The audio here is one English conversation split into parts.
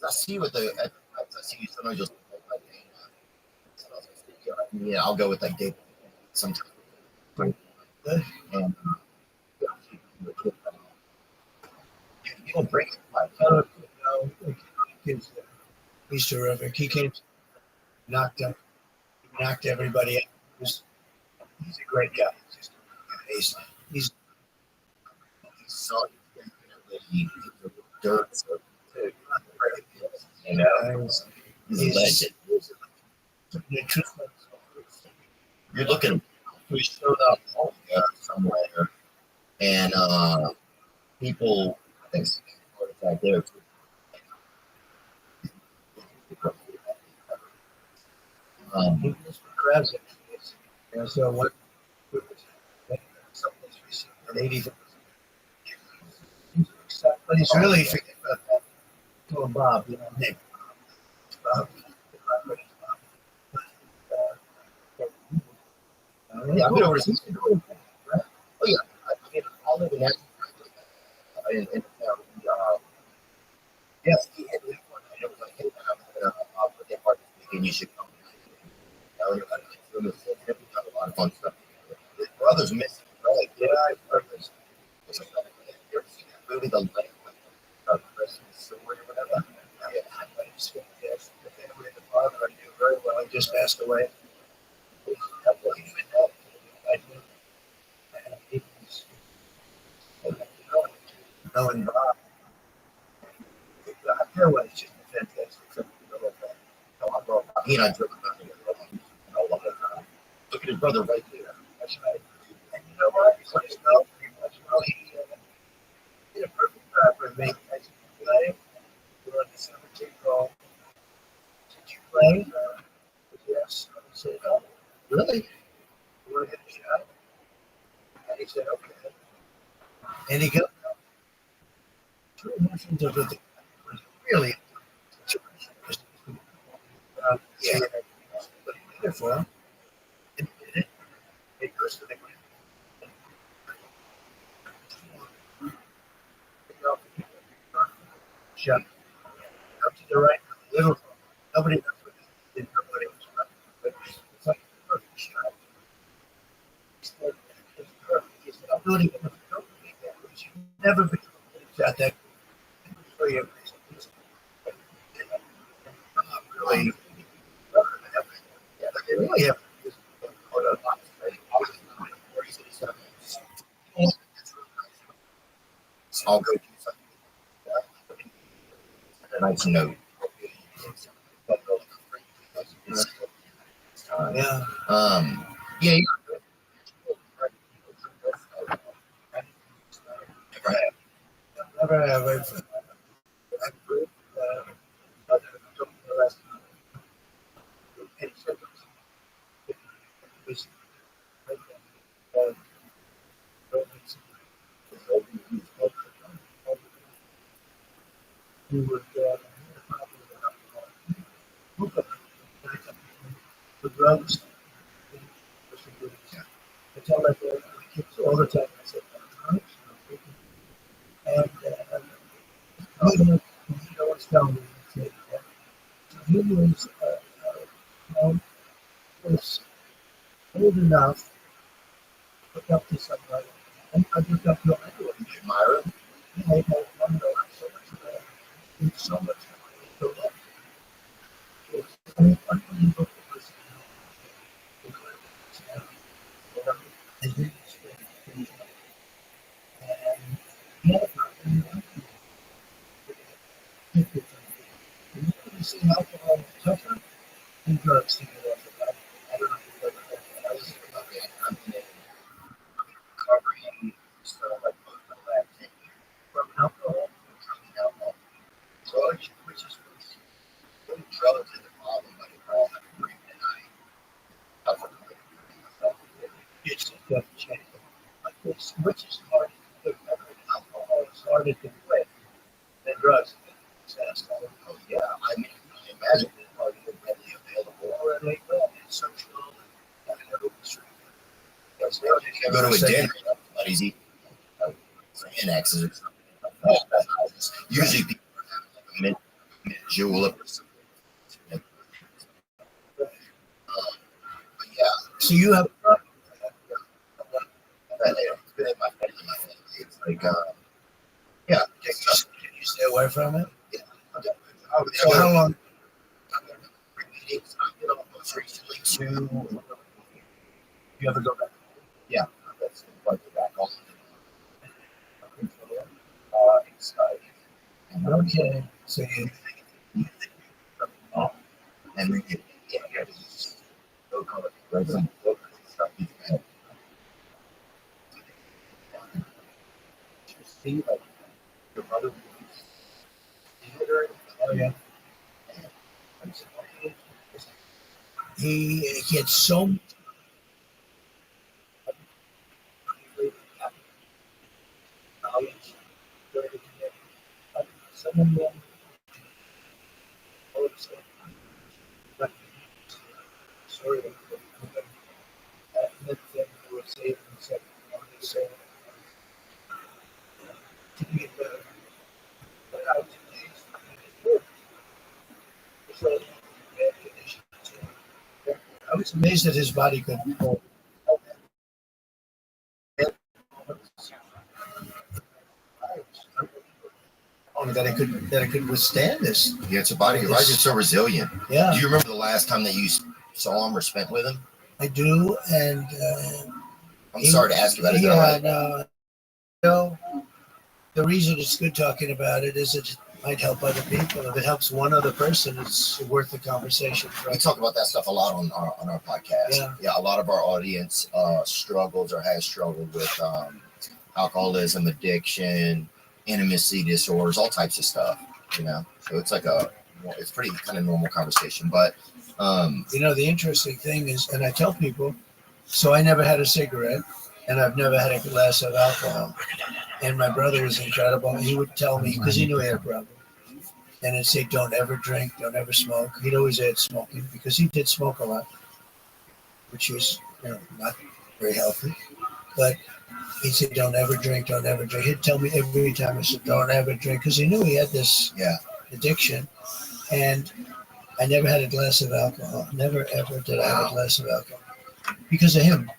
I see with I see sometimes just like, yeah, I'll go with like Dave sometimes. And you don't break it. He's terrific. He came, knocked everybody out. He's a great guy. He's so definitely dirt. So, you know, he's a legend. You're looking. We showed up somewhere, and people. I think it's right there too. He just grabs it. And so what? An 80. But he's really forgetting about that. Told Bob, you know, Nick. Bob. Yeah, I've been over to oh yeah, I mean, I live in that in yes, he had that one. I was like, hey, I'm gonna birthday party and you should come. I was like, we have a lot of fun stuff. His brother's missing, right? Yeah, I've heard this. It's like, you ever seen that movie, The Light of Christmas or whatever? Yeah, The family and the father I knew very well. He just passed away. Knowing Bob, I feel like it's just a fantastic trip to go back. He and I drove around together a lot of time. Look at his brother right there. That's right. And you know what? He let us know pretty much. Well, he did a perfect job for me. I said, you play? We're on the 17th call. Did you play? Yes. I said, oh, Really? you want to get a shot? And he said, okay. And he got two emotions of it. Really. Yeah. But he did it for him. And he did it. It goes to the ground. Shot. Up to the right, little. Nobody knows what it is. Nobody was right. But it's like a perfect shot. It's perfect. He's not doing it. You've never been shot that for you. Really. Yeah, they really have. I'll go do something. A nice note. Yeah. Yeah. Never have. We would the drugs. I tell my kids all the time. I said, and you know what's telling me. He was old enough to look up to somebody. And I looked up to him. I wouldn't admire him. He made my one know so much better. He's so much better. It's unbelievable. You see alcohol tougher and drugs to get off of that. I don't know if you've ever heard that. I was I'm recovering like from alcohol, drugs, which is really drugs is the problem, but it's all that breathing it's a tough change. Like this, which is hard to do. Alcohol is harder to quit than drugs. Oh yeah, I mean, I imagine it's probably readily available. Already, well, it's social. You go to a dinner, somebody's eating Xanaxes or something. Usually people are having like a mint julep or something. But yeah, So you have it's been in my head. It's like, yeah, can you stay away from it? yeah. So how long? Meetings, I get almost recently to, You ever go back? yeah, that's like back on. Okay. So you And we get, yeah, just go call it resident book stuff. See, like, your brother was theater. oh yeah. He gets so knowledge. Some of them sorry, that thing was saved and said, so to get better. But I was amazed. So, bad conditions. I was amazed that his body could hold. That it could withstand this. Yeah, it's a body, right? It's so resilient. Yeah. Do you remember the last time that you saw him or spent with him? I do, and I'm sorry to ask you about it. Yeah, no. The reason it's good talking about it is it might help other people. If it helps one other person, it's worth the conversation. We talk about that stuff a lot on our podcast. Yeah, a lot of our audience struggles or has struggled with alcoholism, addiction, intimacy disorders, all types of stuff. So it's like it's pretty kind of normal conversation. But the interesting thing is, and I tell people, so I never had a cigarette, and I've never had a glass of alcohol. And my brother was incredible. He would tell me, because he knew I had a problem, and he'd say, don't ever drink, don't ever smoke. He'd always add smoking, because he did smoke a lot, which was not very healthy. But he'd say, don't ever drink, don't ever drink. He'd tell me every time, I said, don't ever drink, because he knew he had this addiction. And I never had a glass of alcohol. Never, ever did I have a glass of alcohol because of him.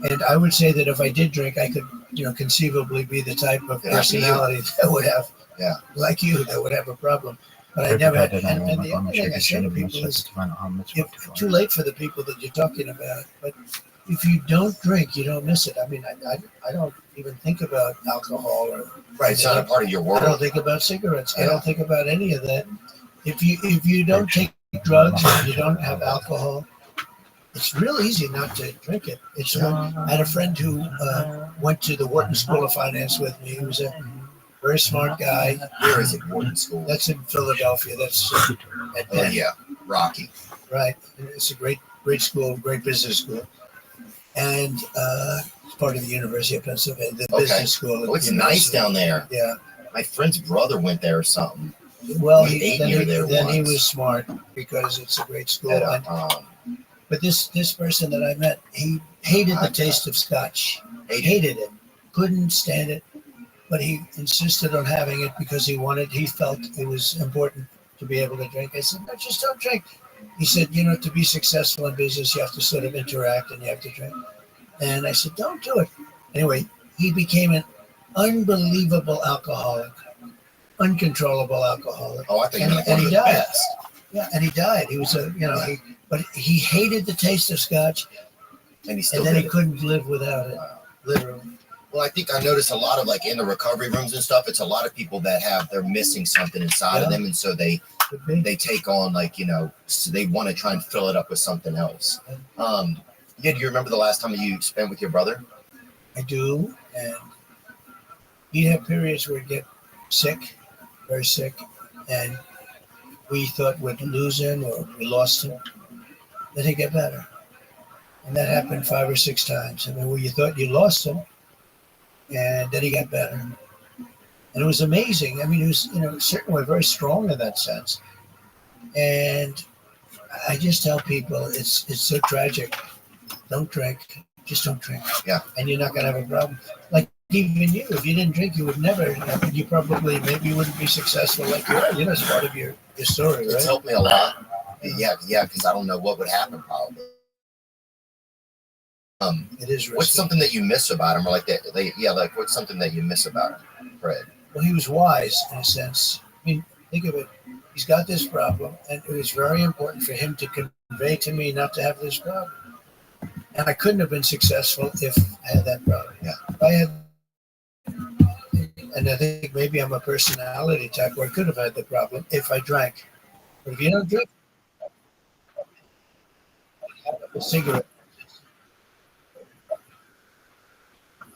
And I would say that if I did drink, I could, conceivably be the type of personality that would have, like you, that would have a problem. But I never had. And the only thing I say to people is, it's too late for the people that you're talking about. But if you don't drink, you don't miss it. I mean, I don't even think about alcohol or it's not a part of your world. I don't think about cigarettes. I don't think about any of that. If you don't take drugs, if you don't have alcohol, it's real easy not to drink it. I had a friend who went to the Wharton School of Finance with me. He was a very smart guy. Where is it, Wharton School? That's in Philadelphia. That's at Penn. Yeah, Rocky. Right. It's a great school, great business school. And it's part of the University of Pennsylvania, the business school. Oh, it's nice down there. Yeah. My friend's brother went there or something. Well, then he was smart because it's a great school. But this person that I met, he hated the taste of scotch. Hated it. Couldn't stand it. But he insisted on having it because he felt it was important to be able to drink. I said, no, just don't drink. He said, to be successful in business, you have to sort of interact and you have to drink. And I said, don't do it. Anyway, he became an unbelievable alcoholic, uncontrollable alcoholic. Oh, I think and he died. Best. Yeah, and he died. He was but he hated the taste of scotch, and he couldn't live without it, literally. Well, I think I noticed a lot of in the recovery rooms and stuff. It's a lot of people that they're missing something inside of them, and so they take on so they want to try and fill it up with something else. Do you remember the last time you spent with your brother? I do, and he'd have periods where he'd get sick, very sick, and we thought we'd lose him or we lost him. Then he'd get better. And that happened 5 or 6 times. I mean, where you thought you lost him, and then he got better. And it was amazing. I mean, he was, certainly very strong in that sense. And I just tell people it's so tragic. Don't drink. Just don't drink. Yeah. And you're not going to have a problem. Like even you, if you didn't drink, you would never. You probably maybe you wouldn't be successful like you are. You know, it's part of your story, It's right? helped me a lot. Yeah, because I don't know what would happen probably. It is risky. What's something that you miss about him, or like that? Like what's something that you miss about Fred? Well, he was wise in a sense. I mean, think of it. He's got this problem, and it was very important for him to convey to me not to have this problem. And I couldn't have been successful if I had that problem. Yeah. If I had, and I think maybe I'm a personality type where I could have had the problem if I drank. But if you don't drink, have a cigarette.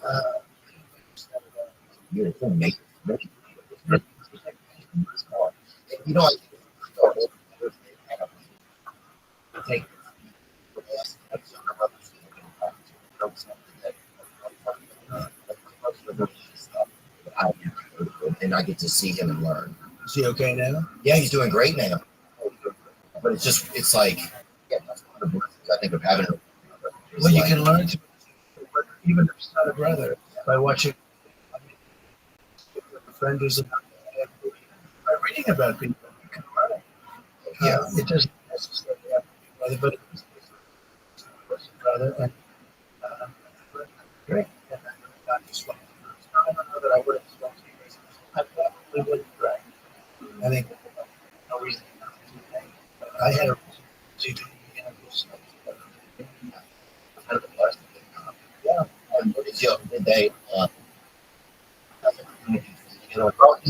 Uh, Beautiful, mate. You know, I think and I get to see him and learn. Is he okay now? Yeah, he's doing great now. But it's like, yeah, that's one of the blessings I think of having. Well, you can learn to, even if it's not a brother, by watching a friend who's by reading about people. You can learn. Yeah. It doesn't necessarily have to be brother, but it's brother. And great. And not just one. I don't know that I would have smoked cigarettes. I probably would have drank. I think no reason not to. I had a reason to do Kind of a blessing. Yeah. Did they,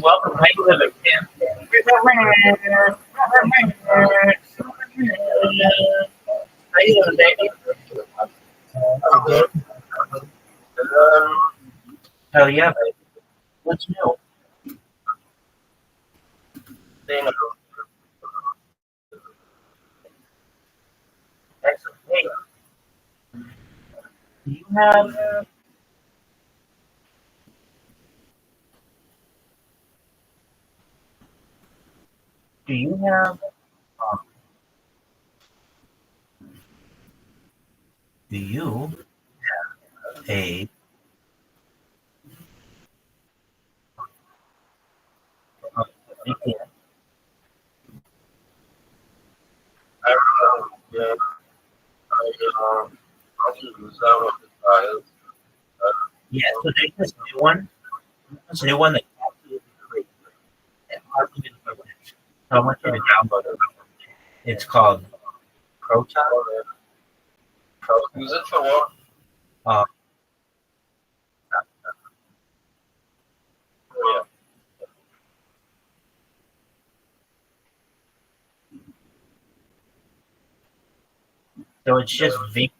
Welcome. How you living, Kim? How you living, baby? Hell yeah, baby. What's new? Excellent. Hey, do you have? Do you have? Um, do you have a? VPN? Yeah. So there's this new one. This new one that's absolutely free. And hardly been published. So I want you to download it. It's called Proton. Use it for what? Uh, Yeah. so it's just VPN.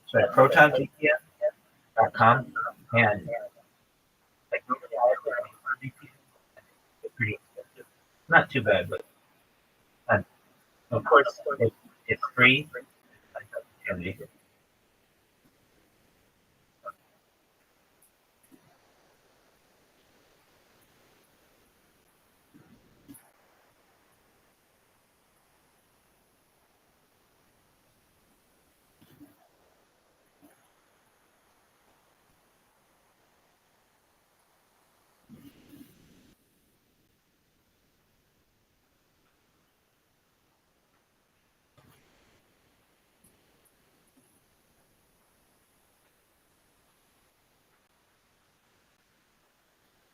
Sorry, ProtonVPN.com. And like normally I have a VPN. It's pretty expensive. Not too bad, but of course it's free. And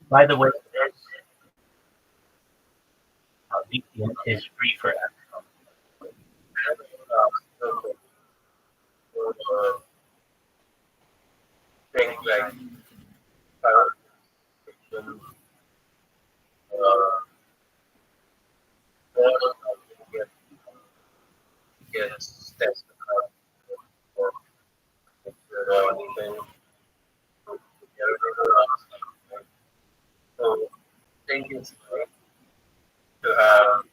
by the way, this VPN is free for everyone. Things like power restrictions, get steps or anything. So think it's great to have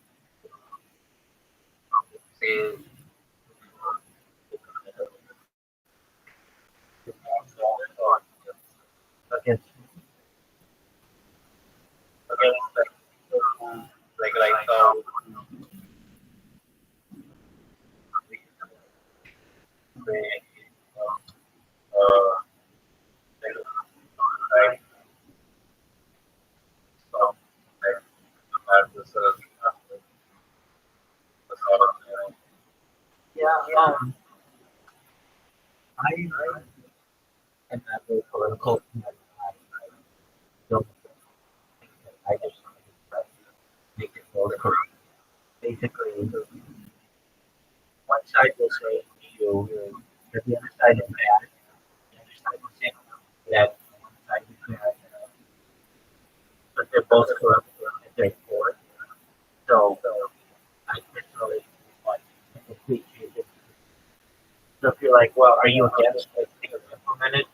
say Against against like they uh like I am not very political. I don't think that I just make it more correct. Basically, one side will say to you that the other side is bad. The other side will say that one side is bad. But they're both corrupt at their core. So I personally like a complete change. So if you're like, well, are you against like things implemented?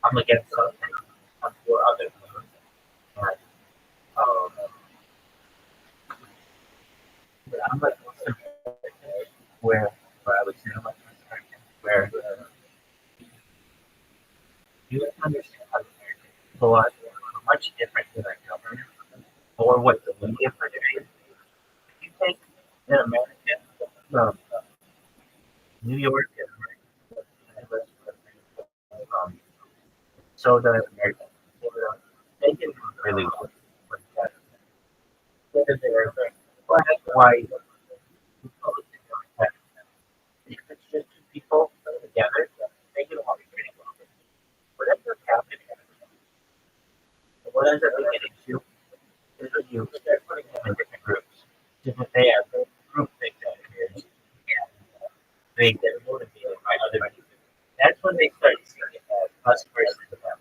I'm against something. I'm for other things. And, um, but I'm like where I would say I'm like where you understand how people are much different than our government or what the media portrays. If you take an American from New York um, so the American, they did really well with that. Whether they're black, white, Republican, Democrat, if it's just two people together, they get along pretty well. Whatever happened, what ends up being an issue is when you start putting them in different groups. Different they have group things that is, and they get motivated by other people. That's when they start seeing it as us versus them.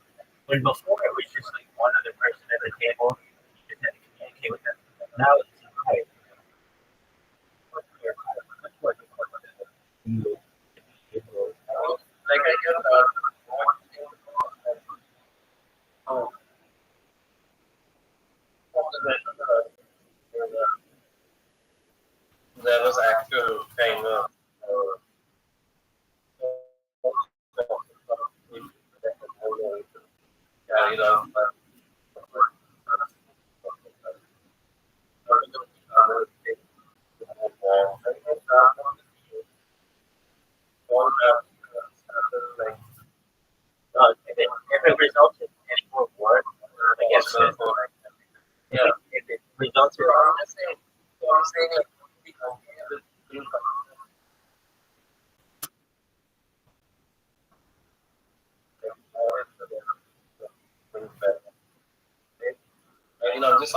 When before it was just like one other person at the table, you just had to communicate with them. Now it's like, much more difficult to you. Like I get oh, there was actual kind of carried on. If it results in any more war, I'm against it. Yeah, if it results in Just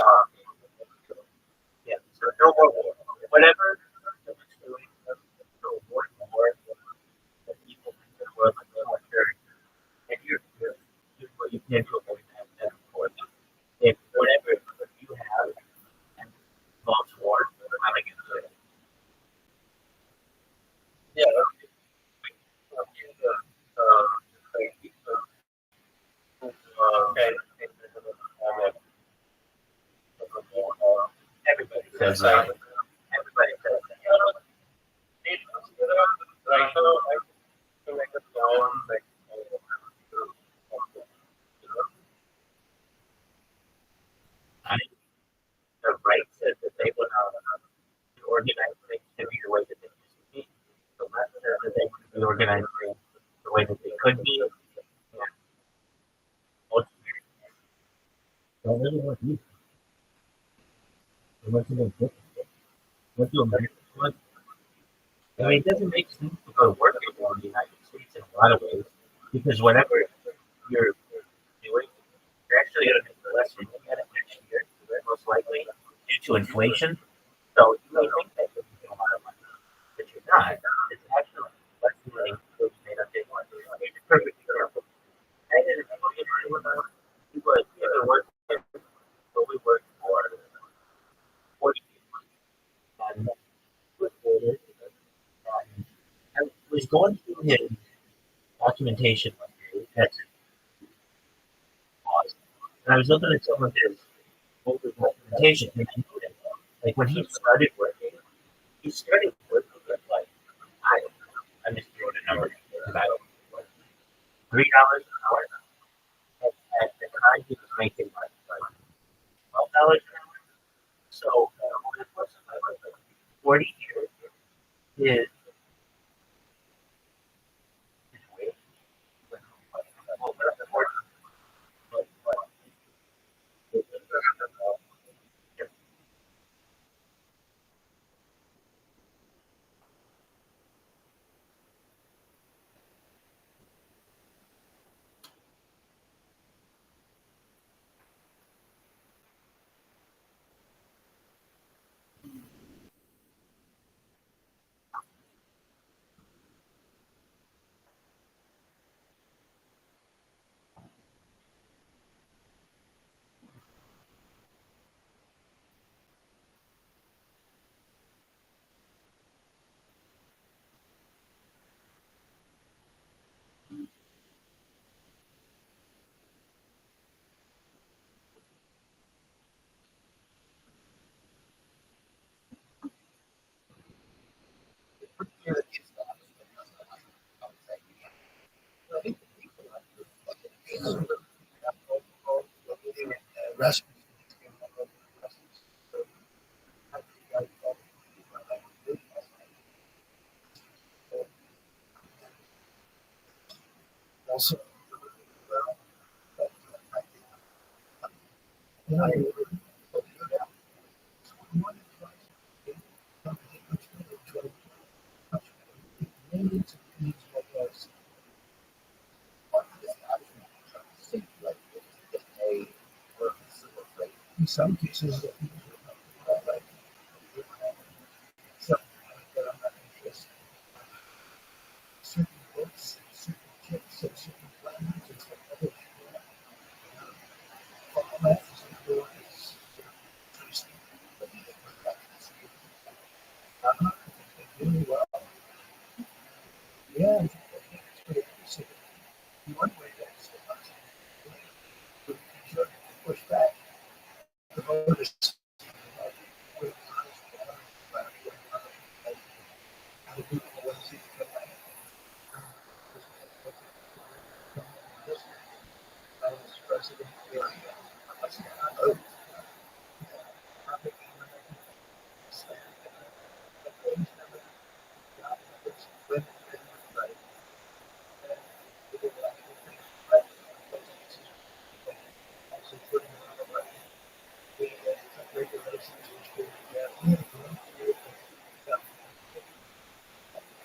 yeah, so no more war. Whatever it's doing, no more that people think that we're like military. And you're what you can to avoid that, that's important. If whatever you have and involves war, I'm against it. yeah. Everybody says that. Everybody says that. Right now, I feel like a song like I, the right says that they want to organize things to be the way that they used to be. The left says that they want to be organized things the way that they could be. And most Americans don't really want to be. They want to make different. What do Americans want? I mean, it doesn't make sense to go to work anymore in the United States in a lot of ways because whatever you're doing, you're actually going to make less money at it next year, most likely due to inflation. So you may think that you're making a lot of money, but you're not. It's actually less money that you made on day one. It's a perfect example. I did a millionaire with us. He was working, but we worked for 40 years. And he was older. And I was going through his documentation one day at laws, and I was looking at some of his older documentation, and I noticed, like when he started working with like I don't know, I just threw a number because I don't know, like $3 an hour. At the time, he was making like $12 an hour. So over the course of like 40 years, his his wage went from like over 40. Rest. Also, you know, millions of things like us. In some cases, like something that I'm not interested in. Certain books, certain tips, and certain plans, and some other formats and boards. Really well. Yeah, it's pretty interesting. In one way, that's push back the voters.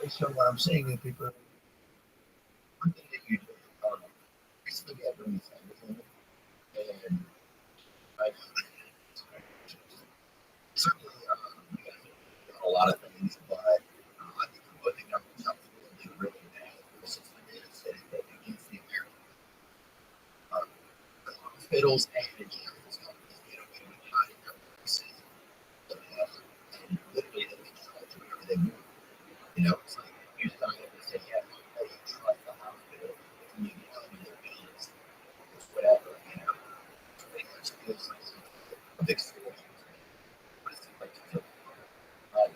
So what I'm saying is people, one thing that you do, recently we had Bernie Sanders and I certainly a lot of things, but I think the one thing I'm really mad at the system is that it begins the American hospitals and the insurance companies get away with hiding their prices. And literally they can try to do whatever they want. You know, it's like you sign up and say, yeah, you trust the hospital, and you tell me their bills, it's whatever, you know. It just feels like a big story. What is it like to do?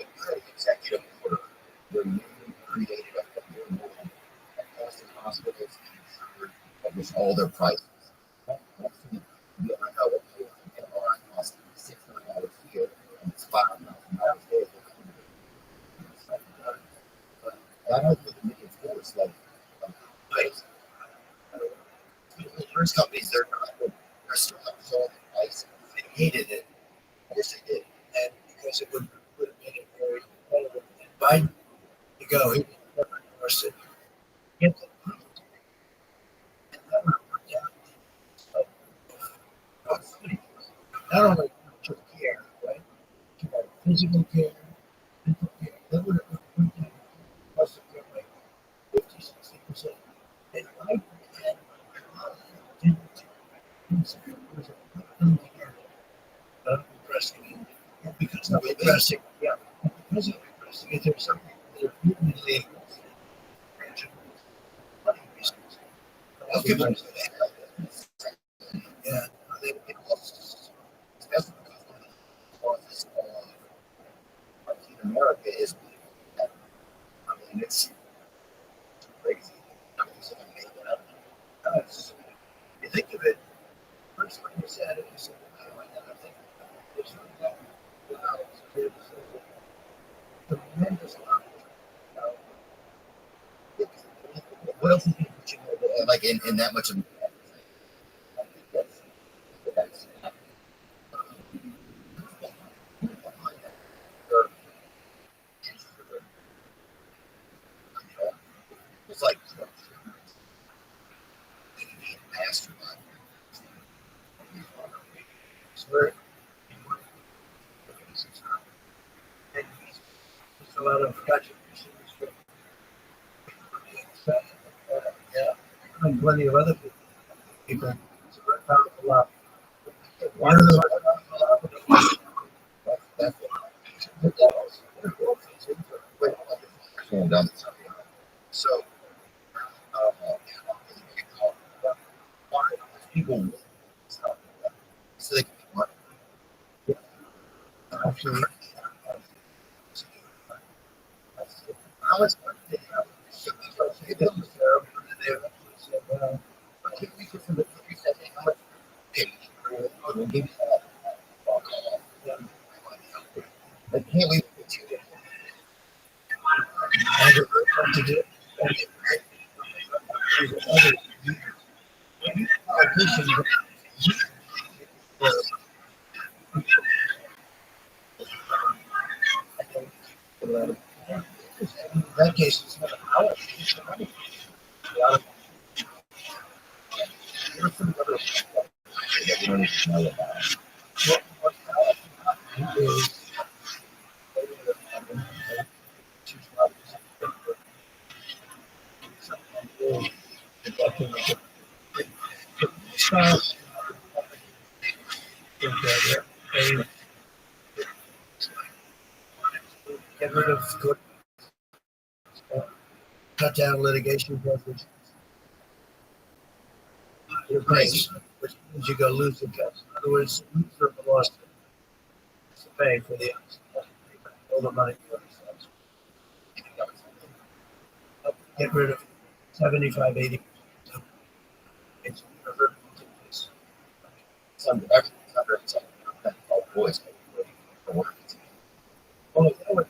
The current executive order where you created a new rule that Boston hospitals insured publish all their prices. You know how it feels like an MRI costs $600 here and it's $5,000 there. I don't think it force like insurance companies, they're still not selling the price. They hated it. Of course they did. And because it would have made it very competitive. And Biden, you go, he never endorsed it. Get the money. And that would have worked out. Not only took care, right? Took out physical care, mental care. That would have worked out. Plus, it like 50, 60%. And Biden had didn't was repressing it because of repressing. Yeah, because of repressing it, there's something that really illegal. Money reasons. Well, people do that. Yeah, they also, especially because one of the causes of America is, I mean, it's crazy. I mean, so I made that up. You think of it, first when you said it, you said, I don't know, I think there's a tremendous amount of what else is you like in that much of I think that's it's like mastermind. It's very there's a lot of contributions from yeah, and plenty of other people. So I found a lot. One of the that's so people so they can what actually how much money they have. So they don't care. They said, well, I think we could can't we put two to do it. Other politicians, in that case, it's not a power. It's a money. that we don't even know about? What power is get rid of good, cut down litigation budgets. Your price, which means you go lose the case. In other words, loser of the lawsuit is to pay for the all the money for themselves. Get rid of 75, 80. It's Everything's under all boys. well, that would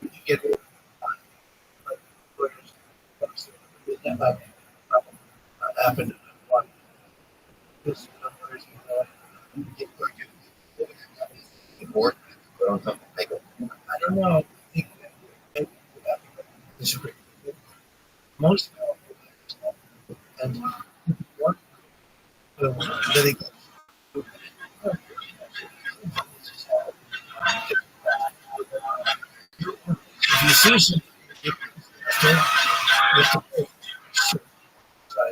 you get rid of that might happen. This Board, put on something, make it. I don't know. I disagree. Most and what litigation. If you see something, you have to pay.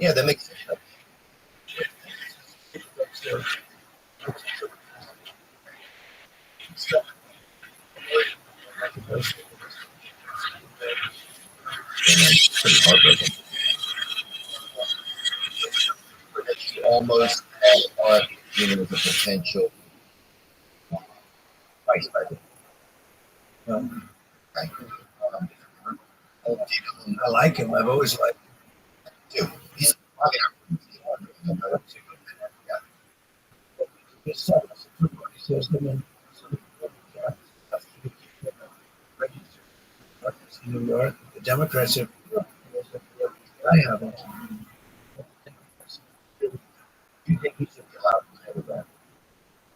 Yeah, that makes sense. Pretty heartbreaking. Almost all given as a potential vice president. Right. I like him. I've always liked Too. He's probably not. his son. He says them in New York. The Democrats have. I haven't. You think he should be allowed to do that?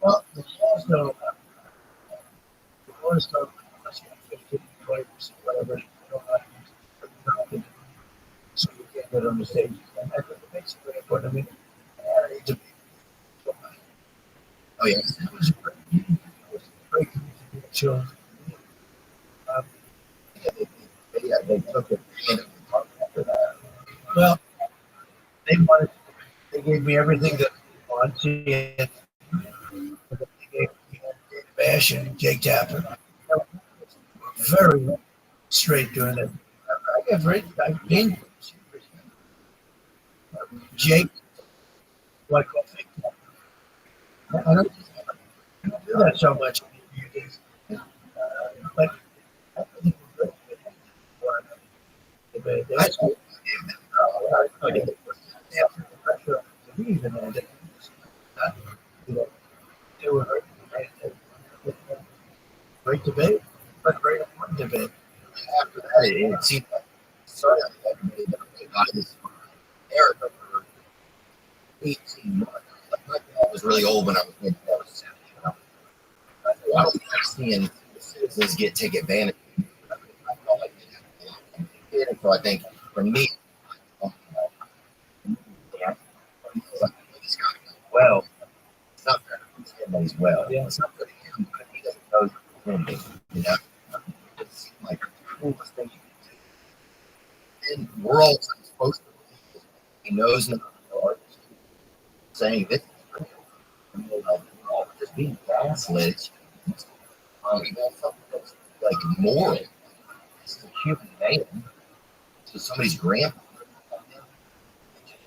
Well, the laws don't. The laws don't. Unless you have 15, 20%, whatever. You don't have to. So you can't get on the stage. And I think it makes it very important. I mean, to be. Oh yeah. It was a great meeting. It was a great meeting to be children. They took it after that. Well, they gave me everything that I wanted. They gave me Dave Bash and Jake Tapper. Very straight doing it. I've been Jake, like I don't do that so much. But I think that's cool. They were great debate, but great debate. After that, it seemed like started like a lot of this era for 18 months. Like my dad was really old when I was in. That was 70. I was seeing the citizens take advantage. I felt like they did. And so I think for me, he's got to go well. It's not fair to him that he's well. Yeah. It's not good to him, but he doesn't know defending. You know, it seemed like the coolest thing you can do. And we're all supposed to believe he knows not saying this. I mean, like, we're all just being gaslit. You know, something that's like moral. It's a human name. So somebody's grandpa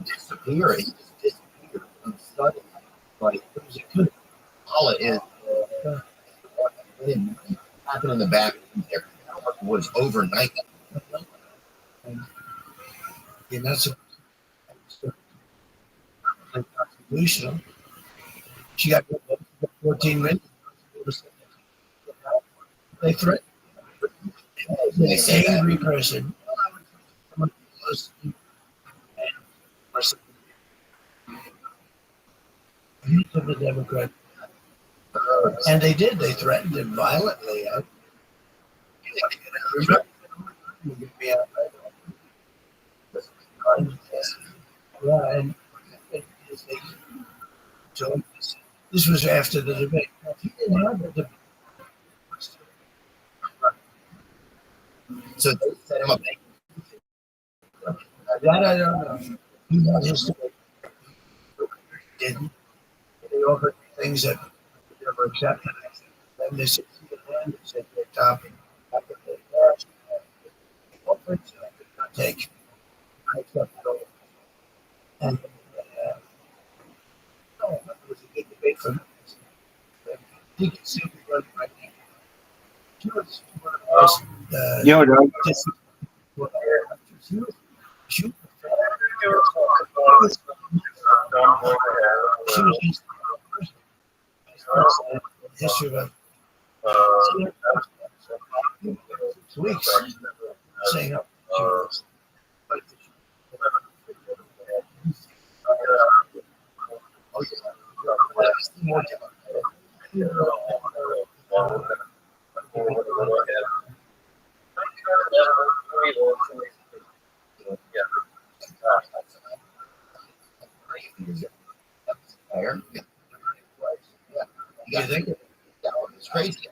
disappear. He just disappeared from suddenly. Like, all it is happened in the back there was overnight. And that's constitutional. She got 14 minutes. They threatened this angry person. Someone close to the Democrat. And they did. They threatened him violently. Yeah, and so this was after the debate. He didn't have the debate. So they set him up. That I don't know. He had his debate. Didn't. They offered things that they never accepted. Then they said, they said their topic. Offered, so I could not take. I accepted all. And no, it was a good debate for him. He can see what right now. She was one of the most, she was just history of weeks saying up. You think it's crazy.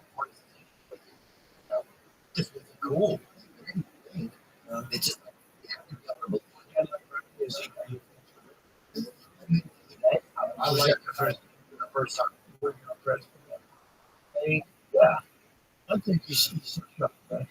Just cool. It's just I like the first time. Yeah, I think you see some stuff. I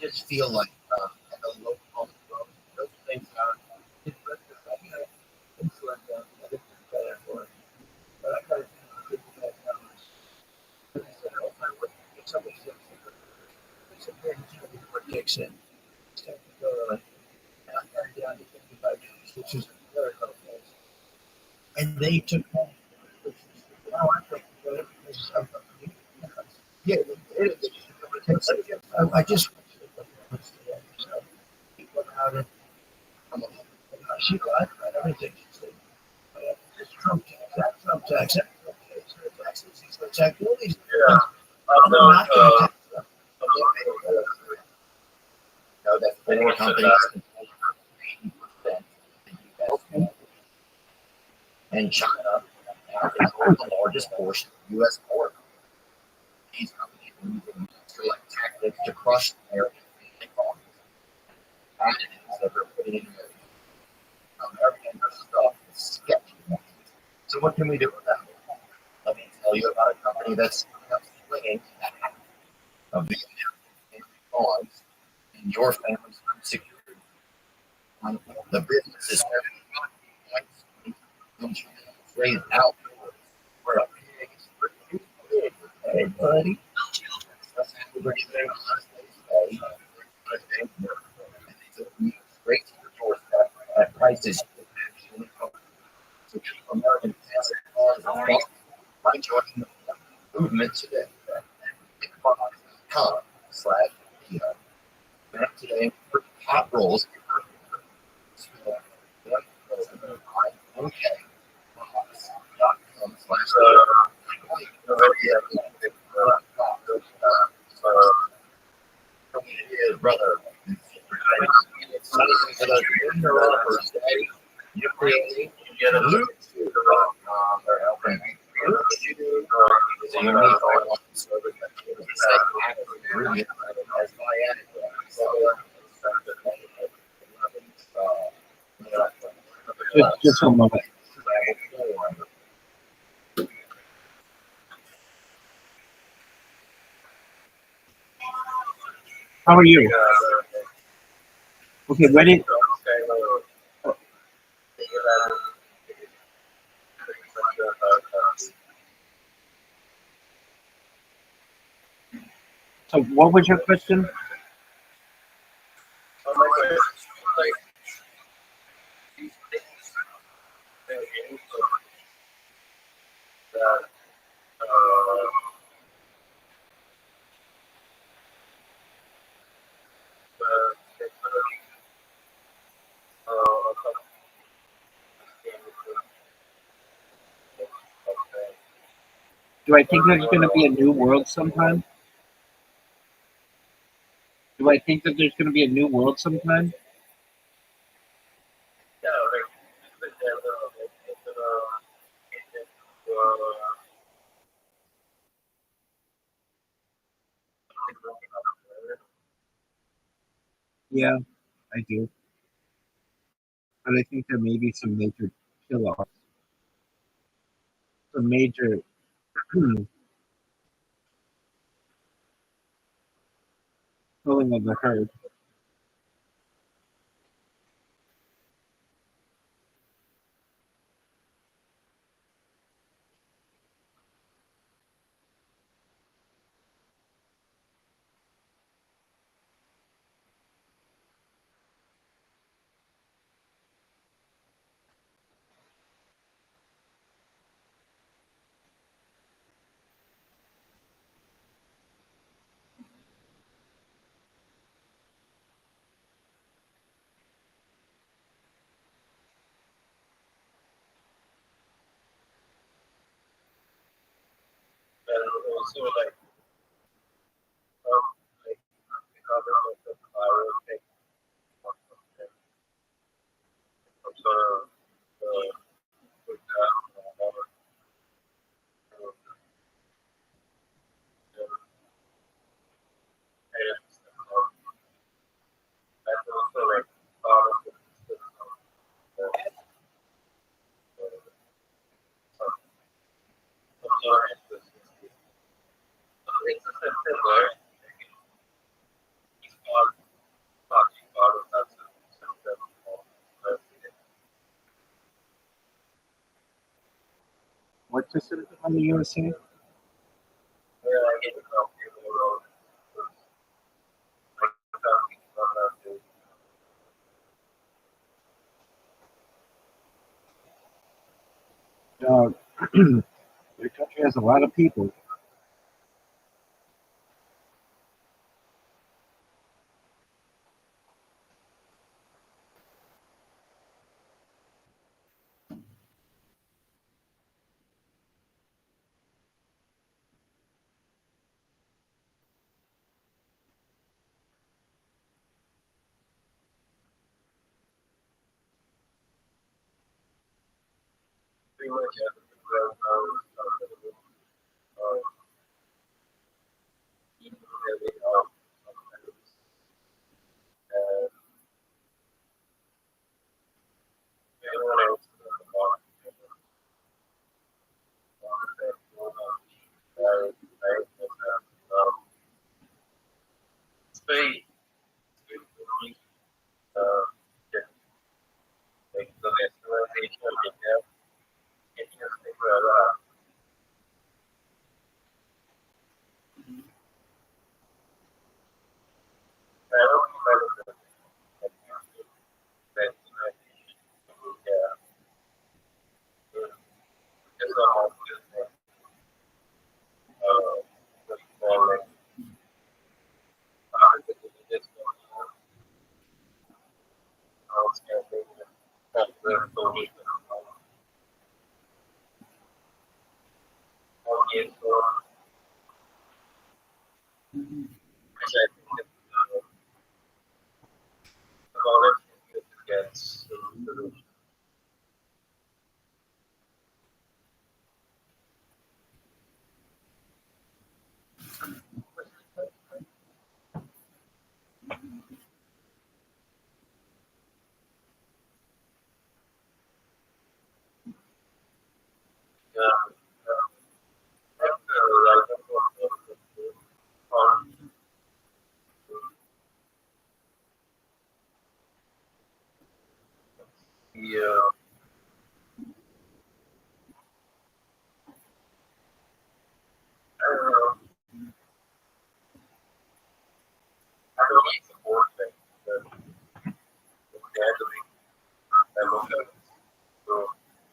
just feel like at the local those things are Kicks in. And they took home. Yeah, I just she got everything. It's Trump tax, that Trump tax, that Trump tax, tax, all these things. I'm not going to tax them. that four companies and China now control the largest portion of the U.S. border. These companies are using like tactics to crush American economies. Packages that they're putting in American stuff is sketchy. So what can we do with that? Let me tell you about a company that's swinging of the American bonds and your family's food security. The business is raised out for a big, Hey, buddy. Straight to your doorstep at prices to keep American cars by joining the movement today. .com/media. Today for hot rolls. Brother, you're creating, you get a loop to the wrong, they're helping. It's a unique online service that gives the same ingredient as Just one moment. How are you? Okay, where did so what was your question? Do I think there's going to be a new world sometime? Do I think that there's going to be a new world sometime? Yeah, I do. But I think there may be some major kill-offs, some major pulling of the herd. And also like because of the viral thing, some sort of with and also like part of the some sort of inconsistency. So it's a simple word. It's part of that system. What's the citizen on the USA? Yeah, I get it now. Uh, your country has a lot of people. Pretty much everything right now is really and everyone else is about it's very uh, yeah, like the nationalization of India, it just like I don't know that yeah, it's almost just what you call like it's outstanding and the police audience which I think that knowledge gets yeah, like, Yeah, I don't know. I don't like the board thing. The gathering, I look at it. So,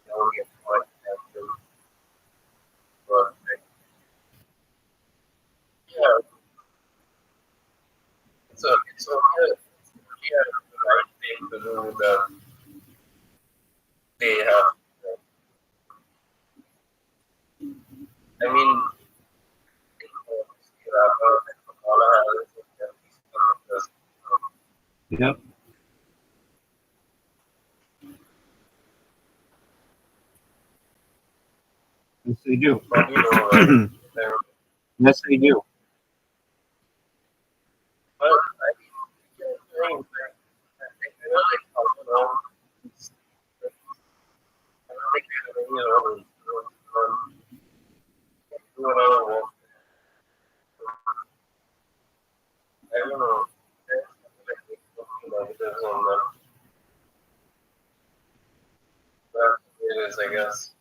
I don't get to like that. But, yeah, it's a good, yeah, the right thing to do that they have. I mean, Yep. Yes, they do. but you know, like, they're, Yes, they do. but I think they really come around. I think, you know, do another one. I don't know. Like, there's on that it is, I guess.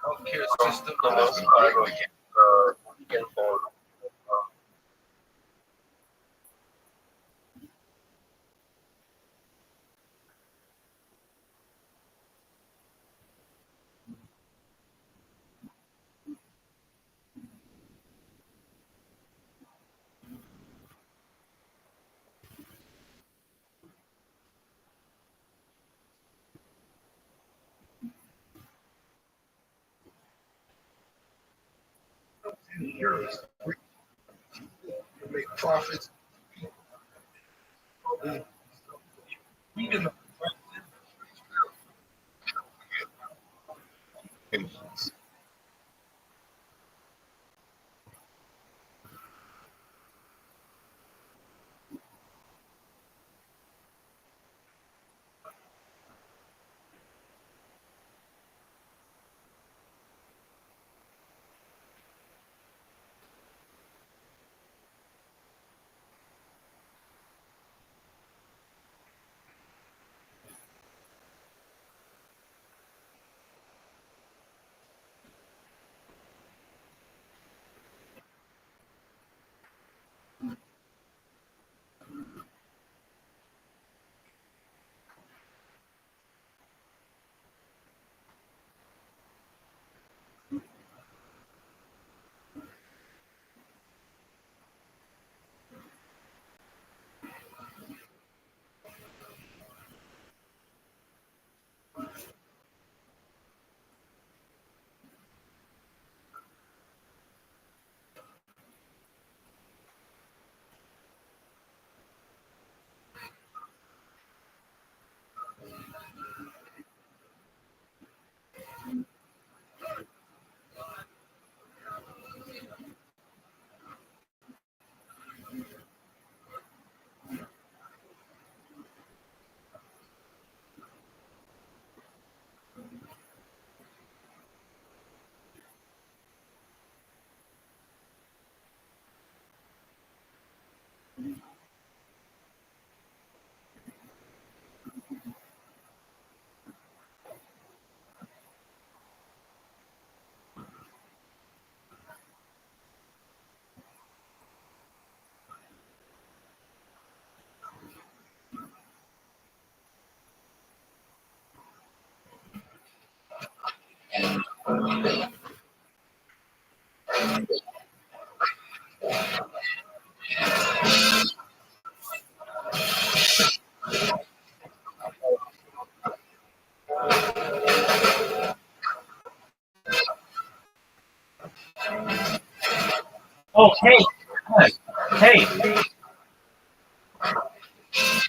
Healthcare system The has most been part greatly of info. years. Make profits. Even the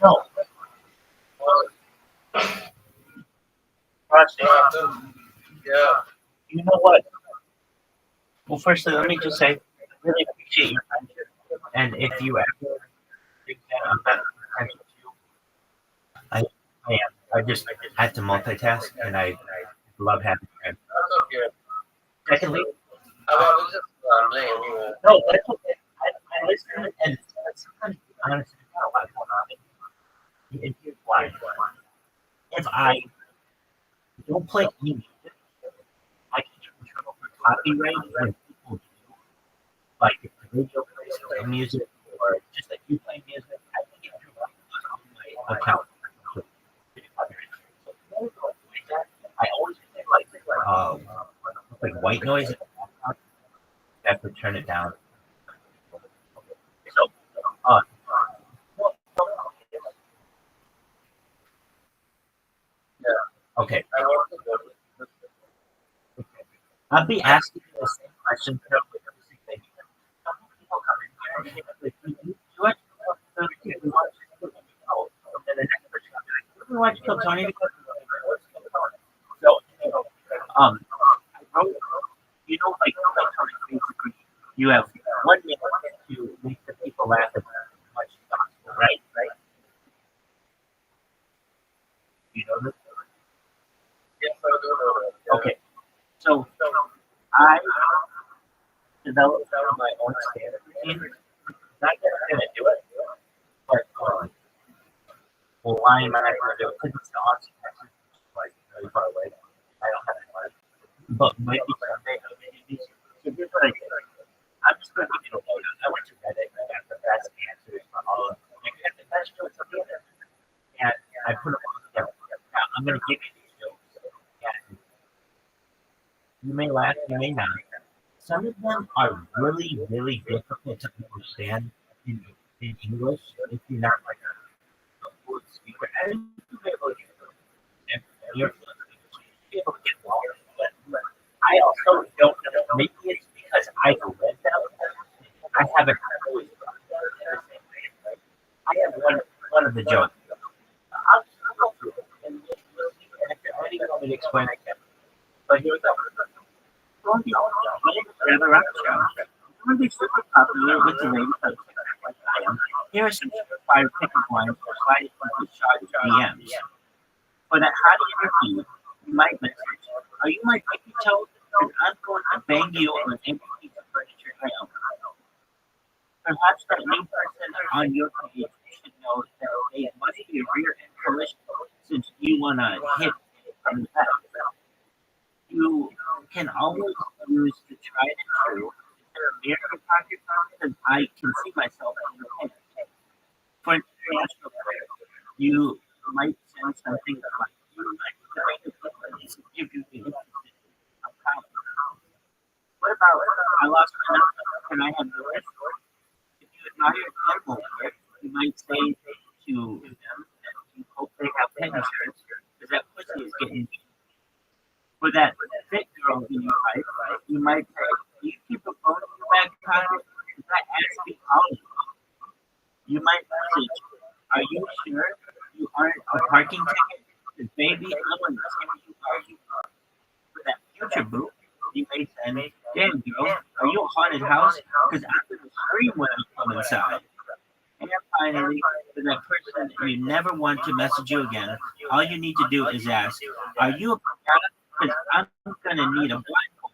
No, Rothschild, Yeah. you know what? Well, firstly, let me just say, I really appreciate your friendship. And if you ever think that I'm not friends with you, I, I am. I just had to multitask, and I love having friends. That's okay. Secondly, I was just rambling. no, that's okay. I listen, and sometimes, honestly, there's not a lot going on. And here's why. If I don't play any music, I can get in trouble for copyright when people do. Like if the radio plays some music or just like you play music, I can get in trouble on my account. I always play like white noise in the background. I have to turn it down. So, uh, okay. I want to go. I'll be asking you the same question probably every single day. Some people come in here and they like, you watch you watch oh, and then the next person will be like, you watch Kill Tony? So, I wrote, like Tony, basically, you have 1 minute to make the people laugh as much as possible, right? You know this? Yes, I do know that. Okay. So, I developed my own stand-up routine. Not that I'm gonna do it, but well, why am I not gonna do it? Because it's the Austin, Texas, which is like really far away. I don't have any money, but maybe someday I'll maybe do. So here's what I did. I'm just gonna give you a load. I went to Reddit and I got the best answers for all of them. Like, I got the best jokes on the internet, and I put them all together. Now I'm gonna give you these jokes, and you may laugh, you may not. Some of them are really, really difficult to understand in English if you're not like a fluent speaker. I mean, you may be able to get it. You're be able to get longer, but I also don't know. Maybe it's because I read them. I haven't always done it the same way. I have one of the jokes. I'll go through it, and if you're ready, you want me to explain, I can. But here we go. Rabbi Rothschild. You want to be super popular with the ladies like I am. Here are some fire pickup lines for sliding into shot DMs. For that hottie in your feed, you might message, are you my pinky toe? Because I'm going to bang you on every piece of furniture I own. Perhaps that new person on your page should know that they must be a rear end collision since you want to hit from the back. You can always use the tried and true. Is there a mirror in your pocket? Because I can see myself in your head. For international prayer, you might send something like, you might kind of look like this if you be interested. I'm proud. What about, I lost my number. Can I have yours? If you admire animal care, you might say to them that you hope they have pet insurance because that pussy is getting beat. For that fit girl in your life, you might say, do you keep a phone in your back pocket? Because I actually call you. You might message, are you sure you aren't a parking ticket? Because baby, I'm going to tell you are you. For that future boo, you may send, damn girl, are you a haunted house? Because I'm going to scream when I come inside. And finally, for that person you never want to message you again, all you need to do is ask, are you a piranha? Because I'm going to need a blindfold.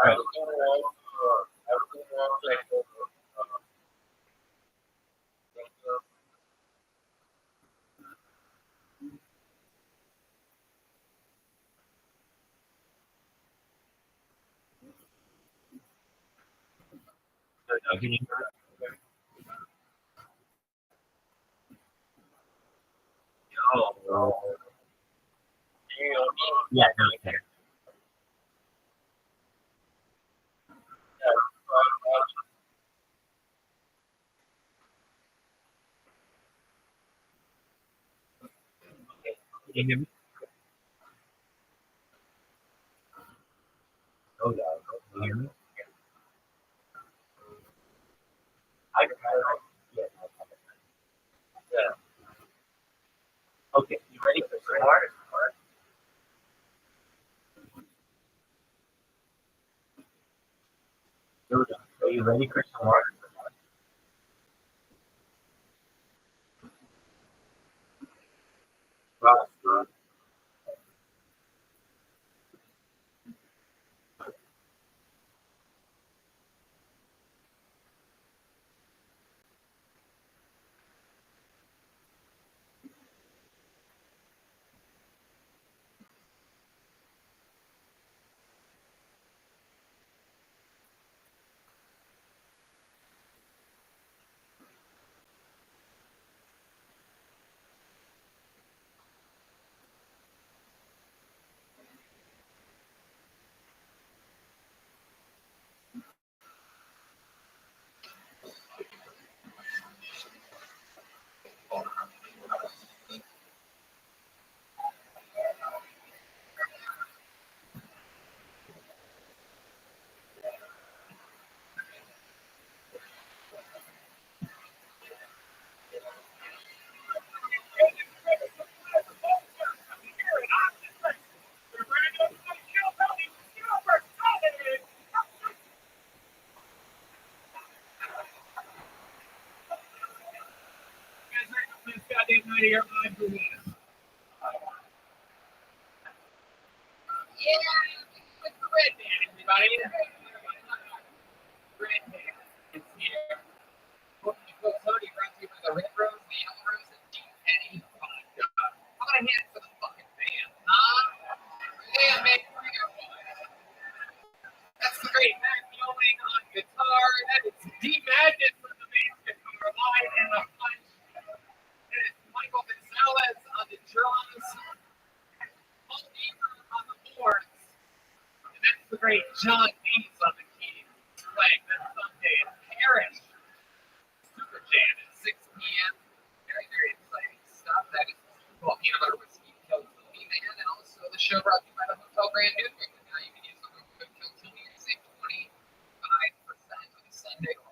Everything was like Can you oh, yeah, no, okay. you hear me? Oh, yeah. Can you hear me? Yeah. Yeah. Okay. You ready for some more? Here we go. Are you ready for some more? Rothschild.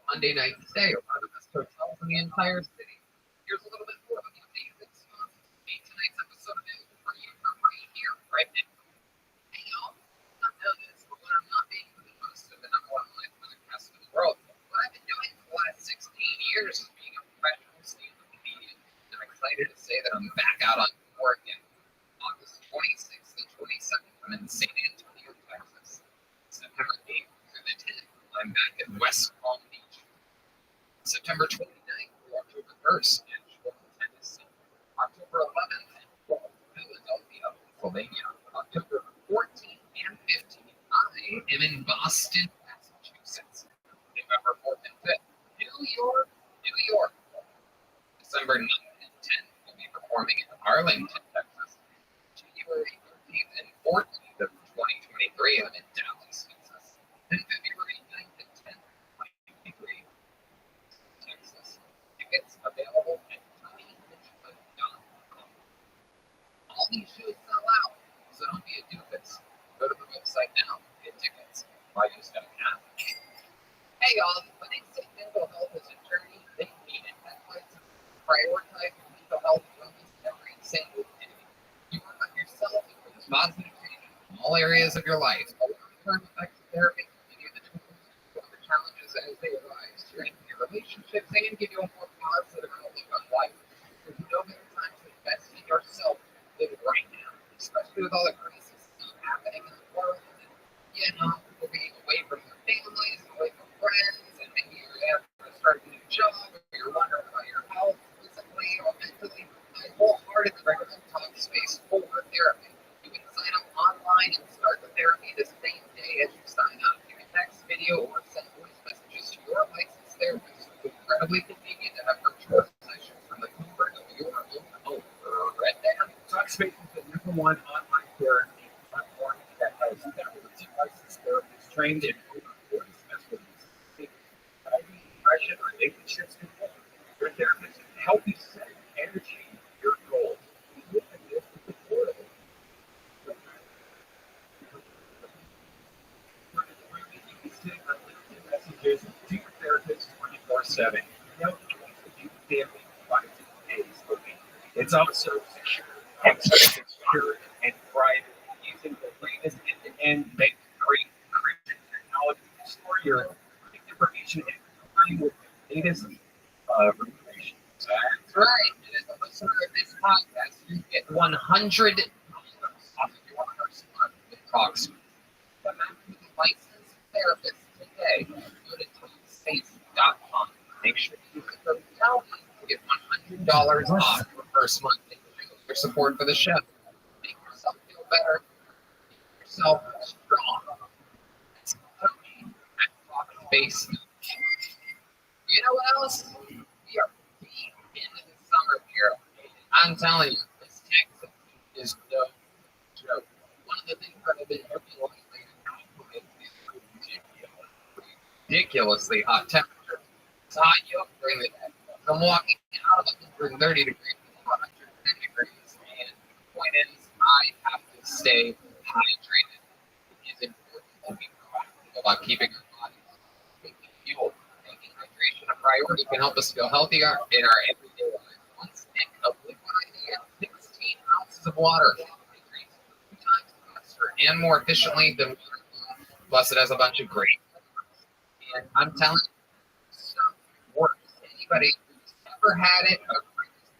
Monday night stay or one of the best hotels in the entire city. Here's a little bit more of the amazing stuff. Made tonight's episode available for you for right here, right now. Hey y'all, I know this, but when I'm not being the host of the number one live podcast in the world, what I've been doing for the last 16 years is being a professional stand-up comedian. And I'm excited to say that I'm back out on tour again. August 26th and 27th, I'm in San Antonio, Texas. September 8th through the 10th, I'm back in West Palm Beach. September 29th through October 1st in Nashville, Tennessee. October 11th in Philadelphia, Pennsylvania. October 14th and 15th, I am in Boston, Massachusetts. November 4th and 5th, New York, New York. December 9th and 10th, we'll be performing in Arlington, Texas. January 13th and 14th of 2023, I'm in Dallas, Texas. And February 9th and 10th, 2023. Texas. Tickets available at TonyMitchell.com. All these shows sell out, so don't be a doofus. Go to the website now and get tickets. Why use that app? Hey y'all, when they say mental health is a journey, they mean it. That's why it's prioritize mental health and wellness every single day. You work on yourself and bring positive change in all areas of your life. A long-term effective therapy can give you the tools to overcome challenges as they arise, strengthen your relationships, and give you a more positive outlook on life. There's no better time to invest in yourself than right now, especially with all the crazy stuff happening in the world. And, people being away from their families, away from friends, and maybe you're having to start a new job, or you're wondering about your health physically or mentally. I wholeheartedly recommend Talk Space for therapy. You can sign up online and start the therapy the same day as you sign up. You can text, video, or send voice messages to your licensed therapist. It's incredibly convenient to have virtual sessions from the comfort of your own home. Red Dan? Talkspace is the number one online therapy platform that has thousands of licensed therapists trained in over 40 specialties. Depression, relationships, and more. Your therapist can help you set and achieve your goals. You live in this with the 24/7. No choice if you family 5 to 6 days a week. It's also secure, extra secure, and private using the latest end-to-end bank-grade encryption technology to store your information and comply with the latest regulations. That's right. And as a listener of this podcast, you get $100 off of your first month with TalkSpace. The licensed therapist today. Go to TalkSpace.com. Make sure you use the code TELLME to get $100 off your first month. Thank you for your support for the show. Make yourself feel better. Make yourself strong. It's TELLME at TalkSpace. You know what else? We are deep into the summer here. I'm telling you, this Texas is no joke. One of the things that I've been looking lately is ridiculously hot temperature. It's hot you up during the day. I'm walking out of 130 degrees to 110 degrees, and the point is, I have to stay hydrated. It is important to be proactive about keeping our bodies fueled. Making hydration a priority can help us feel healthier in our everyday lives. One stick of liquid IV and 16 ounces of water hydrates 2 times faster and more efficiently than water alone. Plus, it has a bunch of great benefits. And I'm telling you, stuff works. Anybody who's ever had it,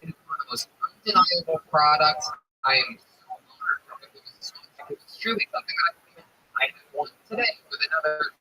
it's one of the most undeniable products. I am so honored from it because it's truly something that I had one today with another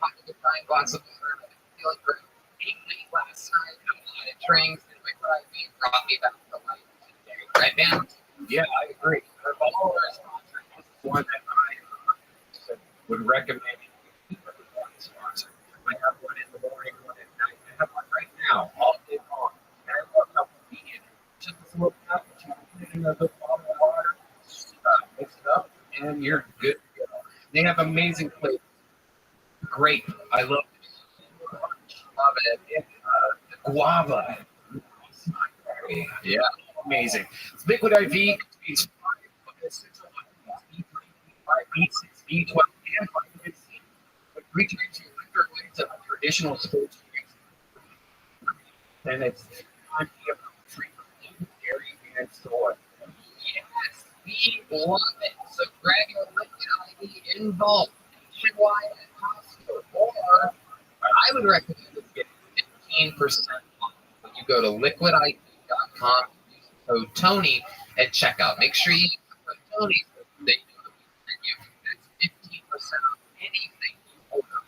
pocket time glass of water. I've been feeling great. Ate late last night. I'm not at drinks, and liquid IV brought me back to life today. Right, man? Yeah, I agree. Our followers sponsor is one that I would recommend everyone sponsor. I have one in the morning, one at night. I have one right now, all day long. And I love how convenient. Just this little cup, you put it in a little bottle of water, mix it up, and you're good to go. They have amazing flavors. Grape, I love it. Love it. The guava. Yeah. Amazing. It's liquid IV. It's B6, B12, and vitamin C. But recharge your electrolytes of traditional sports drinks. And it's free from dairy and soy. Yes, we love it. So grab your liquid IV in bulk, nationwide at Costco, or I would recommend you get 15% off when you go to liquidiv.com. Use the code Tony at checkout. Make sure you use the code Tony so they know that we sent you. That's 15% off anything you order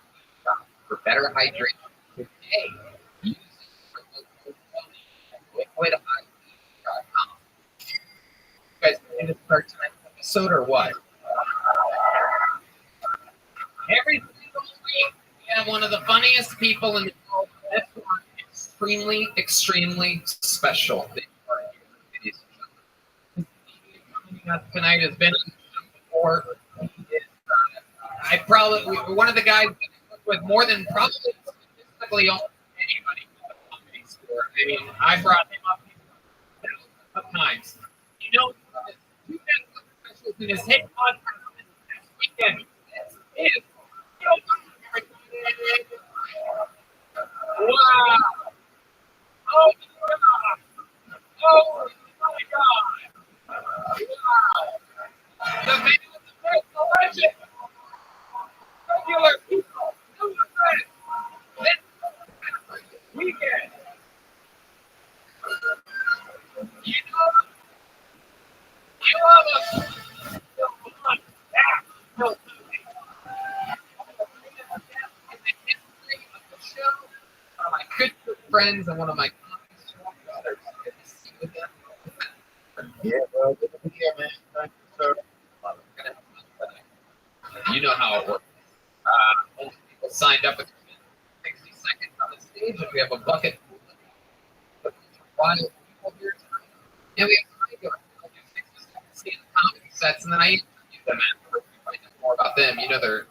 for better hydration today. Use the code Tony at liquidiv.com. You guys ready to start tonight's episode or what? Every single week, we have one of the funniest people in the world. This one is extremely special. Coming up tonight has been on the show before. He is, one of the guys that I work with more than probably statistically almost anybody in the comedy store. I mean, I brought him up thousands of times. You know, two specials in his hit podcast this weekend. This is wow! Oh my God! Oh my God! Wow! The man with the first legend. Regular people, new friends. This weekend. You know, you love us. Come on back. No. One of my good friends and one of my brothers. Good to see you again. Yeah, bro. Good to be here, man. Thank you, sir. You know how it works. Only people signed up with 60 seconds on the stage. If we have a bucket, people here tonight. And we have regular 60 second stand comedy sets, and then I interview them afterwards. We find out more about them. You know, they're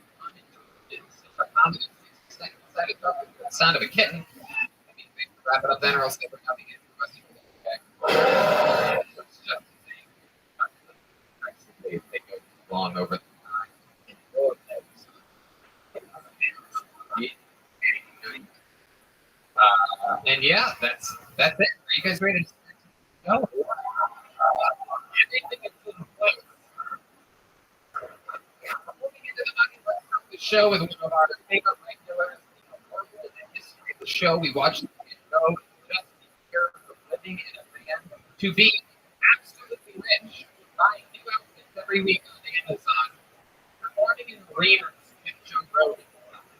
comedy 60 second set. It's up with the sound of a kitten. I mean, we wrap it up then, or else they would have to get the rest of it. Okay. It's just they go long over the time. And yeah, that's it. Are you guys ready to go? Everything is in place. Moving into the money, let's start the show with one of our favorite regulars. In the history of the show, we watched the show just year of living in a van to be absolutely rich, buying new outfits every week on Amazon, performing in arenas in Joe Rogan.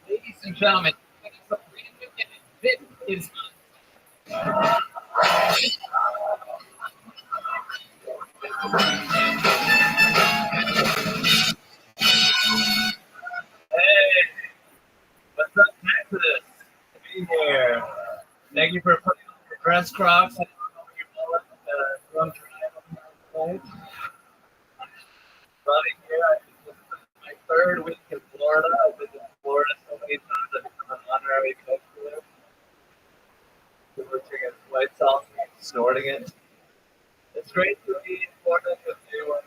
Ladies and gentlemen, it is a brand new Guinness. This is Hey, what's up, Texas? Be here. Thank you for putting on your dress Crocs and your mullet, drum running here. This is my third week in Florida. I've been in Florida so many times. I've become an honorary coach for them. We're drinking white sauce and snorting it. It's great to be in Florida because they were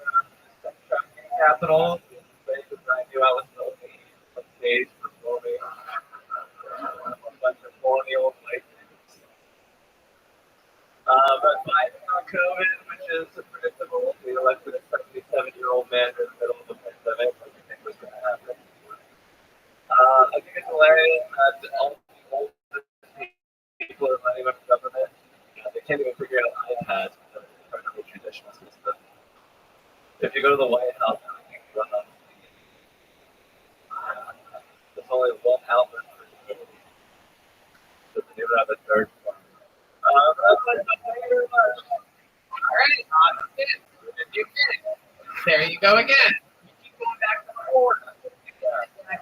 the trafficking capital. Places I knew I was building on stage performing a bunch of colonial places. But fighting on COVID, which is predictable, we elected a 77-year-old man in the middle of the pandemic. What do you think was going to happen? I think it's hilarious that all the oldest people are running with government. They can't even figure out iPads. Incredibly traditional system. If you go to the White House, there's only one outlet for the so they would have a third one. Thank you very much. all right. There you go again. You keep going back to Florida.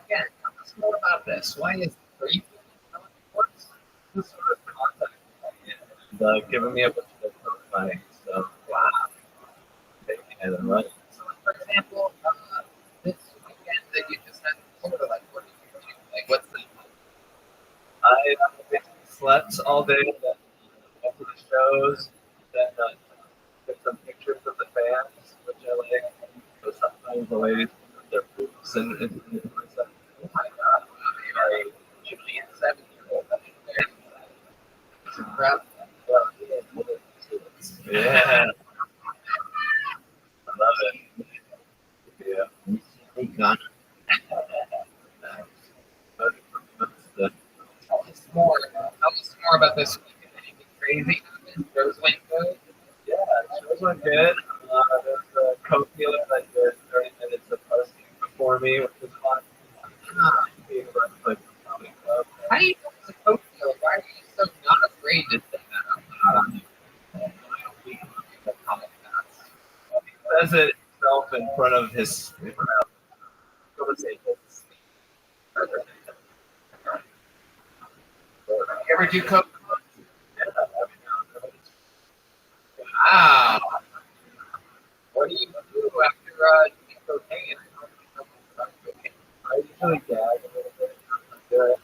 Again, tell us more about this. Why is 3 so important? This sort of contact and giving me a bunch of money. So, wow. And I'm right. So, for example, this weekend that you just had in Florida, like, what did you do? Like, what's the I basically slept all day, then went to the shows, then took some pictures of the fans, which I like. So sometimes the ladies put their boobs and stuff. oh my God, a Julian 7-year-old? It's incredible. Yeah, I love it. Yeah. Hey, Ghana. Tell us more about this weekend. Anything crazy happened? Rose went good? Yeah, shows were good. There's a coke dealer that did 30 minutes of posting before me, which was fun. Being a like comedy club. How do you know it's a coke dealer? Why are you so not afraid to say that out loud? He says it himself in front of his conversations. You ever do coke? Yeah, every now and then. Wow. What do you do after you eat cocaine? I usually gag a little bit. Do it.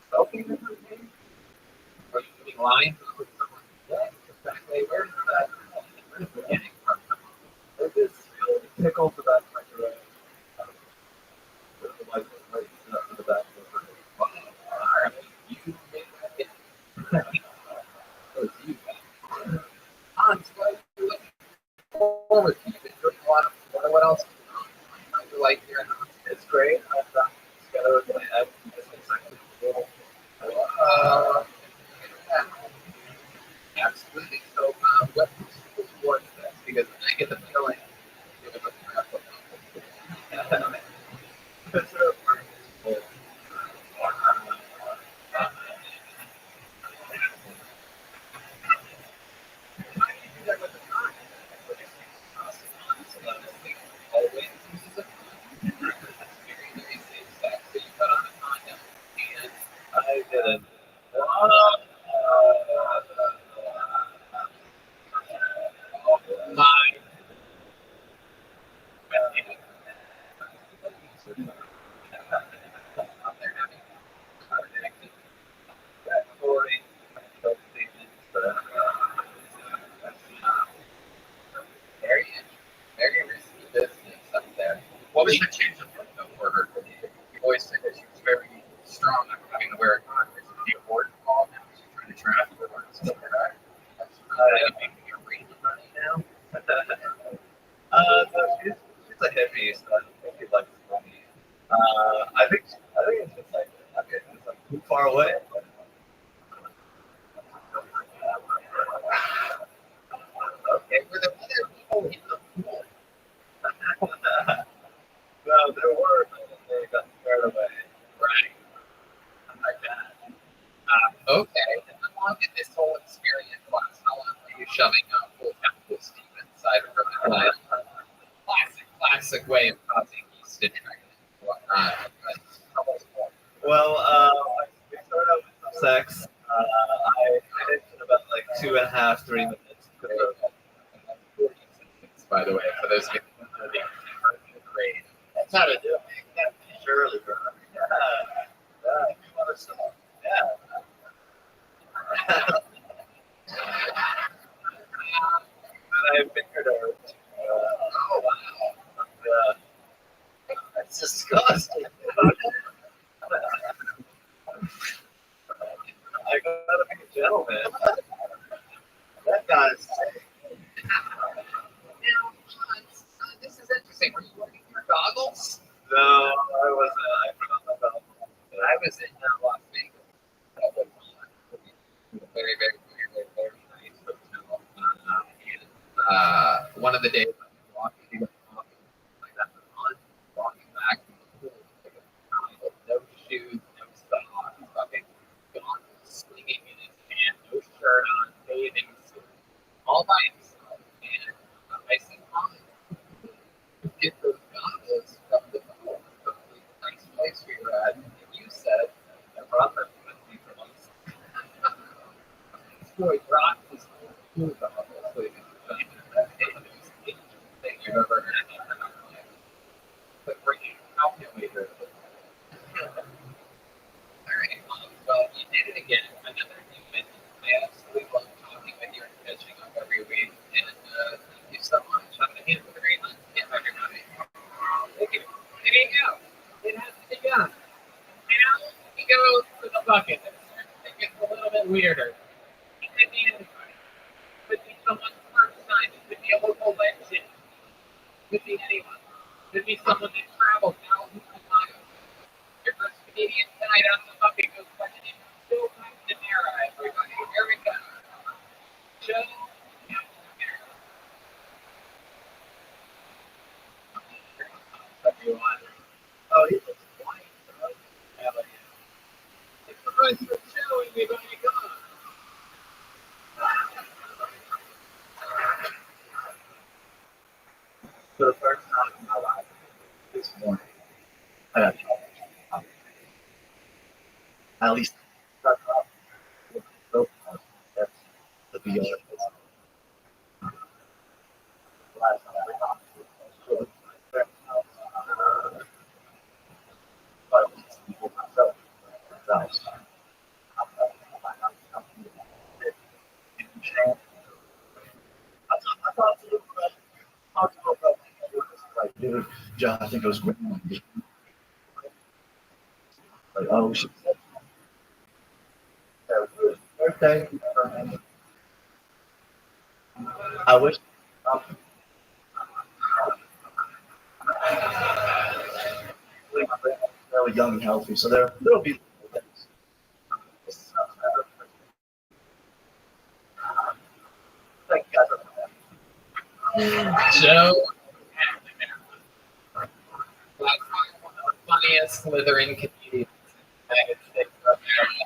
Smoking the cocaine? Are you doing lines with someone? Yeah, exactly. Where's the beginning from? It just really tickles the back of my throat. Like the back of my throat. Wow. All right. You made that get. Oh, you. Hans, what are you looking forward to? You've been doing a lot of what else? How do you like here in the It's great. I've done together with my ex. It's been sexy. Absolutely. So, what sport is this? Because I get the feeling you're going to grab football. I didn't. My very, very risky business up there. What was the change of look though for her? You always said that she was very far away. Okay, were there other people in the pool? Well, there were, but they got scared away. Right. Like that. Okay. And how long did this whole experience last? How long were you shoving a full chemical steam inside of her? Classic way of causing yeast infection and whatnot. Well, we started out with some sex. I finished in about like 2.5, 3 minutes. By the way, for those people who are grade. That's how to do it. You gotta finish early, bro. Yeah. You want to stop. Yeah. And I fingered her. Oh, wow. Yeah. That's disgusting. I gotta be a gentleman. That guy's sick. Now, this is interesting. Were you wearing your goggles? No, I wasn't. I forgot my belt. I was in Las Vegas. That was very, very, very, very, very nice hotel. And one of the days I was walking like that, walking back from the pool, with no shoes, no socks, fucking gone swinging in his hand, no shirt on, bathing suit, all by himself. And I said, Mom, get those goggles from the pool, from the nice place we were at. And you said, I brought them with me for months. This boy brought his own pool goggles with him. That is the most dangerous thing you've ever heard in your life. But bringing out him later. Alright, well, you did it again. Another human. I absolutely love talking with you and catching up every week. And thank you so much. I'm going to hand it the green light to everybody. Thank you. There you go. It has to be done. Now we go to the bucket. It gets a little bit weirder. It could be anybody. It could be someone's first time. It could be a local legend. It could be anyone. It could be someone that traveled thousands of miles. Your first Canadian tonight on the bucket goes by the name of Joe McNamara, everybody. Here we go. Joe McNamara. Everyone. Oh, he looks white. Yeah, but it's the price for Joe, everybody. Come on. For the first time in my life, this morning, I got chocolate. At least, that's the beyond. Last time I talked to him, John, I think it was great. Like, oh, she said, birthday. I wish. Really young and healthy, so there'll be. Thank you guys. Joe McNamara. One of the funniest slithering comedians in the United States of America.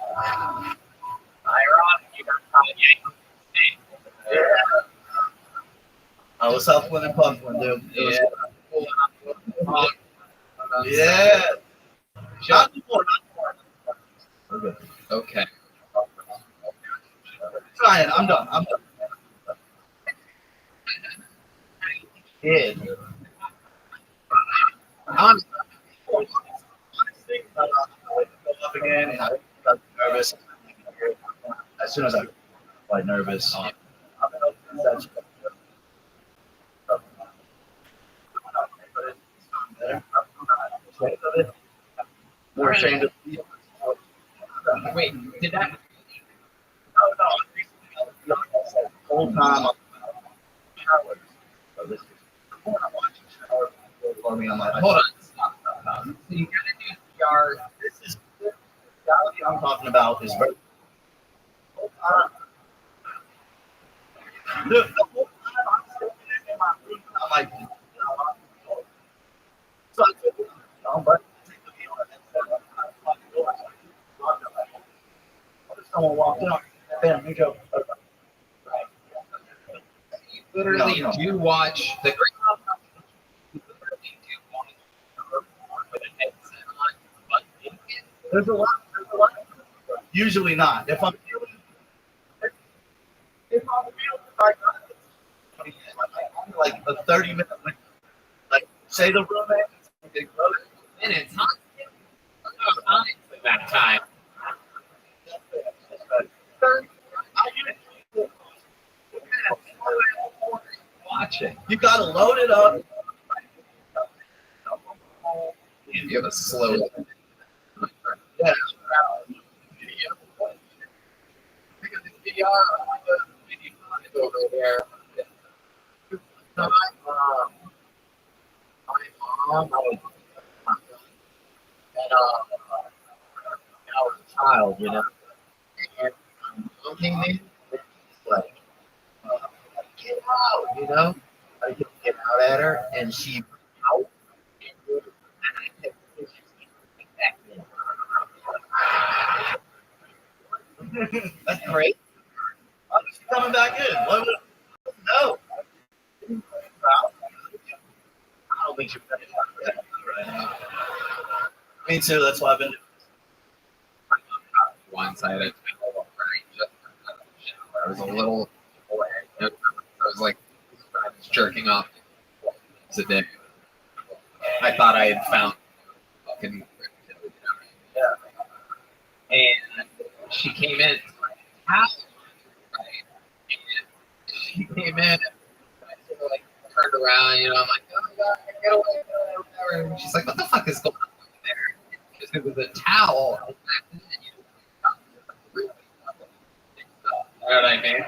Ironic, you got caught Yankee. Yeah. I was Southwind and Pumpkin, dude. It was- Yeah. Pulling up the wrong. Yeah. Not more. Okay. Okay. Trying. I'm done. Yeah. I'm Up again, and I got nervous. As soon as I got quite nervous, more ashamed of you. wait, did that No. The whole time I'm for me, I'm like, hold on, stop. So you gotta do PR. this is reality I'm talking about is very. The whole time I'm sitting in my room, I'm like, so I took it, but take the meal and then I locked the door. Someone walked in, bam, we go. You literally No. do watch the great. You literally do watch with a headset on, but There's a lot. Usually not. If I'm like a 30-minute window, like say the roommate, minutes, huh? No time for that time. Watching. you gotta load it up. You have a slow. Yeah. Because it's VR over there. My mom, and I was a child, you know, and mom came in, and she's like, get out, you know, I couldn't get out at her, and she out, and I kept pushing back in. That's great. I'm just coming back in. What? No. I don't think you're ready for that right now. Me too. That's why I've been. One side, I was a little boy. I was like jerking off a day. I thought I had found fucking. And she came in. How? Right. And she came in. And I sort of like turned around. You know, I'm like, oh my god, get away, whatever. And she's like, what the fuck is going on over there? Because it was a towel. You know what I mean?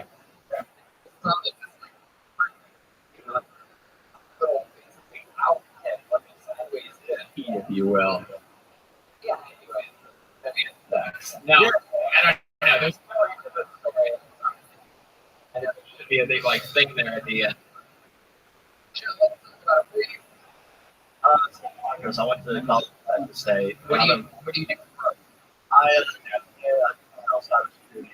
If you will. Yeah. I mean, it sucks. No, I don't know. There's there should be a big like thing there at the end. Because I went to college to stay. What do you do? I outside of security.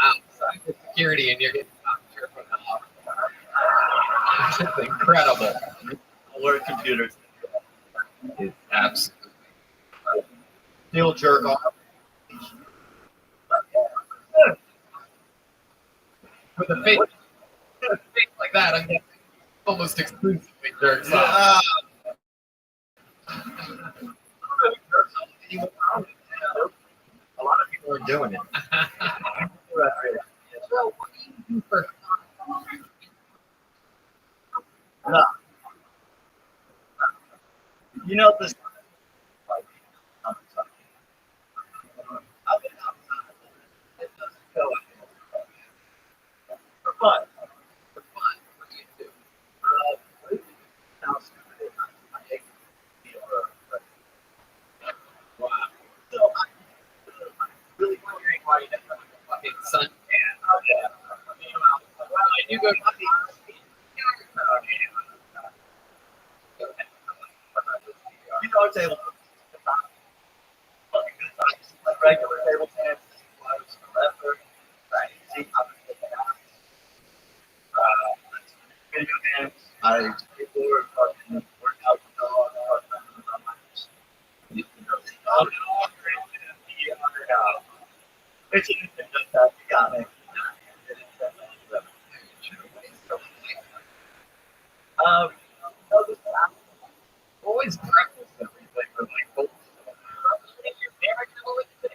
Outside security, and you're getting knocked from the off. It's incredible. I work computers. It's absolutely. Still jerk off. With a face like that, I'm getting almost exclusively jerks off. A lot of people are doing it. Well, what do you do for No. You know this. I've been outside. It doesn't go for fun. for fun? What do you do? Wow. So I'm really wondering why you didn't have a Fucking suntan. I do go to you know, table like regular table tennis, right? See, video games. I skateboard, work out with dogs, it's even just that you got me. Always breakfast everything for like both. Your parents have always been.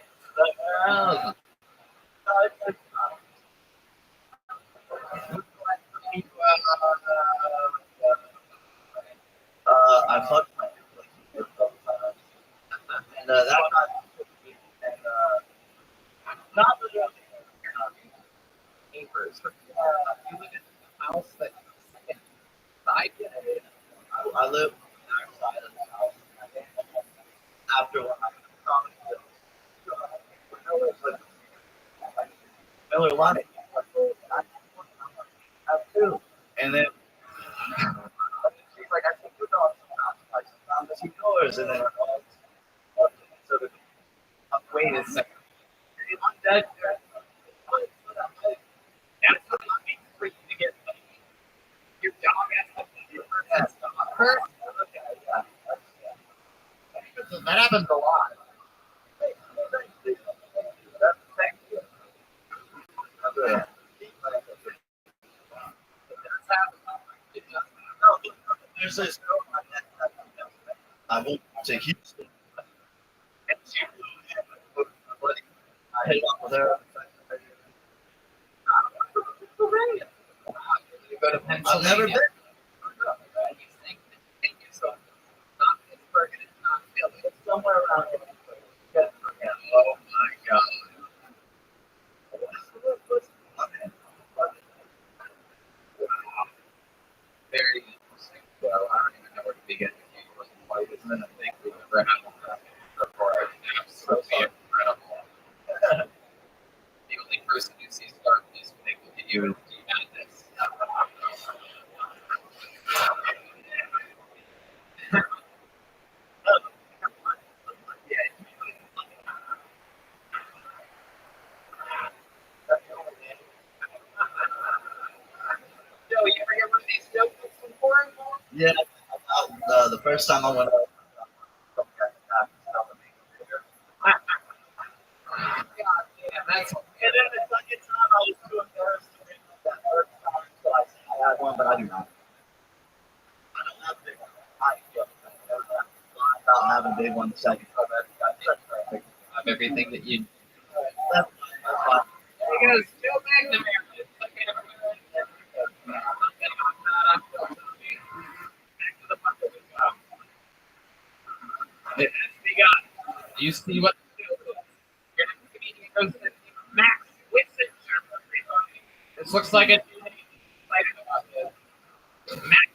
I fucked my a couple times, and that was not really Neighbors. You live in a house that side unit. I live on the side of the house. After when I was want it. I have two. And then she's like, I think you know, sometimes I see yours. And then so wait a second. That's what I mean for you to get your dog has to be her. That happens a lot. There's this girl I went to Houston. And she I hit up with her. You go to I've Pennsylvania. never been. You think it's not Pittsburgh and it's not Philly. It's somewhere around here. Oh my God. Very interesting. Well, I don't even know where to begin with you. It wasn't quite as many things we've ever had before. Absolutely incredible. The only person who sees darkness when they look at you is the madness. Joe, you ever hear one of these jokes before? Yeah, the first time I went out. God damn, that's And then the second time I was too embarrassed to bring up that first time, so I had one, but I do not. I don't have big one. I have a big one the second time. That's perfect. of everything that you. That's fine. There he goes, Joe McNamara. You see what your next comedian goes to Max Whitson. This looks like a Max.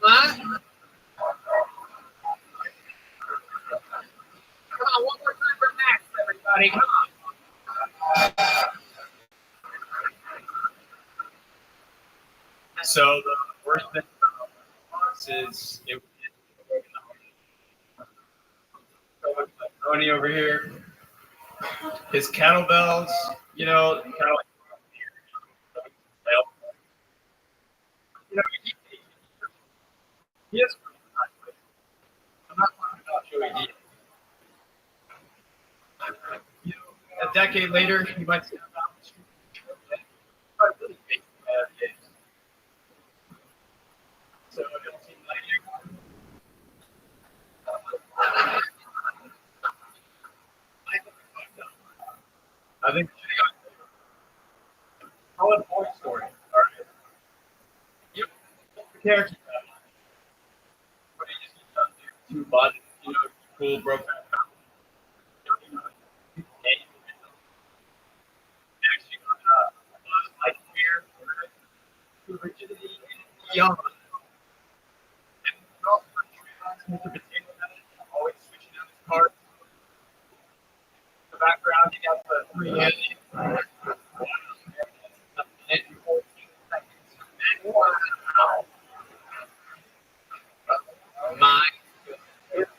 Huh? Come on, one more time for Max, everybody. Come on. So the worst thing for us is it Tony over here. His kettlebells, you know, kind of like you know, he is. I'm not talking about Joey D. You know, a decade later, you might say, really big games. So it seems like I think we should have got how a boy story. All right. You the character. What do you just done there? Two bodies, you know, cool, broken. Actually, like here, rigidity, young. And also, Mr. Potato Head, always switching out his cards. The background, you got the 3 hands. Wow. My goodness.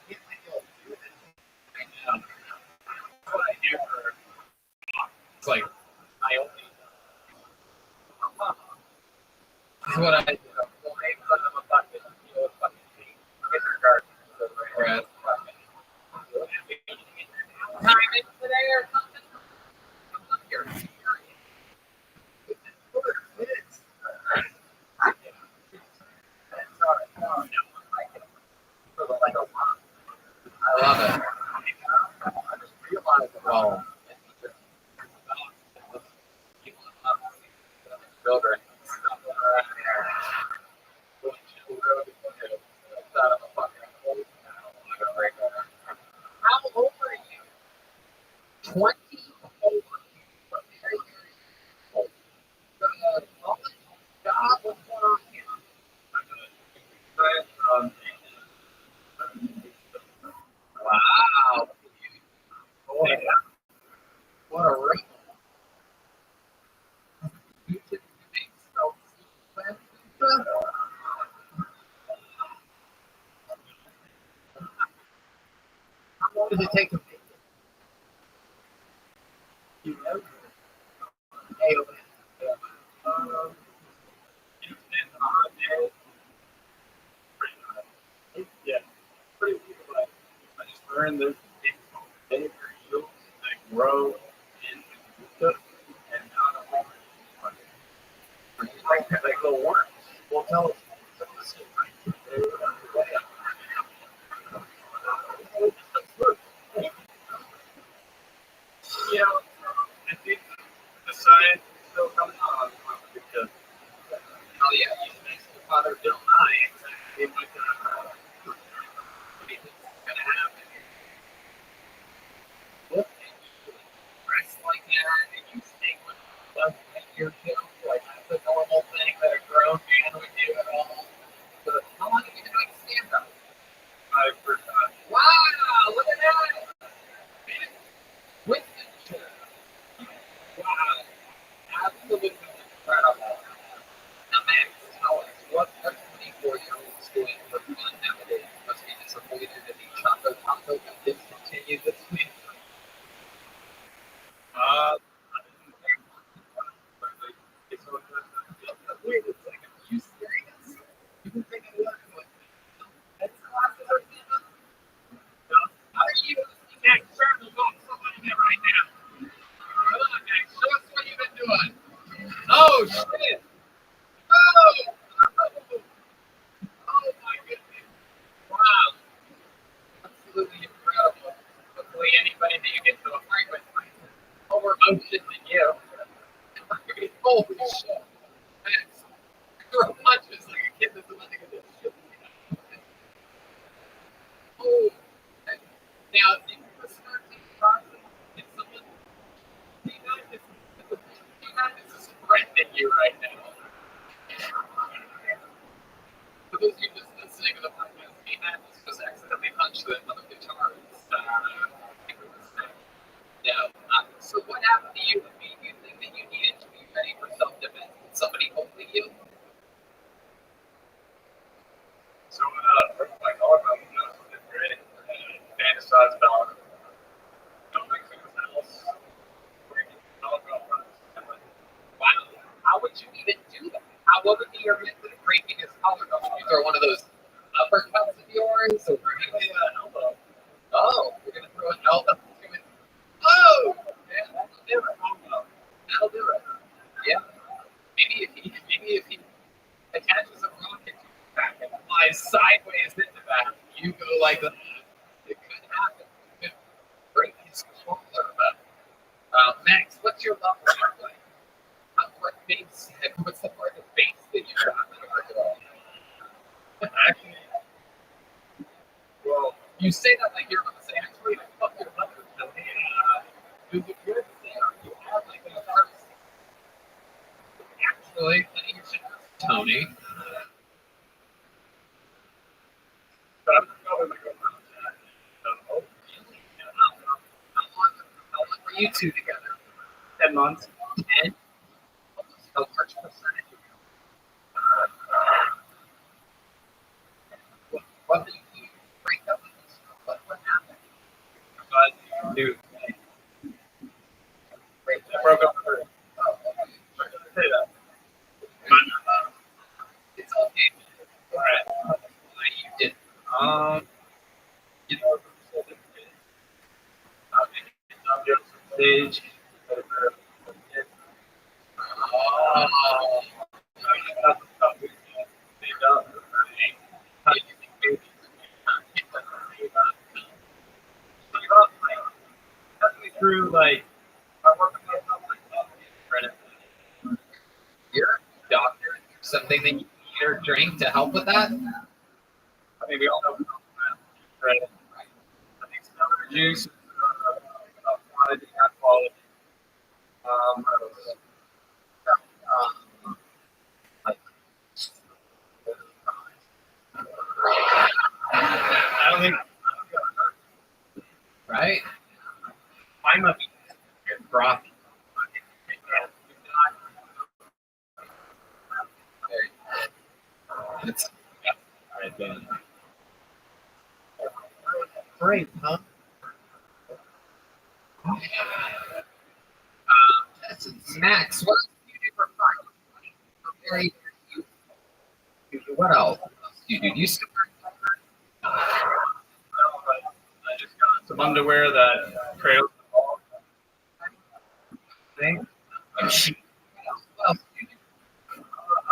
What I do for it's like I only this is what I do. Well, maybe because I'm a fucking fucking in regards to the whereas time in today or something. I'm not here. I love it. I just realized it all. Children. did it take to make it? You know? Hey, Yeah, pretty cool. Like, I just learned there's things called vinegar yields that grow in the stuff and not a like little worms. Well, tell us some of the secrets. You know, I think the science is still coming on because, Oh yeah, you mentioned your father Bill Nye. Exactly what do you think is gonna happen? Look, dress like that, and you stay with love like your kids, like that's a normal thing that a grown man would do at all. But how long have you been doing stand up? Wow, look at that! Winston, wow, absolutely incredible. Now, Max, tell us, what a 24-year-old's doing for fun nowadays? Must be disappointed that the Choco Taco got discontinued this week. Wait a second, are you serious? You've been thinking what? That's classes are stand-up? How are you? Max, certainly going somebody there right now. Come on, Max, show us what you've been doing. Oh, shit! Oh! Oh, my goodness. Wow. Absolutely incredible. Hopefully anybody that you get to a fight with more motion than you. I mean, holy shit. Max, throw punches like a kid that's about to get this shit. Oh. Now, if you were starting to process, if someone is threatening you right now. For those of you just listening to the podcast, Matt just accidentally punched the other guitarist. Now, so what happened to you? I mean, you think that you needed to be ready for self-defense? Did somebody holding you? So, like all of them, it's great. Fantasize about don't make things else. Wow. How would you even do that? What would be your method of breaking his collarbone? Would you throw one of those uppercuts of yours? Or Elbow. oh, we're going to throw an elbow to it. Oh! Yeah, that'll do it. That'll do it. Yeah. Maybe if he attaches a rocket to your back and flies sideways into that, you go like that. It could happen. It could break his collarbone. Max, what's your love like? What face? What's the part of face that you got? Actually, well, You say that like you're going to say, actually, I fuck your mother. Is it good to say, you have like an artist? Actually, you should ask Tony. but I'm probably like a How long were you two together? 10 months. 10? How much percentage? What did you break up with this? What happened? But, dude, I broke up with her. Say that. It's okay. Alright. Why you did? You know, I'm just stage. Through like I work with myself like You're a doctor. Something that you eat or drink to help with that? I mean we all know right. I think some other juice, quantity, not quality. I don't think Right? mine might be frothy. It's Right then. Great, huh? Max, what else do you do for fun? Very, what else? Do you do? Do you still I just got some underwear that trails the ball. thing? And shoot. What else do you do?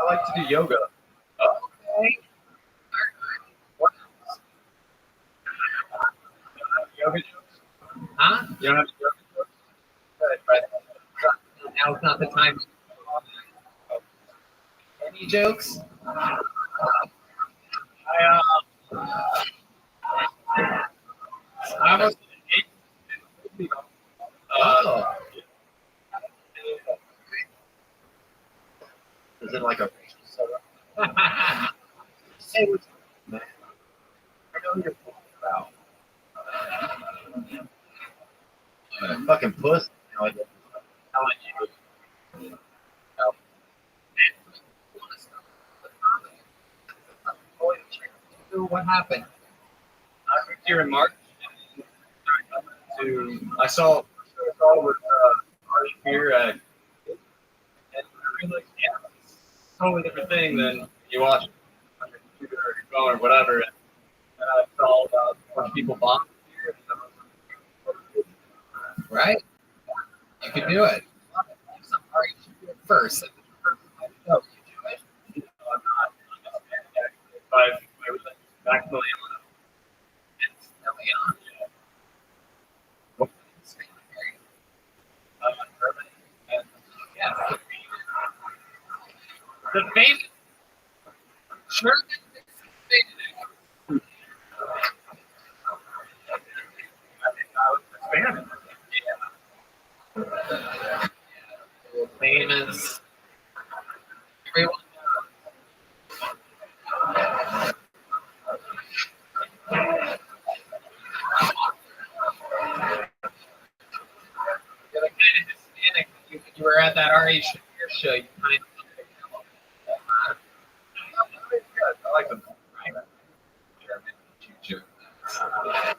I like to do yoga. Okay. What else? Yoga jokes? Huh? You don't have yoga jokes? Now it's not the time. Any jokes? I was Oh. Is it like a Say what man? I know who you're talking about. Fucking puss. You know, like, what happened? I moved here in March. I saw with Ari here at, and I realized, yeah, it's a totally different thing than you watch on your computer or your phone or whatever. And I saw about a bunch of people bombing here. Right? You can do it. Sorry, you should do it first. No, you do it. I'm not. I was maximally Yeah. The famous Sherman. Famous. Everyone. You're the kind of Hispanic. You were at that R.A. Shakir show. You kind of. I like them. German future. All right,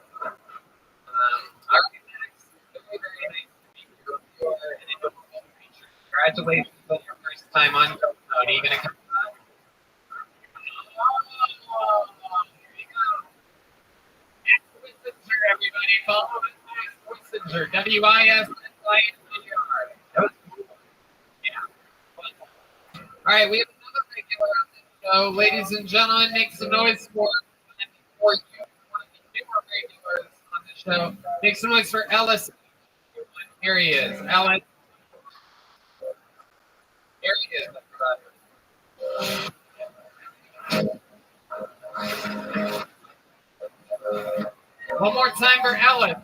next. Very, very nice to meet you. Congratulations on your first time on Coconut. Are you going to come back? Oh, here you go. Max Wissenger, everybody. Follow Max Wissenger. W-I-S-S-I-N-G-R. Yeah. All right, we have another regular on the show. Ladies and gentlemen, make some noise for you. One of the newer regulars on the show. Make some noise for Ellis. Here he is. Ellis. Here he is. One more time for Ellis.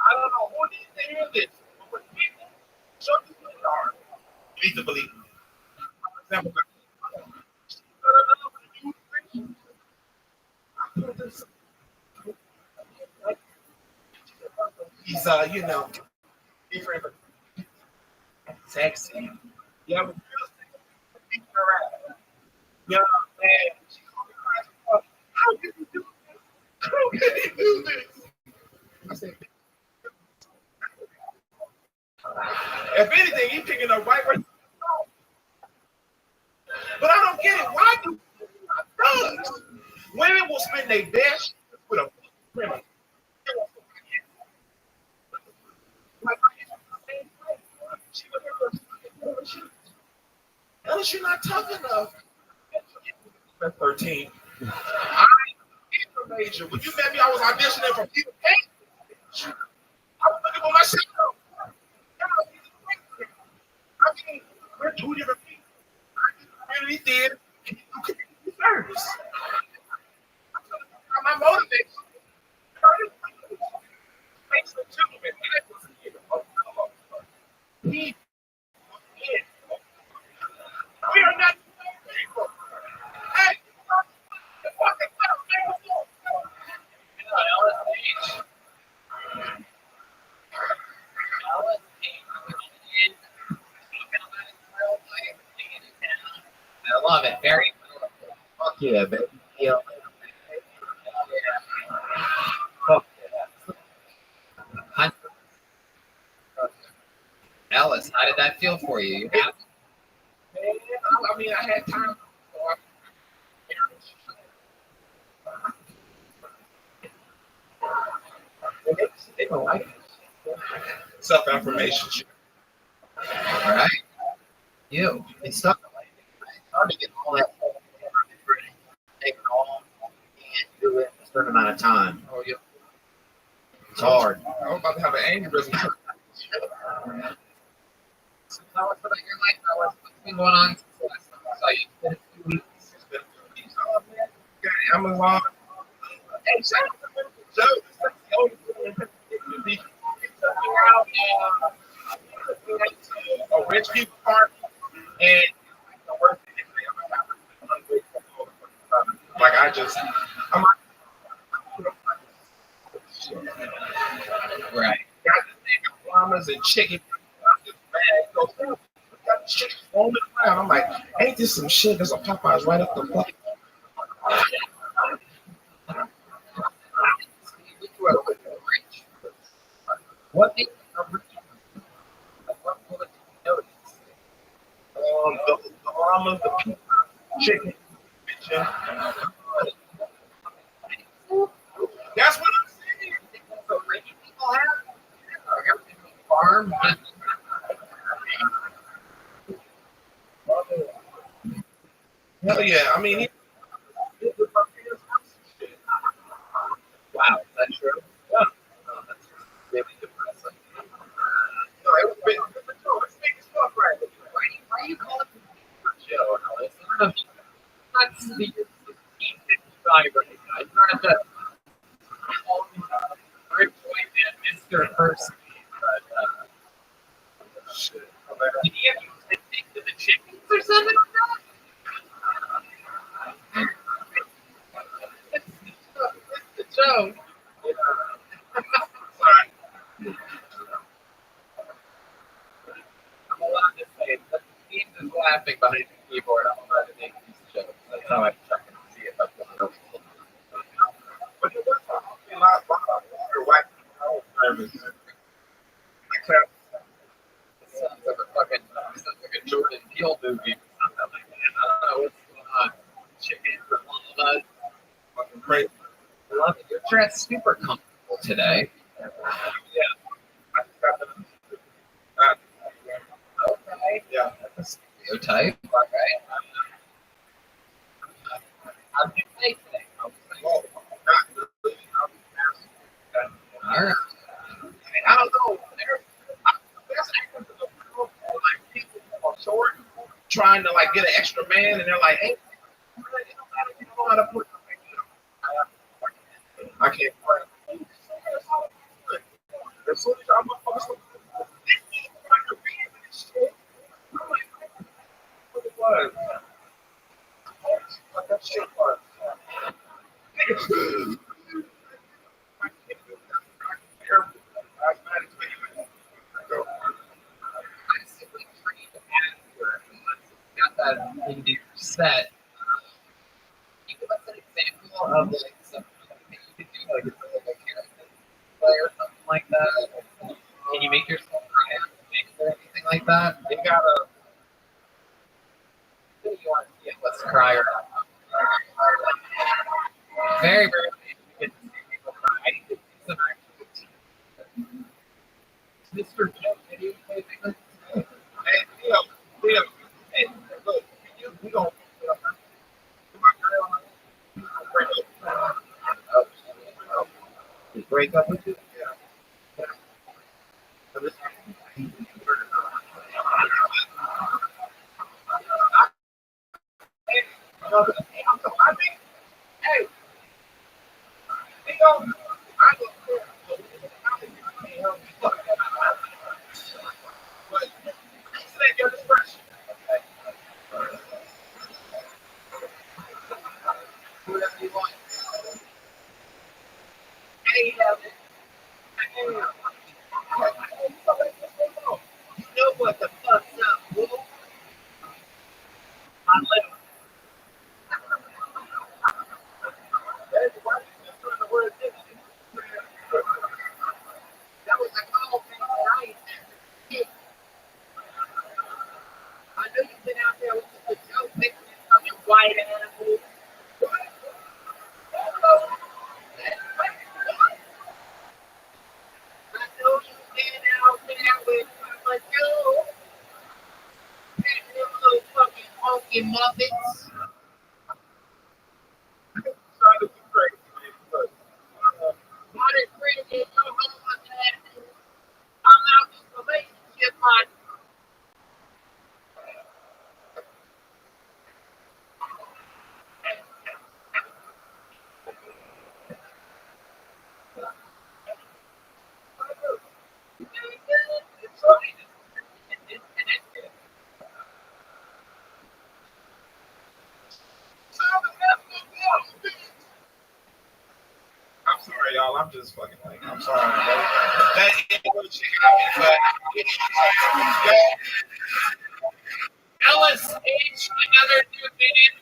I don't know who needs to hear this, but when people show you who they are, you need to believe them. For example, he's you know, different, but sexy. Yeah, but people around. Yeah, man, she called me crying. How did you do this? How did you do this? I said, if anything, he's picking up right where. But I don't get it. Why do thugs? Women will spend their best with a women. Unless you're not tough enough. At 13. I am a major. When you met me, I was auditioning for Peter Pan. I was looking for myself. I mean, we're two different people. I really did. You could be nervous. My motivation. Makes a gentleman. We are not people. Hey, the fucking I love it. Very Fuck yeah, baby. Yeah. How did that feel for you? You happy? I mean, I had time. They don't like it. Self-affirmation. All right. You. It's tough. It's hard to get all that take it all and do it in a certain amount of time. Oh, you. It's hard. I was about to have an aneurysm. So tell us about your life. What's been going on since the last time I saw you? It's been a few weeks. It's been 2 weeks. Oh, man. Okay, Amazon. Hey, shout out to Joe. A rich people park, and the worst thing is I'm ungrateful. Like I'm Right. got this nigga llamas and chicken. This bag goes through. Got this chicken rolling around. I'm like, ain't this some shit? There's a Popeyes right up the plate. What makes a rich person? What will it notice? The llamas, the pizza, chicken, bitchin'. That's what I'm saying. So rich people have? Or everything from the farm? Hell yeah. I mean, Wow, is that true? yeah. Oh, that's really depressing. No, it was big. It's big as fuck right now. Why you call it Joe, Alice? I don't know if you that's the 1855 right now. You're not the rich white man, Mr. Person. But, Shit. did he have to take to the chickens or something like that? It's the joke. Sorry. I'm allowed to say it, but he's just laughing behind the keyboard. I'm allowed to make these jokes. That's how I check and see if I'm going to. But it was a lot of water whacking. Sounds like a Jordan Peele movie or something like that. I don't know what's going on. Chickens or llamas. Fucking crazy. I love it. You're dressed super comfortable today. Yeah. I just got the. Okay. Yeah. Stereotype. Okay. How did you play today? Well, not really. All right. I don't know. There's like people who are short trying to like get an extra man, and they're like, "Hey, you know how to put." I can't play. As soon as I'm I'm like, what it was? What that shit was. I simply trained actor got that into your set. Can you give us an example of like something that you could do, like a character play or something like that? Can you make yourself cry or anything like that? They got a. Who do you want to see let's cry or very, very good to see people cry. I need to see some actual Mr. Joe, can you play things? Hey, Leo, hey, look, we gonna Break up with you? Yeah. Hey, we gonna. I don't care. But it's at your discretion. Do whatever you want. Hey, hey, you know what the fuck's up, bro? I'm little. Chicken Muffins. What is really I'm out this relationship, man. I'm sorry, y'all. I'm just fucking like, I'm sorry. That English chicken out here, Ellis H, another new minute.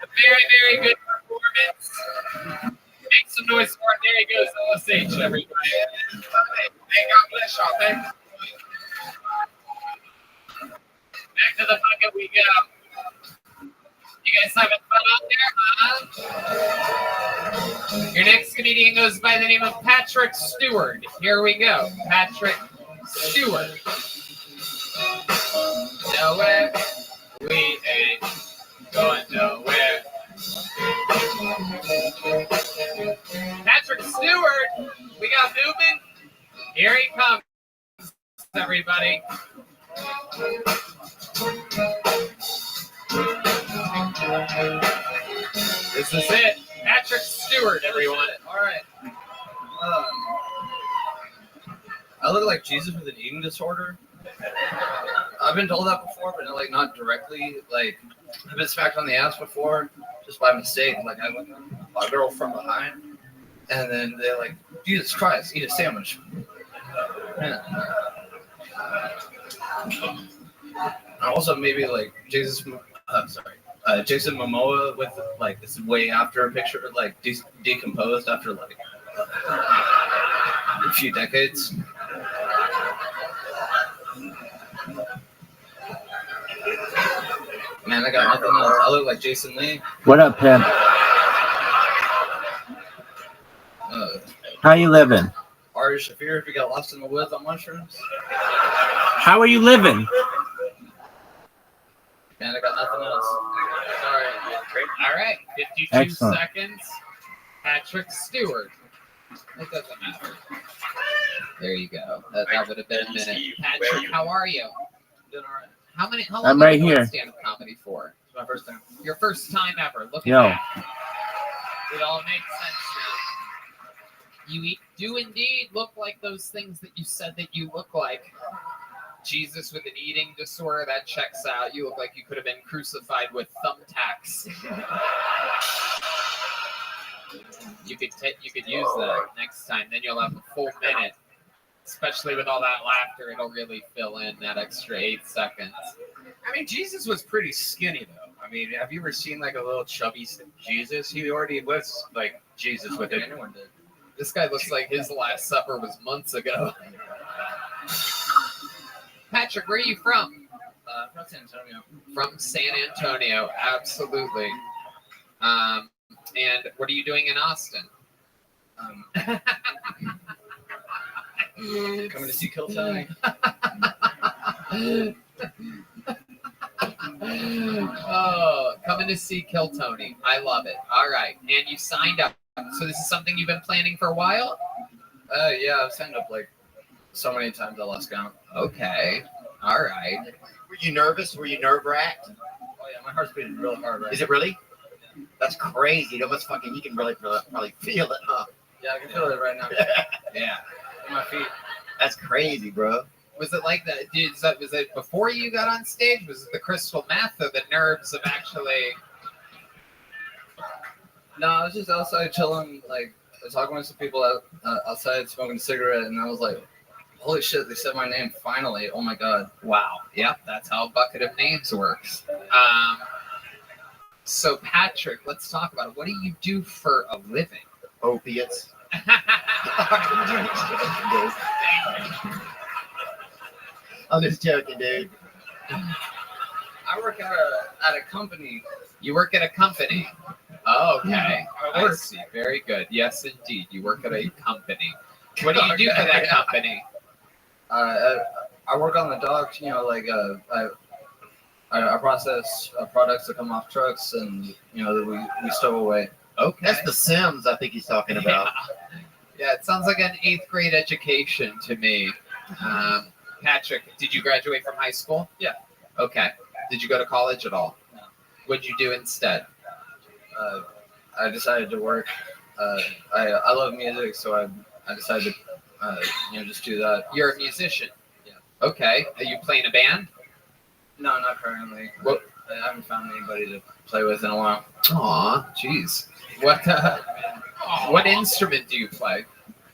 A very, very good performance. Make some noise for it. There he goes, Ellis H, everybody. hey, God bless y'all. Thank you. Back to the bucket we go. You guys having fun out there, huh? Your next comedian goes by the name of Patrick Stewart. Here we go. Patrick Stewart. Nowhere. We ain't going nowhere. Patrick Stewart. We got movement. Here he comes, everybody. This is it. Patrick Stewart, everyone. All right. I look like Jesus with an eating disorder. I've been told that before, but like not directly. Like I've been smacked on the ass before, just by mistake. Like I went a girl from behind, and then they're like, "Jesus Christ, eat a sandwich." Yeah. Also, maybe like Jason Momoa with like this way after a picture, like decomposed after like a few decades. Man, I got nothing else. I look like Jason Lee. What up, pimp? How you living? Ari Shafir, if you got lost in the woods on mushrooms. How are you living? Man, I got nothing else. Sorry. All right, 52 Excellent. seconds. Patrick Stewart. It doesn't matter. There you go. That would have been a minute. Patrick, how are you? Doing all right. How long I'm have right you been doing here. stand-up comedy for? It's my first time. Your first time ever. Look at Yo. that. It all makes sense now. You do indeed look like those things that you said that you look like. Jesus with an eating disorder, that checks out. You look like you could have been crucified with thumbtacks. You could use that next time. Then you'll have a full minute. Especially with all that laughter, it'll really fill in that extra 8 seconds. I mean, Jesus was pretty skinny, though. I mean, have you ever seen like a little chubby Jesus? He already was like Jesus with it. Anyone did. This guy looks like his last supper was months ago. Patrick, where are you from? From San Antonio. From San Antonio, absolutely. And what are you doing in Austin? Coming to see Kill Tony. Oh, coming to see Kill Tony. I love it. All right. And you signed up. So this is something you've been planning for a while? Yeah, I've signed up like so many times I lost count. Okay. All right. Were you nervous? Were you nerve-wracked? Oh yeah, my heart's beating really hard right Is it really? That's crazy. It almost fucking, you can really probably feel it, huh? Yeah, I can feel it right now. Yeah. In my feet. That's crazy, bro. Was it like that? Was it before you got on stage? Was it the crystal meth or the nerves of actually? No, I was just outside chilling, like talking with some people outside smoking a cigarette, and I was like, "Holy shit! They said my name finally! Oh my god!" Wow. Yep. That's how a bucket of names works. So Patrick, let's talk about it. What do you do for a living? Opiates. I'm just joking, dude. I work at a company. You work at a company. Oh, okay. I I work. see. Very good. Yes, indeed. You work at a company. What do you do for that company? I work on the docks. You know, like I process products that come off trucks, and that we stow away. Okay. That's the Sims I think he's talking about. Yeah, it sounds like an 8th grade education to me. Patrick, did you graduate from high school? Yeah. Okay. Did you go to college at all? No. What'd you do instead? I decided to work. I love music, so I decided to just do that. You're a musician. Yeah. Okay. Are you playing a band? No, not currently. What? I haven't found anybody to play with in a while. Aw, jeez. What instrument do you play?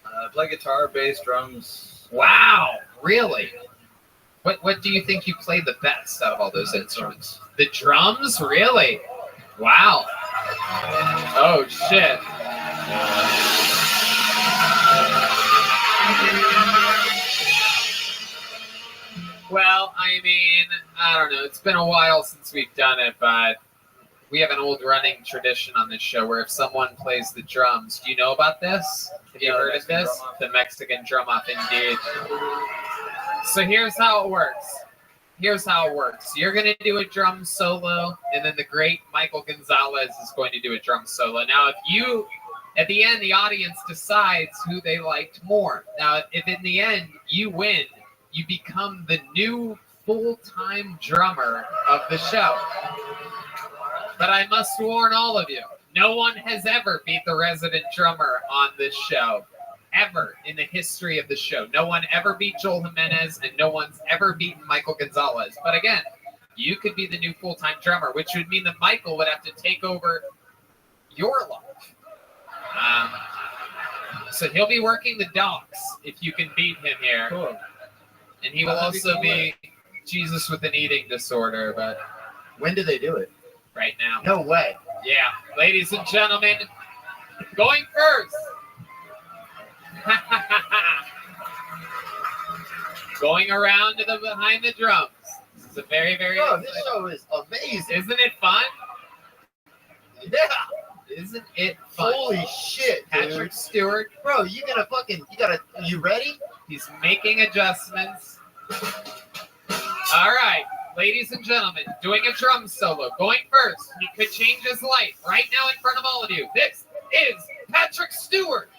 I play guitar, bass, drums. Wow, really? What do you think you play the best out of all those instruments? The drums, really? Wow. Oh shit. Well, I mean, I don't know. It's been a while since we've done it, but we have an old running tradition on this show where if someone plays the drums, do you know about this? Have you heard of this? The Mexican drum off, indeed. So here's how it works. You're going to do a drum solo, and then the great Michael Gonzalez is going to do a drum solo. Now, at the end, the audience decides who they liked more. Now, if in the end you win, you become the new full-time drummer of the show. But I must warn all of you, no one has ever beat the resident drummer on this show. Ever in the history of the show. No one ever beat Joel Jimenez, and no one's ever beaten Michael Gonzalez. But again, you could be the new full-time drummer, which would mean that Michael would have to take over your life. So he'll be working the docks if you can beat him here. Cool. And he will also be Jesus with an eating disorder, but When do they do it? right now. No way. Yeah, ladies and gentlemen, going first. Going around to the behind the drums. This is a very, very. Bro, this show is amazing. Isn't it fun? Yeah. Isn't it fun? Holy shit, Patrick dude. Stewart, Bro, you ready? he's making adjustments. All right, ladies and gentlemen, doing a drum solo. Going first. He could change his life right now in front of all of you. This is Patrick Stewart.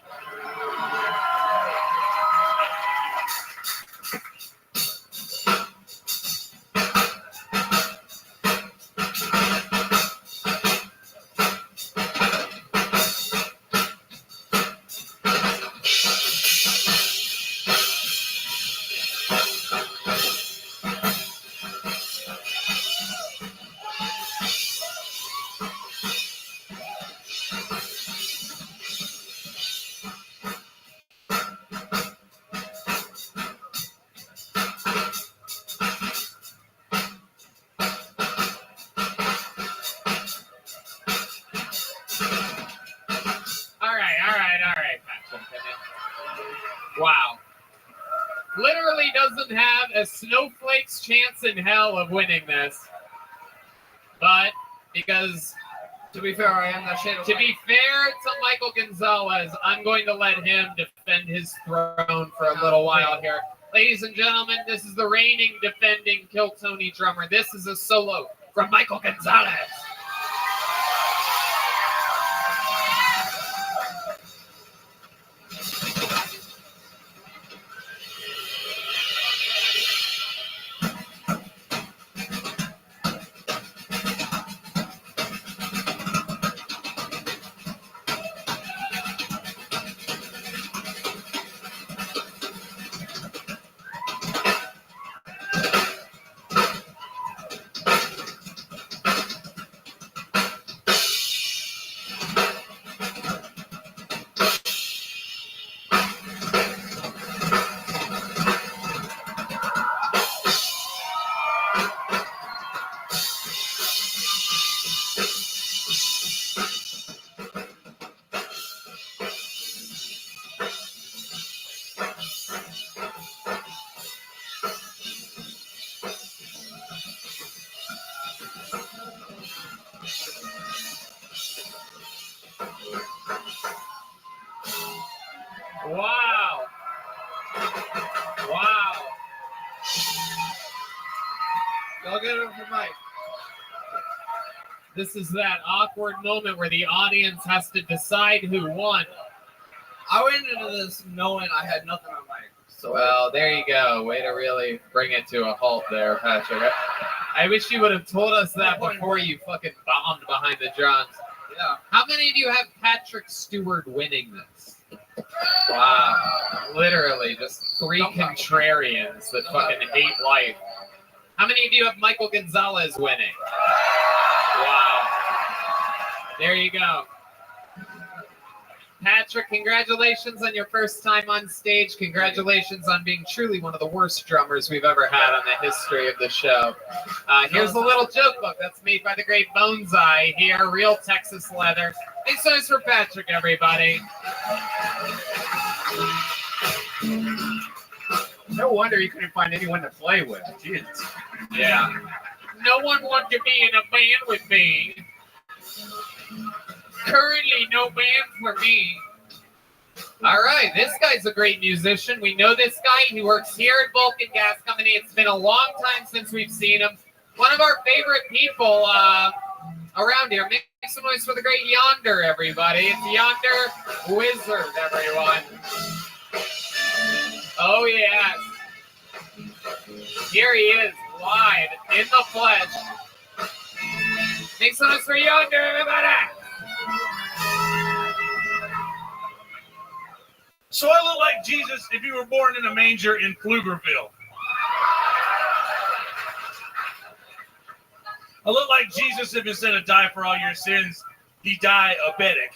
All right, Patrick. Wow. Literally doesn't have a snowflake's chance in hell of winning this. But because, To be fair, I am that shade of to white. be fair to Michael Gonzalez, I'm going to let him defend his throne for a little while here. Ladies and gentlemen, this is the reigning, defending Kill Tony drummer. This is a solo from Michael Gonzalez. Wow. Wow. Y'all get it up for Mike. This is that awkward moment where the audience has to decide who won. I went into this knowing I had nothing on my. So Well, there you go. Way to really bring it to a halt there, Patrick. I wish you would have told us that before you fucking bombed behind the drums. yeah. How many of you have Patrick Stewart winning this? Wow. Literally, just three contrarians that fucking hate life. How many of you have Michael Gonzalez winning? Wow. There you go. Patrick, congratulations on your first time on stage. Congratulations on being truly one of the worst drummers we've ever had on the history of the show. Here's a little joke book that's made by the great Boneseye here, real Texas leather. Thanks so much for Patrick, everybody. No wonder you couldn't find anyone to play with. Jeez. Yeah. No one wanted to be in a band with me. Currently, no band for me. All right, this guy's a great musician. We know this guy. He works here at Vulcan Gas Company. It's been a long time since we've seen him. One of our favorite people around here. Make some noise for the great Yonder, everybody. It's Yonder Wizard, everyone. Oh, yes. Here he is, live, in the flesh. Make some noise for Yonder, everybody. So I look like Jesus if you were born in a manger in Pflugerville. I look like Jesus if instead of die for all your sins, he diabetic.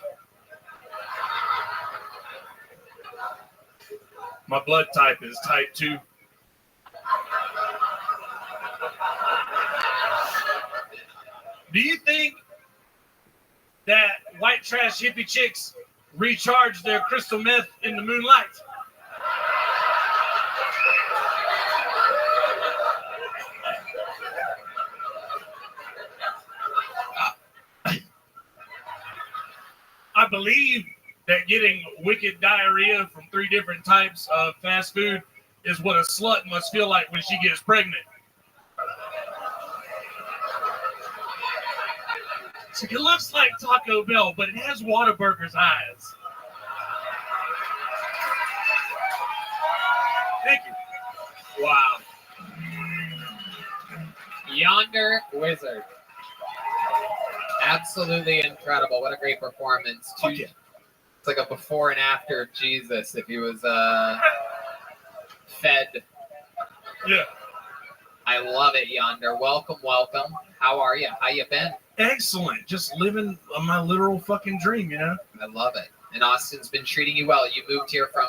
My blood type is type 2. Do you think that white trash hippie chicks recharge their crystal meth in the moonlight? I believe that getting wicked diarrhea from 3 different types of fast food is what a slut must feel like when she gets pregnant. So it looks like Taco Bell, but it has Whataburger's eyes. Thank you. Wow. Yonder Wizard. Absolutely incredible. What a great performance. Fuck yeah. It's like a before and after of Jesus if he was fed. Yeah. I love it, Yonder. Welcome, welcome. How are you? How you been? Excellent. Just living my literal fucking dream, you know? I love it. And Austin's been treating you well. You moved here from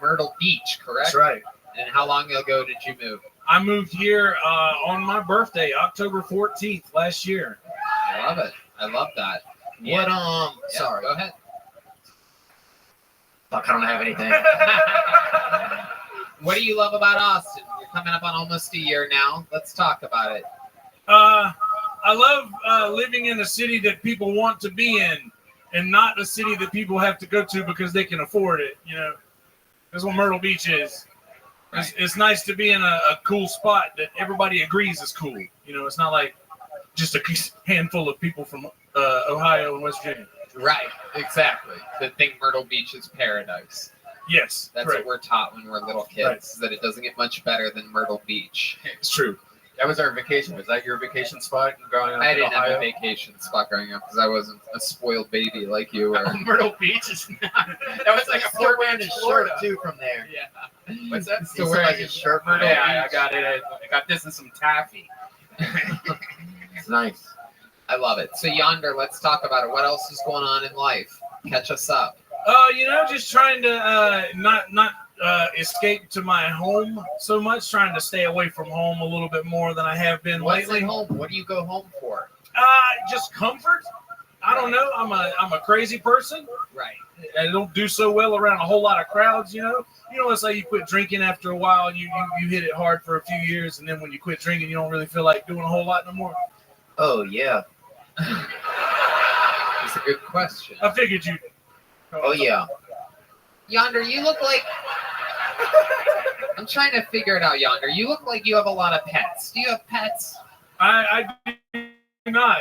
Myrtle Beach, correct? That's right. And how long ago did you move? I moved here on my birthday, October 14th last year. I love it. I love that. What, Yeah, sorry. Go ahead. Fuck, I don't have anything. What do you love about Austin? You're coming up on almost a year now. Let's talk about it. I love living in a city that people want to be in and not a city that people have to go to because they can afford it, you know? That's what Myrtle Beach is. It's nice to be in a cool spot that everybody agrees is cool. You know, it's not like just a handful of people from Ohio and West Virginia. Right, exactly. The thing Myrtle Beach is paradise. Yes, That's correct. what we're taught when we're little kids, is that it doesn't get much better than Myrtle Beach. It's true. That was our vacation. Was that your vacation spot growing up I in didn't have Ohio? a vacation spot growing up because I wasn't a spoiled baby like you were. Myrtle Beach is not. That was like a Still wearing Fort his Florida. shirt too from there. Yeah. What's that? Still Still wearing wearing his shirt, Myrtle Yeah, I Beach. got it. I got this and some taffy. It's nice. I love it. So Yonder, let's talk about it. What else is going on in life? Catch us up. You know, just trying to not escape to my home so much, trying to stay away from home a little bit more than I have been What's lately. at home? What do you go home for? Just comfort. I don't know. I'm a crazy person. Right. I don't do so well around a whole lot of crowds, you know. You know, it's like you quit drinking after a while and you hit it hard for a few years, and then when you quit drinking, you don't really feel like doing a whole lot no more. Oh, yeah. It's a good question. I figured you. Oh, yeah. Yonder, you look like... I'm trying to figure it out, Yonder. You look like you have a lot of pets. Do you have pets? I do not.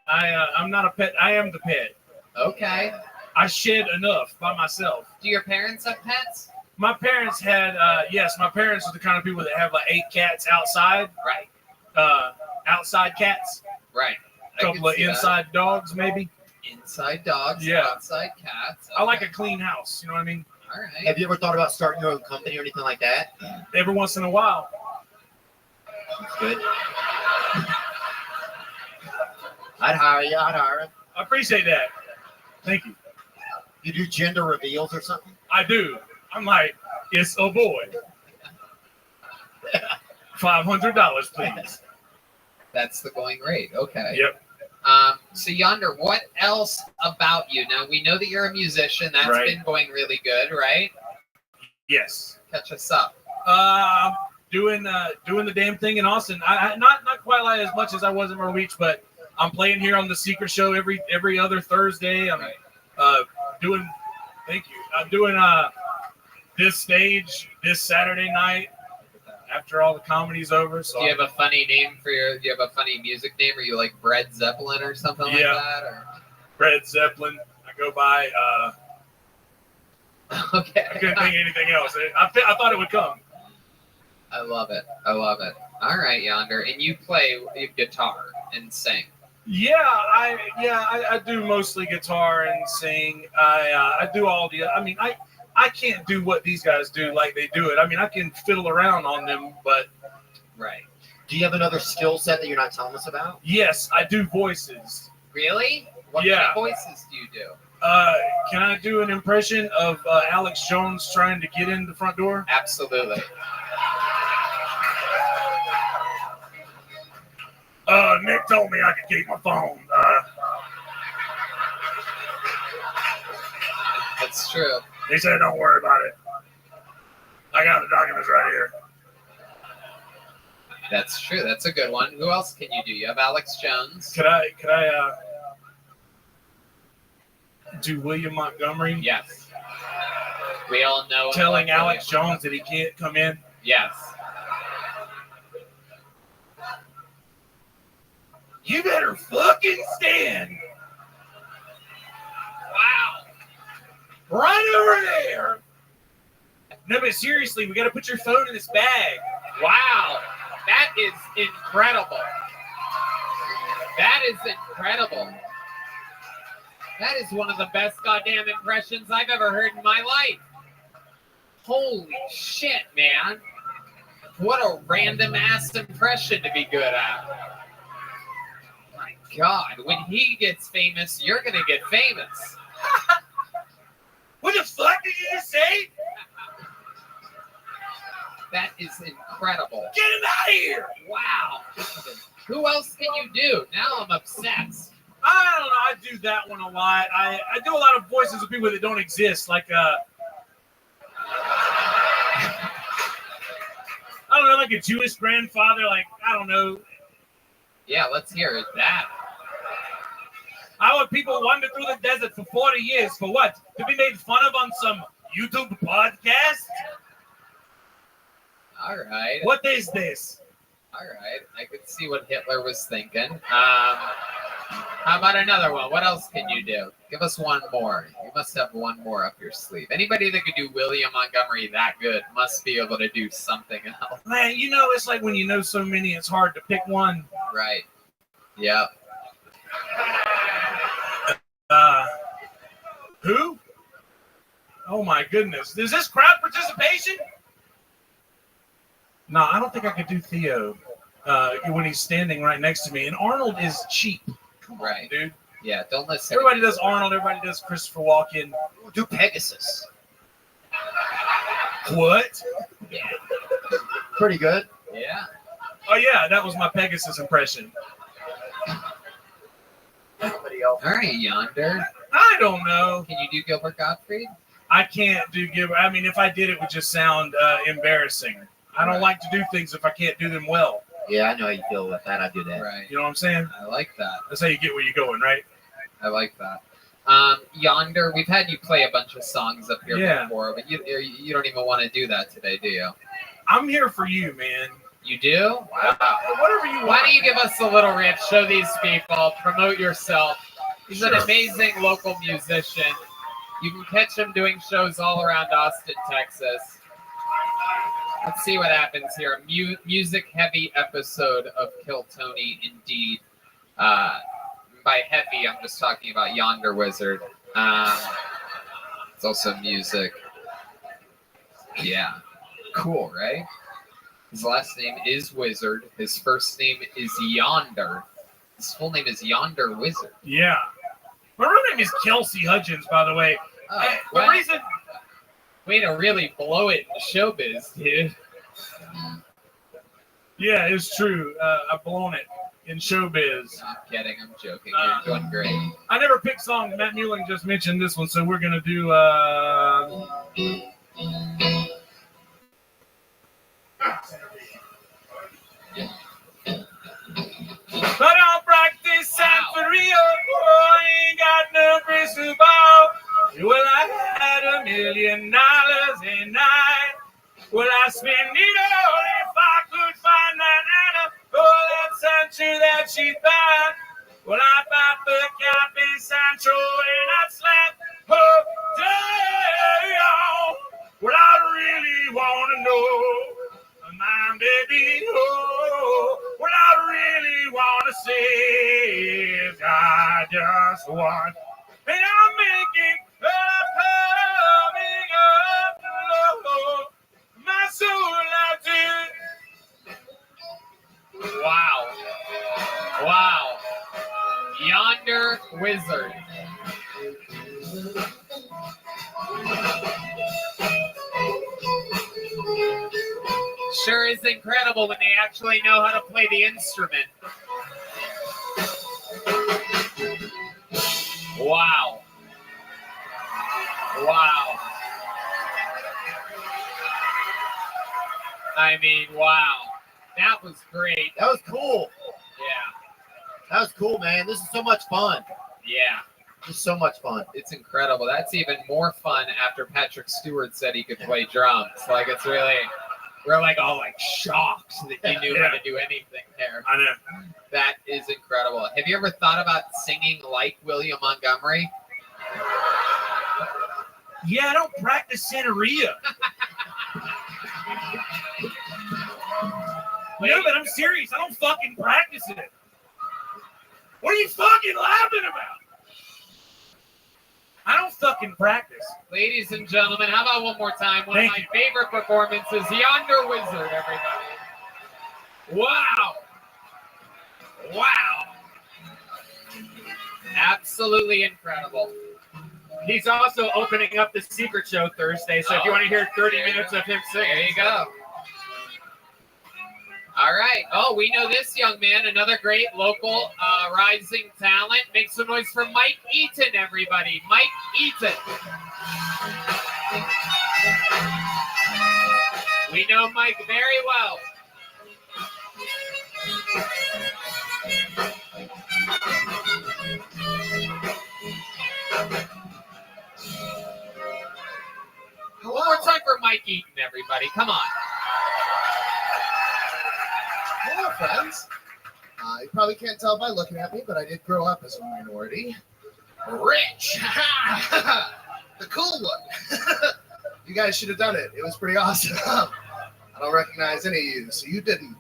I'm not a pet. I am the pet. Okay. I shed enough by myself. Do your parents have pets? My parents had, yes, my parents are the kind of people that have like 8 cats outside. Right. Outside cats. Right. A couple of inside dogs, maybe. Inside dogs. Yeah. Outside cats. I like a clean house. You know what I mean? All right. Have you ever thought about starting your own company or anything like that? Every once in a while. That's good. I'd hire you. I'd hire him. I appreciate that. Thank you. You do gender reveals or something? I do. I'm like, it's a boy. $500, please. That's the going rate. Okay. Yep. So Yonder, what else about you? Now we know that you're a musician. That's Right. been going really good, right? Yes. Catch us up. Doing the damn thing in Austin. I not quite like as much as I was in Myrtle Beach, but I'm playing here on the Secret Show every other Thursday. I'm doing. Thank you. I'm doing this stage this Saturday night after all the comedy's over. So Do you have a funny name for your? Do you have a funny music name? Are you like Brett Zeppelin or something like that? Or Red Zeppelin. I go by. okay. I couldn't think of anything else. I thought it would come. I love it. I love it. All right, Yonder, and you play guitar and sing. Yeah, I do mostly guitar and sing. I do all the. I mean, I can't do what these guys do like they do it. I mean, I can fiddle around on them, but Right. Do you have another skill set that you're not telling us about? yes, I do voices. Really? What Yeah. kind of voices do you do? Can I do an impression of Alex Jones trying to get in the front door? Absolutely. Nick told me I could keep my phone. That's true. He said, "Don't worry about it. I got the documents right here." That's true. That's a good one. Who else can you do? You have Alex Jones. Could I do William Montgomery? Yes. We all know. Telling Alex Jones that he can't come in. Yes. You better fucking stand. Wow. Right over there. No, but seriously, we got to put your phone in this bag. Wow. That is incredible. That is incredible. That is one of the best goddamn impressions I've ever heard in my life. Holy shit, man. What a random ass impression to be good at. My God, when he gets famous, you're going to get famous. What the fuck did you just say? That is incredible. Get him out of here. Wow. Who else can you do? Now I'm obsessed. I don't know. I do that one a lot. I do a lot of voices of people that don't exist. Like, I don't know, like a Jewish grandfather. Like, I don't know. Yeah, let's hear that. I want people wander through the desert for 40 years. For what? To be made fun of on some YouTube podcast? All right. What is this? All right. I could see what Hitler was thinking. How about another one? What else can you do? Give us one more. You must have one more up your sleeve. Anybody that could do William Montgomery that good must be able to do something else. Man, you know, it's like when you know so many, it's hard to pick one. Right. Yeah. Who? Oh my goodness. Is this crowd participation? No, I don't think I could do Theo when he's standing right next to me. And Arnold is cheap. Come on, Right. dude. Yeah, don't listen. Everybody does Arnold. Everybody does Christopher Walken. Do Pegasus. What? Yeah. Pretty good. Yeah. Oh, yeah, that was my Pegasus impression. Somebody else. All right, Yonder. I don't know. Can you do Gilbert Gottfried? I can't do Gilbert. I mean, if I did, it would just sound embarrassing. I don't like to do things if I can't do them well. Yeah, I know how you feel with that. I do that. Right. You know what I'm saying? I like that. That's how you get where you're going, right? I like that. Yonder, we've had you play a bunch of songs up here Yeah. before, but you don't even want to do that today, do you? I'm here for you, man. You do? Wow. Whatever you want. Why don't you give us a little riff? Show these people. Promote yourself. He's an amazing local musician. You can catch him doing shows all around Austin, Texas. Let's see what happens here. Music-heavy episode of Kill Tony, indeed. By heavy, I'm just talking about Yonder Wizard. It's also music. Yeah. Cool, right? His last name is Wizard. His first name is Yonder. His full name is Yonder Wizard. Yeah. My real name is Kelsey Hutchins, by the way. The reason... Way to really blow it in the showbiz, dude. Yeah, it's true. I've blown it in showbiz. I'm kidding. I'm joking. You're doing great. I never picked songs. Matt Mueling just mentioned this one, so we're going to do... But I'll practice Santeria. Oh, I ain't got no crystal ball. Well, I had $1 million a night. Well, I spend it all if I could find that Anna. Oh, that Sancho that she found. Well, I bought the cap in Sancho and I slept her down. Well, I really want to know, my baby, oh. Well, I really want to say is I just want, and I'm making coming up low, my soul out to. Wow. Wow. Yonder Wizard. Sure is incredible when they actually know how to play the instrument. Wow. Wow. I mean, wow. That was great. That was cool. Yeah. That was cool, man. This is so much fun. Yeah. Just so much fun. It's incredible. That's even more fun after Patrick Stewart said he could play drums. Like, it's really, we're like all like shocked that you knew how to do anything there. I know. That is incredible. Have you ever thought about singing like William Montgomery? Yeah, I don't practice Santeria. No, but I'm serious. I don't fucking practice it. What are you fucking laughing about? I don't fucking practice. Ladies and gentlemen, how about one more time? One Thank of my you. favorite performances, Yonder Wizard, everybody. Wow. Wow. Absolutely incredible. He's also opening up the Secret Show Thursday, so if you want to hear 30 minutes of him sing, There you go. All right. Oh, we know this young man, another great local rising talent. Make some noise for Mike Eaton, everybody. Mike Eaton. We know Mike very well. One more time for Mike Eaton, everybody. Come on. Hello, friends. You probably can't tell by looking at me, but I did grow up as a minority. Rich! The cool one. You guys should have done it. It was pretty awesome. I don't recognize any of you, so you didn't.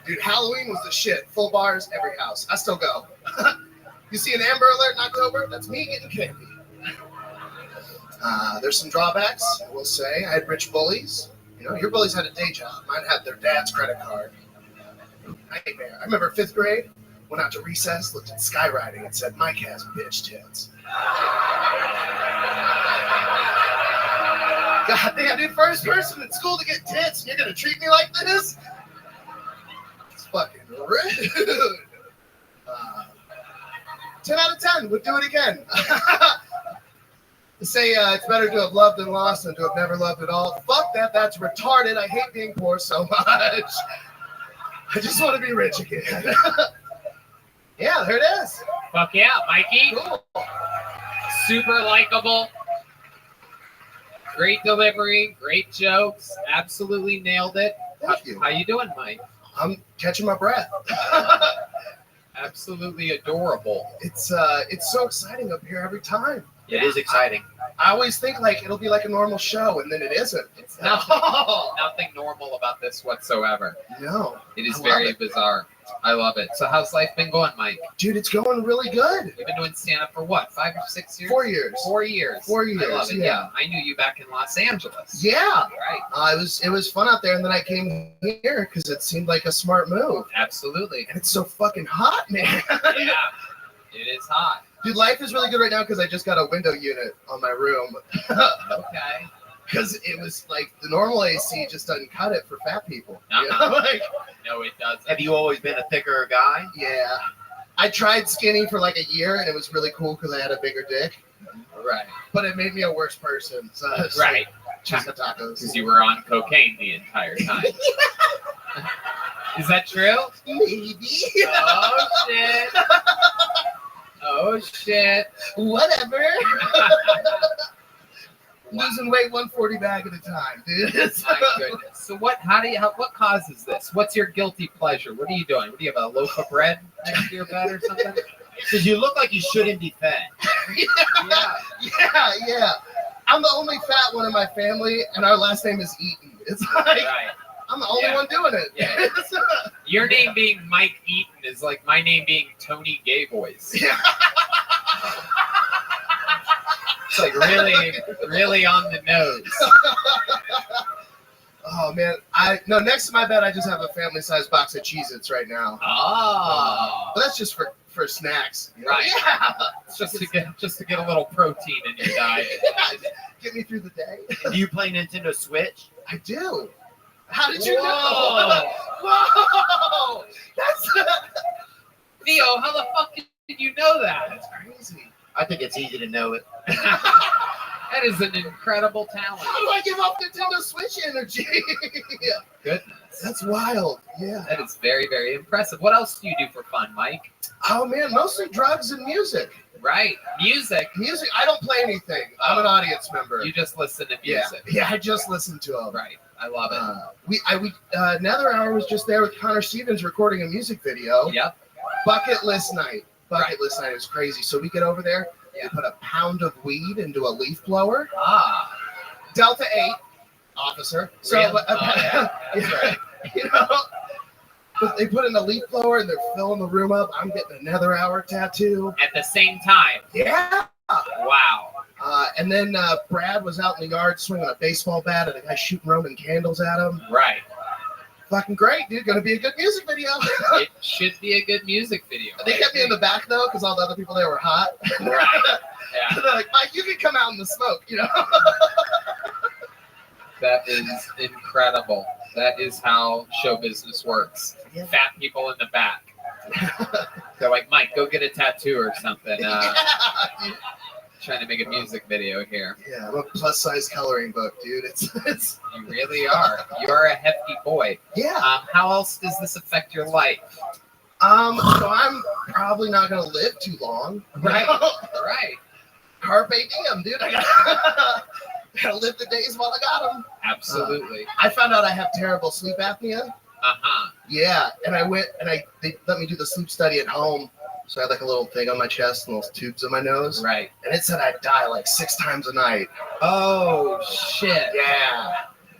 Dude, Halloween was the shit. Full bars, every house. I still go. You see an Amber Alert in October? That's me getting candy. There's some drawbacks, I will say. I had rich bullies. You know, your bullies had a day job. Mine had their dad's credit card. Nightmare. I remember 5th grade, went out to recess, looked at skywriting, and said, Mike has bitch tits. God damn, dude, first person in school to get tits, and you're going to treat me like this? It's fucking rude. 10 out of 10, would do it again. To say it's better to have loved than lost than to have never loved at all. Fuck that, that's retarded. I hate being poor so much. I just want to be rich again. Yeah, there it is. Fuck yeah, Mikey. Cool. Super likable. Great delivery, great jokes, absolutely nailed it. Thank you. How you doing, Mike? I'm catching my breath. Absolutely adorable. It's so exciting up here every time. It is exciting. I always think like it'll be like a normal show, and then it isn't. It's nothing normal about this whatsoever. No. It is I love very it. bizarre. I love it. So how's life been going, Mike? Dude, it's going really good. You've been doing stand-up for what, 5 or 6 years? 4 years. 4 years. 4 years, I love it. yeah. I knew you back in Los Angeles. Yeah. Right. It was fun out there, and then I came here because it seemed like a smart move. Absolutely. And it's so fucking hot, man. Yeah. It is hot. Dude, life is really good right now because I just got a window unit on my room. Okay. Because it was like the normal AC just doesn't cut it for fat people. You know? Uh-huh. Like, No, it doesn't. Have you always been a thicker guy? yeah. I tried skinny for like a year, and it was really cool because I had a bigger dick. Right. But it made me a worse person. So I was Right. like, choose the tacos. Because you were on cocaine the entire time. Is that true? Maybe. Oh, shit. Oh, shit. Whatever. Losing weight 140 bag at a time, dude. My goodness. So what causes this? What's your guilty pleasure? What are you doing? What do you have, a loaf of bread next to your bed or something? Because you look like you shouldn't be fat. Yeah. Yeah. I'm the only fat one in my family, and our last name is Eaton. It's like Right. I'm the only Yeah. one doing it. Yeah. Your name being Mike Eaton is like my name being Tony Gay Voice. Yeah. It's like really on the nose. Oh man, next to my bed I just have a family-sized box of Cheez-Its right now. Oh. But that's just for snacks. You know? Right. Yeah. Just to get a little protein in your diet. Get me through the day. Do you play Nintendo Switch? I do. How did you Whoa. know? Whoa! That's Theo, how the fuck did you know that? crazy. I think it's easy to know it. That is an incredible talent. How do I give off Nintendo Switch energy? Goodness. That's wild. Yeah. That is very, very impressive. What else do you do for fun, Mike? Oh man, mostly drugs and music. Right. Music. Music. I don't play anything. I'm an audience member. You just listen to Yeah. music. Yeah. I just listened to them. Right. I love it. Nether Hour was just there with Connor Stevens recording a music video. Yep. Bucket list night. Bucket list night is crazy. So we get over there. Yeah. We put a pound of weed into a leaf blower. Ah. Delta 8 officer. So Really? Yeah. That's right. you know, but they put in a leaf blower and they're filling the room up. I'm getting a Nether Hour tattoo. At the same time. Yeah. Wow. And then Brad was out in the yard swinging a baseball bat and a guy shooting Roman candles at him. Right. Fucking great, dude. Gonna be a good music video. It should be a good music video. They kept me in the back though, because all the other people there were hot. Right. Yeah. They're like, Mike, you can come out in the smoke, you know. That is incredible. That is how show business works. Yeah. Fat people in the back. They're like, Mike, go get a tattoo or something. Trying to make a music video here. Yeah, I'm a plus size coloring book, dude. It's You really are. You are a hefty boy. yeah. How else does this affect your life? So I'm probably not gonna live too long. Right. Right. Carpe diem, dude. I gotta live the days while I got them. Absolutely. I found out I have terrible sleep apnea. Uh-huh. Yeah, and I went and they let me do the sleep study at home. So I had like a little thing on my chest and little tubes on my nose. Right. And it said I'd die like 6 times a night. Oh, shit. Yeah.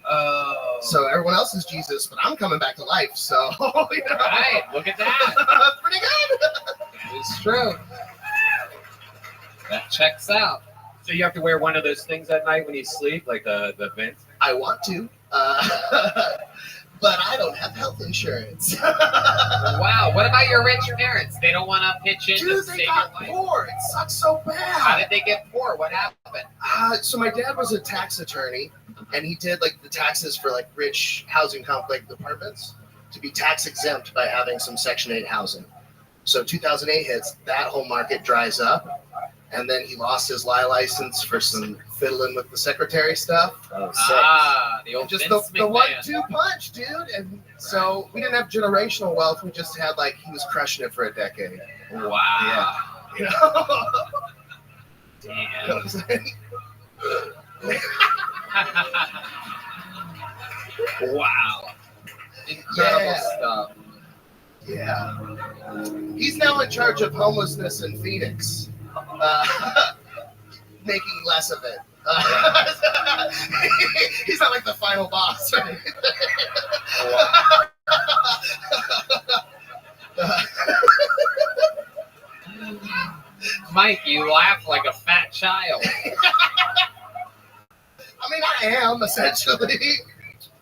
Oh. So everyone else is Jesus, but I'm coming back to life. So, you know. Right. Look at that. Pretty good. It's true. That checks out. So you have to wear one of those things at night when you sleep, like the vent? I want to, but I don't have health insurance. Wow. What about your rich parents? They don't want to pitch in to Dude, save they your got life. poor. It sucks so How bad. did they get poor? What happened? So my dad was a tax attorney, and he did like the taxes for like rich housing complex apartments to be tax exempt by having some Section 8 housing. So 2008 hits, that whole market dries up. And then he lost his license for some fiddling with the secretary stuff. Oh, The old Just Vince the McMahon. 1-2 punch, dude. And so we didn't have generational wealth. We just had like, he was crushing it for a decade. Wow. You know? Damn. Wow. Incredible stuff. Yeah. He's now in charge of homelessness in Phoenix. Making less of it. He's not like the final boss or anything. Mike, you laugh like a fat child. I mean, I am, essentially.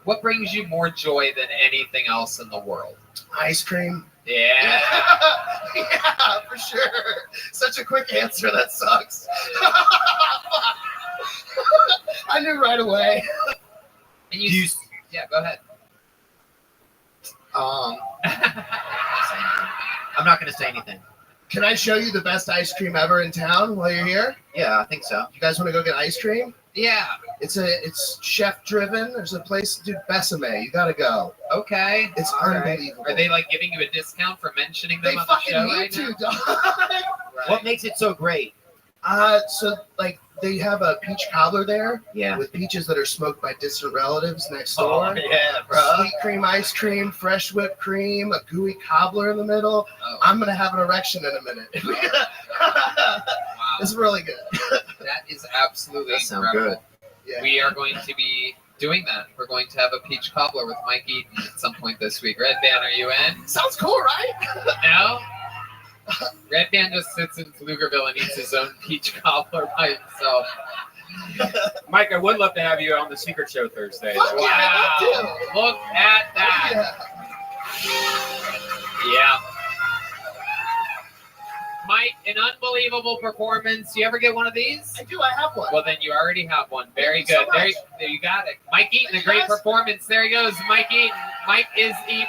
What brings you more joy than anything else in the world? Ice cream. Yeah. Yeah, for sure. Such a quick answer. That sucks. I knew right away. And you yeah, go ahead. I'm not going to say anything. Can I show you the best ice cream ever in town while you're here? Yeah, I think so. You guys want to go get ice cream? Yeah. It's chef driven. There's a place to do Besame. You gotta go. Okay. It's All right. unbelievable. Are they like giving you a discount for mentioning them They on the fucking show need right to, now? dog. Right. What makes it so great? So like they have a peach cobbler there Yeah. with peaches that are smoked by distant relatives next Oh, door. yeah, bro. Sweet cream ice cream, fresh whipped cream, a gooey cobbler in the middle. Oh, I'm gonna have an erection in a minute. wow. It's really good. That is absolutely That sounds incredible. good. Yeah. We are going to be doing that. We're going to have a peach cobbler with Mike Eaton at some point this week. Red Band, are you in? Sounds cool, right? No? Red Band just sits in Pflugerville and eats his own peach cobbler by himself. Mike, I would love to have you on the Secret Show Thursday. Fuck yeah, Wow. I love Look at that. Yeah. Mike, an unbelievable performance. You ever get one of these? I do. I have one. Well, then you already have one. Very Thank you so good. much. There you got it. Mike Eaton, a Thank you, great guys. performance. There he goes. Mike Eaton. Mike is Eaton.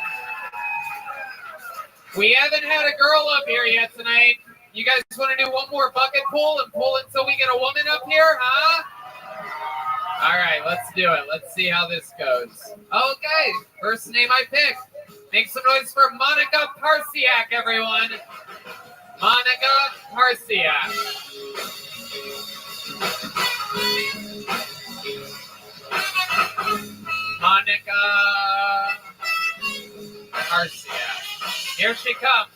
We haven't had a girl up here yet tonight. You guys want to do one more bucket pull and pull until we get a woman up here, huh? All right, let's do it. Let's see how this goes. Okay, first name I picked. Make some noise for Monica Parsiak, everyone. Monica Parsiak. Monica Parsiak. Here she comes.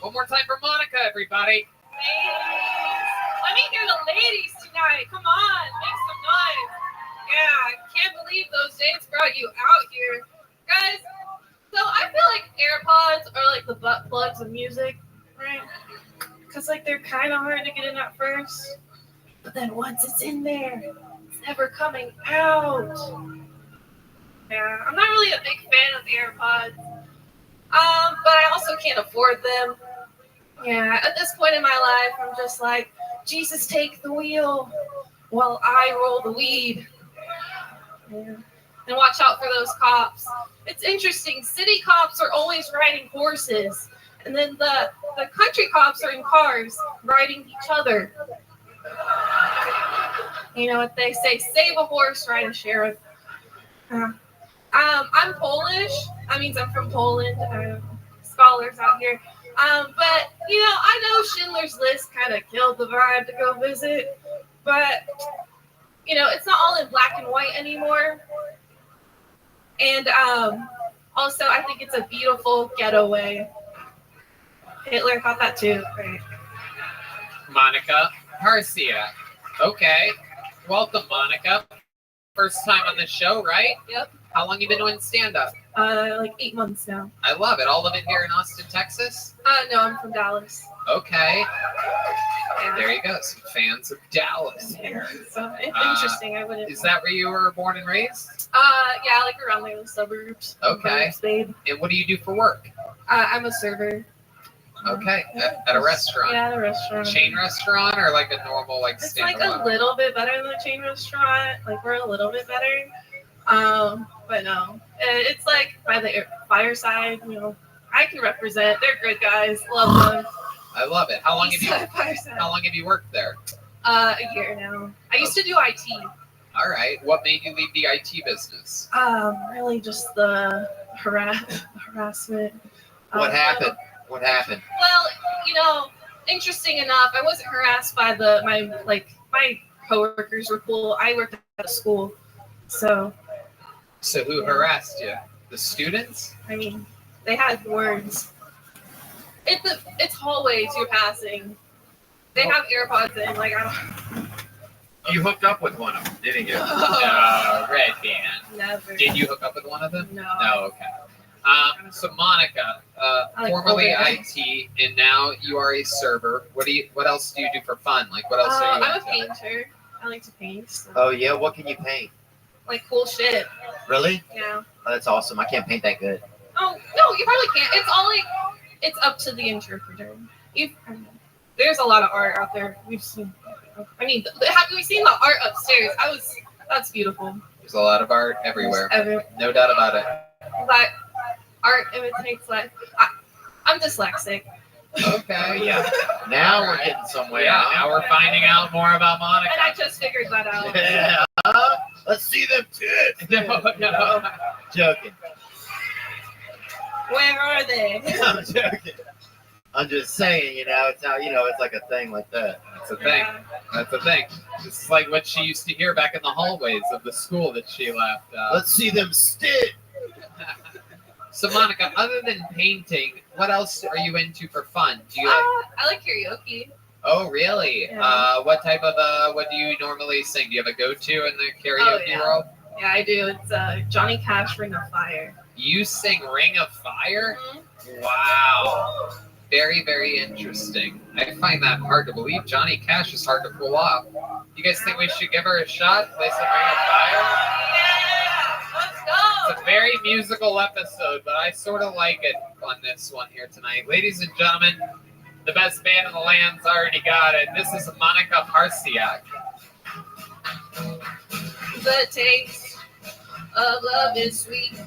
One more time for Monica, everybody. Let me hear the ladies tonight. Come on, make some noise. Yeah, I can't believe those dates brought you out here. Guys, so I feel like AirPods are like the butt plugs of music, right? Because like they're kind of hard to get in at first. But then once it's in there, it's never coming out. Yeah, I'm not really a big fan of AirPods. But I also can't afford them. Yeah, at this point in my life, I'm just like, Jesus, take the wheel while I roll the weed. Yeah. And watch out for those cops. It's interesting. City cops are always riding horses. And then the country cops are in cars riding each other. You know what they say, save a horse, ride a sheriff. I'm Polish. That means I'm from Poland. Scholars out here. But, you know, I know Schindler's List kind of killed the vibe to go visit. But, you know, it's not all in black and white anymore. And also, I think it's a beautiful getaway. Hitler thought that too. Right. Monica Parsiak. Okay. Welcome, Monica. First time on the show, right? Yep. How long you been doing stand-up? Like 8 months now. I love it. All of it here in Austin, Texas? No, I'm from Dallas. Okay. Yeah. There you go. Some fans of Dallas here. So interesting. I wouldn't. Is that where you were born and raised? Yeah, like around there in the suburbs. Okay. Babe. And what do you do for work? I'm a server. Okay. At a restaurant? Yeah, at a restaurant. Chain restaurant or like a normal like It's standalone? like a little bit better than a chain restaurant. Like we're a little bit better. But no, it's like by the fireside. You know, I can represent. They're good guys. Love them. I love it. How long have you Fireside. How long have you worked there? A year now. I used to do IT. All right. What made you leave the IT business? Really just the harassment. What happened? What happened? Well, interesting enough, I wasn't harassed by my coworkers were cool. I worked at a school, so So who harassed you? The students? I mean, they had words. It's hallways you're passing. They have AirPods in. Like I don't. You hooked up with one of them, didn't you? No, Red Band. Never. Did you hook up with one of them? No. No, okay. So Monica, like formerly older. IT, and now you are a server. What else do you do for fun? Like what else are you I'm a into? painter. I like to paint. So. Oh yeah, what can you paint? Like cool shit. Really? Yeah. Oh, that's awesome. I can't paint that good. Oh no, you probably can't. It's all like it's up to the interpreter. There's a lot of art out there. We've seen. I mean, have we seen the art upstairs? That's beautiful. There's a lot of art everywhere. Just No doubt about it. that art imitates life. I'm dyslexic. Okay. Yeah. Now we're getting somewhere. Yeah, now we're finding out more about Monica. And I just figured that out. Yeah. Let's see them tits. No. Joking. Where are they? I'm joking. I'm just saying, it's how it's like a thing like that. That's a thing. That's the thing. This is like what she used to hear back in the hallways of the school that she left. Let's see them stick. So Monica, other than painting, what else are you into for fun? Do you like? I like karaoke. Oh, really? Yeah. What type of what do you normally sing? Do you have a go-to in the karaoke yeah. world? Yeah, I do. It's Johnny Cash, "Ring of Fire." You sing "Ring of Fire"? Mhm. Wow. Very, very interesting. I find that hard to believe. Johnny Cash is hard to pull off. You guys think we should give her a shot? Play some "Ring of Fire"? Yeah, let's go. It's a very musical episode, but I sort of like it on this one here tonight. Ladies and gentlemen, the best band in the land's already got it. This is Monica Parsiak. The taste of love is sweet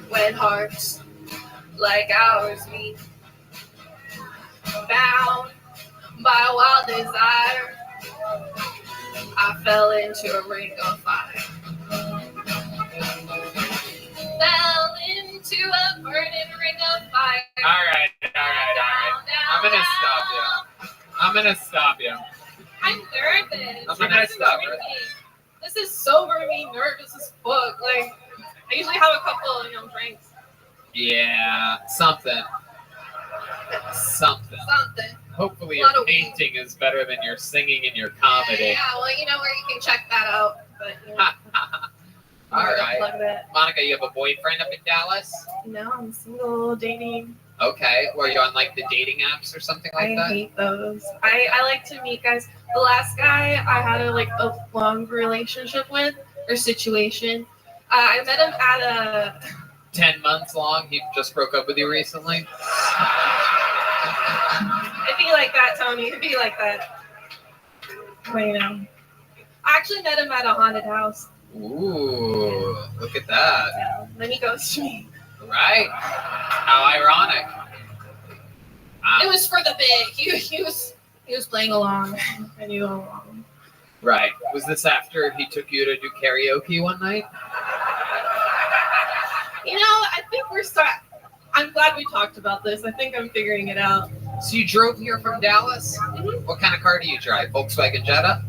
when hearts like ours meet. Bound by a wild desire, I fell into a ring of fire. Fell into a burning ring of fire. All right. I'm gonna stop you. I'm nervous. I'm gonna stop her. This is sobering me nervous as fuck. Like, I usually have a couple, drinks. Yeah, something. Hopefully A lot your of weed. painting is better than your singing and your comedy. Yeah, well, where you can check that out. But, All right. Plug that. Monica, you have a boyfriend up in Dallas? No, I'm single, dating. Okay. Were you on like the dating apps or something like I that? hate those. I like to meet guys. The last guy I had a long relationship with or situation. I met him at a 10 months long. He just broke up with you recently? It'd be like that, Tony. It'd be like that. But, I actually met him at a haunted house. Ooh, look at that. Yeah, then he goes to me. Right? How ironic. It was for the bit. He was playing along. I knew all along. Right. Was this after he took you to do karaoke one night? I think I'm glad we talked about this. I think I'm figuring it out. So you drove here from Dallas? Mhm. What kind of car do you drive? Volkswagen Jetta?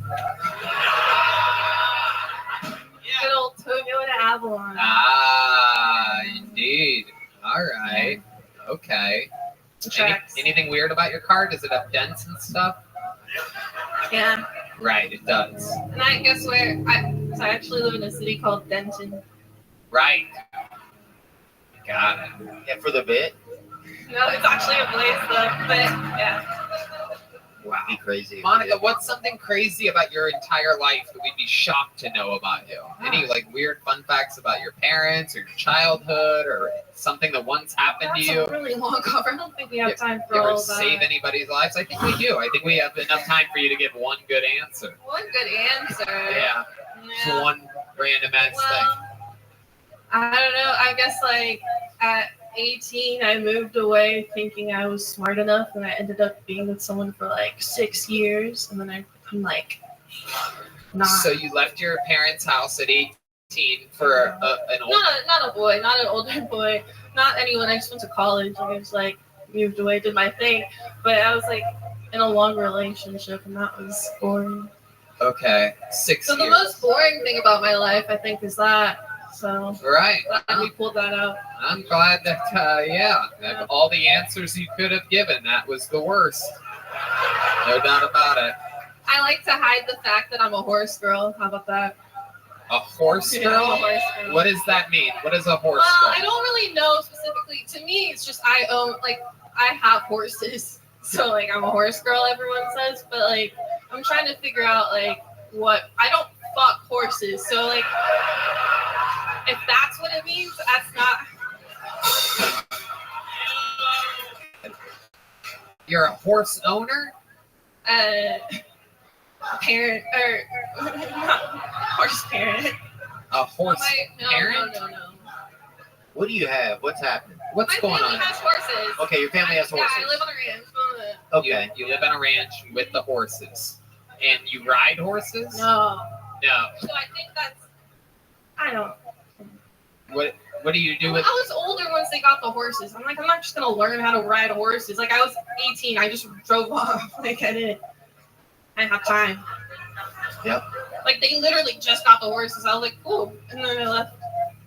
Good old Toyota Avalon. Ah, indeed. All right. Okay. Tracks. Anything weird about your car? Does it have dents and stuff? Yeah. Right, it does. And I guess where I actually live in a city called Denton. Right. Got it. Yeah, for the bit. No, it's actually a place though. But yeah. Wow. Be crazy. Monica, what's something crazy about your entire life that we'd be shocked to know about you? Any weird fun facts about your parents or your childhood or something that once happened That's to you? a really long cover. I don't think we have time for You all ever of that. save anybody's lives? I think we do. I think we have enough time for you to give one good answer. One good answer. Yeah. Yeah. One random ass Well, I don't know. I guess at 18, I moved away thinking I was smart enough, and I ended up being with someone for 6 years, and then I'm thing. not. So you left your parents' house at for an old. Not a boy, not an older boy, not anyone. I just went to college. Like, I just like moved away, did my thing. But I was like in a long relationship, and that was boring. Okay, 6 So years. the most boring thing about my life, I think, is that. So Right. glad we pulled that out. I'm glad that of all the answers you could have given, that was the worst. No doubt about it. I like to hide the fact that I'm a horse girl. How about that? A horse Yeah, girl? I'm a horse girl. What does that mean? What is a horse Well, girl? I don't really know specifically. To me, it's just I have horses. So, like, I'm a horse girl, everyone says. But, like, I'm trying to figure out, like, what... I don't fuck horses. So, like, if that's what it means, that's not... You're a horse owner? Parent, or... horse parent. A horse parent? No. What do you have? What's happening? What's My going family on? has horses. Okay, your family has horses. Yeah, I live on a ranch. Okay. You live on a ranch with the horses. And you ride horses? No. No. So I think that's... I don't... What do you do with... I was older once they got the horses. I'm like, I'm not just going to learn how to ride horses. Like, I was 18. I just drove off. Like, I didn't have time. Yep. Like, they literally just got the horses. I was like, cool. And then I left.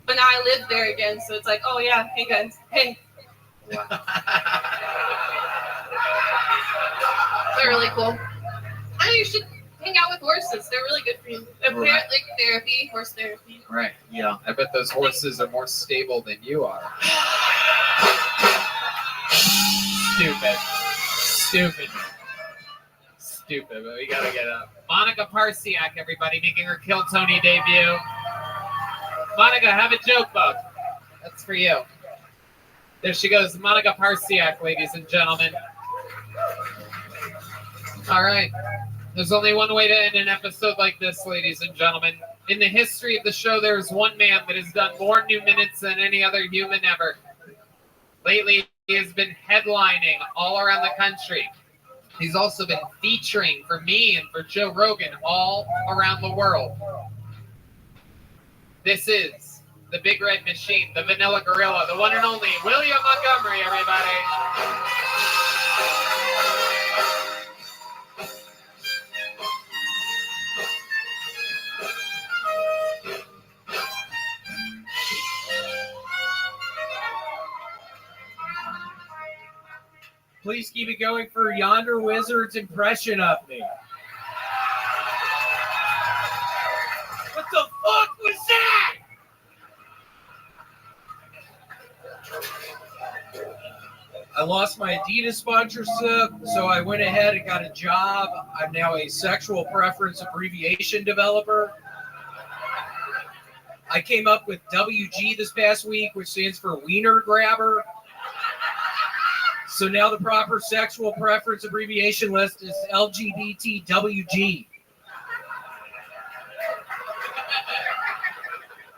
But now I live there again. So it's like, oh, yeah. Hey, guys. Hey. Wow. They're really cool. I know you should hang out with horses. They're really good for you. Apparently, Right. like therapy, horse therapy. Right. Yeah. I bet those horses are more stable than you are. Stupid, but we gotta get up. Monica Parsiak, everybody, making her Kill Tony debut. Monica, have a joke book. That's for you. There she goes, Monica Parsiak, ladies and gentlemen. All right. There's only one way to end an episode like this, ladies and gentlemen. In the history of the show, there is one man that has done more new minutes than any other human ever. Lately, he has been headlining all around the country. He's also been featuring for me and for Joe Rogan all around the world. This is the Big Red Machine, the Vanilla Gorilla, the one and only William Montgomery, everybody. Please keep it going for Yonder Wizard's impression of me. What the fuck was that? I lost my Adidas sponsorship, so I went ahead and got a job. I'm now a sexual preference abbreviation developer. I came up with WG this past week, which stands for Wiener Grabber. So now the proper sexual preference abbreviation list is LGBTWG.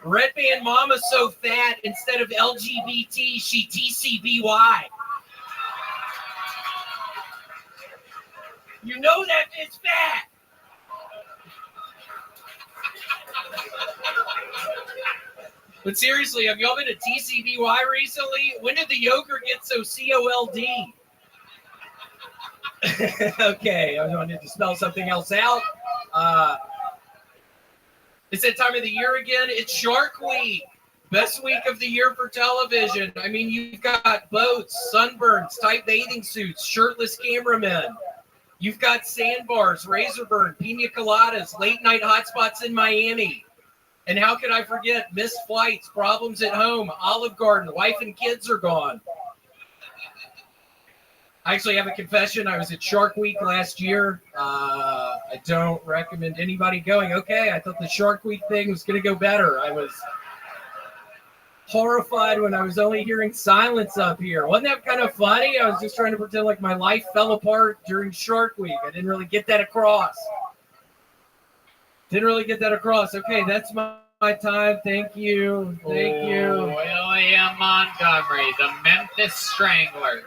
Red Band Mama's so fat, instead of LGBT, she TCBY. You know that bitch fat. But seriously, have y'all been to TCBY recently? When did the yogurt get so COLD? Okay, I wanted to spell something else out. It's that time of the year again. It's Shark Week. Best week of the year for television. I mean, you've got boats, sunburns, tight bathing suits, shirtless cameramen. You've got sandbars, razor burn, pina coladas, late night hotspots in Miami. And how could I forget missed flights, problems at home, Olive Garden, wife and kids are gone. I actually have a confession. I was at Shark Week last year. I don't recommend anybody going. Okay, I thought the Shark Week thing was going to go better. I was horrified when I was only hearing silence up here. Wasn't that kind of funny? I was just trying to pretend like my life fell apart during Shark Week. I didn't really get that across. Okay, that's my time. Thank you. William Montgomery, the Memphis Strangler,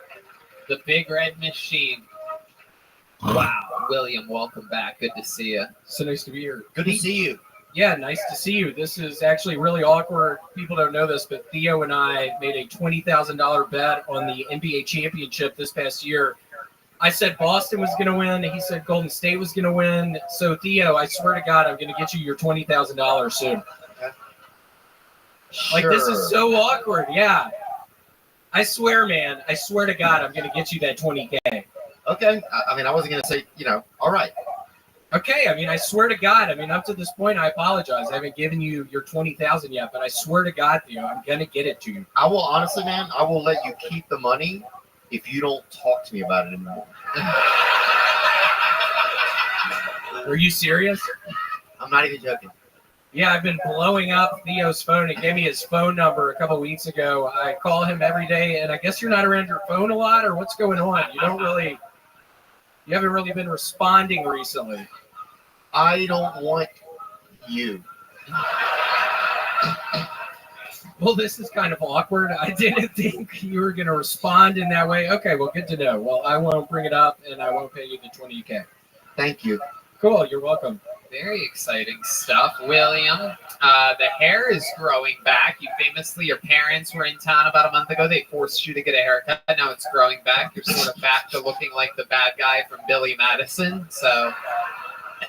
the Big Red Machine. Wow. William, welcome back. Good to see you. So nice to be here. Good to see you. Yeah, nice to see you. This is actually really awkward. People don't know this, but Theo and I made a $20,000 bet on the NBA championship this past year. I said Boston was going to win. He said Golden State was going to win. So, Theo, I swear to God, I'm going to get you your $20,000 soon. Like, this is so awkward. Yeah. I swear, man. I swear to God, I'm going to get you that $20K. Okay. I mean, I wasn't going to say, all right. Okay, I mean, I swear to God. I mean, up to this point, I apologize. I haven't given you your $20,000 yet, but I swear to God, Theo, I'm gonna get it to you. I will honestly, man. I will let you keep the money if you don't talk to me about it anymore. Are you serious? I'm not even joking. Yeah, I've been blowing up Theo's phone. He gave me his phone number a couple weeks ago. I call him every day, and I guess you're not around your phone a lot, or what's going on? You haven't really been responding recently. I don't want you. Well, this is kind of awkward. I didn't think you were going to respond in that way. Okay, well, good to know. Well, I won't bring it up, and I won't pay you the $20K. Thank you. Cool, you're welcome. Very exciting stuff, William. The hair is growing back. Your parents were in town about a month ago. They forced you to get a haircut. Now it's growing back. You're sort of back to looking like the bad guy from Billy Madison. So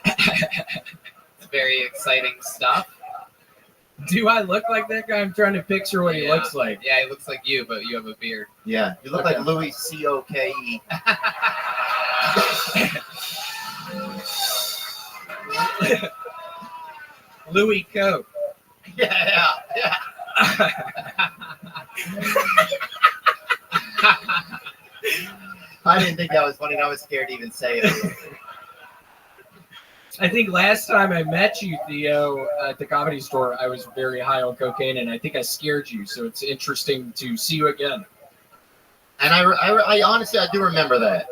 it's very exciting stuff. Do I look like that guy? I'm trying to picture what he looks like. Yeah, he looks like you, but you have a beard. Yeah, you look like Louis Coke. Louis Coke. Yeah. I didn't think that was funny, and I was scared to even say it. I think last time I met you, Theo, at the Comedy Store, I was very high on cocaine, and I think I scared you. So it's interesting to see you again. And I honestly, I do remember that.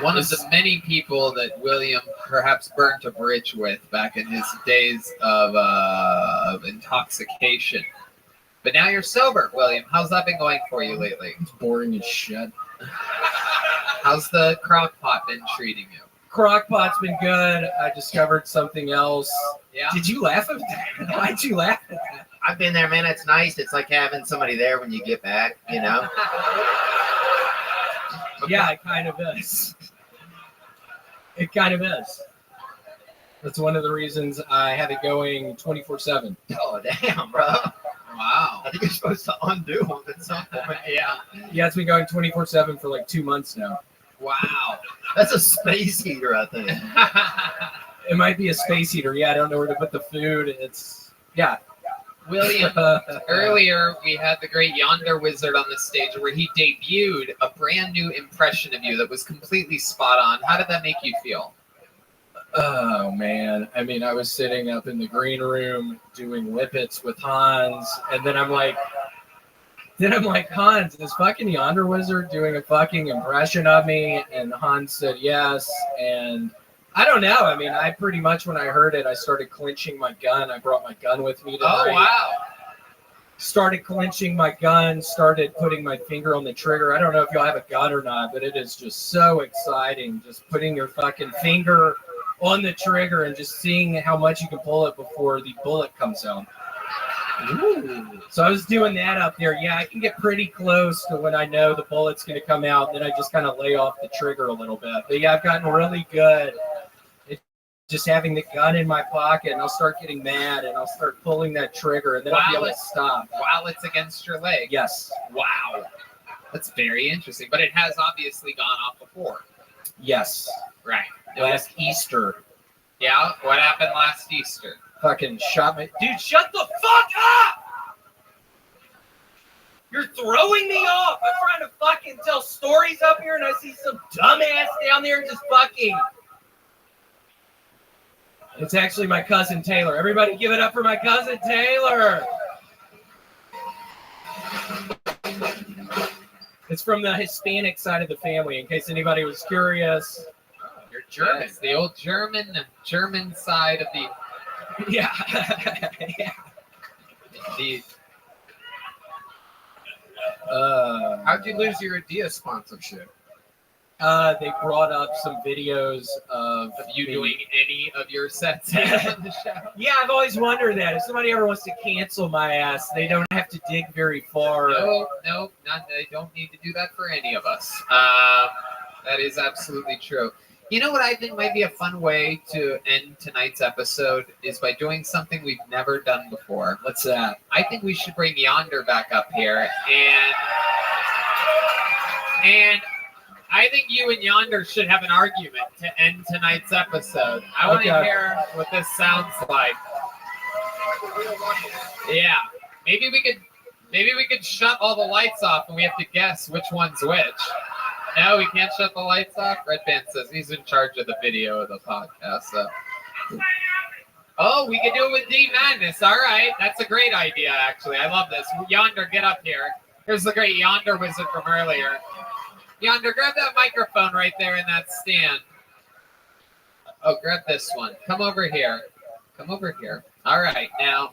One of the many people that William perhaps burnt a bridge with back in his days of intoxication. But now you're sober, William. How's that been going for you lately? It's boring as shit. How's the crock pot been treating you? Crockpot's been good. I discovered something else. Yeah. Did you laugh at that? Why'd you laugh at that? I've been there, man. It's nice. It's like having somebody there when you get back, Yeah, it kind of is. It kind of is. That's one of the reasons I have it going 24/7. Oh, damn, bro. Wow. I think you're supposed to undo them at some point. Yeah, it's been going 24/7 for like 2 months now. Wow. That's a space heater, I think. It might be a space heater. Yeah, I don't know where to put the food. Yeah. William, earlier we had the great Yonder Wizard on the stage where he debuted a brand new impression of you that was completely spot on. How did that make you feel? Oh, man. I mean, I was sitting up in the green room doing whippets with Hans, and then I'm like, Hans, is fucking Yonder Wizard doing a fucking impression of me? And Hans said yes, and I don't know. I mean, I pretty much, when I heard it, I started clenching my gun. I brought my gun with me tonight. Oh, wow. Started clenching my gun, started putting my finger on the trigger. I don't know if y'all have a gun or not, but it is just so exciting. Just putting your fucking finger on the trigger and just seeing how much you can pull it before the bullet comes out. Ooh. So I was doing that up there. Yeah, I can get pretty close to when I know the bullet's going to come out, and then I just kind of lay off the trigger a little bit. But yeah, I've gotten really good at just having the gun in my pocket, and I'll start getting mad, and I'll start pulling that trigger, and then I'll be able to stop. While it's against your leg? Yes. Wow. That's very interesting. But it has obviously gone off before. Yes. Right. Last Easter. Yeah? What happened last Easter? Fucking shot me. Dude, shut the fuck up! You're throwing me off. I'm trying to fucking tell stories up here, and I see some dumbass down there just fucking. It's actually my cousin Taylor. Everybody give it up for my cousin Taylor. It's from the Hispanic side of the family, in case anybody was curious. Oh, you're German. Yes. The old German side of the... Yeah. Yeah. Indeed. How'd you lose your Adidas sponsorship? They brought up some videos of You doing any of your sets on the show? Yeah, I've always wondered that. If somebody ever wants to cancel my ass, they don't have to dig very far. No, not. They don't need to do that for any of us. That is absolutely true. You know what I think might be a fun way to end tonight's episode is by doing something we've never done before. What's that? I think we should bring Yonder back up here, and I think you and Yonder should have an argument to end tonight's episode. I want to hear what this sounds like. Yeah, maybe we could shut all the lights off and we have to guess which one's which. No, we can't shut the lights off. Red Band says he's in charge of the video of the podcast. So. Oh, we can do it with D Madness. All right, that's a great idea. Actually, I love this. Yonder, get up here. Here's the great Yonder wizard from earlier. Yonder, grab that microphone right there in that stand. Oh, grab this one. Come over here. Come over here. All right, now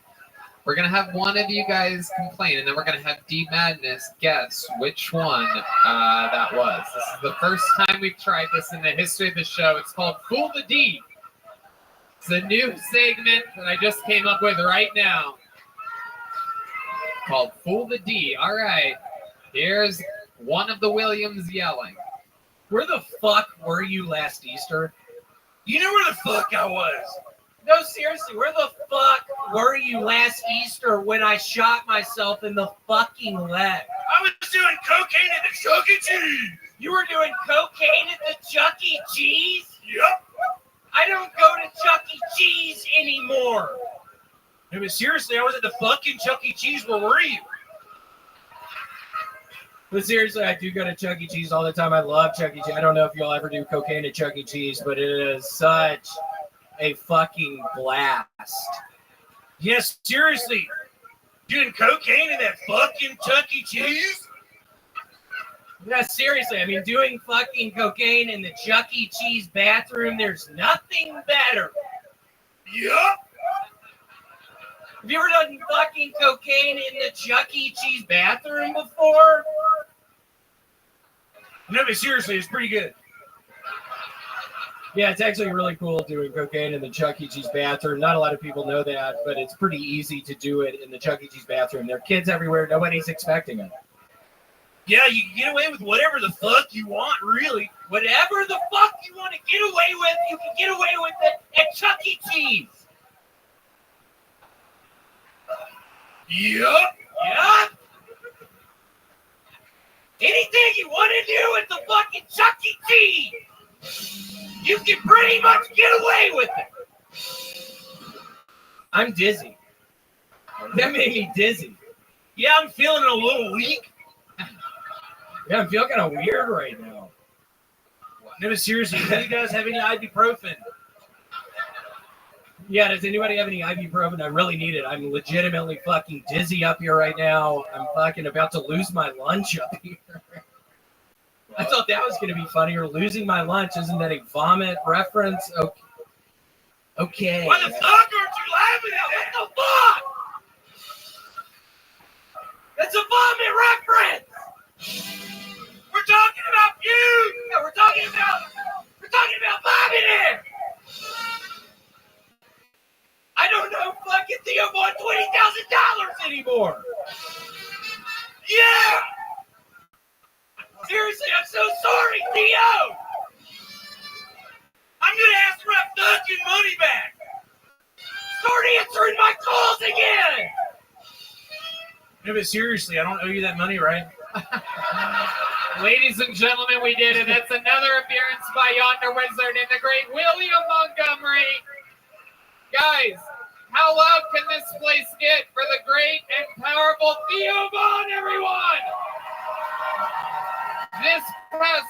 we're going to have one of you guys complain, and then we're going to have D Madness guess which one that was. This is the first time we've tried this in the history of the show. It's called Fool the D. It's a new segment that I just came up with right now called Fool the D. All right, here's one of the Williams yelling. Where the fuck were you last Easter? You know where the fuck I was? No, seriously, where the fuck were you last Easter when I shot myself in the fucking leg? I was doing cocaine at the Chuck E. Cheese. You were doing cocaine at the Chuck E. Cheese? Yep. I don't go to Chuck E. Cheese anymore. No, but seriously, I was at the fucking Chuck E. Cheese. Where were you? But seriously, I do go to Chuck E. Cheese all the time. I love Chuck E. Cheese. I don't know if you'll ever do cocaine at Chuck E. Cheese, but it is such a fucking blast. Yes, seriously. Doing cocaine in that fucking Chuck E. Cheese? Yeah, seriously. I mean, doing fucking cocaine in the Chuck E. Cheese bathroom, there's nothing better. Yup. Have you ever done fucking cocaine in the Chuck E. Cheese bathroom before? No, but seriously, it's pretty good. Yeah, it's actually really cool doing cocaine in the Chuck E. Cheese bathroom. Not a lot of people know that, but it's pretty easy to do it in the Chuck E. Cheese bathroom. There are kids everywhere. Nobody's expecting it. Yeah, you can get away with whatever the fuck you want, really. Whatever the fuck you want to get away with, you can get away with it at Chuck E. Cheese. Yup. Yup. Anything you want to do at the fucking Chuck E. Cheese, you can pretty much get away with it. I'm dizzy. That made me dizzy. Yeah, I'm feeling a little weak. Yeah, I'm feeling kind of weird right now. No, but seriously, do you guys have any ibuprofen? Yeah, does anybody have any ibuprofen? I really need it. I'm legitimately fucking dizzy up here right now. I'm fucking about to lose my lunch up here. I thought that was going to be funnier. Losing my lunch, isn't that a vomit reference? Okay. Why the fuck aren't you laughing at that? What the fuck? That's a vomit reference. We're talking about you. Yeah, we're talking about vomiting. I don't know fucking Theo won $20,000 anymore. Yeah. Seriously, I'm so sorry, Theo. I'm gonna ask for my fucking money back. Start answering my calls again. No, but seriously, I don't owe you that money, right? Ladies and gentlemen, we did it. That's another appearance by Yonder Wizard and the great William Montgomery. Guys, how loud can this place get for the great and powerful Theo Vaughn, everyone? This past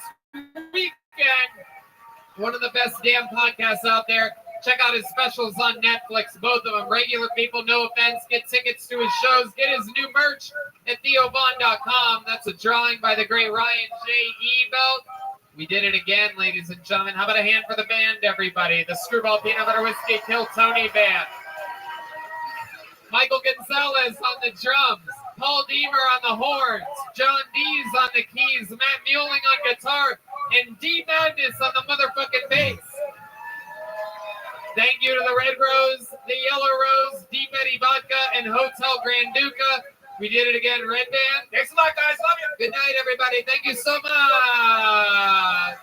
weekend, one of the best damn podcasts out there. Check out his specials on Netflix, both of them. Regular people, no offense. Get tickets to his shows. Get his new merch at TheoVaughn.com. That's a drawing by the great Ryan J. Ebelt. We did it again, ladies and gentlemen. How about a hand for the band, everybody? The Screwball Peanut Butter Whiskey Kill Tony Band. Michael Gonzalez on the drums. Paul Deemer on the horns. John Dees on the keys. Matt Muelling on guitar. and D Madness on the motherfucking bass. Thank you to the Red Rose, the Yellow Rose, Deep Eddy Vodka, and Hotel Grand Duca. We did it again, Red Band. Thanks a lot, guys. Love you. Good night, everybody. Thank you so much.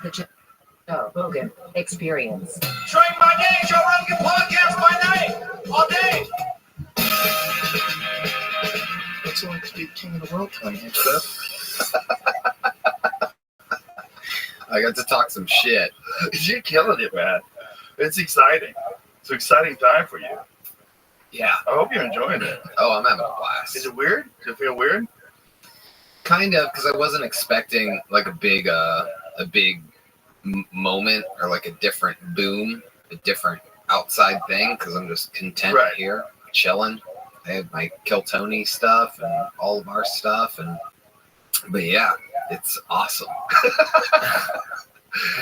The Joe Rogan Experience. Drink by day, Joe Rogan podcast by night, all day. What's it like to be king of the world, Tony? I got to talk some shit. You're killing it, man. It's exciting. It's an exciting time for you. Yeah. I hope you're enjoying it. Oh, I'm having a blast. Is it weird? Does it feel weird? Kind of, because I wasn't expecting like a big moment or like a different boom, a different outside thing, because I'm just content here, chilling. I have my Kill Tony stuff and all of our stuff, but yeah, it's awesome.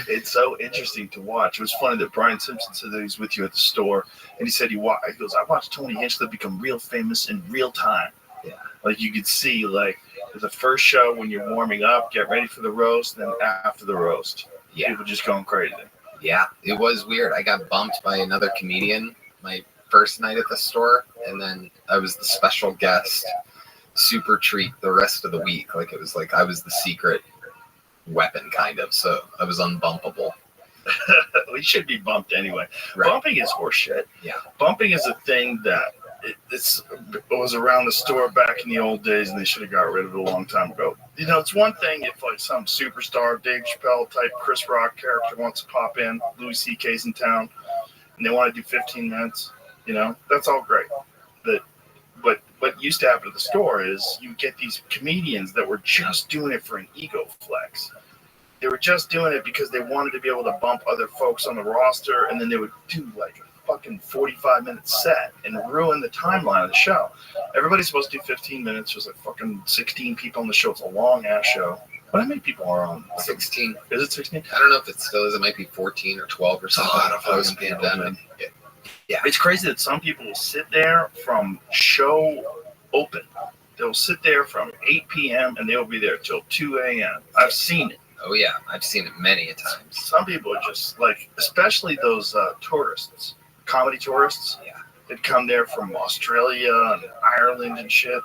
It's so interesting to watch. It was funny that Brian Simpson said that he's with you at the store, and he said he goes, I watched Tony Hinchcliffe become real famous in real time. Yeah. Like you could see, like the first show when you're warming up, get ready for the roast, and then after the roast, people just going crazy. Yeah, it was weird. I got bumped by another comedian my first night at the store, and then I was the special guest, super treat the rest of the week. Like it was like I was the secret weapon, kind of. So I was unbumpable. We should be bumped anyway. Right. Bumping is horseshit. Yeah. Bumping is a thing that it was around the store back in the old days, and they should have got rid of it a long time ago. You know, it's one thing if like some superstar, Dave Chappelle type, Chris Rock character wants to pop in, Louis C.K.'s in town, and they want to do 15 minutes. You know, that's all great. But what used to happen at the store is you get these comedians that were just doing it for an ego flex. They were just doing it because they wanted to be able to bump other folks on the roster, and then they would do like a fucking 45-minute set and ruin the timeline of the show. Everybody's supposed to do 15 minutes. There's like fucking 16 people on the show. It's a long-ass show. But how many people are on? 16. Is it 16? I don't know if it still is. It might be 14 or 12 or something. Post-pandemic. Yeah. It's crazy that some people will sit there from show open. They'll sit there from 8 p.m. and they'll be there till 2 a.m. I've seen it. Oh, yeah. I've seen it many a times. Some people are just like, especially those tourists, comedy tourists. Yeah. That come there from Australia and Ireland and shit.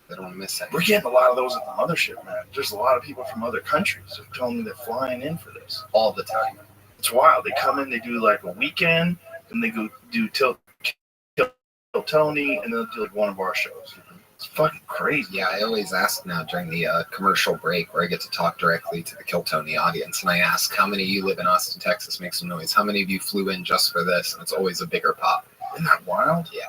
They don't miss it. We're getting a lot of those at the mothership, man. There's a lot of people from other countries that are telling me they're flying in for this. All the time. It's wild. They come in, they do like a weekend, and they go do Kill Tony, and then they'll do like one of our shows. It's fucking crazy. Yeah, I always ask now during the commercial break where I get to talk directly to the Kill Tony audience, and I ask, how many of you live in Austin, Texas? Make some noise. How many of you flew in just for this? And it's always a bigger pop. Isn't that wild? Yeah.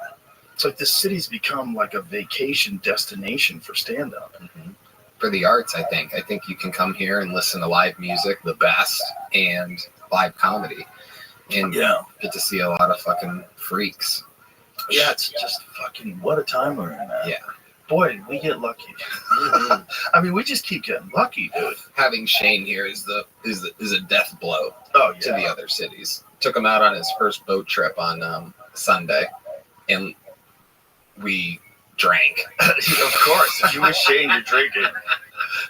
It's like this city's become like a vacation destination for stand-up. Mm-hmm. For the arts, I think. I think you can come here and listen to live music, the best, and live comedy. And get to see a lot of fucking freaks. Yeah, it's just fucking, what a time we're in, man. Yeah. boy, we get lucky. Mhm. I mean, we just keep getting lucky, dude. Having Shane here is a death blow Oh to the other cities. Took him out on his first boat trip on Sunday, and we drank. Of course, if you were Shane, you're drinking.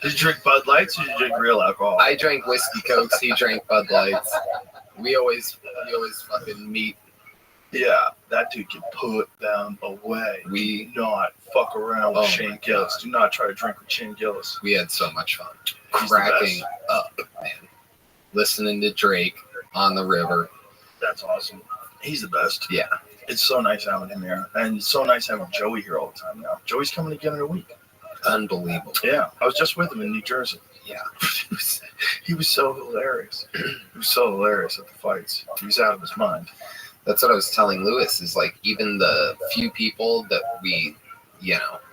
Did you drink Bud Lights or did you drink real alcohol? I drank whiskey cokes. He drank Bud Lights. We always fucking meet. Yeah, that dude can put them away. We Do not fuck around with Oh Shane my Gillis. God. Do not try to drink with Shane Gillis. we had so much fun, He's the cracking best. up, man. Listening to Drake on the river. That's awesome. He's the best. Yeah, It's so nice having him here. And it's so nice having Joey here all the time now. Joey's coming again in a week. unbelievable. Yeah, I was just with him in New Jersey. Yeah. he was so hilarious. He was so hilarious at the fights. He was out of his mind. That's what I was telling Lewis. Is like even the few people that we,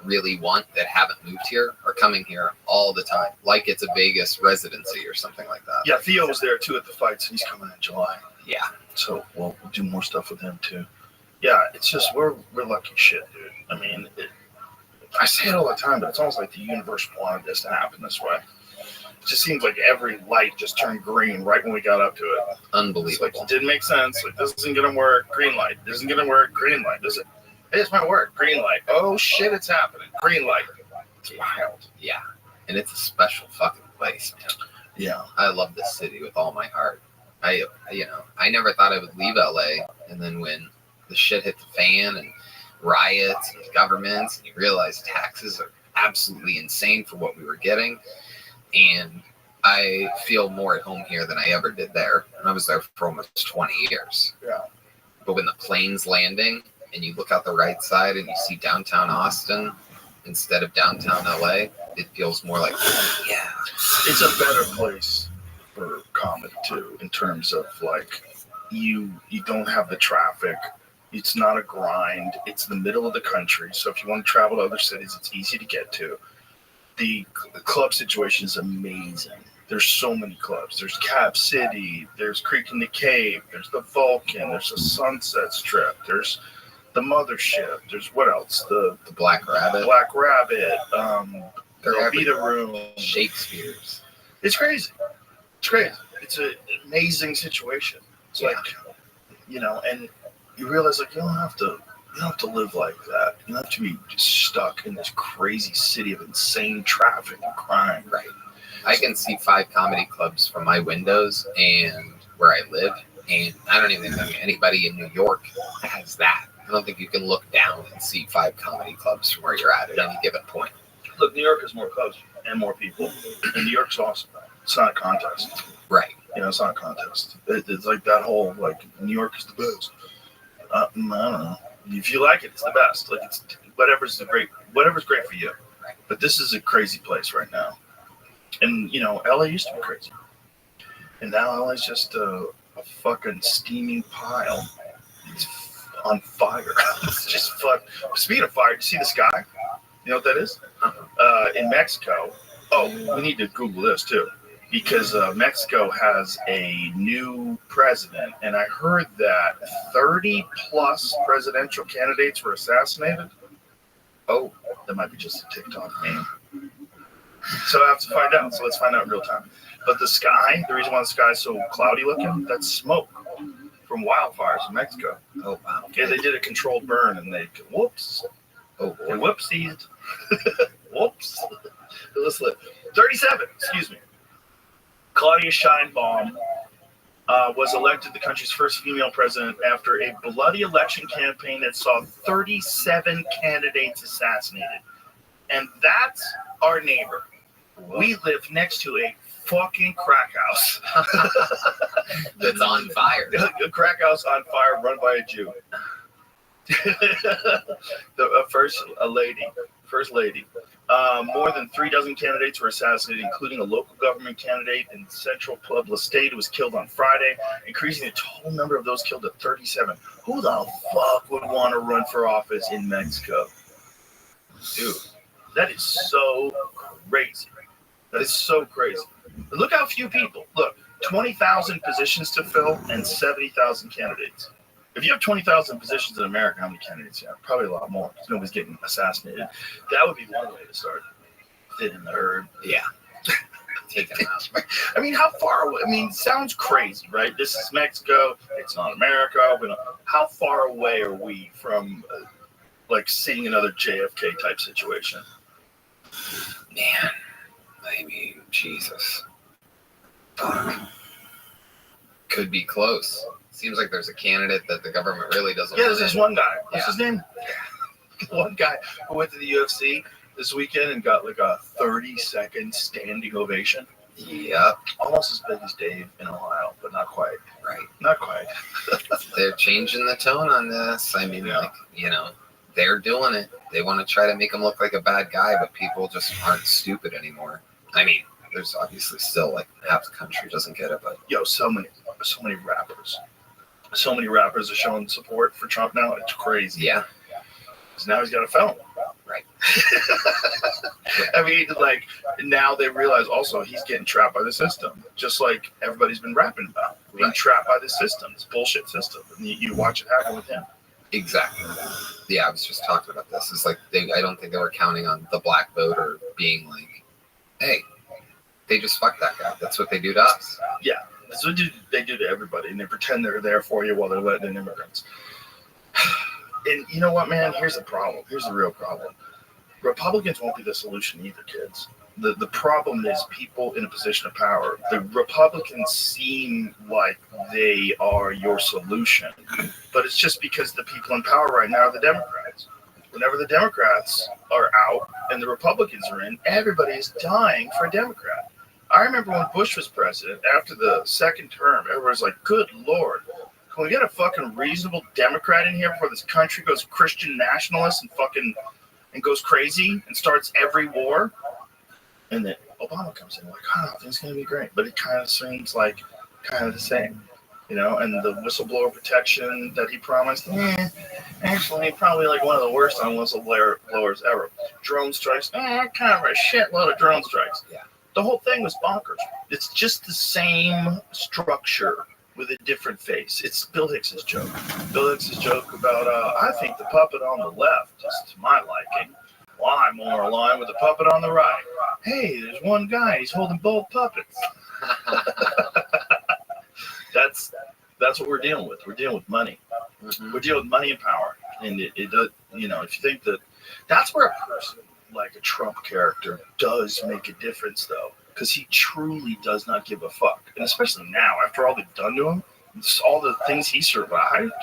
really want that haven't moved here are coming here all the time, like it's a Vegas residency or something like that. Yeah, Theo was there too at the fights. He's coming in July. Yeah. So we'll do more stuff with him too. Yeah, it's just we're lucky shit, dude. I mean, I say it all the time, but it's almost like the universe wanted this to happen this way. It just seems like every light just turned green right when we got up to it. It's like Unbelievable. it didn't make sense. Like this isn't gonna work. Green light. This isn't gonna work. Green light. Does it? Hey, this might work. Green light. Oh shit, it's happening. Green light. It's wild. Yeah. And it's a special fucking place, man. Yeah. I love this city with all my heart. I never thought I would leave LA, and then when the shit hit the fan and riots and governments, and you realize taxes are absolutely insane for what we were getting, and I feel more at home here than I ever did there. And I was there for almost 20 years. Yeah. But when the plane's landing and you look out the right side and you see downtown Austin instead of downtown LA, it feels more like, yeah. It's a better place for comedy too, in terms of like you don't have the traffic. It's not a grind. It's the middle of the country. So if you want to travel to other cities, it's easy to get to. The club situation is amazing. There's so many clubs. There's Cap City. There's Creek in the Cave. There's the Vulcan. There's the Sunset Strip. There's the Mothership. There's what else? The Black Rabbit. Black Rabbit. They're There'll be the everywhere. room. Shakespeare's. It's crazy. It's crazy. It's an amazing situation. It's like, and you realize like you don't have to live like that. You don't have to be just stuck in this crazy city of insane traffic and crime. Right. I can see 5 comedy clubs from my windows and where I live, and I don't even think anybody in New York has that. I don't think you can look down and see 5 comedy clubs from where you're at any given point. Look, New York has more clubs and more people, and New York's awesome. It's not a contest. Right. It's not a contest. It's like that whole like New York is the best. I don't know. If you like it, it's the best. Like it's whatever's great for you. But this is a crazy place right now. And LA used to be crazy, and now LA's just a fucking steaming pile. It's on fire. It's just fun. Speaking of fire, you see the sky? You know what that is? In Mexico. Oh, we need to Google this too, because Mexico has a new president, and I heard that 30 plus presidential candidates were assassinated. Oh, that might be just a TikTok meme. So I have to find out. So let's find out in real time. But the sky, the reason why the sky is so cloudy looking, that's smoke from wildfires in Mexico. Oh, wow. Okay, they did a controlled burn, and whoops. Oh, boy. Whoopsies. Whoops. Let's live. 37, excuse me. Claudia Sheinbaum was elected the country's first female president after a bloody election campaign that saw 37 candidates assassinated. And that's our neighbor. We live next to a fucking crack house. That's on fire. A crack house on fire run by a Jew. The first lady. More than 36 candidates were assassinated, including a local government candidate in Central Puebla State who was killed on Friday, increasing the total number of those killed to 37. Who the fuck would want to run for office in Mexico? Dude, that is so crazy. That is so crazy. Look how few people. Look, 20,000 positions to fill and 70,000 candidates. If you have 20,000 positions in America, how many candidates you have? Probably a lot more, because nobody's getting assassinated. That would be one way to start thinning the herd. Yeah. Take them out. I mean, how far away? I mean, sounds crazy, right? This is Mexico. It's not America. How far away are we from, like, seeing another JFK type situation? Man, I mean, Jesus. Fuck. Could be close. Seems like there's a candidate that the government really doesn't Yeah, want there's this in. one guy. What's his name? One guy who went to the UFC this weekend and got like a 30-second standing ovation. Yep. Almost as big as Dave in Ohio, but not quite. Right. Not quite. They're changing the tone on this. I mean, Yeah. like, you know, they're doing it. They want to try to make him look like a bad guy, but people just aren't stupid anymore. I mean, there's obviously still like half the country doesn't get it, but Yo, so many rappers. So many rappers are showing support for Trump now. It's crazy. yeah, Because now he's got a felon. right. I mean, like, now they realize also he's getting trapped by the system, just like everybody's been rapping about. Being Right. trapped by the system, this bullshit system. And you watch it happen with him. Exactly. Yeah, I was just talking about this. It's like I don't think they were counting on the black voter being like, hey, they just fuck that guy. That's what they do to us. Yeah, that's what they do to everybody, and they pretend they're there for you while they're letting in immigrants. And you know what, man? Here's the problem. Here's the real problem. Republicans won't be the solution either, kids. The problem is people in a position of power. The Republicans seem like they are your solution, but it's just because the people in power right now are the Democrats. Whenever the Democrats are out and the Republicans are in, everybody is dying for a Democrat. I remember when Bush was president, after the second term, everyone's like, good Lord, can we get a fucking reasonable Democrat in here before this country goes Christian nationalist and goes crazy and starts every war? And then Obama comes in like, oh, things going to be great. But it kind of seems like kind of the same, you know, and the whistleblower protection that he promised, actually probably like one of the worst on whistleblowers ever. Drone strikes, kind of a shitload of drone strikes. Yeah. The whole thing was bonkers. It's just the same structure with a different face. It's Bill Hicks's joke. Bill Hicks's joke about, I think the puppet on the left is to my liking. Well, I'm more aligned with the puppet on the right. Hey, there's one guy. He's holding both puppets. That's what we're dealing with. We're dealing with money. Mm-hmm. We're dealing with money and power. And it does, you know, if you think that's where a person like a Trump character does make a difference, though, because he truly does not give a fuck. And especially now, after all they've done to him, all the things he survived,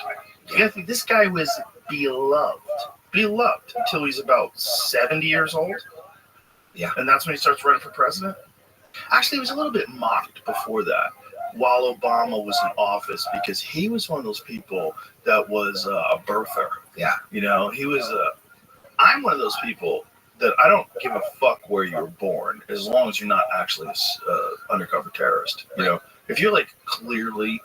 you gotta think this guy was beloved until he's about 70 years old. Yeah. And that's when he starts running for president. Actually, he was a little bit mocked before that while Obama was in office because he was one of those people that was a birther. Yeah. You know, he was I'm one of those people that I don't give a fuck where you were born as long as you're not actually an undercover terrorist. You know, if you're like clearly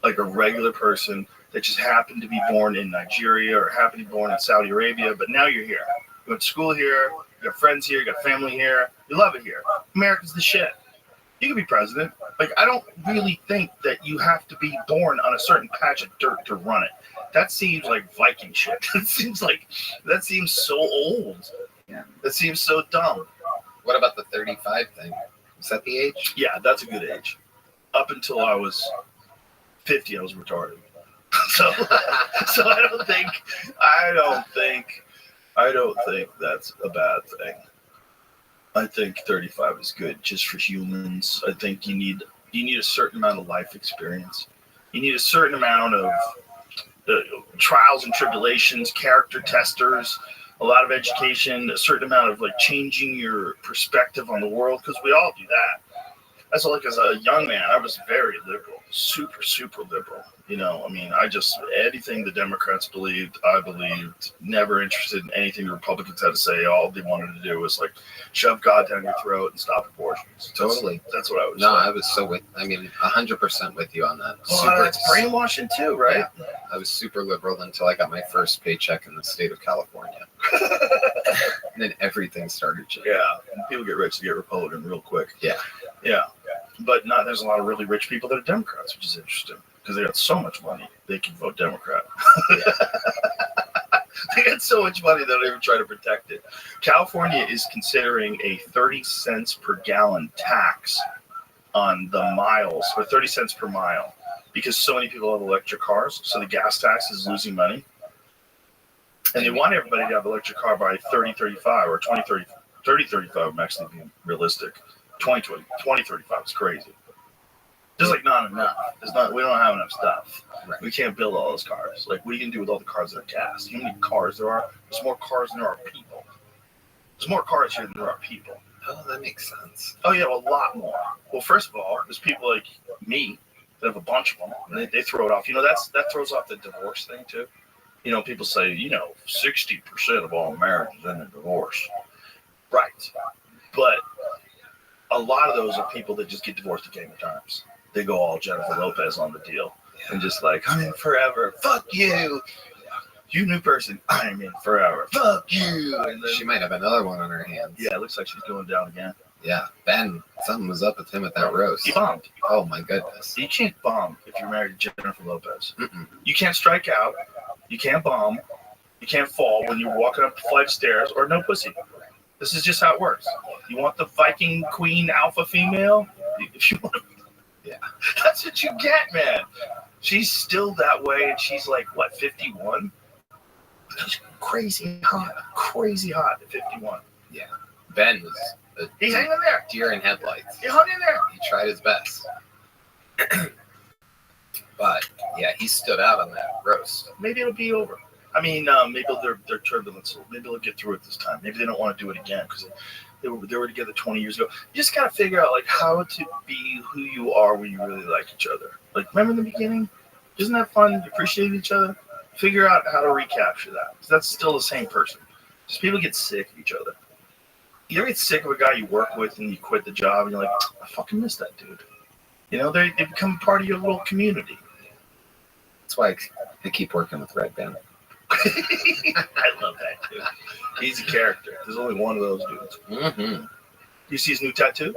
like a regular person that just happened to be born in Nigeria or happened to be born in Saudi Arabia, but now you're here. You went to school here, you got friends here, you got family here, you love it here. America's the shit. You can be president. Like, I don't really think that you have to be born on a certain patch of dirt to run it. That seems like Viking shit. That seems so old. Yeah. That seems so dumb. What about the 35 thing? Is that the age? Yeah, that's a good age. Up until I was 50, I was retarded. So I don't think that's a bad thing. I think 35 is good just for humans. I think you need a certain amount of life experience. You need a certain amount of trials and tribulations, character testers, a lot of education, a certain amount of like changing your perspective on the world, because we all do that. As a young man, I was very liberal, super, super liberal. You know, I mean, anything the Democrats believed, I believed, never interested in anything the Republicans had to say. All they wanted to do was like shove God down your throat and stop abortions. Totally. That's what I was. No, like. I was 100% with you on that. Well, that's brainwashing too, right? Yeah. I was super liberal until I got my first paycheck in the state of California. And then everything started changing. Yeah, and people get rich, they get Republican real quick. Yeah. But there's a lot of really rich people that are Democrats, which is interesting because they got so much money they can vote Democrat. They had so much money they don't even try to protect it. California is considering a 30 cents per gallon tax on the miles, or 30 cents per mile, because so many people have electric cars. So the gas tax is losing money. And they want everybody to have an electric car by 2035 or 2030. 3035 I'm actually being realistic. 2035 is crazy. There's like not enough. We don't have enough stuff. Right. We can't build all those cars. Like, what are you gonna do with all the cars that are gas? You know how many cars there are? There's more cars than there are people. There's more cars here than there are people. Oh, that makes sense. Oh yeah, a lot more. Well, first of all, there's people like me that have a bunch of them, and they throw it off. You know, that throws off the divorce thing too. You know, people say, 60% of all marriages end in divorce. Right. But a lot of those are people that just get divorced a game of times. They go all Jennifer Lopez on the deal and just like, I'm in forever. Fuck you. You new person, I'm in forever. Fuck you. And then, She might have another one on her hands. yeah, it looks like she's going down again. Yeah. Ben, something was up with him at that roast. He bombed. Oh, my goodness. You can't bomb if you're married to Jennifer Lopez. Mm-mm. You can't strike out. You can't bomb. You can't fall when you're walking up a flight of stairs, or no pussy. This is just how it works. You want the Viking queen alpha female? If you want, Yeah. that's what you get, man. She's still that way, and she's like, what, 51? She's crazy hot at 51. Ben was a He's hanging in there. deer in headlights. He hung in there. He tried his best. But, yeah, he stood out on that roast. Maybe it'll be over. I mean, maybe their turbulence. Maybe they'll get through it this time. Maybe they don't want to do it again because they were together 20 years ago. You just gotta figure out like how to be who you are when you really like each other. Like, remember in the beginning? Isn't that fun? You appreciate each other. Figure out how to recapture that. 'Cause that's still the same person. Just people get sick of each other. You ever get sick of a guy you work with and you quit the job and you're like, I fucking miss that dude. You know, they become part of your little community. That's why I keep working with Red Ben. I love that dude. He's a character. There's only one of those dudes. Mm-hmm. You see his new tattoo?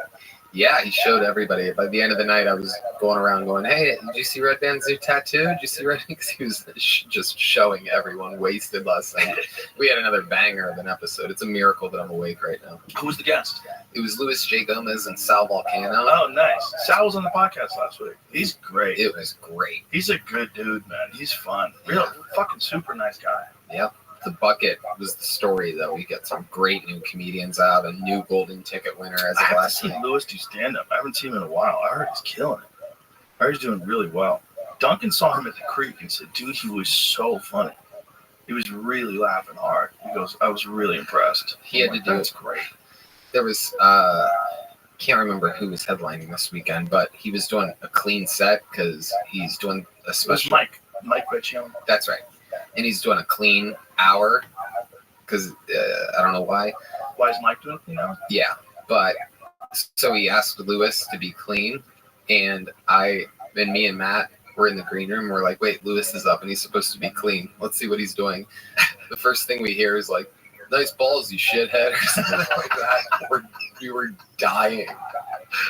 Yeah, he showed everybody. By the end of the night, I was going around going, hey, did you see Red Band's new tattoo? Did you see Red? Because he was just showing everyone wasted last night. We had another banger of an episode. It's a miracle that I'm awake right now. Who was the guest? It was Louis J. Gomez and Sal Volcano. Oh, nice. Sal was on the podcast last week. He's great. It was great. He's a good dude, man. He's fun. Real fucking super nice guy. Yep. The bucket was the story, though. We got some great new comedians out, a new golden ticket winner as I of have to last see night. Louis do stand-up. I haven't seen him in a while. I heard he's killing it. I heard he's doing really well. Duncan saw him at the Creek and said, dude, he was so funny. He was really laughing hard. He goes, I was really impressed. He had to do That's it. great. There was, can't remember who was headlining this weekend, but he was doing a clean set because he's doing a It was special. Mike Riccione. That's right. And he's doing a clean hour because I don't know why. Why is Mike doing it now? Yeah, but so he asked Louis to be clean, and me and Matt were in the green room. We're like, wait, Louis is up and he's supposed to be clean. Let's see what he's doing. The first thing we hear is like, nice balls, you shithead, or something like that. We were dying.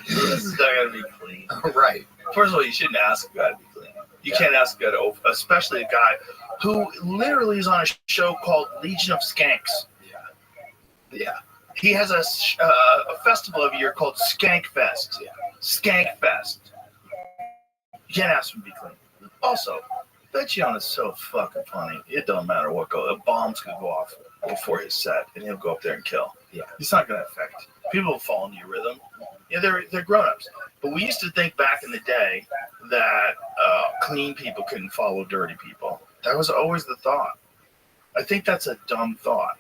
This is not going to be clean. Right. First of all, you shouldn't ask a guy to be clean. You can't ask a guy to, especially a guy who literally is on a show called Legion of Skanks. Yeah. He has a festival every year called Skank Fest. Skank Fest. You can't ask him to be clean. Also, Vecchione is so fucking funny. It don't matter what goes. A bomb's going to go off before his set, and he'll go up there and kill. Yeah. It's not going to affect. People will fall into your rhythm. Yeah, they're grown-ups. But we used to think back in the day that clean people couldn't follow dirty people. That was always the thought. I think that's a dumb thought.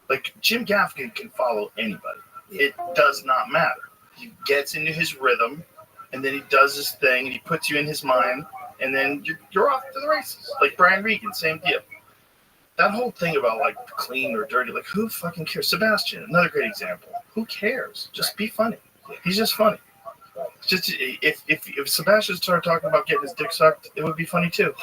Like, Jim Gaffigan can follow anybody. It does not matter. He gets into his rhythm, and then he does his thing, and he puts you in his mind, and then you're off to the races. Like Brian Regan, same deal. That whole thing about, like, clean or dirty, like, who fucking cares? Sebastian, another great example. Who cares? Just be funny. He's just funny. Just if Sebastian started talking about getting his dick sucked, it would be funny too.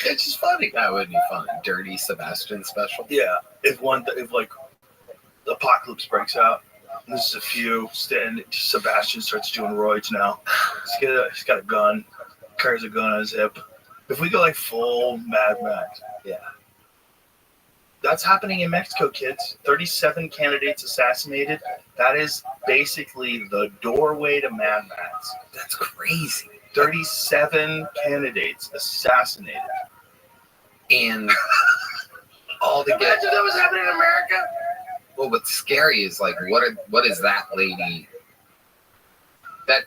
It's just funny. That would be fun. Dirty Sebastian special. Yeah. If like the apocalypse breaks out, and there's a few, and Sebastian starts doing roids now. He's got a gun. carries a gun on his hip. If we go like full Mad Max, yeah. That's happening in Mexico, kids. 37 candidates assassinated. That is basically the doorway to Mad Max. That's crazy. 37 candidates assassinated. And all to get. Imagine that was happening in America. Well, what's scary is like, what is that lady? That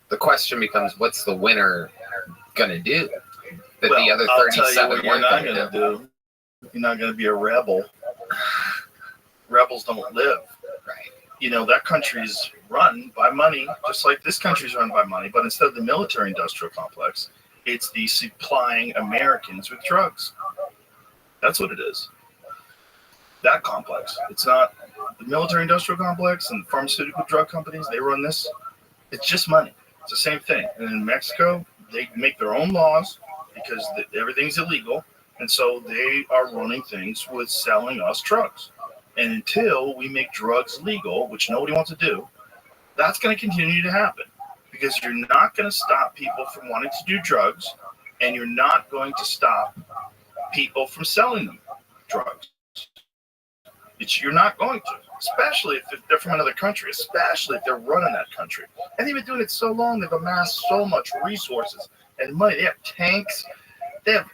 the question becomes, what's the winner gonna do? That the other 37 weren't gonna do. You're not gonna be a rebel. Rebels don't live. Right. You know, that country's run by money, just like this country's run by money. But instead of the military-industrial complex, it's the supplying Americans with drugs. That's what it is. That complex. It's not the military-industrial complex and pharmaceutical drug companies. They run this. It's just money. It's the same thing. And in Mexico, they make their own laws because everything's illegal. And so they are running things with selling us drugs. And until we make drugs legal, which nobody wants to do, that's going to continue to happen. Because you're not going to stop people from wanting to do drugs, and you're not going to stop people from selling them drugs. You're not going to, especially if they're from another country, especially if they're running that country. And they've been doing it so long, they've amassed so much resources and money. They have tanks, they have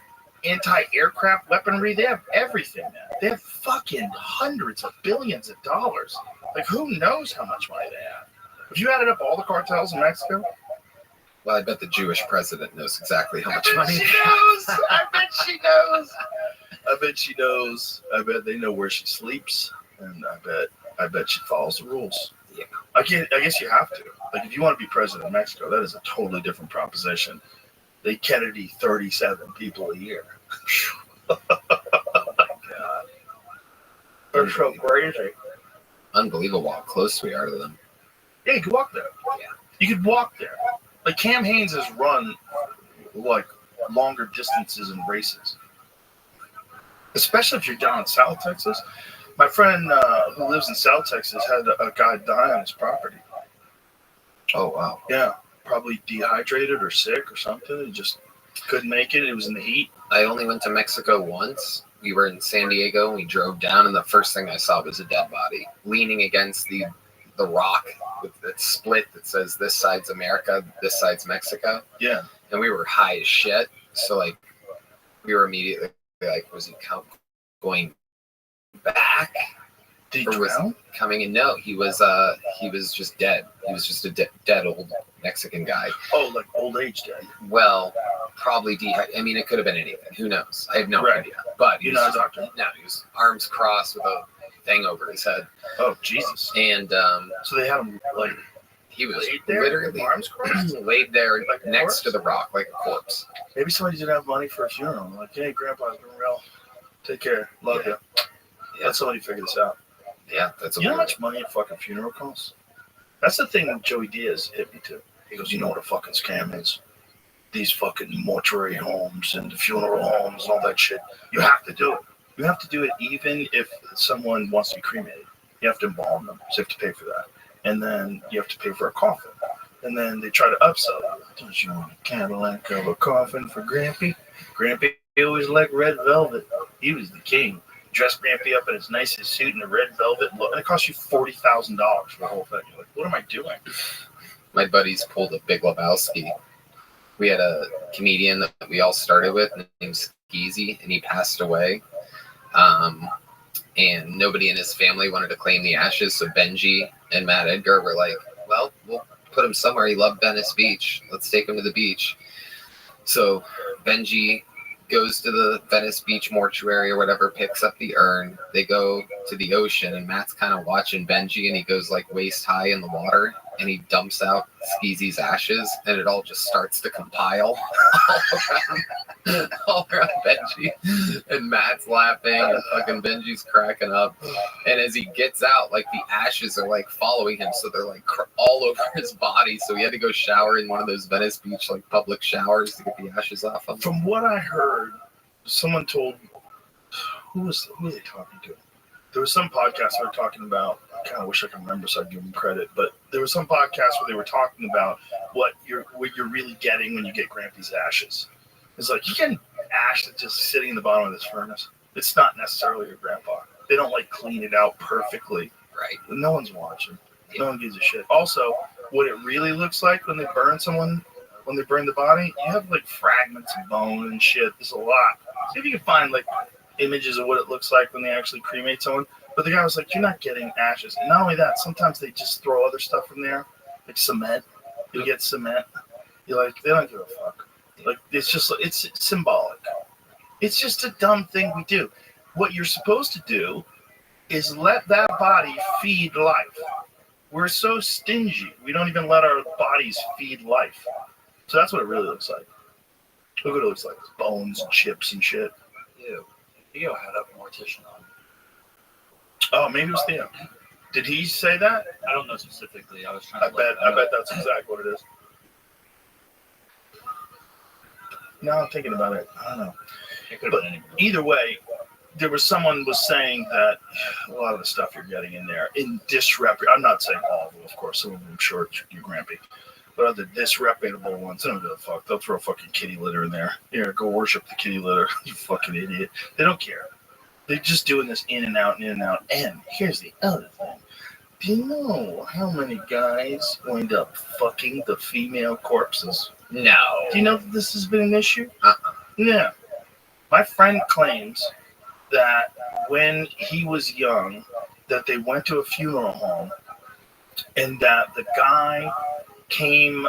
anti-aircraft weaponry, they have everything, man. They have fucking hundreds of billions of dollars. Like, who knows how much money they have? If you added up all the cartels in Mexico, well, I bet the Jewish president knows exactly how much money she knows. I bet she knows. I bet she knows. I bet they know where she sleeps, and I bet she follows the rules. Yeah. I guess you have to. Like, if you want to be president of Mexico, that is a totally different proposition. They Kennedy 37 people a year. Oh my God. They're so crazy. Unbelievable how close we are to them. Yeah, you could walk there. Yeah. You could walk there. Like, Cam Haines has run like longer distances in races. Especially if you're down in South Texas. My friend who lives in South Texas had a guy die on his property. Oh, wow. Yeah. Probably dehydrated or sick or something. He just couldn't make it. It was in the heat. I only went to Mexico once. We were in San Diego and we drove down, and the first thing I saw was a dead body leaning against the rock with that split that says this side's America, this side's Mexico. Yeah. And we were high as shit. So like we were immediately like, was he going back? Did he or was drown? he coming in? No, he was just dead. He was just a dead old Mexican guy. Oh, like old age dead. Well, probably I mean, it could have been anything. Who knows? I have no idea. But you're not a doctor? No, he was arms crossed with a thing over his head. Oh, Jesus. And so they had him like he was laid there, literally arms crossed, laid there like next to the rock like a corpse. Maybe somebody didn't have money for a funeral. Like, hey, Grandpa's been real. Take care. Love you. Yeah. Let somebody figure this out. Yeah, that's you know how much money a fucking funeral costs? That's the thing that Joey Diaz hit me to. He goes, you know what a fucking scam is? These fucking mortuary homes and the funeral homes and all that shit. You have to do it. You have to do it even if someone wants to be cremated. You have to embalm them, so you have to pay for that. And then you have to pay for a coffin. And then they try to upsell you. Don't you want a Cadillac of a coffin for Grampy? Grampy always liked red velvet. He was the king. Dressed Grampy up in his nicest suit in a red velvet look. And it cost you $40,000 for the whole thing. You're like, what am I doing? My buddies pulled a Big Lebowski. We had a comedian that we all started with named Skeezy, and he passed away. And nobody in his family wanted to claim the ashes, so Benji and Matt Edgar were like, well, we'll put him somewhere. He loved Venice Beach. Let's take him to the beach. So Benji goes to the Venice Beach mortuary or whatever, picks up the urn. They go to the ocean, and Matt's kind of watching Benji, and he goes like waist high in the water, and he dumps out Skeezy's ashes, and it all just starts to compile all around Benji. And Matt's laughing, and fucking Benji's cracking up. And as he gets out, like the ashes are like following him, so they're like all over his body. So he had to go shower in one of those Venice Beach like public showers to get the ashes off him. From what I heard, someone told, who was they talking to? There was some podcast they were talking about. I kind of wish I could remember so I'd give them credit. But there was some podcast where they were talking about what you're really getting when you get Grampy's ashes. It's like you get ash that's just sitting in the bottom of this furnace. It's not necessarily your grandpa. They don't like clean it out perfectly. Right. No one's watching. No one gives a shit. Also, what it really looks like when they burn someone, when they burn the body, you have like fragments of bone and shit. There's a lot. See if you can find like images of what it looks like when they actually cremate someone. But the guy was like, you're not getting ashes. And not only that, sometimes they just throw other stuff in there, like cement. You get cement. You're like, they don't give a fuck. Like, it's symbolic. It's just a dumb thing we do. What you're supposed to do is let that body feed life. We're so stingy. We don't even let our bodies feed life. So that's what it really looks like. Look what it looks like. Bones and chips and shit. Ew. Theo had a mortician on. Oh, maybe it was Theo. Did he say that? I don't know specifically. I was trying I to bet that's exactly what it is. Now I'm thinking about it. I don't know. It could have But been anybody. either way, someone was saying that a lot of the stuff you're getting in there in disreputable. I'm not saying all of them, of course. Some of them, I'm sure, you're grampy. But other disreputable ones, they don't give a fuck. They'll throw a fucking kitty litter in there. Here, go worship the kitty litter. You fucking idiot. They don't care. They're just doing this in and out and in and out. And here's the other thing. Do you know how many guys wind up fucking the female corpses? No. Do you know that this has been an issue? Uh-uh. Yeah. My friend claims that when he was young, that they went to a funeral home and that the guy came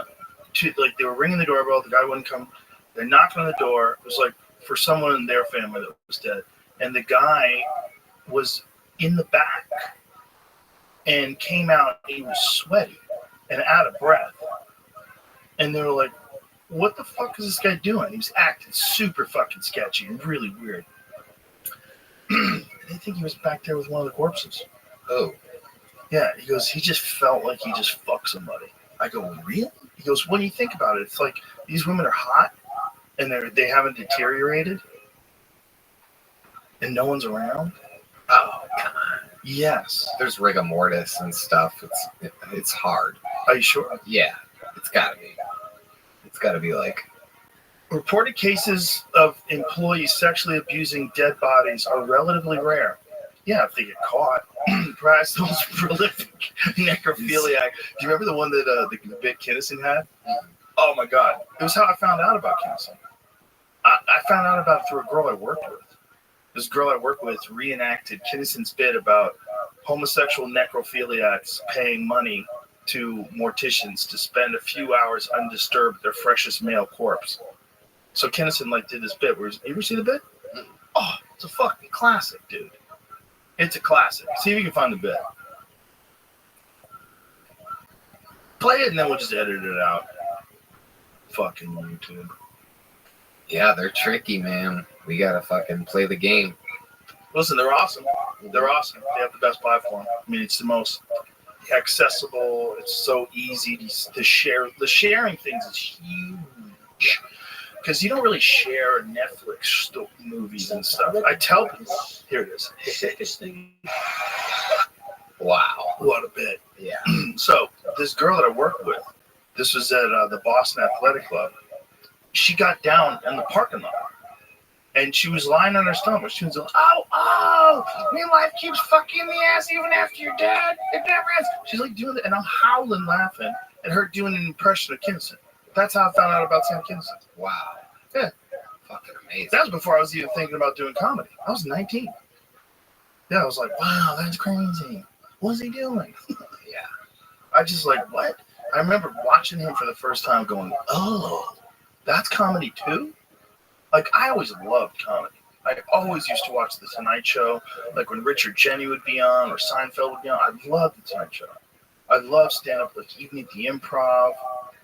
to, like, they were ringing the doorbell, the guy wouldn't come. They knocked on the door. It was like for someone in their family that was dead. And the guy was in the back and came out. He was sweaty and out of breath. And they were like, what the fuck is this guy doing? He was acting super fucking sketchy and really weird. They think he was back there with one of the corpses. Oh. Yeah, he goes, he just felt like he just fucked somebody. I go, really? He goes, when you think about it, it's like these women are hot and they haven't deteriorated and no one's around. Oh, come on. Yes. There's rigor mortis and stuff. It's hard. Are you sure? Yeah. It's gotta be. It's gotta be like. Reported cases of employees sexually abusing dead bodies are relatively rare. Yeah, if they get caught. Perhaps the most prolific necrophiliac. Do you remember the one that the bit Kinnison had? Oh my God. It was how I found out about Kinnison. I found out about it through a girl I worked with. This girl I worked with reenacted Kinnison's bit about homosexual necrophiliacs paying money to morticians to spend a few hours undisturbed at their freshest male corpse. So Kinnison did this bit. You ever see the bit? Oh, it's a fucking classic, dude. It's a classic. See if you can find the bit. Play it and then we'll just edit it out. Fucking YouTube. Yeah, they're tricky, man. We gotta fucking play the game. Listen, they're awesome. They're awesome. They have the best platform. I mean, it's the most accessible. It's so easy to share. The sharing things is huge. Because you don't really share Netflix movies and stuff. I tell people, here it is. Wow. What a bit. Yeah. So, this girl that I worked with, this was at the Boston Athletic Club. She got down in the parking lot. And she was lying on her stomach. She was like, oh, me life keeps fucking the ass even after you're dead. It never ends. She's like doing it, and I'm howling laughing at her doing an impression of Kinnison. That's how I found out about Sam Kinnison. Wow. Yeah. Fucking amazing. That was before I was even thinking about doing comedy. I was 19. Yeah, I was like, wow, that's crazy. What's he doing? Yeah. I just like, what? I remember watching him for the first time going, oh, that's comedy too? Like, I always loved comedy. I always used to watch The Tonight Show. Like, when Richard Jenny would be on or Seinfeld would be on, I loved The Tonight Show. I loved stand-up, like, even at the Improv.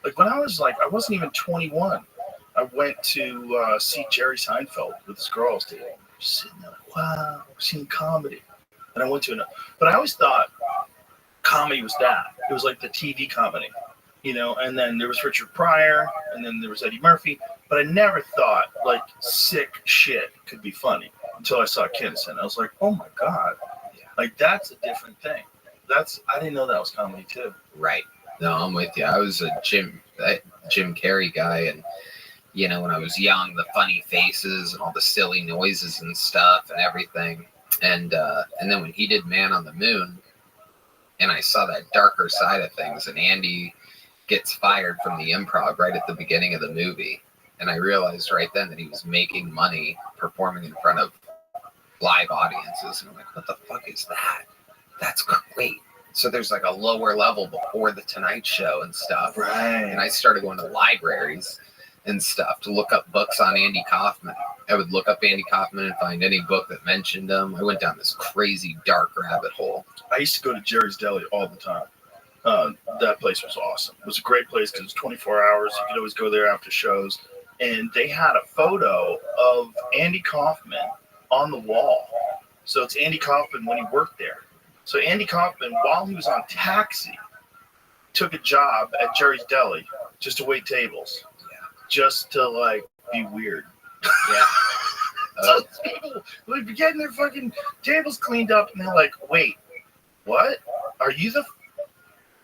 Like, when I was, I wasn't even 21. I went to see Jerry Seinfeld with this girl I was dating. Just sitting there like, wow, we're seeing comedy. And I went to another. But I always thought comedy was that. It was like the TV comedy, and then there was Richard Pryor, and then there was Eddie Murphy. But I never thought, sick shit could be funny until I saw Kinnison. I was like, oh, my God. Like, that's a different thing. I didn't know that was comedy, too. Right. No, I'm with you. I was a Jim Carrey guy, and you know, when I was young, the funny faces and all the silly noises and stuff and everything, and then when he did Man on the Moon, and I saw that darker side of things, and Andy gets fired from the improv right at the beginning of the movie, and I realized right then that he was making money performing in front of live audiences, and I'm like, what the fuck is that? That's great. So there's like a lower level before the Tonight Show and stuff. Right. And I started going to libraries and stuff to look up books on Andy Kaufman. I would look up Andy Kaufman and find any book that mentioned him. I went down this crazy dark rabbit hole. I used to go to Jerry's Deli all the time. That place was awesome. It was a great place because it was 24 hours. You could always go there after shows. And they had a photo of Andy Kaufman on the wall. So it's Andy Kaufman when he worked there. So Andy Kaufman, while he was on Taxi, took a job at Jerry's Deli just to wait tables. Yeah. Just to, like, be weird. Yeah. So people would be getting their fucking tables cleaned up, and they're like, wait, what? Are you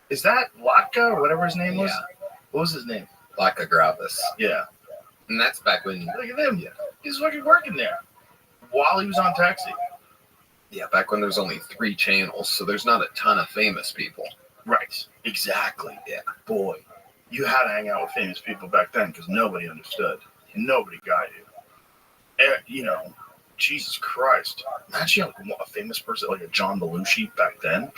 is that Latka or whatever his name was? Yeah. What was his name? Latka Gravis. Yeah. And that's back when... Look at him. He's fucking working there while he was on Taxi. Yeah, back when there's only 3 channels, so there's not a ton of famous people. Right. Exactly. Yeah. Boy, you had to hang out with famous people back then because nobody understood. Nobody got you. And, you know, Jesus Christ. Imagine like a famous person like a John Belushi back then.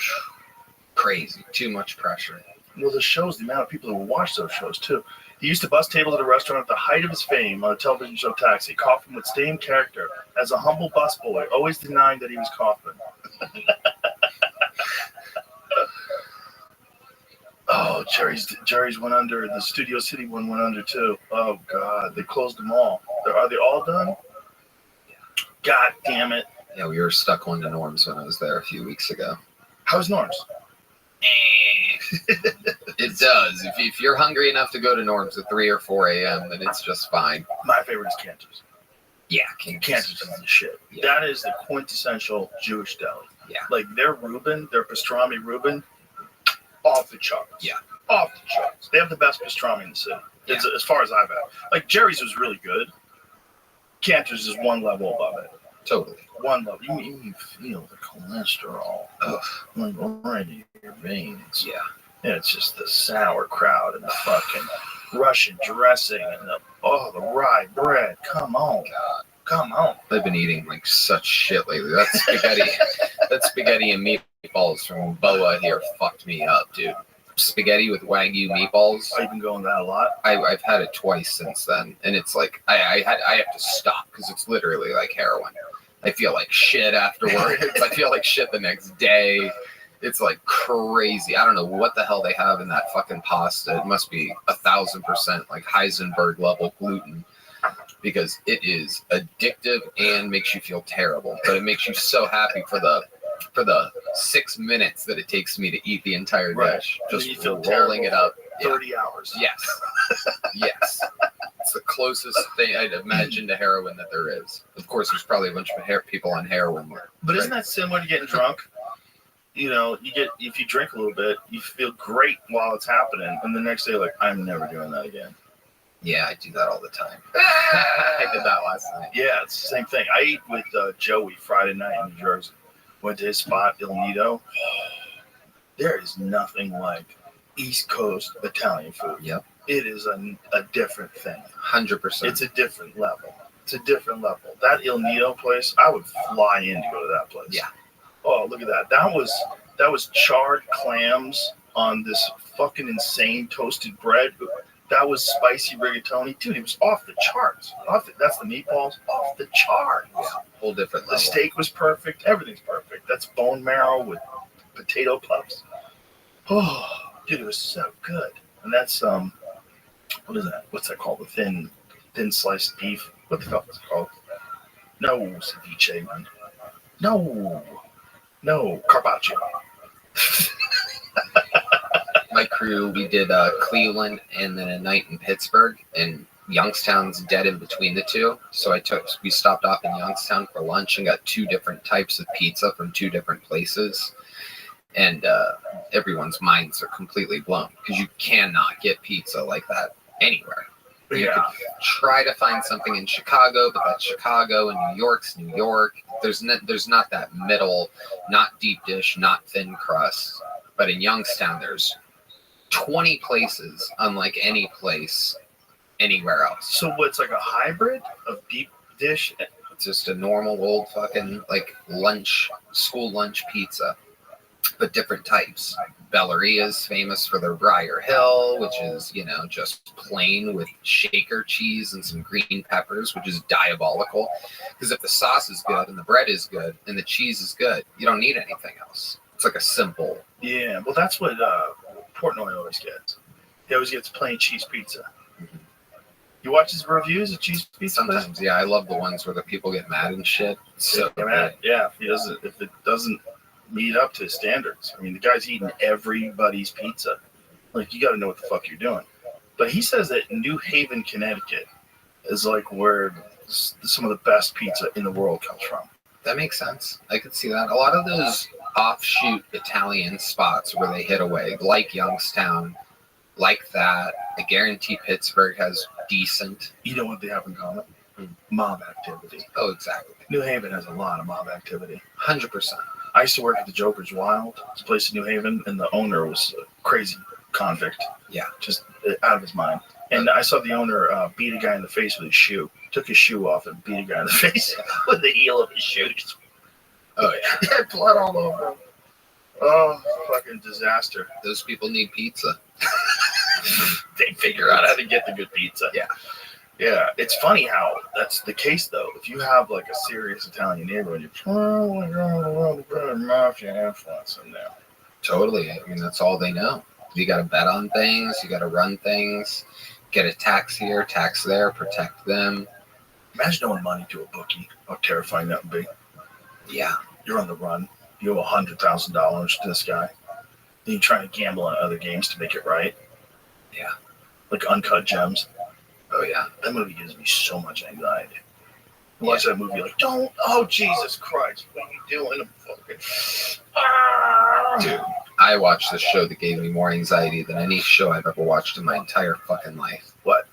Crazy. Too much pressure. Well, the shows, the amount of people that would watch those shows, too. He used to bus tables at a restaurant at the height of his fame on a television show Taxi. Kaufman would stay in character as a humble busboy, always denying that he was Kaufman. Oh, Jerry's went under. The Studio City one went under, too. Oh, God. They closed them all. Are they all done? God damn it. Yeah, we were stuck going to Norm's when I was there a few weeks ago. How's Norm's? It does. If you're hungry enough to go to Norm's at 3 or 4 a.m., then it's just fine. My favorite is Cantor's. Yeah, Cantor's is the shit. Yeah. That is the quintessential Jewish deli. Yeah. Like their pastrami Reuben, off the charts. Yeah. Off the charts. They have the best pastrami in the city. Yeah. It's, as far as I've had. Like Jerry's was really good. Cantor's is one level above it. Totally. One level. You feel the cholesterol. Like right in your veins. Yeah. Yeah, it's just the sauerkraut and the fucking Russian dressing and the rye bread. Come on. God. Come on. I've been eating like such shit lately. That spaghetti and meatballs from Boa here fucked me up, dude. Spaghetti with Wagyu meatballs. I've been going that a lot. I've had it twice since then, and it's like I have to stop because it's literally like heroin. I feel like shit afterwards. I feel like shit the next day. It's like crazy. I don't know what the hell they have in that fucking pasta. It must be 1,000% like Heisenberg level gluten because it is addictive and makes you feel terrible. But it makes you so happy for the 6 minutes that it takes me to eat the entire dish. Right. Just you feel rolling it up. 30 hours. Yes. Yes. It's the closest thing I'd imagine to heroin that there is. Of course, there's probably a bunch of people on heroin. But isn't that similar to getting drunk? You know, if you drink a little bit, you feel great while it's happening, and the next day, like, I'm never doing that again. Yeah, I do that all the time. I did that last night. Yeah, it's the same thing. I ate with Joey Friday night in New Jersey. Went to his spot, Il Nido. There is nothing like East Coast Italian food. Yep. It is a different thing. 100%. It's a different level. It's a different level. That Il Nido place, I would fly in to go to that place. Yeah. Oh, look at that. That was charred clams on this fucking insane toasted bread. That was spicy rigatoni. Dude, it was off the charts. That's the meatballs. Off the charts. Yeah, whole different level. The steak was perfect. Everything's perfect. That's bone marrow with potato puffs. Oh, dude, it was so good. And that's, what is that? What's that called? The thin sliced beef. What the fuck is it called? No, ceviche, man. No, carpaccio. My crew, we did Cleveland and then a night in Pittsburgh, and Youngstown's dead in between the two. So we stopped off in Youngstown for lunch and got 2 different types of pizza from 2 different places. and everyone's minds are completely blown because you cannot get pizza like that anywhere. You could try to find something in Chicago, but that's Chicago, and New York's New York. There's not that middle, not deep dish, not thin crust. But in Youngstown, there's 20 places, unlike any place anywhere else. So what's like a hybrid of deep dish? It's just a normal old fucking like school lunch pizza, but different types. Belleria is famous for their Briar Hill, which is, just plain with shaker cheese and some green peppers, which is diabolical. Because if the sauce is good and the bread is good and the cheese is good, you don't need anything else. It's like a simple. Yeah, well, that's what Portnoy always gets. He always gets plain cheese pizza. Mm-hmm. You watch his reviews of cheese pizza? Sometimes, yeah, I love the ones where the people get mad and shit. So yeah, if it doesn't meet up to his standards. I mean, the guy's eating everybody's pizza. Like, you got to know what the fuck you're doing. But he says that New Haven, Connecticut is like where some of the best pizza in the world comes from. That makes sense. I could see that. A lot of those offshoot Italian spots where they hit away, like Youngstown, like that. I guarantee Pittsburgh has decent. You know what they have in common? Mob activity. Oh, exactly. New Haven has a lot of mob activity. 100%. I used to work at the Joker's Wild. It's a place in New Haven, and the owner was a crazy convict. Yeah. Just out of his mind. And I saw the owner beat a guy in the face with his shoe. Took his shoe off and beat a guy in the face with the heel of his shoes. Oh, yeah. He had blood all over him. Oh, fucking disaster. Those people need pizza. They figure out how to get the good pizza. Yeah. Yeah, it's funny how that's the case, though. If you have, like, a serious Italian neighborhood, you're mafia influence in there. Totally. I mean, that's all they know. You got to bet on things. You got to run things. Get a tax here, tax there, protect them. Imagine owing money to a bookie. How terrifying that would be. Yeah. You're on the run. You owe $100,000 to this guy. Then you're trying to gamble on other games to make it right. Yeah. Like Uncut Gems. Oh, yeah. That movie gives me so much anxiety. You watch that movie, like, don't, oh, Jesus Christ, what are you doing? I'm fucking, Dude, I watched the show that gave me more anxiety than any show I've ever watched in my entire fucking life. What?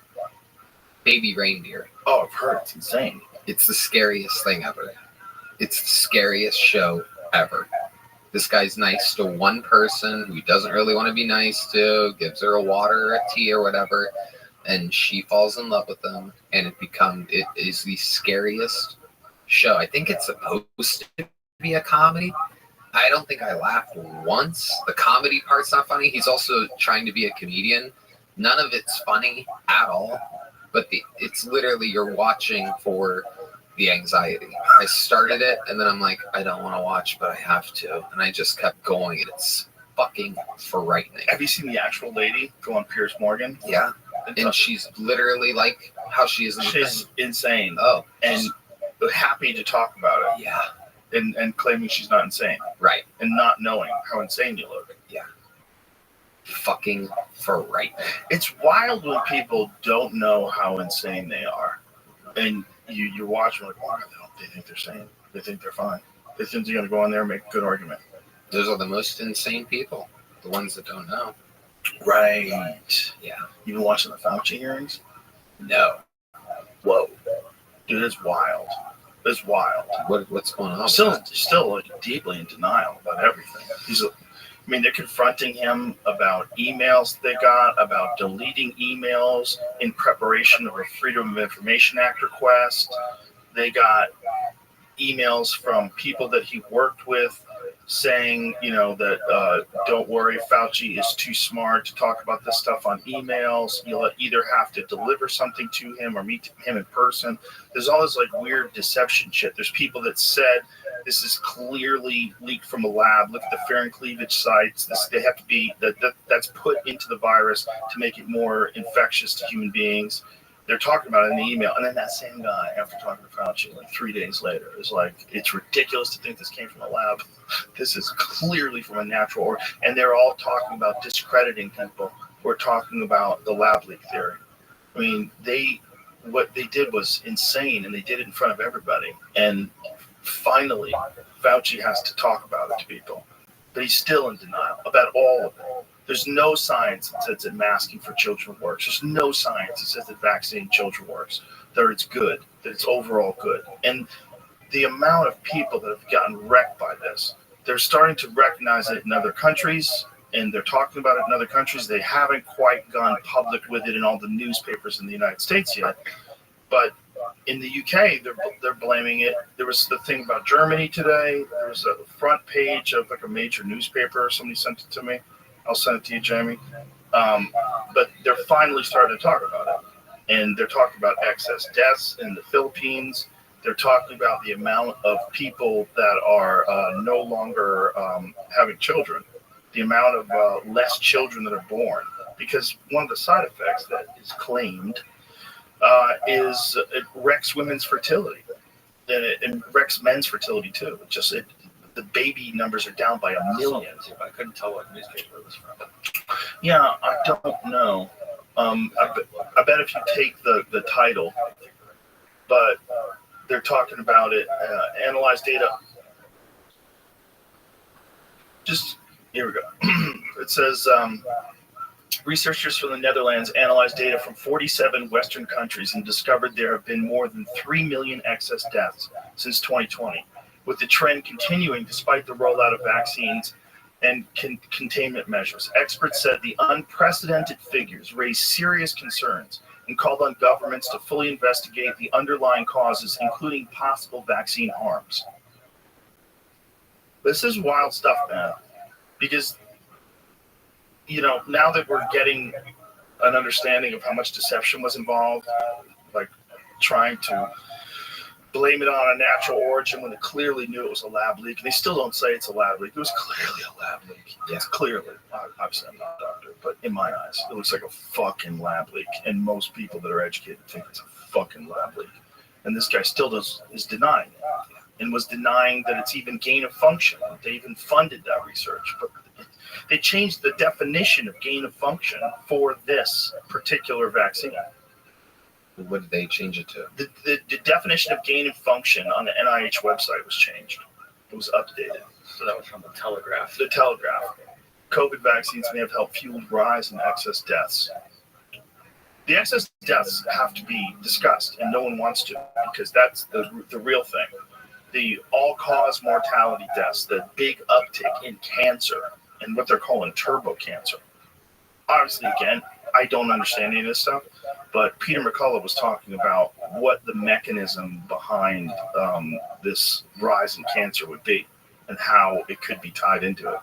Baby Reindeer. Oh, I've heard. It's insane. It's the scariest thing ever. It's the scariest show ever. This guy's nice to one person who he doesn't really want to be nice to, gives her a water or a tea or whatever, and she falls in love with him, and it is the scariest show. I think it's supposed to be a comedy. I don't think I laughed once. The comedy part's not funny. He's also trying to be a comedian. None of it's funny at all, but it's literally you're watching for the anxiety. I started it, and then I'm like, I don't want to watch, but I have to, and I just kept going, and it's fucking frightening. Have you seen the actual lady go on Piers Morgan? Yeah. And she's literally like how she is in the She's thing. insane. Oh. And happy to talk about it. Yeah. And claiming she's not insane. Right. And not knowing how insane you look. Yeah. Fucking frightening. It's wild when people don't know how insane they are. And you watch them like, oh, they think they're sane. They think they're fine. They think they're going to go on there and make a good argument. Those are the most insane people. The ones that don't know. Right. Yeah. You been watching the Fauci hearings? No. Whoa. Dude, it's wild. It's wild. What's going on? Still like, deeply in denial about everything. They're confronting him about emails they got, about deleting emails in preparation of a Freedom of Information Act request. They got emails from people that he worked with saying, that don't worry, Fauci is too smart to talk about this stuff on emails. You'll either have to deliver something to him or meet him in person. There's all this like weird deception shit. There's people that said this is clearly leaked from a lab. Look at the fair and cleavage sites. They have to be that's put into the virus to make it more infectious to human beings. They're talking about it in the email, and then that same guy, after talking to Fauci, like 3 days later, is like, it's ridiculous to think this came from a lab. This is clearly from a natural organ. And they're all talking about discrediting people who are talking about the lab leak theory. I mean, what they did was insane, and they did it in front of everybody. And finally, Fauci has to talk about it to people. but he's still in denial about all of it. There's no science that says that masking for children works. There's no science that says that vaccinating children works, that it's good, that it's overall good. And the amount of people that have gotten wrecked by this, they're starting to recognize it in other countries, and they're talking about it in other countries. They haven't quite gone public with it in all the newspapers in the United States yet. But in the UK, they're blaming it. There was the thing about Germany today. There was a front page of like a major newspaper. Somebody sent it to me. I'll send it to you, Jamie. But they're finally starting to talk about it. And they're talking about excess deaths in the Philippines. They're talking about the amount of people that are no longer having children, the amount of less children that are born. Because one of the side effects that is claimed is it wrecks women's fertility. And it wrecks men's fertility too. The baby numbers are down by 1 million. I couldn't tell what newspaper it was from. Yeah, I don't know. I bet if you take the title, but they're talking about it, analyze data. Just, here we go. It says, researchers from the Netherlands analyzed data from 47 Western countries and discovered there have been more than 3 million excess deaths since 2020, with the trend continuing despite the rollout of vaccines and containment measures. Experts said the unprecedented figures raise serious concerns and called on governments to fully investigate the underlying causes, including possible vaccine harms. This is wild stuff, man, because, now that we're getting an understanding of how much deception was involved, like trying to blame it on a natural origin when they clearly knew it was a lab leak. And they still don't say it's a lab leak. It was clearly a lab leak. It's clearly. Obviously, I'm not a doctor, but in my eyes, it looks like a fucking lab leak. And most people that are educated think it's a fucking lab leak. And this guy still is denying it and was denying that it's even gain of function. They even funded that research. But they changed the definition of gain of function for this particular vaccine. What did they change it to? The definition of gain of function on the NIH website was changed. It was updated. So that was from the Telegraph. The Telegraph. COVID vaccines may have helped fuel rise in excess deaths. The excess deaths have to be discussed, and no one wants to, because that's the real thing. The all-cause mortality deaths, the big uptick in cancer, and what they're calling turbo cancer. Obviously, again, I don't understand any of this stuff, but Peter McCullough was talking about what the mechanism behind this rise in cancer would be and how it could be tied into it.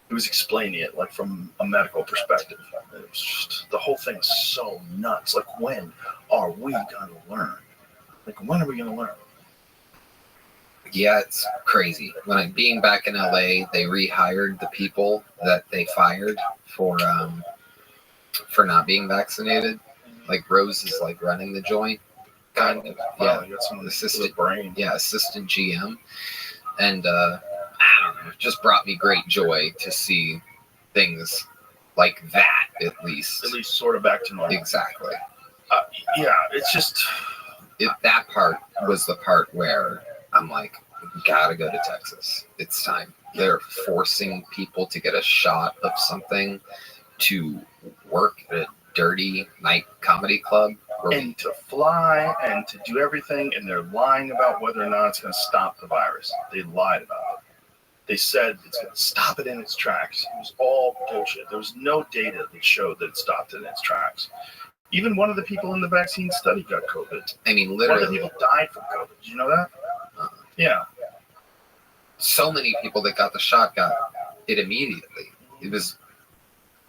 He was explaining it like from a medical perspective. It was just, the whole thing is so nuts. Like, when are we going to learn? When are we going to learn? Yeah, it's crazy. When being back in LA, they rehired the people that they fired for not being vaccinated. Like, Rose is like running the joint, kind of. Yeah, got some assistant brain. Yeah, assistant GM, and I don't know. It just brought me great joy to see things like that, at least sort of back to normal. Exactly. Yeah, it's just that part was the part where I'm like, we gotta go to Texas. It's time. They're forcing people to get a shot of something to work at a dirty night comedy club. And to fly and to do everything, and they're lying about whether or not it's going to stop the virus. They lied about it. They said it's going to stop it in its tracks. It was all bullshit. There was no data that showed that it stopped it in its tracks. Even one of the people in the vaccine study got COVID. I mean, literally. One of the people died from COVID. Did you know that? Yeah. So many people that got the shot got it immediately. It was,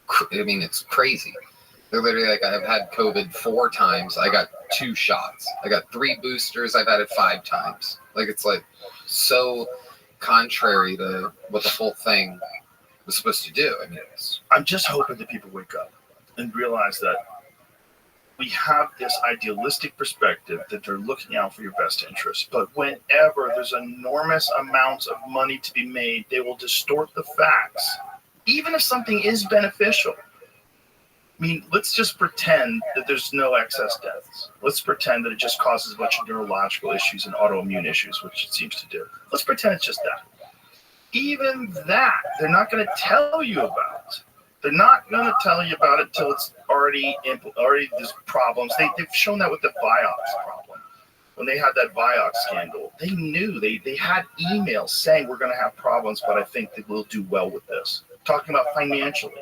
it's crazy. They're literally like, I've had COVID 4 times. I got 2 shots. I got 3 boosters. I've had it 5 times. Like, it's like so contrary to what the whole thing was supposed to do. I'm just hoping that people wake up and realize that we have this idealistic perspective that they're looking out for your best interest. But whenever there's enormous amounts of money to be made, they will distort the facts, even if something is beneficial. Let's just pretend that there's no excess deaths. Let's pretend that it just causes a bunch of neurological issues and autoimmune issues, which it seems to do. Let's pretend it's just that. even that, they're not going to tell you about. They're not going to tell you about it till it's already there's problems. They've shown that with the Vioxx problem. When they had that Vioxx scandal, they knew they had emails saying we're going to have problems, but I think that we'll do well with this. Talking about financially,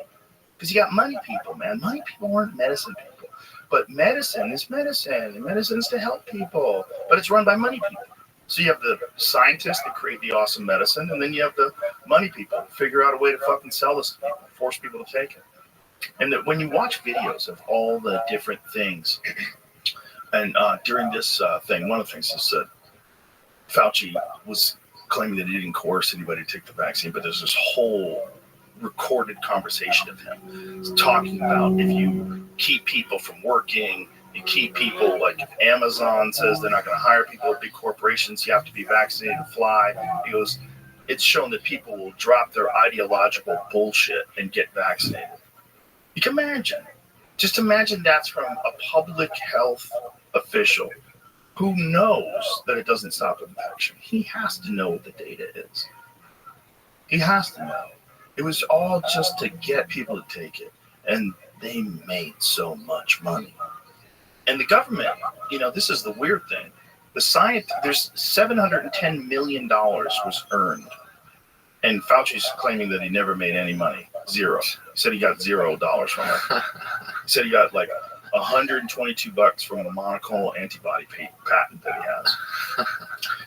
because you got money people, man. Money people aren't medicine people, but medicine is medicine, and medicine is to help people, but it's run by money people. So you have the scientists that create the awesome medicine, and then you have the money people figure out a way to fucking sell this to people, force people to take it. And that when you watch videos of all the different things, and during this thing, one of the things is that Fauci was claiming that he didn't coerce anybody to take the vaccine, but there's this whole recorded conversation of him talking about if you keep people from working, you keep people, like if Amazon says they're not going to hire people at big corporations, you have to be vaccinated to fly. He goes, it's shown that people will drop their ideological bullshit and get vaccinated. You can imagine. Just imagine that's from a public health official who knows that it doesn't stop infection. He has to know what the data is. He has to know. It was all just to get people to take it. And they made so much money. And the government, this is the weird thing. There's $710 million was earned. And Fauci's claiming that he never made any money. Zero. He said he got $0 from it. He said he got like $122 from a monoclonal antibody patent that he has.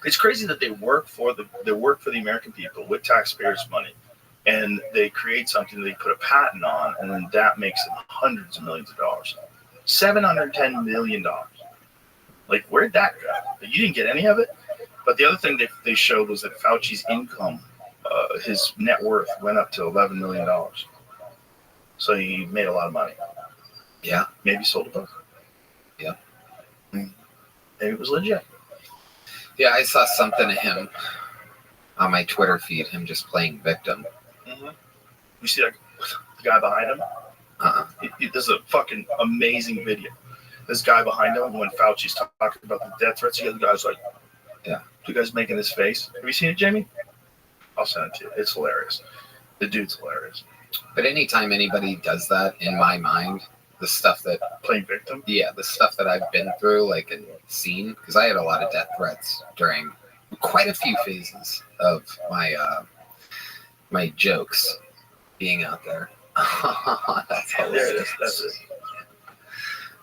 It's crazy that they work for the American people with taxpayers' money, and they create something that they put a patent on, and then that makes them hundreds of millions of dollars. $710 million. Like, where'd that go? You didn't get any of it? But the other thing they showed was that Fauci's income, his net worth went up to $11 million. So he made a lot of money. Yeah. Maybe sold a book. Yeah. Maybe it was legit. Yeah, I saw something of him on my Twitter feed, him just playing victim. Mm-hmm. You see that the guy behind him? This is a fucking amazing video. This guy behind him, when Fauci's talking about the death threats, the other guy's like, yeah, you guys making this face? Have you seen it, Jamie? I'll send it to you. It's hilarious. The dude's hilarious. But anytime anybody does that, in my mind, the stuff that... Playing victim? Yeah, the stuff that I've been through, like, and seen, because I had a lot of death threats during quite a few phases of my my jokes being out there. That's hilarious. There it is. That's it.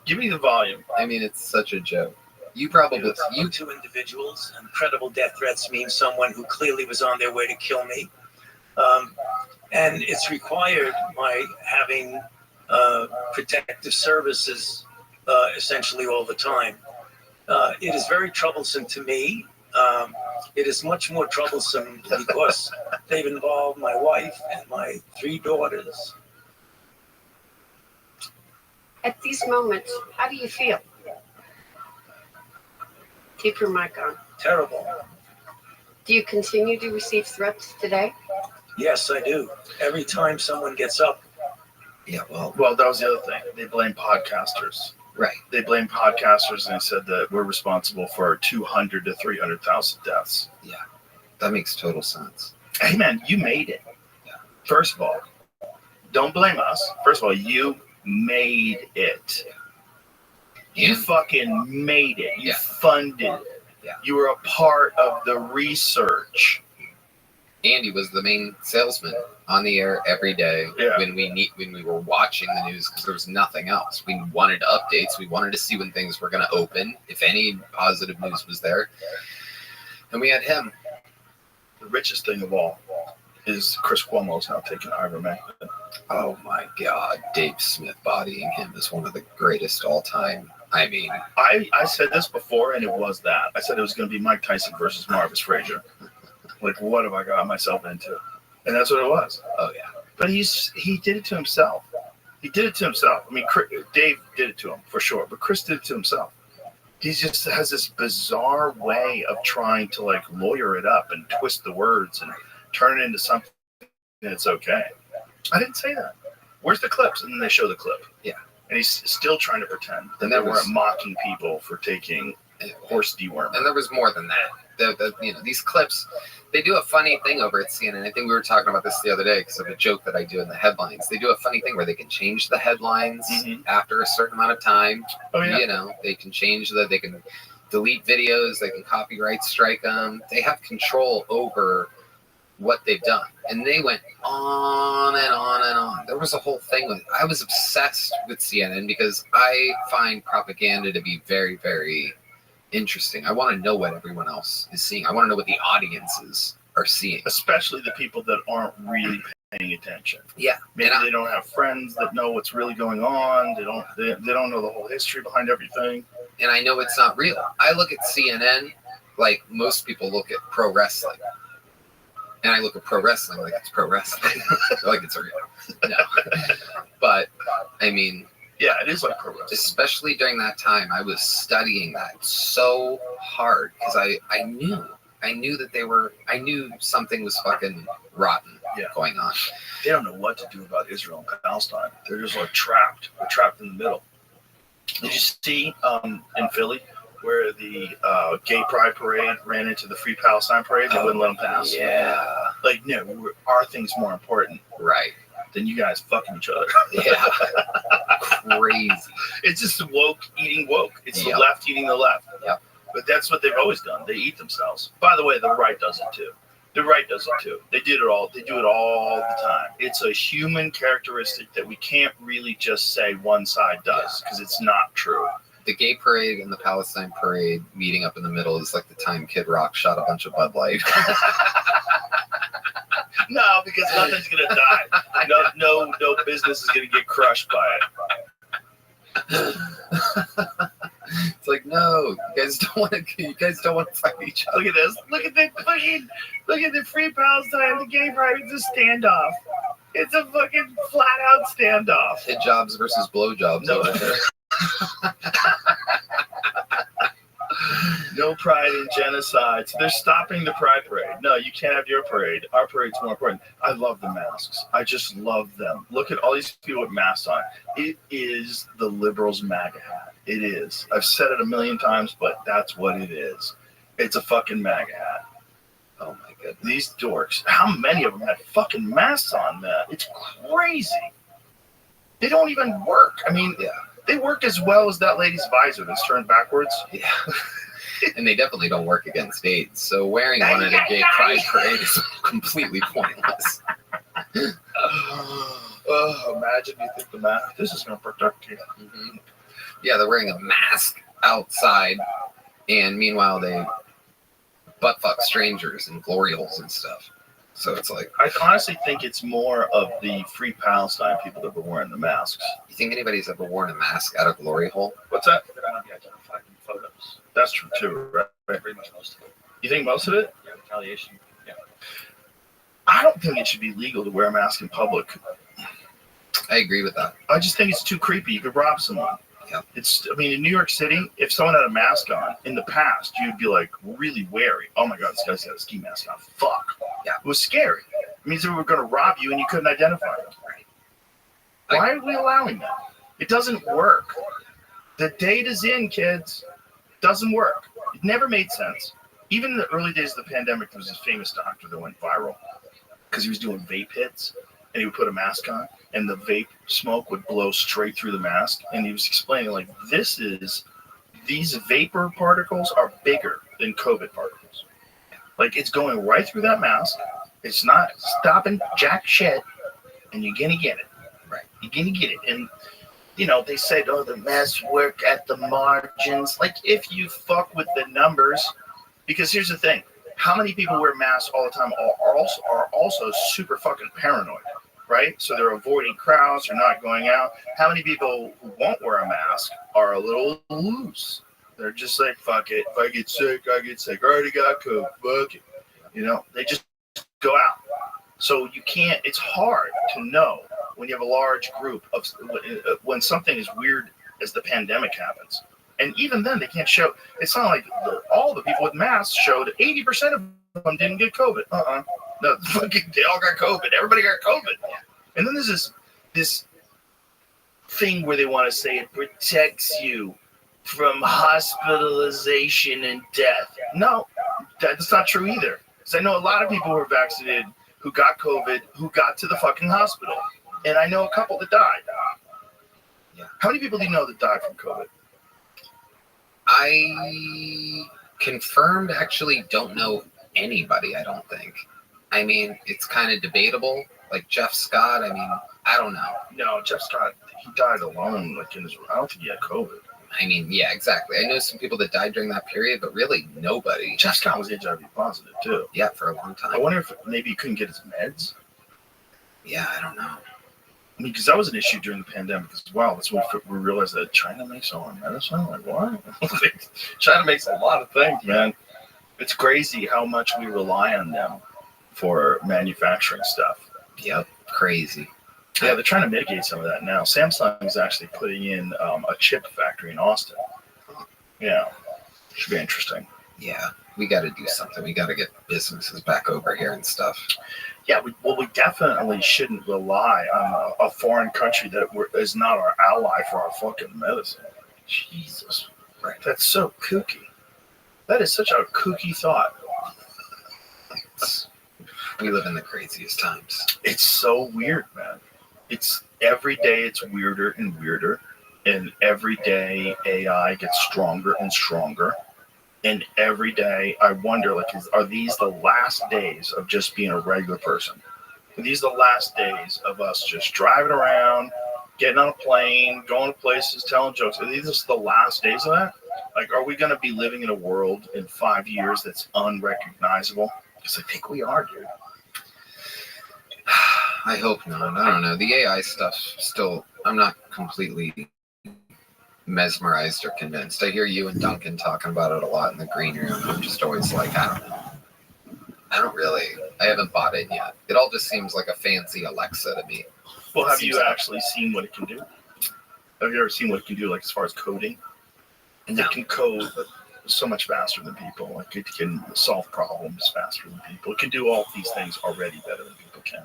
Give me the volume. I mean, it's such a joke. You two individuals, and credible death threats mean someone who clearly was on their way to kill me. And it's required my having protective services essentially all the time. It is very troublesome to me. It is much more troublesome because they've involved my wife and my 3 daughters. At these moments, how do you feel? Keep your mic on. Terrible. Do you continue to receive threats today? Yes, I do. Every time someone gets up. Yeah, well, that was the other thing. They blame podcasters. Right. They blame podcasters, and they said that we're responsible for 200 to 300,000 deaths. Yeah, that makes total sense. Hey, man, you made it. Yeah. First of all, don't blame us. First of all, you made it. You fucking made it. You funded it. Yeah. You were a part of the research. Andy was the main salesman on the air every day when we were watching the news, because there was nothing else. We wanted updates. We wanted to see when things were going to open, if any positive news was there. And we had him. The richest thing of all is Chris Cuomo's now taking ivermectin. Oh my God, Dave Smith bodying him is one of the greatest all time. I mean, I said this before, and it was that. I said it was going to be Mike Tyson versus Marvis Frazier. Like, what have I got myself into? And that's what it was. Oh, yeah. But he did it to himself. He did it to himself. I mean, Dave did it to him, for sure. But Chris did it to himself. He just has this bizarre way of trying to, like, lawyer it up and twist the words and turn it into something that's okay. I didn't say that. Where's the clips? And then they show the clip. Yeah. And he's still trying to pretend that they weren't mocking people for taking horse dewormer. And there was more than that. these clips, they do a funny thing over at CNN. I think we were talking about this the other day because of a joke that I do in the headlines. They do a funny thing where they can change the headlines after a certain amount of time. Oh, yeah. They can change they can delete videos, they can copyright strike them. They have control over what they've done. And they went on and on and on. There was a whole thing I was obsessed with CNN because I find propaganda to be very, very interesting. I want to know what everyone else is seeing. I want to know what the audiences are seeing. Especially the people that aren't really paying attention. Yeah. Maybe they don't have friends that know what's really going on. They don't know the whole history behind everything. And I know it's not real. I look at CNN like most people look at pro wrestling. And I look at pro wrestling like it's pro wrestling. Like it's real. No. But, I mean... Yeah, it is like pro wrestling. Especially during that time, I was studying that so hard because I knew that I knew something was fucking rotten going on. They don't know what to do about Israel and Palestine. They're just like trapped. They're trapped in the middle. Did you see in Philly where the gay pride parade ran into the Free Palestine parade? They wouldn't let them pass. Yeah. Like, no, our thing's more important. Right. Than you guys fucking each other. Yeah. Crazy. It's just woke eating woke. It's the left eating the left. Yep. But that's what they've always done. They eat themselves. By the way, the right does it too. The right does it too. They do it all the time. It's a human characteristic that we can't really just say one side does because it's not true. The gay parade and the Palestine parade meeting up in the middle is like the time Kid Rock shot a bunch of Bud Light. No, because nothing's gonna die. No business is gonna get crushed by it. It's like, no, you guys don't want to fight each other. Look at this. Look at the Free Palestine, the gay pride. It's a standoff. It's a fucking flat out standoff. Hijabs versus blowjobs over there. No pride in genocide. So they're stopping the pride parade. No, you can't have your parade. Our parade's more important. I love the masks. I just love them. Look at all these people with masks on. It is the liberals' MAGA hat. It is. I've said it a million times, but that's what it is. It's a fucking MAGA hat. Oh my goodness. These dorks. How many of them had fucking masks on, man? It's crazy. They don't even work. I mean, they work as well as that lady's visor that's turned backwards. Yeah. And they definitely don't work against AIDS. So wearing one at a gay pride parade is completely pointless. Imagine you think the mask, this is going to protect you. Mm-hmm. Yeah, they're wearing a mask outside, and meanwhile they butt fuck strangers in glory holes and stuff. So it's like, I honestly think it's more of the Free Palestine people that were wearing the masks. You think anybody's ever worn a mask out of a glory hole? What's that? They're not be identified in photos. That's true too, right? Pretty much most of it. You think most of it? Yeah, retaliation. Yeah. I don't think it should be legal to wear a mask in public. I agree with that. I just think it's too creepy. You could rob someone. Yeah. In New York City, if someone had a mask on, in the past, you'd be like really wary. Oh my God, this guy's got a ski mask on. Fuck. Yeah. It was scary. It means they were going to rob you and you couldn't identify them. Right. Why are we allowing that? It doesn't work. The data's in, kids. Doesn't work. It never made sense. Even in the early days of the pandemic, there was this famous doctor that went viral because he was doing vape hits and he would put a mask on and the vape smoke would blow straight through the mask. And he was explaining like, these vapor particles are bigger than COVID particles. Like it's going right through that mask. It's not stopping jack shit and you're going to get it. Right. You're going to get it. And they said, oh, the masks work at the margins. Like, if you fuck with the numbers, because here's the thing. How many people wear masks all the time are also super fucking paranoid, right? So they're avoiding crowds, they're not going out. How many people who won't wear a mask are a little loose? They're just like, fuck it. If I get sick, I get sick. I already got COVID. Fuck it. They just go out. So you can't, it's hard to know when you have a large group of, when something as weird as the pandemic happens. And even then, they can't show, it's not like all the people with masks showed 80% of them didn't get COVID. No, they all got COVID. Everybody got COVID. And then there's this thing where they want to say it protects you from hospitalization and death. No, That's not true either. Because I know a lot of people who were vaccinated who got COVID, who got to the fucking hospital. And I know a couple that died. Yeah. How many people do you know that died from COVID? I confirmed actually don't know anybody, I don't think. I mean, it's kind of debatable. Like Jeff Scott, I mean, I don't know. No, Jeff Scott, he died alone. Like I don't think he had COVID. I mean, yeah, exactly. I know some people that died during that period, but really nobody. Jeff Scott was HIV positive too. Yeah, for a long time. I wonder if maybe he couldn't get his meds. Yeah, I don't know. I mean, because that was an issue during the pandemic as well. That's when we realized that China makes all our medicine. Like, what? China makes a lot of things, man. It's crazy how much we rely on them for manufacturing stuff. Yep, crazy. Yeah, they're trying to mitigate some of that now. Samsung is actually putting in a chip factory in Austin. Yeah, should be interesting. Yeah, we got to do something. We got to get businesses back over here and stuff. Yeah, we definitely shouldn't rely on a foreign country that is not our ally for our fucking medicine. Jesus. Right. That's so kooky. That is such a kooky thought. We live in the craziest times. It's so weird, man. It's every day it's weirder and weirder. And every day AI gets stronger and stronger. And every day I wonder, like, are these the last days of just being a regular person? Are these the last days of us just driving around, getting on a plane, going to places, telling jokes? Are these just the last days of that? Like, are we going to be living in a world in 5 years that's unrecognizable? Because I think we are, dude. I hope not. I don't know. The AI stuff still, I'm not completely mesmerized or convinced. I hear you and Duncan talking about it a lot in the green room. I'm just always like, I don't know. I haven't bought it yet. It all just seems like a fancy Alexa to me. Well, have you actually seen what it can do? Have you ever seen what it can do, like, as far as coding? No. It can code so much faster than people. Like, it can solve problems faster than people. It can do all these things already better than people can.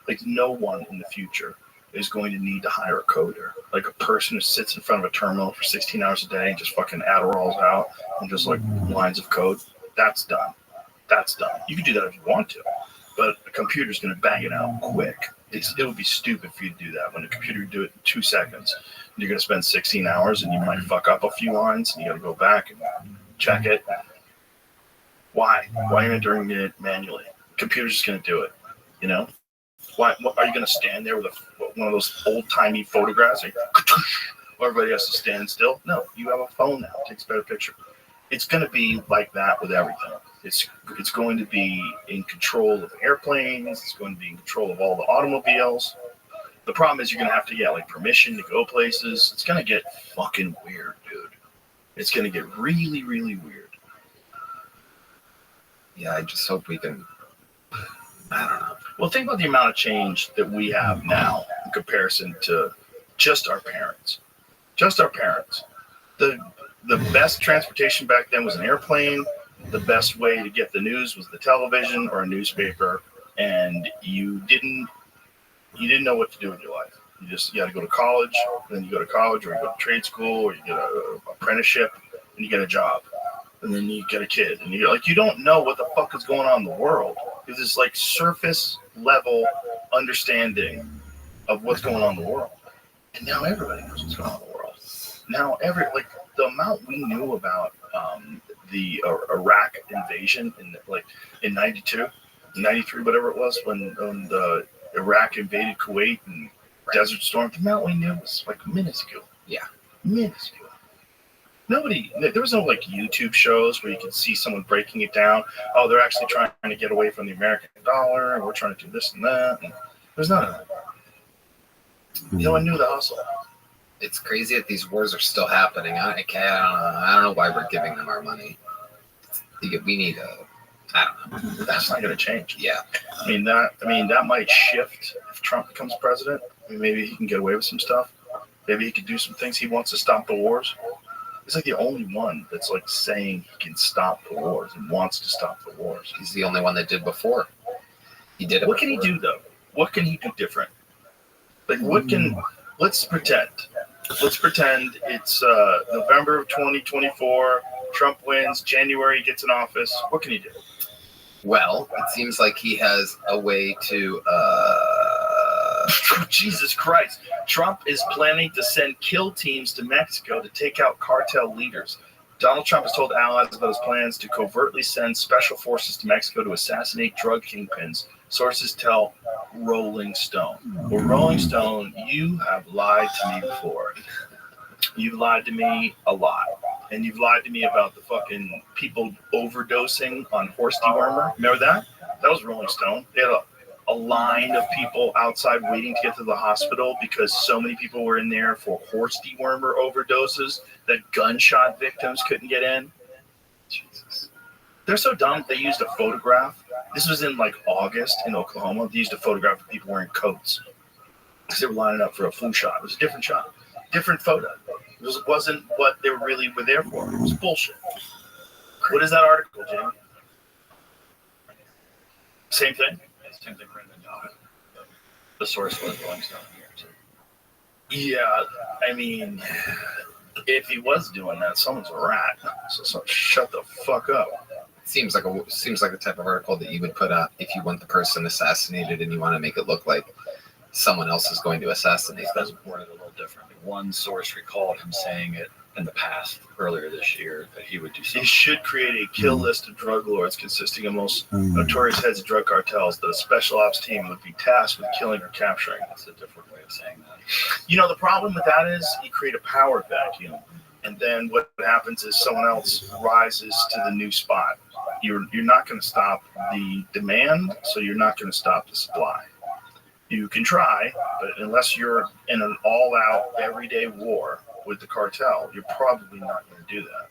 Like, no one in the future is going to need to hire a coder. Like, a person who sits in front of a terminal for 16 hours a day and just fucking Adderalls out and just, like, lines of code. That's done. That's done. You can do that if you want to, but a computer's going to bang it out quick. It would be stupid for you to do that. When a computer can do it in 2 seconds, you're going to spend 16 hours and you might fuck up a few lines and you got to go back and check it. Why? Why are you doing it manually? The computer's just going to do it, you know? Why are you going to stand there with one of those old-timey photographs? Like, everybody has to stand still? No, you have a phone now. It takes a better picture. It's going to be like that with everything. It's going to be in control of airplanes. It's going to be in control of all the automobiles. The problem is you're going to have to get, like, permission to go places. It's going to get fucking weird, dude. It's going to get really, really weird. Yeah, I just hope we can, I don't know. Well, think about the amount of change that we have now in comparison to just our parents. Just our parents. The best transportation back then was an airplane. The best way to get the news was the television or a newspaper, and you didn't know what to do with your life. You had to go to college, then you go to college, or you go to trade school, or you get an apprenticeship, and you get a job, and then you get a kid, and you don't know what the fuck is going on in the world. There's this, like, surface level understanding of what's going on in the world, and now everybody knows what's going on in the world. Now the amount we knew about the Iraq invasion in 92, 93, whatever it was, when the Iraq invaded Kuwait and Desert Storm, the amount we knew was, like, minuscule. Yeah. Minuscule. There was no, like, YouTube shows where you could see someone breaking it down. Oh, they're actually trying to get away from the American dollar, and we're trying to do this and that. And there's none of that. No one knew the hustle. It's crazy that these wars are still happening. I don't know why we're giving them our money. We need I don't know. That's not going to change. Yeah. I mean that might shift if Trump becomes president. I mean, maybe he can get away with some stuff. Maybe he could do some things. He wants to stop the wars. He's like the only one that's, like, saying he can stop the wars and wants to stop the wars. He's the only one that did before. He did it. What can he do, though? What can he do different? Like, let's pretend it's November of 2024. Trump wins. January gets in office. What can he do? Well, it seems like he has a way to. Jesus Christ. Trump is planning to send kill teams to Mexico to take out cartel leaders. Donald Trump has told allies about his plans to covertly send special forces to Mexico to assassinate drug kingpins. Sources tell Rolling Stone. Well, Rolling Stone, you have lied to me before. You've lied to me a lot. And you've lied to me about the fucking people overdosing on horse dewormer. Remember that? That was Rolling Stone. They had a line of people outside waiting to get to the hospital because so many people were in there for horse dewormer overdoses that gunshot victims couldn't get in. Jesus. They're so dumb, they used a photograph. This was in like August in Oklahoma. They used a photograph of people wearing coats because they were lining up for a flu shot. It was a different shot, different photo. It wasn't what they really were there for. It was bullshit. What is that article, Jim? Same thing? Same thing for the source was Rolling Stone here too. Yeah, I mean, if he was doing that, someone's a rat. So shut the fuck up. Seems like the type of article that you would put up if you want the person assassinated and you want to make it look like someone else is going to assassinate them. That's worded a little differently. One source recalled him saying it in the past, earlier this year, that he would do something. He should create a kill list of drug lords consisting of most notorious heads of drug cartels that a special ops team would be tasked with killing or capturing. That's a different way of saying that. You know, the problem with that is you create a power vacuum, and then what happens is someone else rises to the new spot. You're not going to stop the demand, so you're not going to stop the supply. You can try, but unless you're in an all-out everyday war with the cartel, you're probably not going to do that.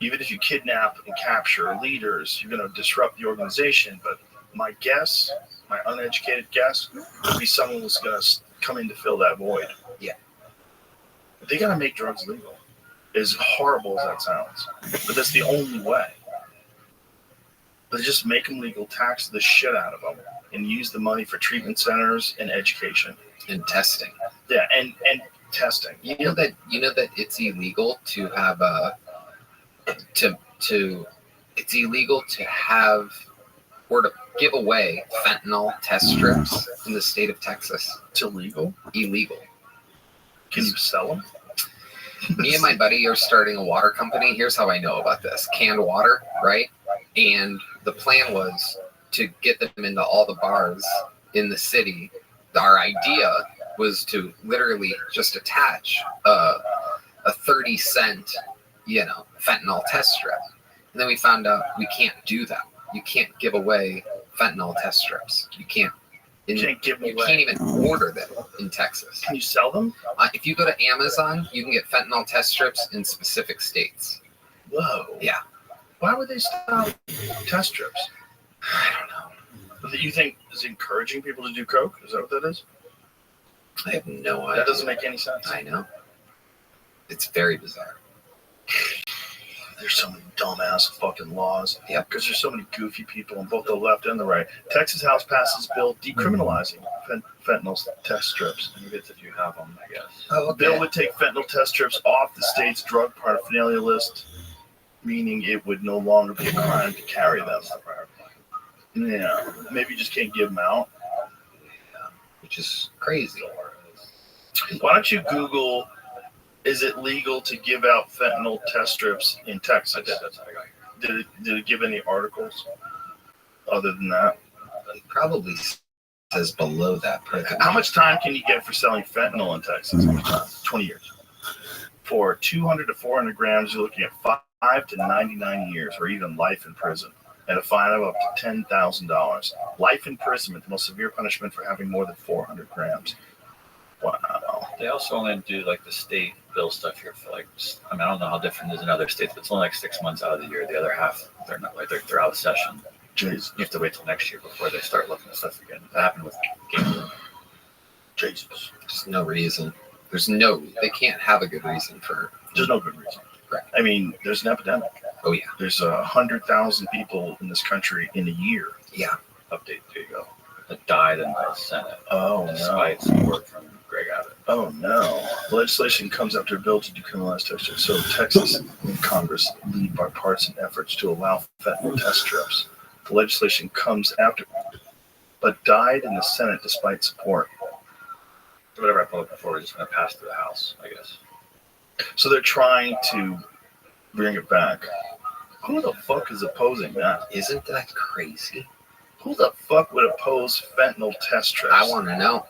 Even if you kidnap and capture leaders, you're going to disrupt the organization. But my guess, my uneducated guess, would be someone was going to come in to fill that void. Yeah. But they got to make drugs legal. As horrible as that sounds, but that's the only way. But just make them legal, tax the shit out of them, and use the money for treatment centers and education and testing. Yeah, and testing. You know that it's illegal to have it's illegal to have or to give away fentanyl test strips in the state of Texas. It's illegal? Illegal. Can you sell them? Me and my buddy are starting a water company. Here's how I know about this. Canned water, right? And the plan was to get them into all the bars in the city. Our idea was to literally just attach a 30-cent, fentanyl test strip. And then we found out we can't do that. You can't give away fentanyl test strips. You can't even order them in Texas. Can you sell them? If you go to Amazon, you can get fentanyl test strips in specific states. Whoa. Yeah. Why would they stop test strips? I don't know. That you think is encouraging people to do coke? Is that what that is? I have no idea. That doesn't make any sense. I know. It's very bizarre. There's so many dumbass fucking laws. Yeah. Because there's so many goofy people on both the left and the right. Texas House passes bill decriminalizing fentanyl test strips. You get if you have them, I guess. Oh, okay. Bill would take fentanyl test strips off the state's drug paraphernalia list, meaning it would no longer be a crime to carry them. Yeah, maybe you just can't give them out. Which is crazy. Why don't you Google, is it legal to give out fentanyl test strips in Texas? I did, that's how I got here. Did it give any articles other than that? It probably says below that. How much time can you get for selling fentanyl in Texas? 20 years. For 200 to 400 grams, you're looking at 5 to 99 years or even life in prison. And a fine of up to $10,000. Life imprisonment, the most severe punishment for having more than 400 grams. Wow. They also only do like the state bill stuff here for like, I don't know how different it is in other states, but it's only like 6 months out of the year. The other half, they're not like they're out of session. Jeez. You have to wait till next year before they start looking at stuff again. That happened with gambling. Jesus. There's no reason. They can't have a good reason for. There's no good reason. Correct. I mean, there's an epidemic. Oh, yeah. There's 100,000 people in this country in a year. Yeah. Update, there you go. That died in the Senate. Oh, despite support from Greg Abbott. Oh no. Legislation comes after a bill to decriminalize test strips. So Texas and Congress lead bipartisan efforts to allow fentanyl test strips. The legislation comes after, but died in the Senate despite support. Whatever I put up before, we're just going to pass through the House, I guess. So they're trying to bring it back. Who the fuck is opposing that? Isn't that crazy? Who the fuck would oppose fentanyl test strips? I want to know.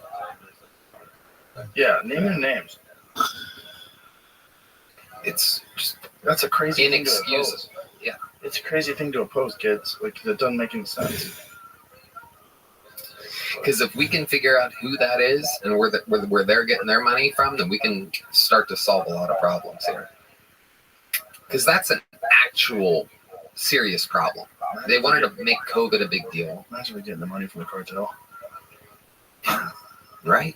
Yeah, name your names. It's just That's a crazy thing to inexcusable. oppose. Yeah. It's a crazy thing to oppose, kids. Like, that doesn't make any sense. Because if we can figure out who that is and where they're getting their money from, then we can start to solve a lot of problems here. Because that's an actual serious problem. They wanted to make COVID a big deal. Imagine we getting the money from the cartel. Right?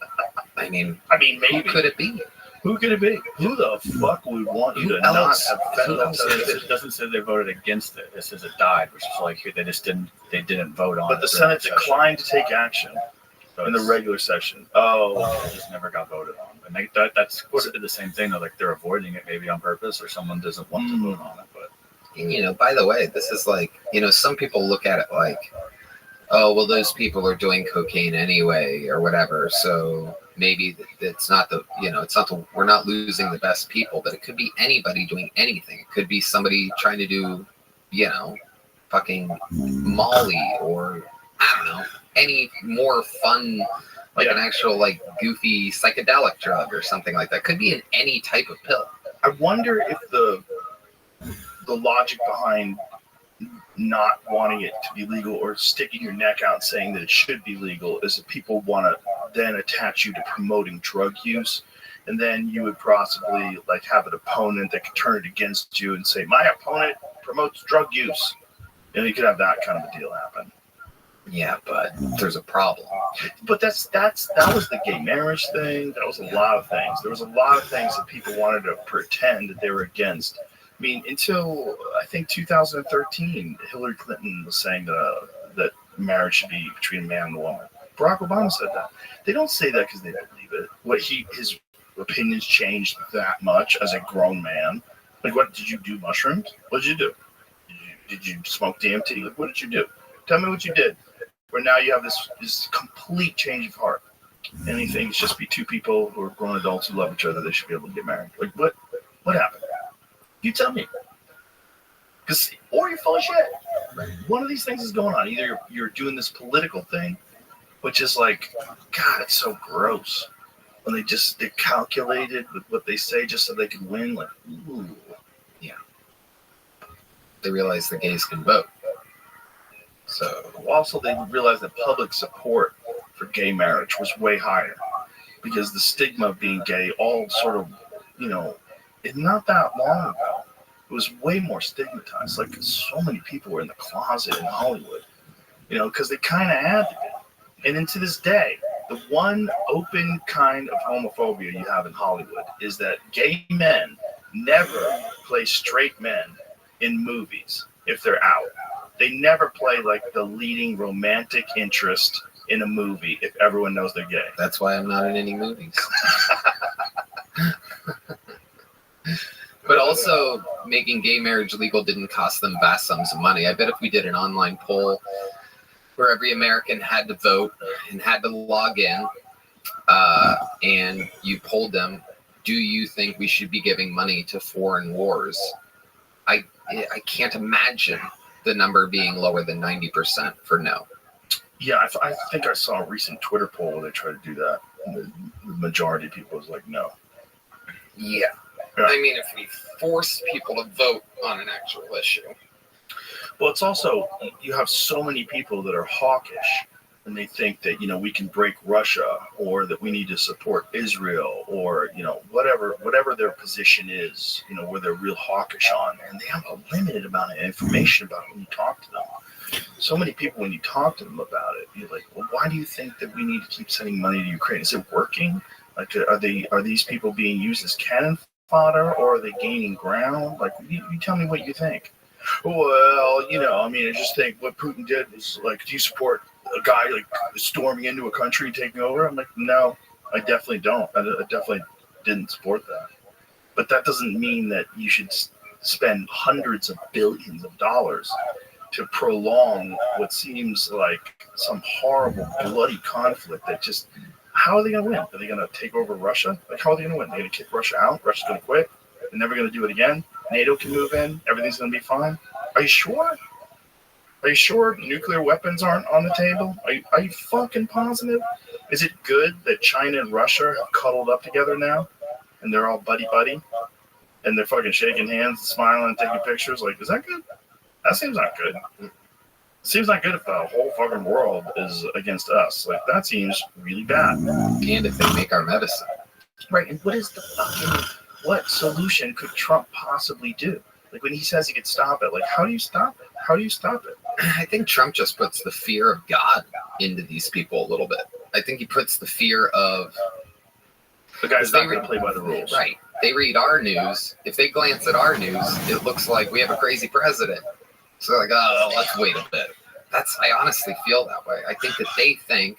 I mean, maybe. who could it be? Who could it be? Who the fuck would want you Who to not else? have Who fentanyl else test is strips? It doesn't say they voted against it. It says it died, which is like they didn't vote on it. But the during Senate session. declined to take action So in the it's- regular session. it just never got voted on. And that's sort of the same thing, though. Like they're avoiding it maybe on purpose, or someone doesn't want to vote on it. But And, by the way, this is like, some people look at it like, oh, well, those people are doing cocaine anyway or whatever. So maybe it's not we're not losing the best people, but it could be anybody doing anything. It could be somebody trying to do, fucking Molly or, I don't know, any more fun, like an actual, like, goofy psychedelic drug or something like that. Could be in any type of pill. I wonder if the logic behind not wanting it to be legal or sticking your neck out saying that it should be legal is that people want to then attach you to promoting drug use, and then you would possibly like have an opponent that could turn it against you and say my opponent promotes drug use, and you could have that kind of a deal happen. Yeah, but there's a problem. But that was the gay marriage thing. That was a lot of things. There was a lot of things that people wanted to pretend that they were against. I mean, until I think 2013, Hillary Clinton was saying that marriage should be between a man and a woman. Barack Obama said that. They don't say that because they believe it. His opinions changed that much as a grown man. Like, what did you do? Mushrooms? What did you do? Did you smoke DMT? Like, what did you do? Tell me what you did. Where now you have this complete change of heart. Anything, it's just be two people who are grown adults who love each other. They should be able to get married. Like, what happened? You tell me. Or you're full of shit. One of these things is going on. Either you're doing this political thing, which is like, God, it's so gross. When they're calculated with what they say just so they can win. Like, ooh. Yeah. They realize the gays can vote. So also they realized that public support for gay marriage was way higher because the stigma of being gay all sort of, it's not that long ago. It was way more stigmatized. Like so many people were in the closet in Hollywood, because they kind of had to be. And then to this day, the one open kind of homophobia you have in Hollywood is that gay men never play straight men in movies if they're out. They never play like the leading romantic interest in a movie if everyone knows they're gay. That's why I'm not in any movies. But also, making gay marriage legal didn't cost them vast sums of money. I bet if we did an online poll where every American had to vote and had to log in, and you polled them, do you think we should be giving money to foreign wars? I can't imagine the number being lower than 90% for no. Yeah, I think I saw a recent Twitter poll where they tried to do that. And the majority of people was like, no. Yeah. I mean, if we force people to vote on an actual issue. Well, it's also, you have so many people that are hawkish and they think that, we can break Russia or that we need to support Israel or, whatever their position is, where they're real hawkish on. And they have a limited amount of information about it when you talk to them. So many people, when you talk to them about it, you're like, well, why do you think that we need to keep sending money to Ukraine? Is it working? Like, are these people being used as cannon fodder or are they gaining ground? Like, you tell me what you think. Well, I just think what Putin did was like, do you support a guy like storming into a country and taking over? I'm like, no, I definitely don't. I definitely didn't support that. But that doesn't mean that you should spend hundreds of billions of dollars to prolong what seems like some horrible, bloody conflict that just, how are they going to win? Are they going to take over Russia? Like, how are they going to win? They're going to kick Russia out? Russia's going to quit? They're never going to do it again? NATO can move in? Everything's going to be fine? Are you sure? Are you sure nuclear weapons aren't on the table? Are you fucking positive? Is it good that China and Russia have cuddled up together now? And they're all buddy-buddy? And they're fucking shaking hands and smiling and taking pictures? Like, is that good? That seems not good. It seems not good if the whole fucking world is against us. Like, that seems really bad. And if they make our medicine. Right, and what solution could Trump possibly do? Like, when he says he could stop it, like, how do you stop it? How do you stop it? I think Trump just puts the fear of God into these people a little bit. I think he puts the fear of... The guy's not going to play by the rules. Right. They read our news. If they glance at our news, it looks like we have a crazy president. So they're like, oh, let's wait a bit. I honestly feel that way. I think that they think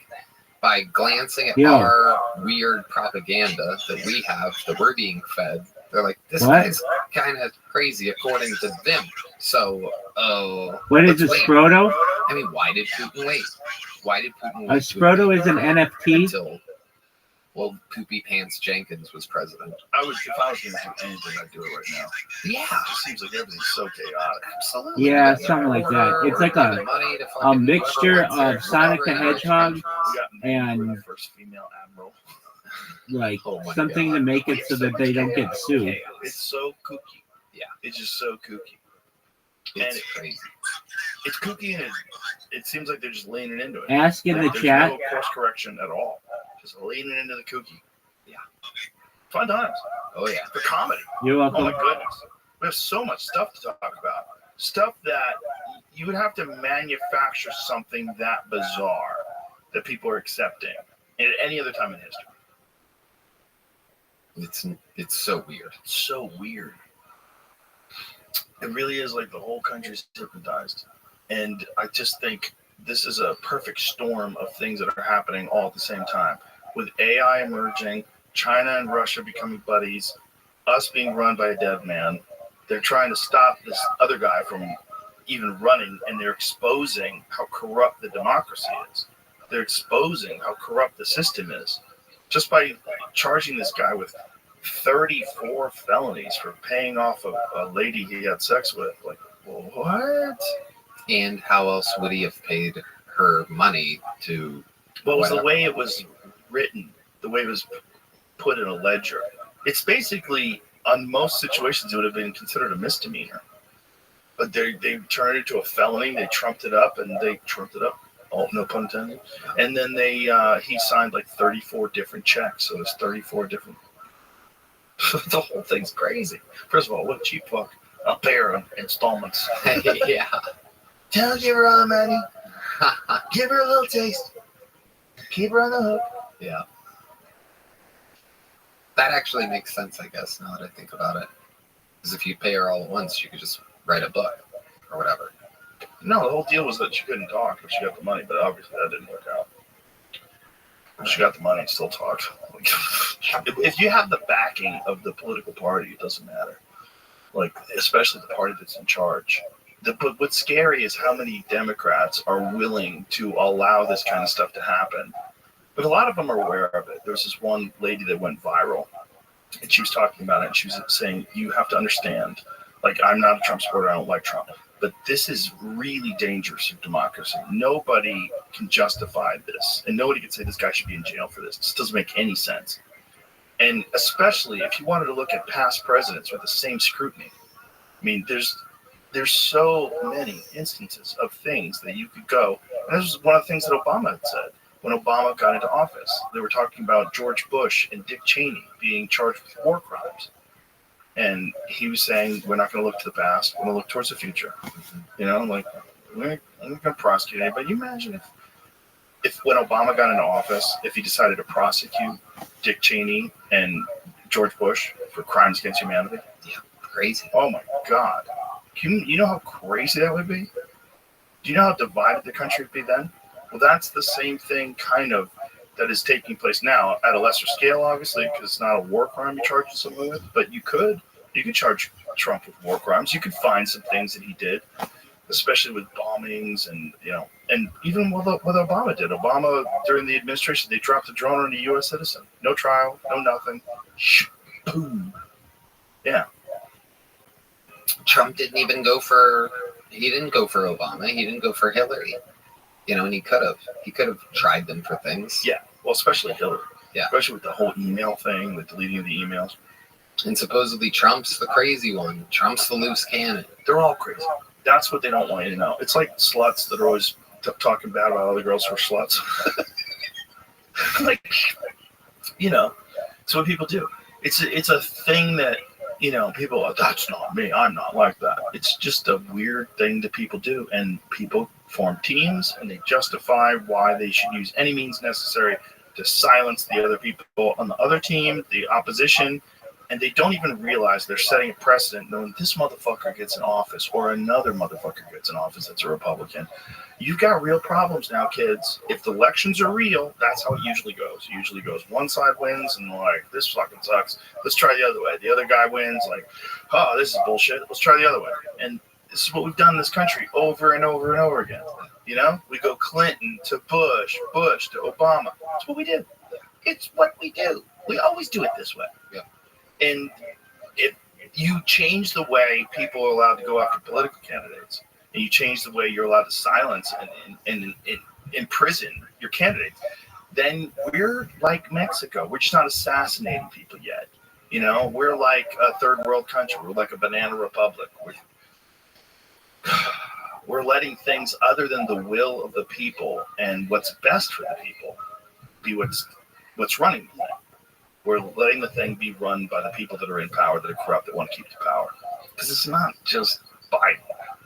by glancing at our weird propaganda that we have, that we're being fed, they're like, this guy's kind of crazy according to them. So, what is a Scroto? I mean, why did Putin wait? Why did Putin wait? A Scroto is an NFT? Until, well, Poopy Pants Jenkins was president. If I was going to do anything, I'd do it right now. Yeah. It just seems like everything's so chaotic. Absolutely. Yeah, something like that. It's like a mixture of Sonic the Hedgehog and first female admiral. Like something to make it so that they don't get sued. It's so kooky. Yeah. It's just so kooky. It's crazy. It's kooky and it seems like they're just leaning into it. Ask in the chat. There's no course correction at all. Just leaning into the kooky. Yeah. Fun times. Oh, yeah. The comedy. You're welcome. Oh, my goodness. We have so much stuff to talk about. Stuff that you would have to manufacture something that bizarre that people are accepting at any other time in history. It's so weird. It's so weird. It really is like the whole country's hypnotized. And I just think this is a perfect storm of things that are happening all at the same time. With AI emerging, China and Russia becoming buddies, us being run by a dead man, they're trying to stop this other guy from even running, and they're exposing how corrupt the democracy is. They're exposing how corrupt the system is. Just by charging this guy with 34 felonies for paying off a lady he had sex with. Like, what? And how else would he have paid her money to... Well, it was the way it was written, the way it was put in a ledger. It's basically, on most situations, it would have been considered a misdemeanor. But they turned it into a felony, they trumped it up, oh, no pun intended. And then he signed like 34 different checks, so there's 34 different... The whole thing's crazy. First of all, what a cheap fuck. I'll pay her in installments. Yeah. Give her all the money. Give her a little taste. Keep her on the hook. Yeah. That actually makes sense, I guess, now that I think about it. Because if you pay her all at once, you could just write a book or whatever. No, the whole deal was that she couldn't talk if she got the money, but obviously that didn't work out. She got the money and still talked. If you have the backing of the political party, it doesn't matter. Like, especially the party that's in charge. But what's scary is how many Democrats are willing to allow this kind of stuff to happen. But a lot of them are aware of it. There was this one lady that went viral, and she was talking about it, and she was saying, you have to understand, like, I'm not a Trump supporter, I don't like Trump, but this is really dangerous for democracy. Nobody can justify this, and nobody can say this guy should be in jail for this. This doesn't make any sense. And especially if you wanted to look at past presidents with the same scrutiny. I mean, there's so many instances of things that you could go. And this was one of the things that Obama had said. When Obama got into office, they were talking about George Bush and Dick Cheney being charged with war crimes. And he was saying, we're not going to look to the past. We're going to look towards the future. You know, like, we're not going to prosecute anybody. You imagine if when Obama got into office, if he decided to prosecute Dick Cheney and George Bush for crimes against humanity? Yeah, crazy. Oh, my God. You know how crazy that would be? Do you know how divided the country would be then? Well, that's the same thing kind of that is taking place now at a lesser scale, obviously, because it's not a war crime you're charging someone with. But you could charge Trump with war crimes. You could find some things that he did, especially with bombings and and even what Obama did. Obama during the administration, they dropped a drone on a U.S. citizen. No trial, no nothing. Boom. Yeah. Trump didn't even go for. He didn't go for Obama. He didn't go for Hillary. And he could have. He could have tried them for things. Yeah. Well, especially Hillary. Yeah. Especially with the whole email thing, with deleting the emails. And supposedly Trump's the crazy one. Trump's the loose cannon. They're all crazy. That's what they don't want you to know. It's like sluts that are always talking bad about other girls who are sluts. Like, it's what people do. It's a thing that, people are, that's not me. I'm not like that. It's just a weird thing that people do. And people form teams and they justify why they should use any means necessary to silence the other people on the other team, the opposition. And they don't even realize they're setting a precedent when this motherfucker gets in office or another motherfucker gets in office that's a Republican. You've got real problems now, kids. If the elections are real, that's how it usually goes. It usually goes one side wins and like, this fucking sucks. Let's try the other way. The other guy wins like, oh, this is bullshit. Let's try the other way. And this is what we've done in this country over and over and over again. We go Clinton to Bush, Bush to Obama. That's what we do. It's what we do. We always do it this way. Yeah. And if you change the way people are allowed to go after political candidates, and you change the way you're allowed to silence and imprison your candidates, then we're like Mexico. We're just not assassinating people yet. We're like a third world country. We're like a banana republic. We're letting things other than the will of the people and what's best for the people be what's running the thing. We're letting the thing be run by the people that are in power, that are corrupt, that want to keep the power. Because it's not just Biden.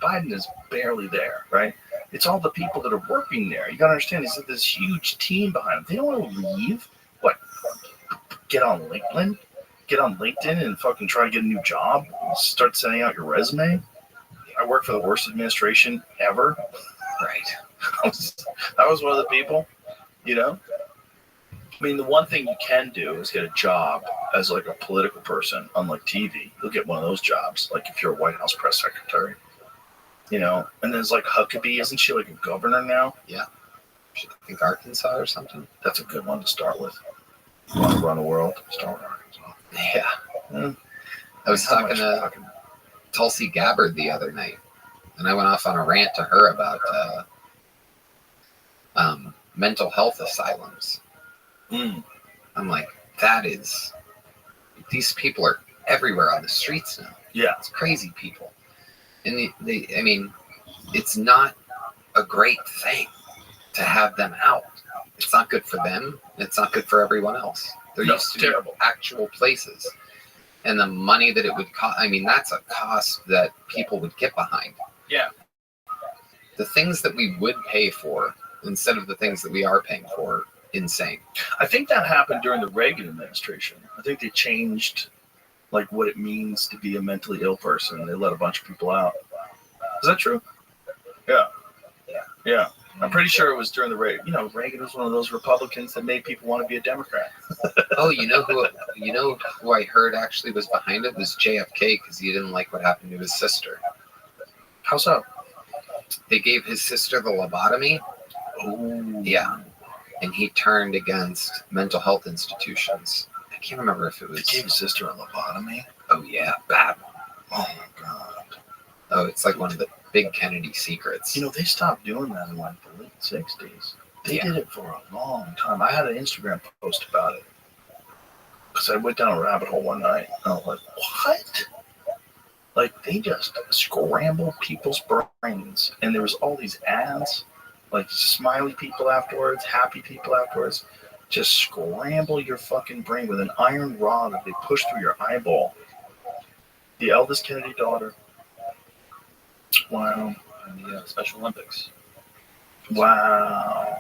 Biden is barely there, right? It's all the people that are working there. You got to understand, there's this huge team behind them. They don't want to leave. What? Get on LinkedIn? Get on LinkedIn and fucking try to get a new job? Start sending out your resume? I work for the worst administration ever. Right. That was one of the people, I mean, the one thing you can do is get a job as like a political person, unlike TV. You'll get one of those jobs, like if you're a White House press secretary, And there's like Huckabee, isn't she like a governor now? Yeah. I think Arkansas or something. That's a good one to start with. You want to run the world? Start with Arkansas. Yeah. I was talking to Tulsi Gabbard the other night, and I went off on a rant to her about mental health asylums. I'm like, these people are everywhere on the streets now. Yeah. It's crazy people. And it's not a great thing to have them out. It's not good for them. It's not good for everyone else. There used to be actual places. And the money that it would cost, that's a cost that people would get behind. Yeah. The things that we would pay for instead of the things that we are paying for, insane. I think that happened during the Reagan administration. I think they changed like what it means to be a mentally ill person, and they let a bunch of people out. Is that true? Yeah. Yeah. I'm pretty sure it was during the Reagan. Reagan was one of those Republicans that made people want to be a Democrat. Oh, who I heard actually was behind it was JFK, because he didn't like what happened to his sister. How so? They gave his sister the lobotomy. Oh. Yeah. And he turned against mental health institutions. I can't remember if it was. They gave his sister a lobotomy? Oh, yeah. Bad one. Oh, my God. Oh, it's like one of the big Kennedy secrets. They stopped doing that in like the late 60s. They did it for a long time. I had an Instagram post about it. Because I went down a rabbit hole one night. And I was like, what? Like, they just scrambled people's brains. And there was all these ads. Like smiley people afterwards, happy people afterwards. Just scramble your fucking brain with an iron rod that they push through your eyeball. The eldest Kennedy daughter. Wow. And the Special Olympics. Wow.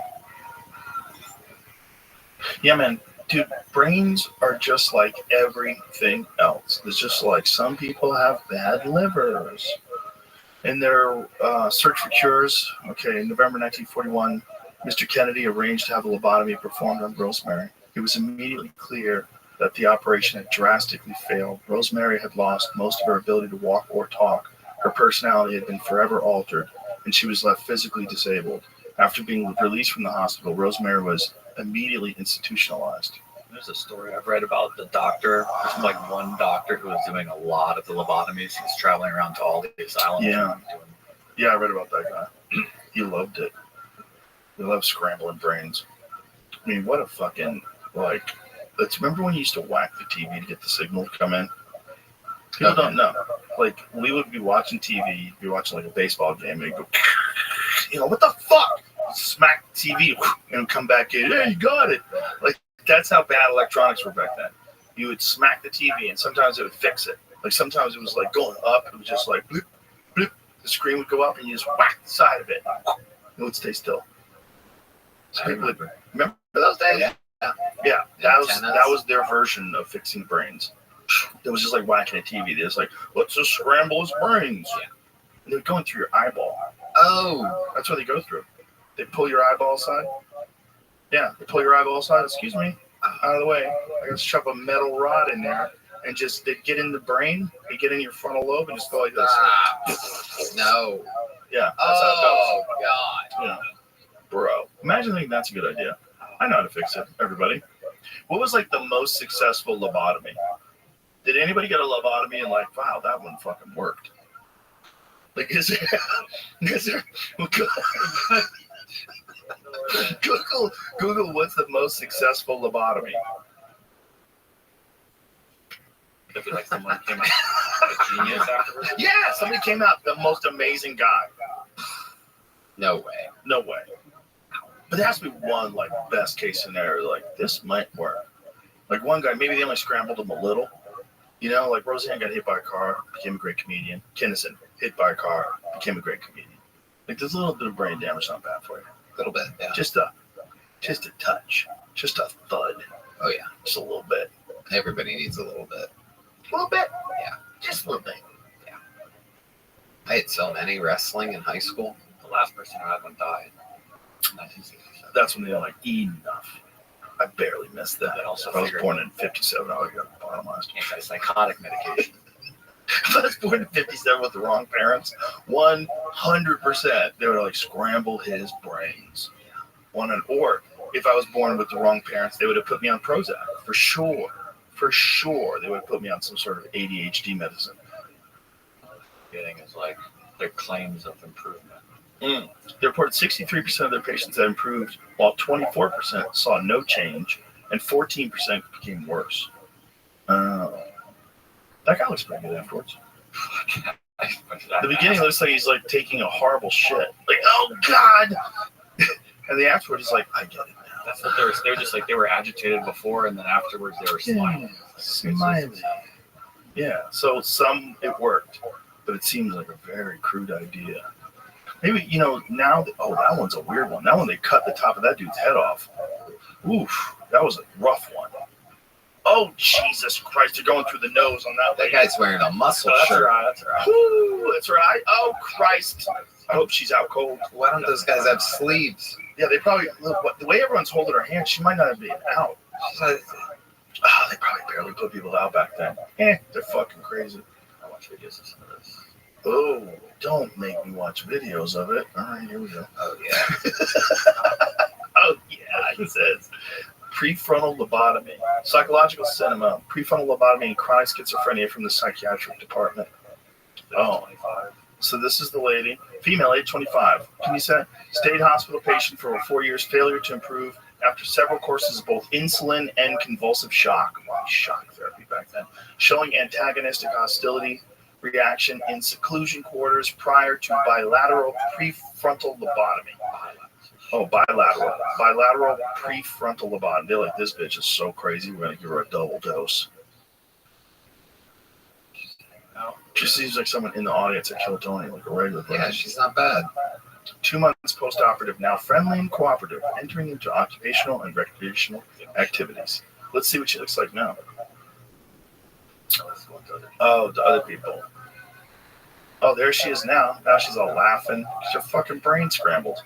Yeah, man. Dude, brains are just like everything else. It's just like some people have bad livers. In their search for cures, November 1941, Mr. Kennedy arranged to have a lobotomy performed on Rosemary. It was immediately clear that the operation had drastically failed. Rosemary had lost most of her ability to walk or talk. Her personality had been forever altered, and she was left physically disabled. After being released from the hospital, Rosemary was immediately institutionalized. There's a story I've read about the doctor. There's like one doctor who was doing a lot of the lobotomies. He was traveling around to all these islands. Yeah, I read about that guy. He loved it. He loved scrambling brains. I mean, what a fucking, like, remember when you used to whack the TV to get the signal to come in? People don't know. Like, we would be watching TV, be watching like a baseball game, and it'd go, you know, what the fuck? Smack the TV, and it would come back in. Hey, you got it. Like, that's how bad electronics were back then. You would smack the TV, and sometimes it would fix it. Like, sometimes it was like going up, it was just like, bloop, bloop. The screen would go up, and you just whack the side of it. It would stay still. So people would, remember those days? Yeah, that was their version of fixing brains. It was just like whacking a TV. They was like, let's just scramble his brains. Yeah. And they were going through your eyeball. Oh. That's what they go through. They pull your eyeball aside. Yeah, they pull your eyeball aside. Excuse me, out of the way. I gotta shove a metal rod in there and just they get in the brain. They get in your frontal lobe and just go like this. No. Yeah. That's how it goes. God. Yeah. Bro, imagine thinking that's a good idea. I know how to fix it. Everybody. What was like the most successful lobotomy? Did anybody get a lobotomy and like, wow, that one fucking worked? Like, is there Google what's the most successful lobotomy? Maybe like someone came out a genius afterwards. Yeah, somebody came out, the most amazing guy. No way. No way. But there has to be one like best case scenario, like this might work. Like one guy, maybe they only scrambled him a little. You know, like Roseanne got hit by a car, became a great comedian. Kinnison, hit by a car, became a great comedian. Like there's a little bit of brain damage, not bad for you. A little bit, yeah. Just a touch. Just a thud. Oh yeah. Just a little bit. Everybody needs a little bit. A little bit? Yeah. Just a little bit. Yeah. I had so many wrestling in high school. The last person who had one died. 1967. That's when they don't like eat enough. I barely missed that. Also if I was born in 57, I would have got bottomized. Antipsychotic medication. If I was born in 57 with the wrong parents, 100% they would like scramble his brains. Or if I was born with the wrong parents, they would have put me on Prozac for sure. For sure, they would have put me on some sort of ADHD medicine. Getting is like their claims of improvement. They reported 63% of their patients that improved, while 24% saw no change, and 14% became worse. That guy looks pretty good afterwards. The beginning looks like he's like taking a horrible shit. Like, oh God! And the afterwards is like, I get it now. That's what they were just like they were agitated before, and then afterwards they were smiling. Smiling. Yeah. So it worked, but it seems like a very crude idea. Maybe, you know, now, that one's a weird one. That one, they cut the top of that dude's head off. Oof, that was a rough one. Oh, Jesus Christ, they're going through the nose on that. That guy's wearing a muscle shirt. That's right. Woo, that's right. Oh, Christ. I hope she's out cold. Why don't those guys have sleeves? Yeah, they probably, look, the way everyone's holding her hand, she might not have been out. They probably barely put people out back then. They're fucking crazy. I watch videos of some of this. Oh, don't make me watch videos of it. All right, here we go. Oh, yeah. Oh, yeah, he says. Prefrontal lobotomy. Psychological cinema. Prefrontal lobotomy and chronic schizophrenia from the psychiatric department. Oh, 25. So this is the lady. Female, age 25. Can you say? State hospital patient for over 4 years. Failure to improve after several courses of both insulin and convulsive shock. Wow, shock therapy back then. Showing antagonistic hostility reaction in seclusion quarters prior to bilateral prefrontal lobotomy. Oh, bilateral prefrontal lobotomy. They're like, this bitch is so crazy, we're going to give her a double dose. She seems like someone in the audience at Kill Tony, like a regular person. Yeah, she's not bad. 2 months post-operative, now friendly and cooperative, entering into occupational and recreational activities. Let's see what she looks like now. Oh, the other people. Oh, there she is now. Now she's all laughing. Her fucking brain scrambled.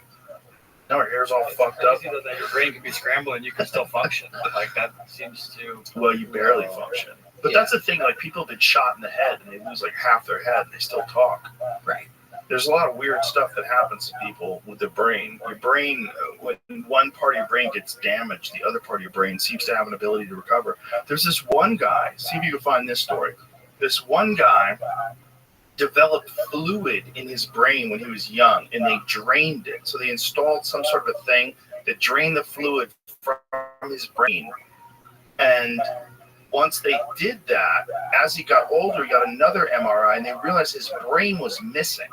Now her hair's all fucked up. Crazy that your brain can be scrambling, you can still function. Like that seems to. Well, you barely function. But that's the thing. Like people have been shot in the head and they lose like half their head and they still talk. Right. There's a lot of weird stuff that happens to people with their brain. Your brain, when one part of your brain gets damaged, the other part of your brain seems to have an ability to recover. There's this one guy. See if you can find this story. This one guy developed fluid in his brain when he was young, and they drained it. So they installed some sort of a thing that drained the fluid from his brain. And once they did that, as he got older, he got another MRI, and they realized his brain was missing.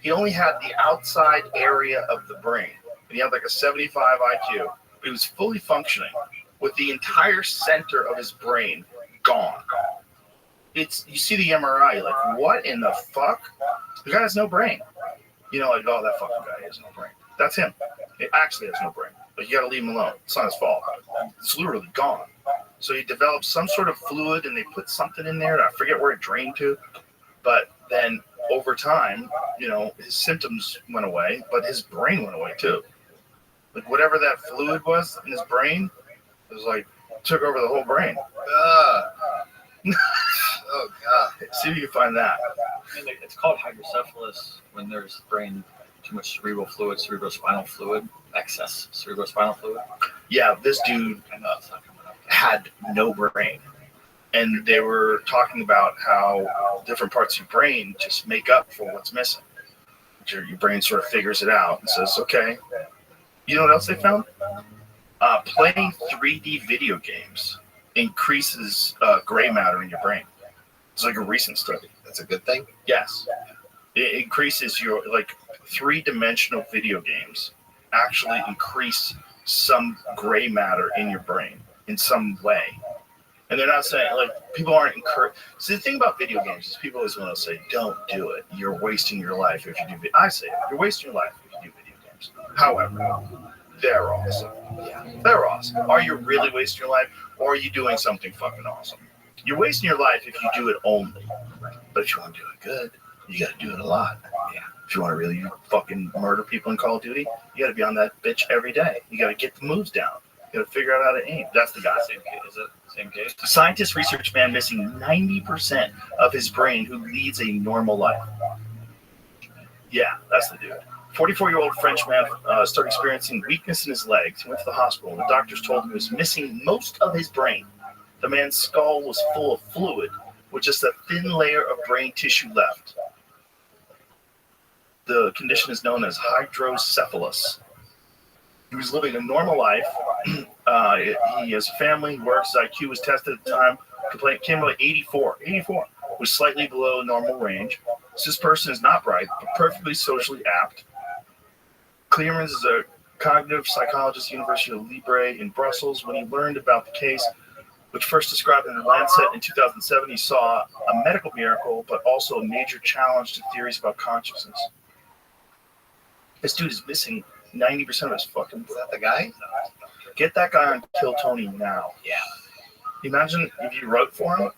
He only had the outside area of the brain, and he had like a 75 IQ. But he was fully functioning with the entire center of his brain gone. It's, you see the MRI, like, what in the fuck? The guy has no brain. You know, like, oh, that fucking guy has no brain. That's him. It actually has no brain. But you got to leave him alone. It's not his fault. It's literally gone. So he developed some sort of fluid, and they put something in there. I forget where it drained to. But then over time, you know, his symptoms went away, but his brain went away too. Like whatever that fluid was in his brain, it was like took over the whole brain. Oh god! See if you can find that. I mean, it's called hydrocephalus when there's brain too much cerebral fluid, cerebrospinal fluid, excess cerebrospinal fluid. Yeah, this dude had no brain. And they were talking about how different parts of your brain just make up for what's missing. Your brain sort of figures it out and says, okay. You know what else they found? Playing 3D video games increases gray matter in your brain. It's like a recent study. That's a good thing? Yes. It increases your, like, 3-dimensional video games actually increase some gray matter in your brain in some way. And they're not saying, like, people aren't encouraged. See, the thing about video games is people always want to say, don't do it. You're wasting your life if you do video. I say, you're wasting your life if you do video games. However, they're awesome. Yeah, they're awesome. Are you really wasting your life, or are you doing something fucking awesome? You're wasting your life if you do it only. But if you want to do it good, you got to do it a lot. Yeah. If you want to really fucking murder people in Call of Duty, you got to be on that bitch every day. You got to get the moves down. You got to figure out how to aim. That's the guy. Same case. Is it same case? Scientists research man missing 90% of his brain who leads a normal life. Yeah, that's the dude. 44-year-old French man started experiencing weakness in his legs. He went to the hospital, and the doctors told him he was missing most of his brain. The man's skull was full of fluid, with just a thin layer of brain tissue left. The condition is known as hydrocephalus. He was living a normal life. He has a family, he works, his IQ was tested at the time, came out 84. 84 was slightly below normal range. So this person is not bright, but perfectly socially apt. Clearmans is a cognitive psychologist at the University of Libre in Brussels. When he learned about the case, which first described in the Lancet in 2007, he saw a medical miracle, but also a major challenge to theories about consciousness. This dude is missing 90% of his fucking. Is that the guy? Get that guy on Kill Tony now. Yeah. Imagine if you wrote for him.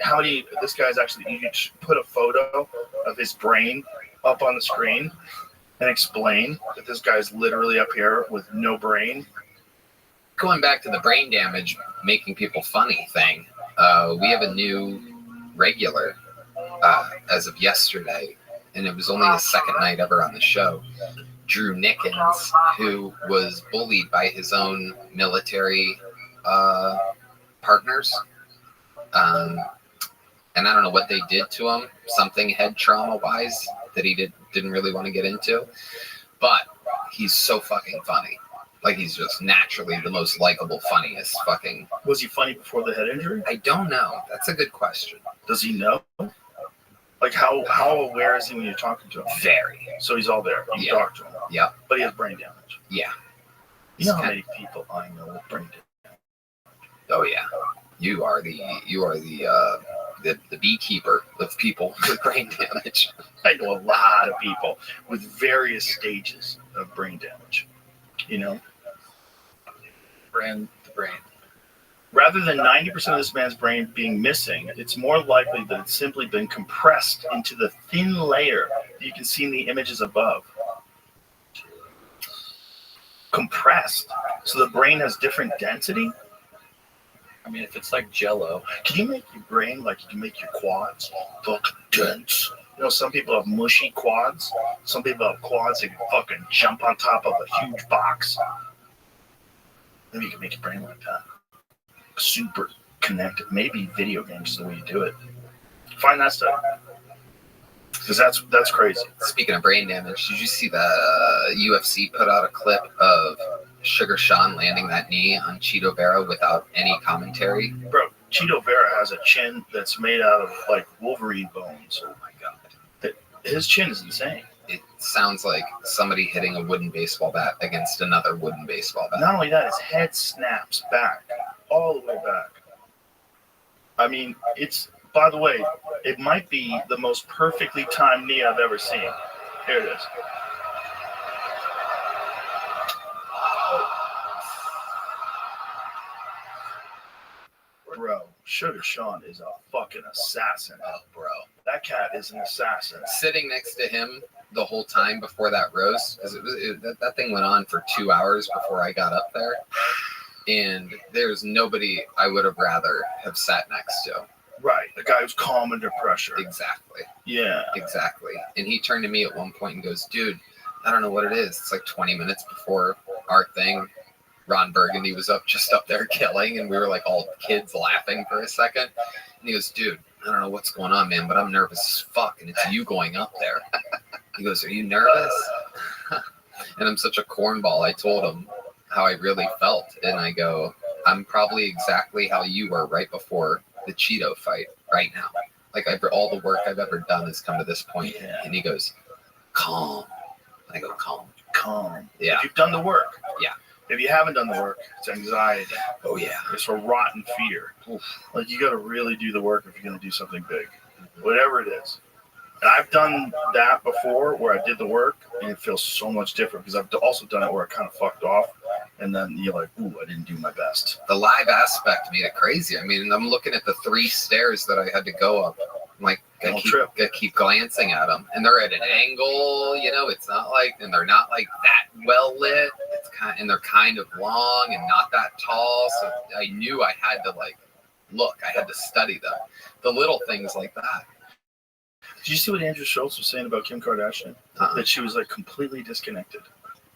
How many? This guy's actually. You could put a photo of his brain up on the screen and explain that this guy's literally up here with no brain. Going back to the brain damage making people funny thing, we have a new regular as of yesterday, and it was only his second night ever on the show. Drew Nickens, who was bullied by his own military partners. And I don't know what they did to him, something head trauma-wise that he didn't really want to get into. But he's so fucking funny. Like, he's just naturally the most likable, funniest fucking... Was he funny before the head injury? I don't know. That's a good question. Does he know? Like, how aware is he when you're talking to him? Very. So he's all there. You talk to him. Yeah. But he has brain damage. Yeah. You know how many people I know with brain damage? Oh, yeah. You are the beekeeper of people with brain damage. I know a lot of people with various stages of brain damage. You know? The brain. Rather than 90% of this man's brain being missing, it's more likely that it's simply been compressed into the thin layer that you can see in the images above. compressed, so the brain has different density. I mean, if it's like Jello, Can you make your brain like you can make your quads fucking dense? You know, some people have mushy quads. Some people have quads that can fucking jump on top of a huge box. Maybe you can make your brain like that. Super connected. Maybe video games is the way you do it. Find that stuff. Because that's crazy. Speaking of brain damage, did you see the UFC put out a clip of Sugar Sean landing that knee on Cheeto Vera without any commentary? Bro, Cheeto Vera has a chin that's made out of like Wolverine bones. Oh my god. His chin is insane. It sounds like somebody hitting a wooden baseball bat against another wooden baseball bat. Not only that, his head snaps back, all the way back. I mean, it's, by the way, it might be the most perfectly timed knee I've ever seen. Here it is. Bro, Sugar Sean is a fucking assassin. Oh, bro. That cat is an assassin. Sitting next to him the whole time before that roast, because that thing went on for 2 hours before I got up there, and there's nobody I would have rather have sat next to. Right, the guy who's calm under pressure. Exactly. Yeah. Exactly. And he turned to me at one point and goes, dude, I don't know what it is. It's like 20 minutes before our thing. Ron Burgundy was just up there killing, and we were like all kids laughing for a second. And he goes, dude, I don't know what's going on, man, but I'm nervous as fuck, and it's you going up there. He goes, are you nervous? And I'm such a cornball. I told him how I really felt, and I go, I'm probably exactly how you were right before the Cheeto fight right now. Like all the work I've ever done has come to this point. Yeah. And he goes, calm. I go, calm. Calm. Yeah. If you've done the work. Yeah. If you haven't done the work, it's anxiety. Oh, yeah. It's a rotten fear. Oof. Like, you got to really do the work if you're going to do something big. Whatever it is. And I've done that before where I did the work, and it feels so much different because I've also done it where I kind of fucked off, and then you're like, ooh, I didn't do my best. The live aspect made it crazy. I mean, I'm looking at the 3 stairs that I had to go up. I'm like, I keep glancing at them, and they're at an angle, you know, it's not like, and they're not like that well lit. It's and they're kind of long and not that tall. So I knew I had to like look, I had to study them. The little things like that. Did you see what Andrew Schultz was saying about Kim Kardashian? That she was like completely disconnected.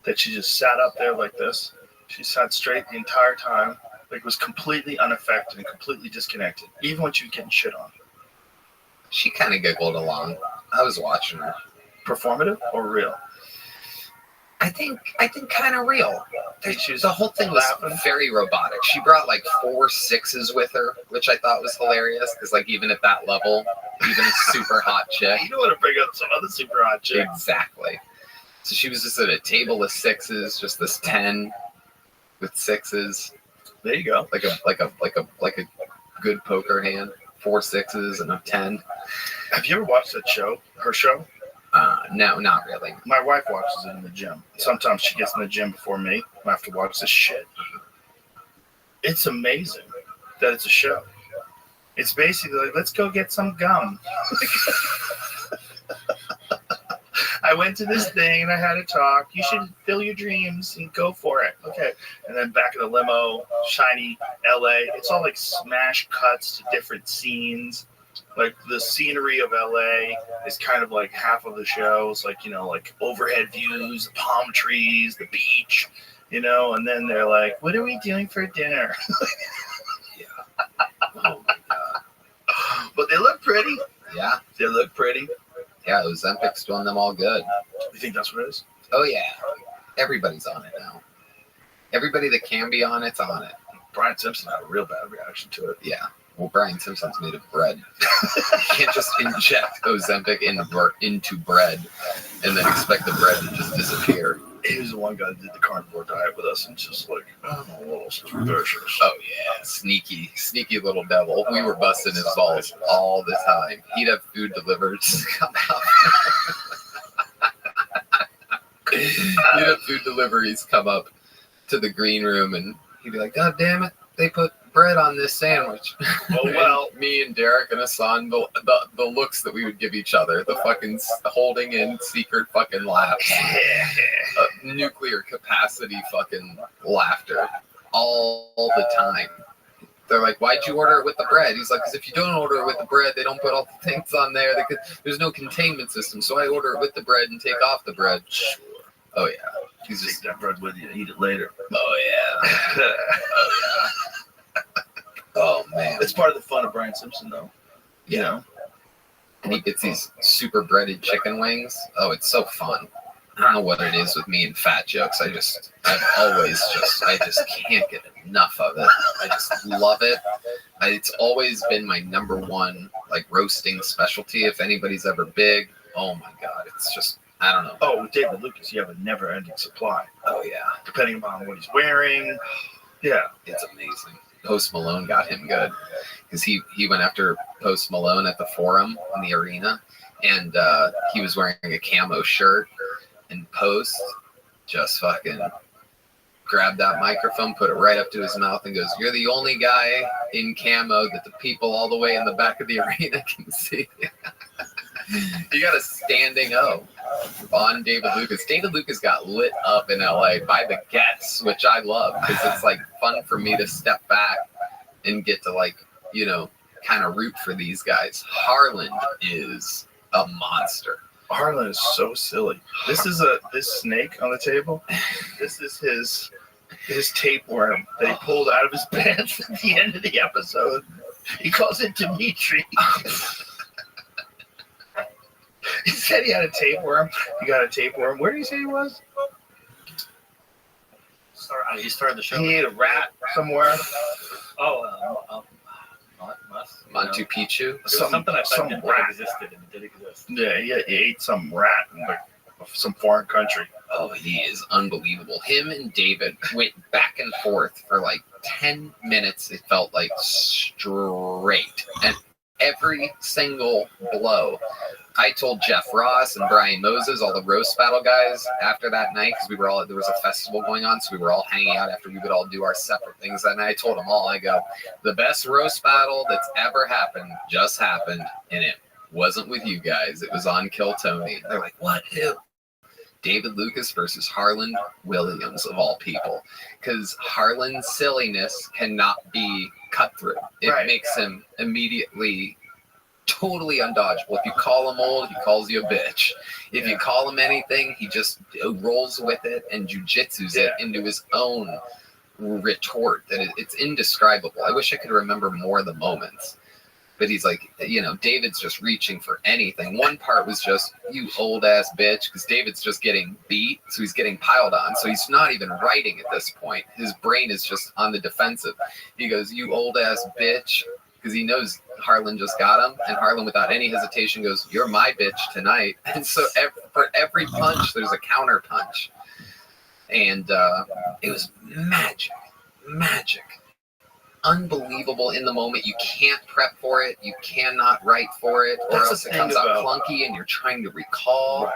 That she just sat up there like this. She sat straight the entire time, like was completely unaffected and completely disconnected, even when she was getting shit on. She kind of giggled along. I was watching her. Performative or real? I think kind of real. The whole thing was very robotic. She brought like 4 6s with her, which I thought was hilarious because like even at that level, even a super hot chick. You don't want to bring up some other super hot chick. Exactly. So she was just at a table of 6s, just this 10 with 6s. There you go. Like a good poker hand. 4 6s and a 10. Have you ever watched that show? Her show? No, not really. My wife watches it in the gym. Sometimes she gets in the gym before me. I have to watch this shit. It's amazing that it's a show. It's basically like, let's go get some gum. I went to this thing and I had a talk. You should fill your dreams and go for it. Okay. And then back in the limo, shiny LA. It's all like smash cuts to different scenes. Like the scenery of LA is kind of like half of the show. It's like, you know, like overhead views, the palm trees, the beach, you know, and then they're like, what are we doing for dinner? Yeah. Oh my God. But they look pretty. Yeah. They look pretty. Yeah, Ozempic's doing them all good. You think that's what it is? Oh, yeah. Everybody's on it now. Everybody that can be on it's on it. Brian Simpson had a real bad reaction to it. Yeah. Well, Brian Simpson's made of bread. You can't just inject Ozempic into bread and then expect the bread to just disappear. He was the one guy that did the carnivore diet with us and just like, oh, this is delicious. Oh, yeah. Sneaky little devil. We were busting his balls all the time. He'd have food delivered. Come out. He'd have food deliveries come up to the green room and he'd be like, God damn it. They put bread on this sandwich. Oh, well. And me and Derek and Hassan, the looks that we would give each other, the fucking holding in secret fucking laughs, nuclear capacity fucking laughter all the time. They're like, why'd you order it with the bread? He's like, because if you don't order it with the bread, they don't put all the things on there. There's no containment system, so I order it with the bread and take off the bread. Oh, yeah. He's just that bread with you and eat it later. Oh, yeah. Oh, yeah. Oh, man. It's part of the fun of Brian Simpson, though. You know? And he gets these super breaded chicken wings. Oh, it's so fun. I don't know what it is with me and fat jokes. I just can't get enough of it. I just love it. It's always been my number one, like, roasting specialty. If anybody's ever big, oh my God, it's just, I don't know. Oh, with David Lucas, you have a never-ending supply. Oh, yeah. Depending upon what he's wearing. Yeah. It's amazing. Post Malone got him good because he went after Post Malone at the Forum in the arena, and he was wearing a camo shirt. And Post just fucking grabbed that microphone, put it right up to his mouth, and goes, "You're the only guy in camo that the people all the way in the back of the arena can see." You got a standing O on David Lucas. David Lucas got lit up in LA by the guests, which I love because it's like fun for me to step back and get to, like, you know, kind of root for these guys. Harlan is a monster. Harlan is so silly. This snake on the table. This is his tapeworm that he pulled out of his pants at the end of the episode. He calls it Dimitri. He said he had a tapeworm. He got a tapeworm. Where did he say he was? He started the show. He ate a rat somewhere. Machu Picchu. Something I thought didn't rat existed, and it did exist. Yeah, he ate some rat in some foreign country. Oh, he is unbelievable. Him and David went back and forth for like 10 minutes. It felt like straight. And every single blow. I told Jeff Ross and Brian Moses, all the roast battle guys, after that night, because there was a festival going on, so we were all hanging out after we would all do our separate things that night. I told them all, I go, the best roast battle that's ever happened just happened, and it wasn't with you guys. It was on Kill Tony. They're like, what? Who? David Lucas versus Harlan Williams, of all people. Because Harlan's silliness cannot be cut through. It makes him immediately totally undodgeable. If you call him old, he calls you a bitch. If you call him anything, he just rolls with it and jujitsus it into his own retort. That it's indescribable. I wish I could remember more of the moments. But he's like, you know, David's just reaching for anything. One part was just, you old ass bitch, because David's just getting beat, so he's getting piled on. So he's not even writing at this point. His brain is just on the defensive. He goes, you old ass bitch, because he knows Harlan just got him. And Harlan, without any hesitation, goes, you're my bitch tonight. And so for every punch, there's a counter punch. And it was magic. Unbelievable in the moment. You can't prep for it. You cannot write for it, or else it comes out clunky and you're trying to recall. Right.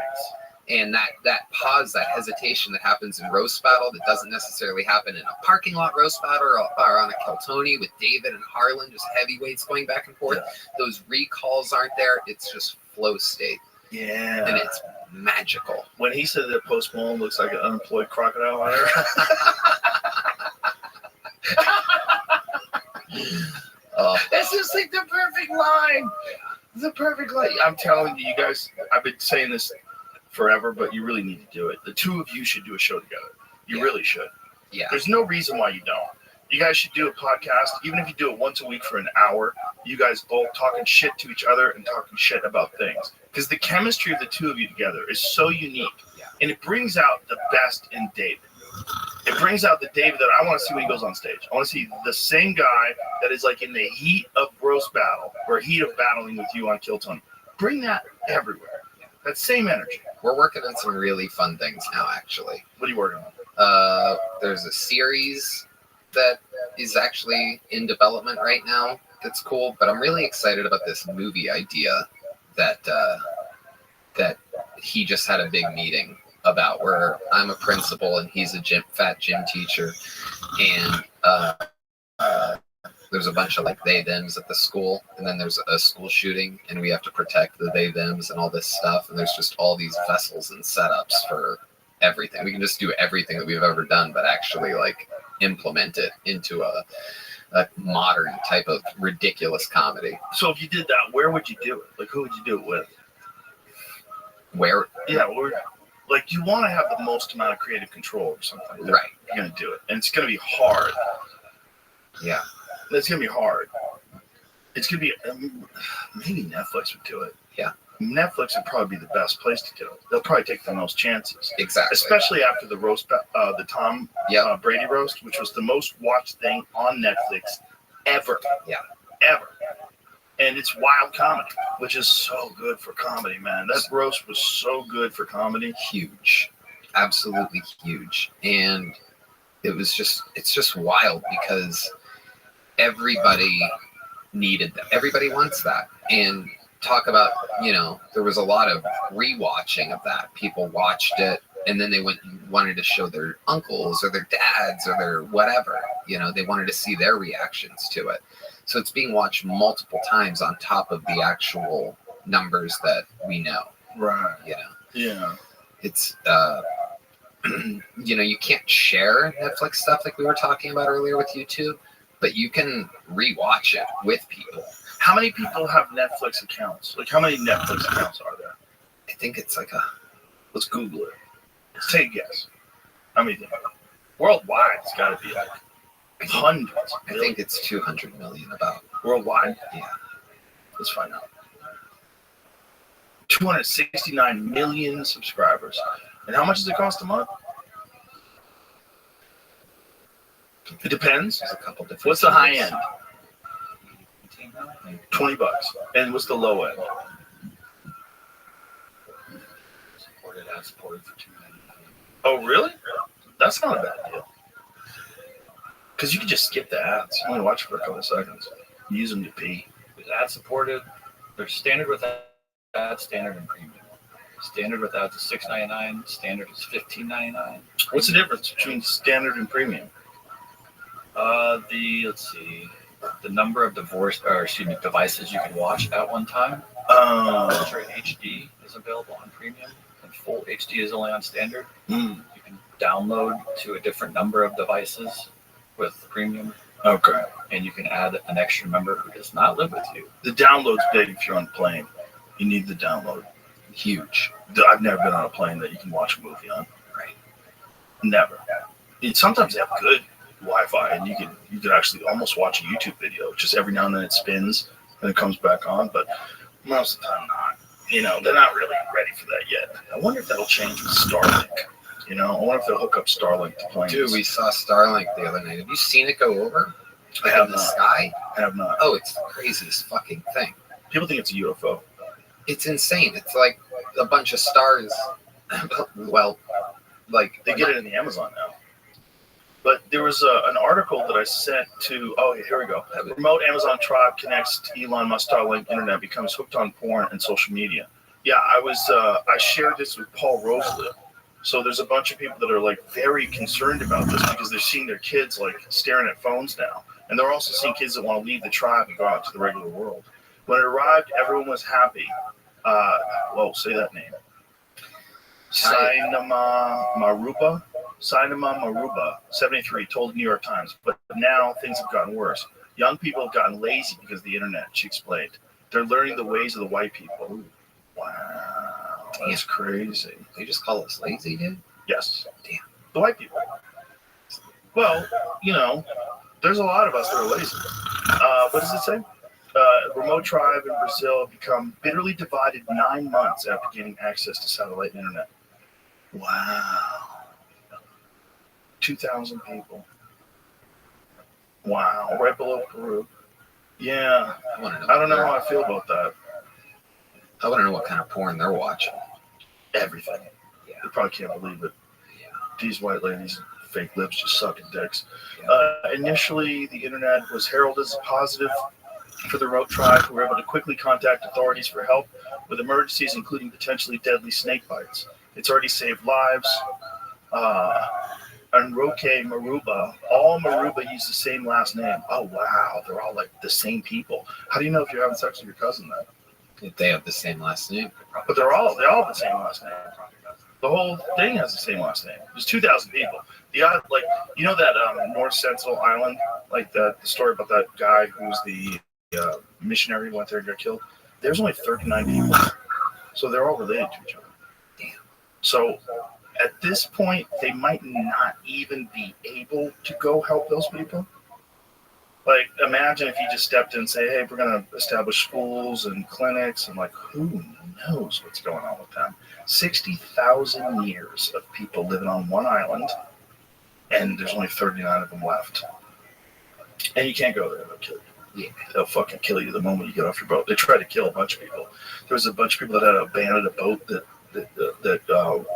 And that pause, that hesitation that happens in roast battle that doesn't necessarily happen in a parking lot roast battle or on a Kill Tony with David and Harlan, just heavyweights going back and forth. Yeah. Those recalls aren't there. It's just flow state. Yeah. And it's magical. When he said that Post Malone looks like an unemployed crocodile hunter. That's just like the perfect line. The perfect line. I'm telling you, you guys, I've been saying this forever, but you really need to do it. The two of you should do a show together. You really should. Yeah. There's no reason why you don't. You guys should do a podcast, even if you do it once a week for an hour. You guys both talking shit to each other and talking shit about things. Because the chemistry of the two of you together is so unique. Yeah. And it brings out the best in David. It brings out the David that I want to see when he goes on stage. I want to see the same guy that is like in the heat of roast battle or heat of battling with you on Kill Tony. Bring that everywhere. That same energy. We're working on some really fun things now, actually. What are you working on? There's a series that is actually in development right now that's cool, but I'm really excited about this movie idea that he just had a big meeting about, where I'm a principal and he's a fat gym teacher, and there's a bunch of like they thems at the school, and then there's a school shooting, and we have to protect the they thems and all this stuff, and there's just all these vessels and setups for everything. We can just do everything that we've ever done, but actually like implement it into a modern type of ridiculous comedy. So if you did that, where would you do it? Like, who would you do it with? Where? Yeah, like you want to have the most amount of creative control or something. Right. You're going to do it. And it's going to be hard. Yeah. It's going to be hard. It's going to be, maybe Netflix would do it. Yeah. Netflix would probably be the best place to do it. They'll probably take the most chances. Exactly. Especially after the roast, the Tom Brady roast, which was the most watched thing on Netflix ever. Yeah. Ever. And it's wild comedy, which is so good for comedy, man. That roast was so good for comedy. Huge. Absolutely huge. And it's just wild because everybody needed that. Everybody wants that. And talk about, there was a lot of rewatching of that. People watched it and then they wanted to show their uncles or their dads or their whatever. They wanted to see their reactions to it. So it's being watched multiple times on top of the actual numbers that we know. Right. Yeah. It's you can't share Netflix stuff like we were talking about earlier with YouTube, but you can rewatch it with people. How many people have Netflix accounts? Like, how many Netflix accounts are there? I think it's like let's Google it. Let's take a guess. How many? Worldwide, it's got to be like hundreds. I think it's 200 million about. Worldwide? Yeah. Let's find out. 269 million subscribers. And how much does it cost a month? It depends. There's a couple different. What's the high end? $20. And what's the low end? Supported ad supported for $2.99. Oh, really? That's not a bad deal. Because you can just skip the ads. You only watch it for a couple of seconds. Use them to pee. With ad supported, there's standard with ads, standard and premium. Standard with ads is $6.99. Standard is $15.99. What's the difference between standard and premium? The number of devices you can watch at one time. Ultra HD is available on premium, and full HD is only on standard. You can download to a different number of devices with premium. Okay. And you can add an extra member who does not live with you. The download's big if you're on a plane. You need the download. Huge. I've never been on a plane that you can watch a movie on. Right. Never. And sometimes they have good Wi-Fi, and you could actually almost watch a YouTube video. Just every now and then it spins and it comes back on, but most of the time not. They're not really ready for that yet. I wonder if that'll change with Starlink. I wonder if they'll hook up Starlink to planes. Dude, we saw Starlink the other night. Have you seen it go over? I have in the not. sky? I have not. Oh, it's the craziest fucking thing. People think it's a UFO. It's insane. It's like a bunch of stars. Well, like they get it in the Amazon now. But there was an article that I sent to. Oh, here we go. Remote Amazon tribe connects to Elon Musk Starlink internet, becomes hooked on porn and social media. Yeah, I shared this with Paul Rothschild. So there's a bunch of people that are like very concerned about this because they're seeing their kids like staring at phones now, and they're also seeing kids that want to leave the tribe and go out to the regular world. When it arrived, everyone was happy. Say that name. Sinema Maruba, 73, told the New York Times. But now things have gotten worse. Young people have gotten lazy because of the internet, she explained. They're learning the ways of the white people. Wow, that's crazy. They just call us lazy, dude? Yes. Damn. The white people. Well, there's a lot of us that are lazy. What does it say? Remote tribe in Brazil become bitterly divided 9 months after gaining access to satellite internet. Wow. 2,000 people. Wow. Right below Peru. Yeah. I don't know how I feel about that. I want to know what kind of porn they're watching. Everything. Yeah. They probably can't believe it. Yeah. These white ladies, fake lips, just sucking dicks. Yeah. Initially, the internet was heralded as a positive for the remote tribe, who were able to quickly contact authorities for help with emergencies, including potentially deadly snake bites. It's already saved lives. and Roque Maruba, all Maruba use the same last name. Oh wow, they're all like the same people. How do you know if you're having sex with your cousin then? If they have the same last name. But they all have the same last name. The whole thing has the same last name. There's 2,000 people. The like, you know that North Sentinel Island, like the story about that guy who's the missionary who went there and got killed. There's only 39 people, so they're all related to each other. Damn. So at this point, they might not even be able to go help those people. Like, imagine if you just stepped in and say, hey, we're going to establish schools and clinics, and like, who knows what's going on with them? 60,000 years of people living on one island, and there's only 39 of them left. And you can't go there, they'll kill you. Yeah. They'll fucking kill you the moment you get off your boat. They tried to kill a bunch of people. There was a bunch of people that had abandoned a boat that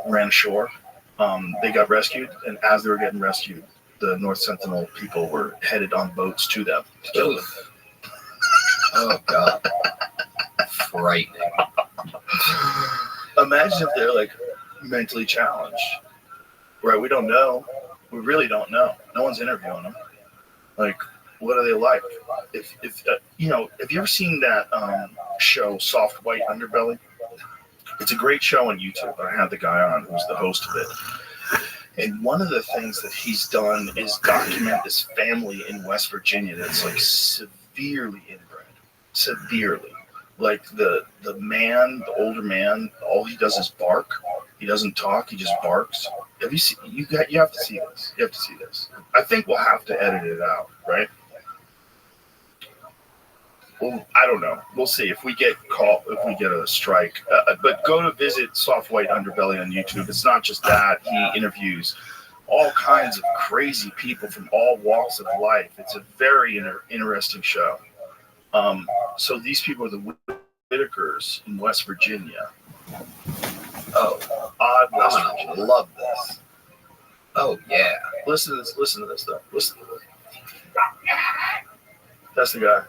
ran ashore. They got rescued, and as they were getting rescued, the North Sentinel people were headed on boats to them to kill them. Oh, God. Frightening. Imagine if they're like mentally challenged. Right? We don't know. We really don't know. No one's interviewing them. Like, what are they like? If you know, have you ever seen that show, Soft White Underbelly? It's a great show on YouTube. I had the guy on who's the host of it. And one of the things that he's done is document this family in West Virginia that's like severely inbred. Severely. Like the man, the older man, all he does is bark. He doesn't talk, he just barks. Have you seen you have to see this. You have to see this. I think we'll have to edit it out, right? Well, I don't know. We'll see if we get caught, if we get a strike. But go to visit Soft White Underbelly on YouTube. It's not just that. He interviews all kinds of crazy people from all walks of life. It's a very interesting show. So these people are the Whitakers in West Virginia. Oh, odd West Virginia. I love this. Oh, yeah. Listen to this. Listen to this, though. Listen to this. That's the guy.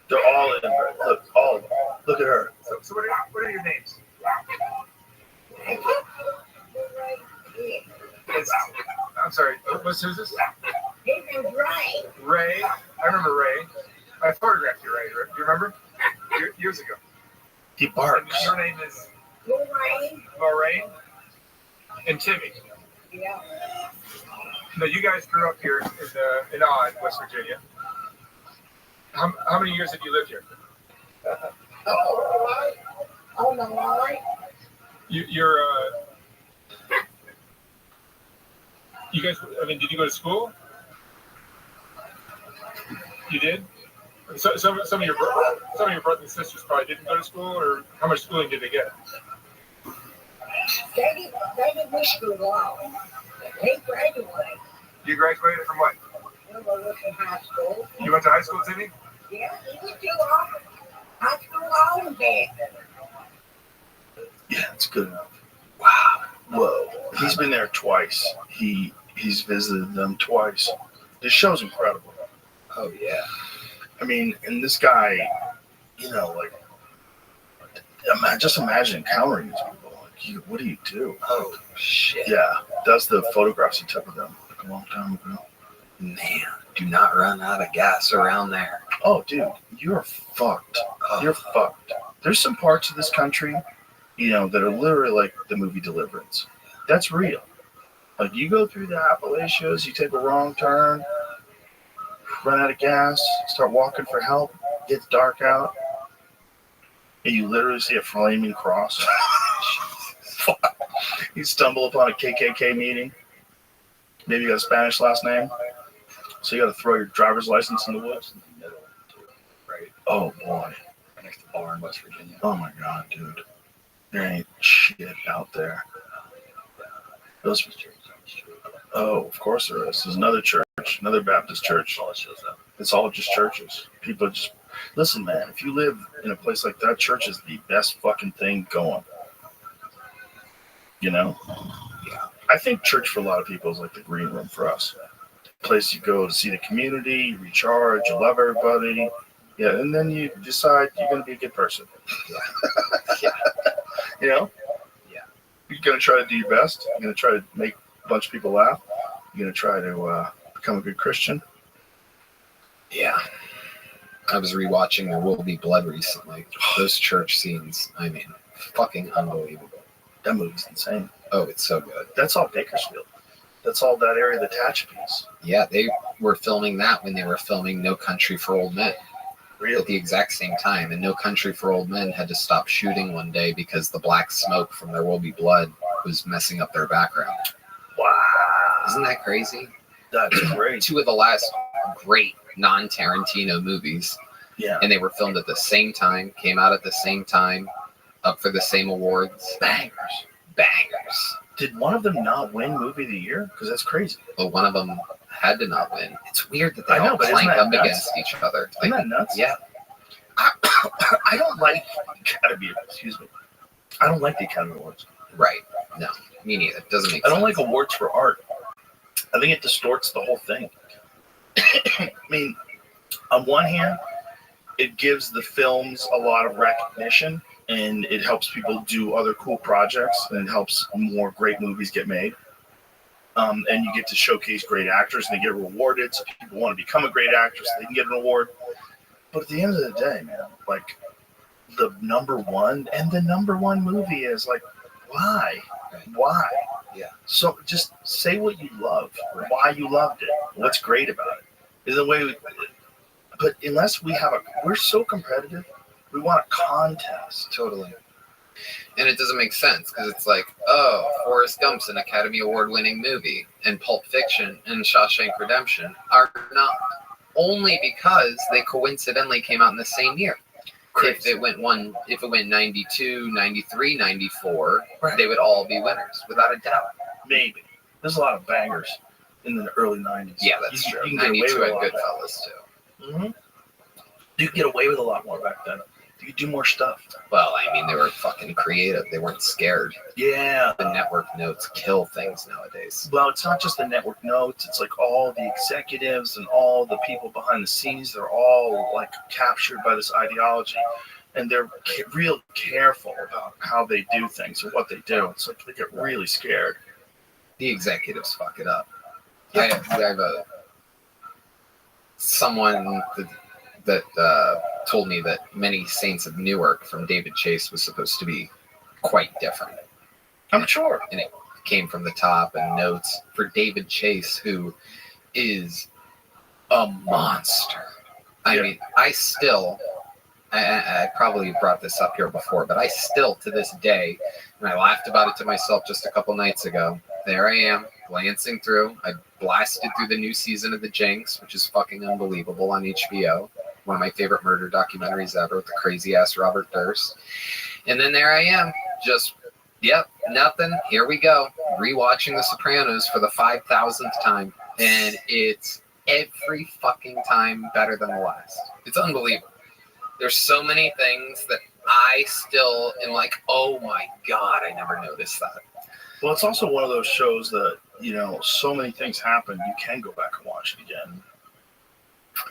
They're all in. Look, all of them. Look at her. So what are your names? I'm sorry. Who's this? His name's Ray. Ray. I remember Ray. I photographed you, Ray. Do you remember? Years ago. He barks. Your name is Lorraine. Lorraine and Timmy. Yeah. No, you guys grew up here in Odd, West Virginia. How many years have you lived here? Oh, my Lord. You're you guys. I mean, did you go to school? You did. So, some of your brothers and sisters probably didn't go to school, or how much schooling did they get? They didn't wish to go. They graduated. You graduated from what? We were in high school. You went to high school, Timmy? Yeah, he went to high school all in bed. Yeah, it's good enough. Wow. Whoa. He's been there twice. He's visited them twice. This show's incredible. Oh, yeah. I mean, and this guy, you know, like, just imagine encountering these people. Like, what do you do? Oh, shit. Yeah, that's the photographs he took of them like a long time ago. Man, do not run out of gas around there. Oh, dude, you're fucked. You're fucked. There's some parts of this country, you know, that are literally like the movie Deliverance. That's real. Like, you go through the Appalachians, you take a wrong turn, run out of gas, start walking for help, gets dark out, and you literally see a flaming cross. You stumble upon a KKK meeting. Maybe you got a Spanish last name, so you got to throw your driver's license in the woods. Right. Oh, boy. Next to bar in West Virginia. Oh, my God, dude. There ain't shit out there. Those. Oh, of course there is. There's another church, another Baptist church. It's all just churches. People just listen, man. If you live in a place like that, church is the best fucking thing going. You know? Yeah. I think church for a lot of people is like the green room for us. A place you go to see the community, you recharge, you love everybody. Yeah, and then you decide you're going to be a good person. Yeah. You know? Yeah. You gonna try to do your best. You're gonna try to make a bunch of people laugh. You're gonna try to become a good Christian. Yeah. I was rewatching There Will Be Blood recently. Those church scenes, I mean, fucking unbelievable. That movie's insane. Oh, it's so good. That's all Bakersfield. That's all that area of the Tehachapi's. Yeah, they were filming that when they were filming No Country for Old Men. Really? At the exact same time. And No Country for Old Men had to stop shooting one day because the black smoke from There Will Be Blood was messing up their background. Wow. Isn't that crazy? That's great. Two of the last great non-Tarantino movies. Yeah. And they were filmed at the same time, came out at the same time, up for the same awards. Bangers. Bangers. Did one of them not win Movie of the Year? Because that's crazy. But one of them had to not win. It's weird that they I know, all but clank isn't that up nuts? against each other. Isn't that nuts? Yeah. I don't like Academy. Excuse me. I don't like the Academy Awards. Right. No. Me neither. It doesn't make I sense. don't like awards for art. I think it distorts the whole thing. I mean, on one hand, it gives the films a lot of recognition and it helps people do other cool projects and it helps more great movies get made. And you get to showcase great actors and they get rewarded. So people want to become a great actor so they can get an award. But at the end of the day, man, like the number one movie is like, why? Why? Yeah. So just say what you love, why you loved it, what's great about it. Is the way but unless we're so competitive, we want a contest. Totally. And it doesn't make sense because it's like, oh, Forrest Gump's an Academy Award winning movie and Pulp Fiction and Shawshank Redemption are not, only because they coincidentally came out in the same year. Crazy. If it went 92, 93, 94, right, they would all be winners without a doubt. Maybe. There's a lot of bangers in the early 90s. Yeah, that's true. You can 92 get had away with Goodfellas too. Mm-hmm. You could get away with a lot more back then. You could do more stuff. Well, I mean, they were fucking creative. They weren't scared. Yeah. The network notes kill things nowadays. Well, it's not just the network notes. It's like all the executives and all the people behind the scenes. They're all like captured by this ideology. And they're real careful about how they do things and what they do. It's like they get really scared. The executives fuck it up. Yeah. I have someone that told me that Many Saints of Newark from David Chase was supposed to be quite different. I'm sure. And it came from the top and notes for David Chase, who is a monster. I mean, I probably brought this up here before, but I still, to this day, and I laughed about it to myself just a couple nights ago, there I am, glancing through. I blasted through the new season of The Jinx, which is fucking unbelievable on HBO. One of my favorite murder documentaries ever with the crazy-ass Robert Durst. And then there I am, just, yep, nothing. Here we go. Rewatching The Sopranos for the 5,000th time. And it's every fucking time better than the last. It's unbelievable. There's so many things that I still am like, oh my God, I never noticed that. Well, it's also one of those shows that, so many things happen, you can go back and watch it again.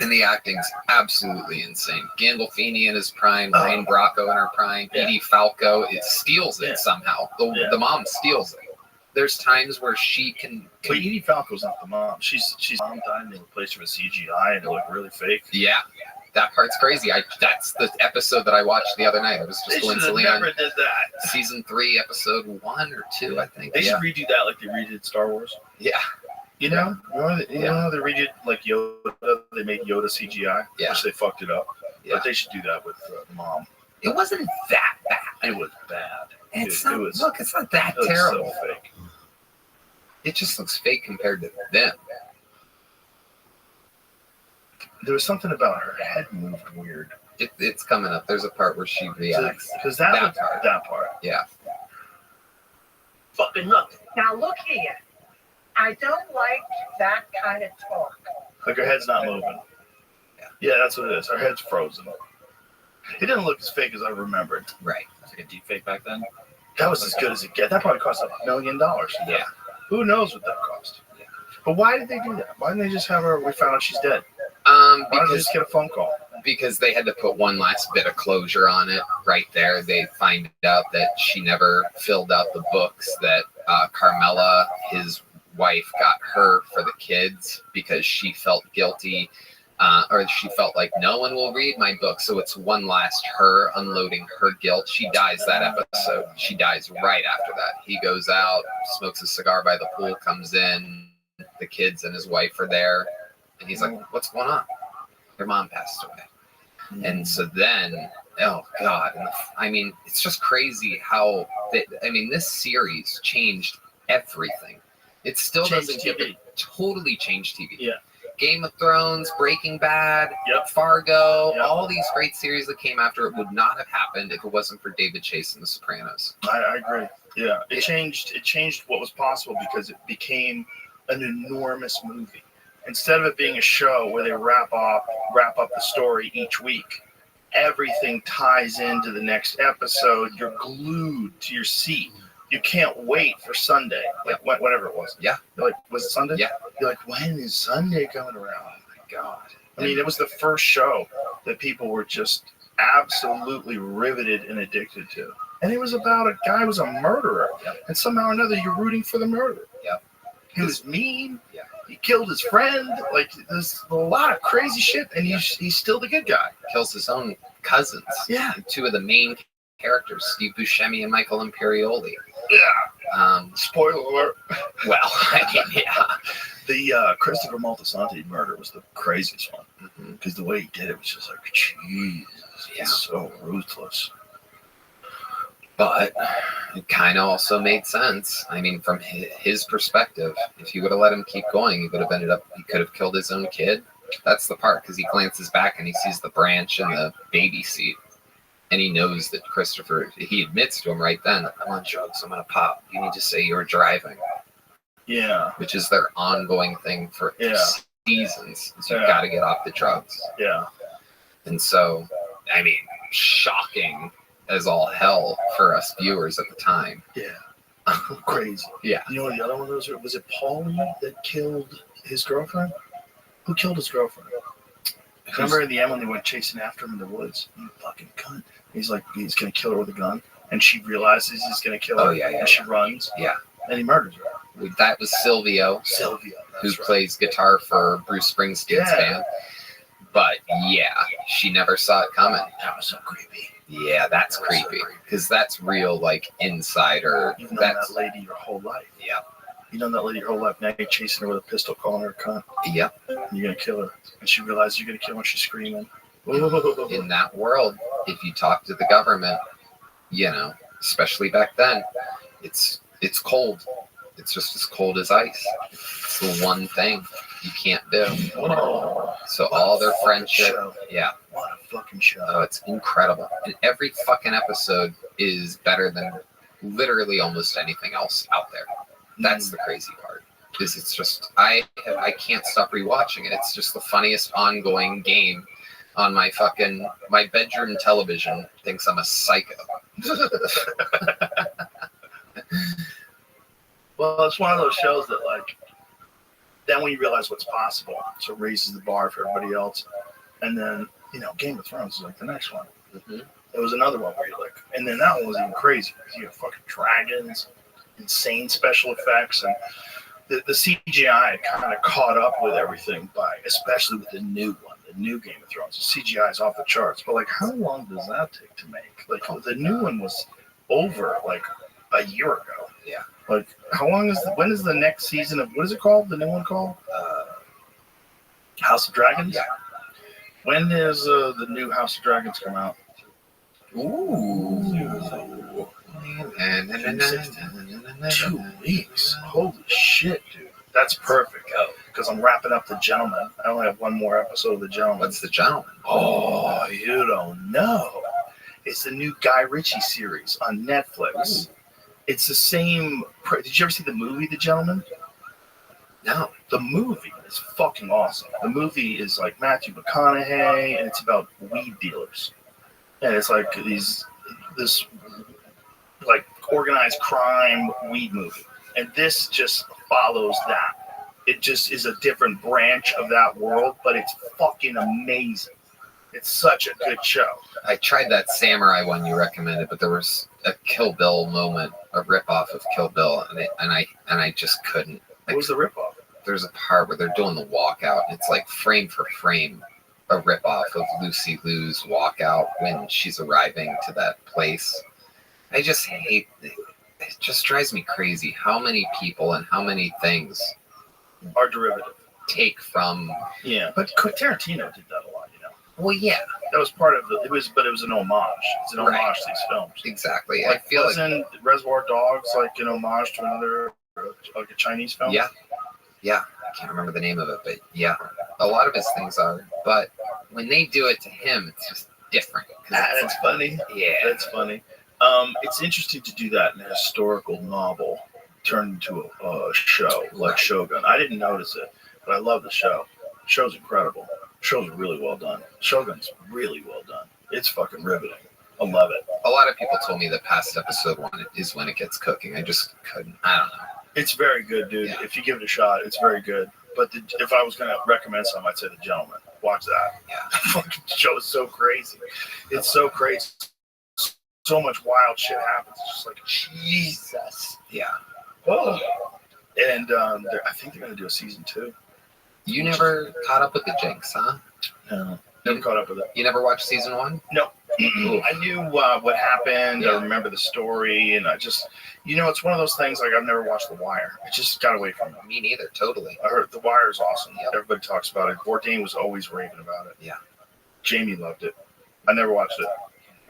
And the acting's absolutely insane. Gandolfini in his prime, Lorraine Bracco in her prime, Edie Falco, it steals it somehow. The mom steals it. There's times where she can. But Edie Falco's not the mom. She's mom died and they replaced her with CGI and it looked really fake. Yeah. That part's crazy. That's the episode that I watched the other night. I was just coincidentally on did that. season 3, episode 1 or 2, I think. They should redo that like they redid Star Wars. Yeah. You know how they redid like Yoda? They made Yoda CGI, which they fucked it up. Yeah. But they should do that with Mom. It wasn't that bad. It was bad. It's not that terrible. So fake. It just looks fake compared to them. There was something about her head moved weird. It's coming up. There's a part where she reacts. Because that part. Yeah. Fucking look. Now look here. I don't like that kind of talk. Like her head's not moving. Yeah, that's what it is. Her head's frozen. It didn't look as fake as I remembered. Right. It's like a deep fake back then. That was as good as it gets. That probably cost $1 million. Yeah. Who knows what that cost? Yeah. But why did they do that? Why didn't they just have her? We found out she's dead. Why didn't they just get a phone call? because they had to put one last bit of closure on it right there. They find out that she never filled out the books that Carmela, his wife, got her for the kids because she felt guilty, or she felt like no one will read my book. So it's one last her unloading her guilt. She dies that episode. She dies right after that. He goes out, smokes a cigar by the pool, comes in, the kids and his wife are there, and he's like, what's going on? Your mom passed away. And so then, oh God, I mean, it's just crazy how, this series changed everything. It still doesn't totally change TV. Yeah. Game of Thrones, Breaking Bad, Fargo, all these great series that came after it would not have happened if it wasn't for David Chase and The Sopranos. I agree. Yeah, it changed what was possible because it became an enormous movie. Instead of it being a show where they wrap up the story each week, everything ties into the next episode. You're glued to your seat. You can't wait for Sunday, like whatever it was. Yeah. You're like, was it Sunday? Yeah. You're like, when is Sunday coming around? Oh my God. I mean, it was the first show that people were just absolutely riveted and addicted to. And it was about a guy who was a murderer. Yep. And somehow or another, you're rooting for the murderer. Yep. He was mean. Yeah. He killed his friend. Like, there's a lot of crazy shit, and he's still the good guy. Kills his own cousins. Yeah. Two of the main characters, Steve Buscemi and Michael Imperioli. Yeah. Spoiler alert. Well, yeah. The Christopher Moltisanti murder was the craziest one because the way he did it was just like, Jesus, it's so ruthless. But it kind of also made sense. I mean, from his perspective, if he would have let him keep going, he could have killed his own kid. That's the part, because he glances back and he sees the branch and the baby seat. And he knows that he admits to him right then, I'm on drugs, I'm going to pop. You need to say you were driving. Yeah. Which is their ongoing thing for seasons. So you've got to get off the drugs. Yeah. And so, I mean, shocking as all hell for us viewers at the time. Yeah. Crazy. Yeah. You know what the other one was? Was it Paulie that killed his girlfriend? Who killed his girlfriend? Remember in the end when they went chasing after him in the woods? You fucking cunt. He's like, he's going to kill her with a gun. And she realizes he's going to kill her. Oh, yeah. And she runs. Yeah. And he murders her. That was Silvio. Who plays guitar for Bruce Springsteen's band. But yeah, she never saw it coming. That was so creepy. Yeah, that's creepy. Because that's real, like, insider. You've known that lady your whole life. Yeah. You know that lady your whole life. Now you're chasing her with a pistol, calling her a cunt. Yep. You're going to kill her. And she realizes you're going to kill her when she's screaming. In that world, if you talk to the government, especially back then, it's cold. It's just as cold as ice. It's the one thing you can't do. So all their friendship, What a fucking show. Oh, it's incredible. And every fucking episode is better than literally almost anything else out there. That's the crazy part. Because it's just, I can't stop rewatching it. It's just the funniest ongoing game on my bedroom television thinks I'm a psycho. Well, it's one of those shows that, like, then when you realize what's possible, so it raises the bar for everybody else. And then, Game of Thrones is like the next one. There was another one where you're like, and then that one was even crazy. You have fucking dragons, insane special effects, and the CGI kind of caught up with everything especially with the new one, the new Game of Thrones. The CGI is off the charts. But, like, how long does that take to make? Like, the new one was over, like, a year ago. Yeah. Like, when is the next season of, what is it called? The new one called? House of Dragons? Yeah. When does the new House of Dragons come out? Ooh. 2 weeks. Holy shit, dude. That's perfect. Because I'm wrapping up The Gentleman. I only have one more episode of The Gentleman. What's The Gentleman? Oh, you don't know. It's the new Guy Ritchie series on Netflix. Ooh. It's the same. Did you ever see the movie The Gentleman? No. The movie is fucking awesome. The movie is like Matthew McConaughey, and it's about weed dealers. And it's like this like organized crime weed movie. And this just follows that. It just is a different branch of that world, but it's fucking amazing. It's such a good show. I tried that samurai one you recommended, but there was a Kill Bill moment, a ripoff of Kill Bill, and I just couldn't. What was the ripoff? There's a part where they're doing the walkout, and it's like frame for frame a ripoff of Lucy Liu's walkout when she's arriving to that place. I just hate it. It just drives me crazy how many people and how many things are derivative. Take from. Yeah, but Tarantino did that a lot, you know. Well, yeah, that was part of it was an homage. It's an homage to these films. Exactly. Like, I feel wasn't Reservoir Dogs like an homage to another, like a Chinese film? Yeah. I can't remember the name of it, but yeah, a lot of his things are. But when they do it to him, it's just different. That's funny. Yeah, that's funny. It's interesting to do that in a historical novel turned into a show like Shogun. I didn't notice it, but I love the show. The show's incredible. The show's really well done. Shogun's really well done. It's fucking riveting. I love it. A lot of people told me that past episode 1 is when it gets cooking. I just couldn't. I don't know. It's very good, dude. Yeah. If you give it a shot, it's very good. But if I was going to recommend something, I'd say The Gentleman. Watch that. Yeah. The fucking show is so crazy. It's so crazy. So much wild shit happens. It's just like, Jesus. Yeah. Oh. And I think they're going to do a season 2. You never caught up with the Jinx, huh? No. Never caught up with it. You never watched season 1? No. I knew what happened. Yeah. I remember the story, and I just, it's one of those things like I've never watched The Wire. I just got away from it. Me neither, totally. I heard The Wire is awesome. Yep. Everybody talks about it. Bourdain was always raving about it. Yeah. Jamie loved it. I never watched it.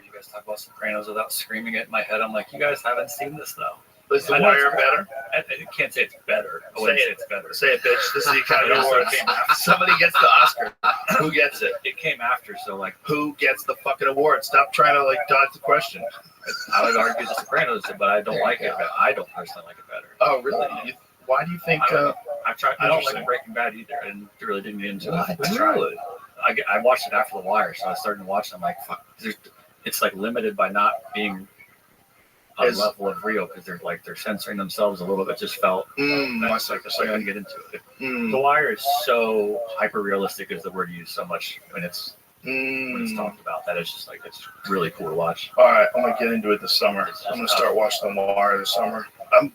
You guys talk about Sopranos without screaming it in my head. I'm like, you guys haven't seen this though. Is The Wire better? I can't say it's better. I wouldn't say it's better. Say it, bitch. This is the Academy Award. Somebody gets the Oscar. Who gets it? It came after, so like. Who gets the fucking award? Stop trying to dodge the question. I would argue The Sopranos, but I don't like it. I don't personally like it better. Oh, really? Why do you think? I've tried. I don't like Breaking Bad either. I really didn't get into it. Really? I watched it after The Wire, so I started to watch it. I'm like, fuck. It's like limited by not being a level of real because they're censoring themselves a little bit. Just felt that's like I gotta get into it. The Wire is so hyper realistic is the word used so much when it's talked about that it's just like it's really cool to watch. All right, I'm gonna get into it this summer. I'm gonna start watching The Wire this summer. I'm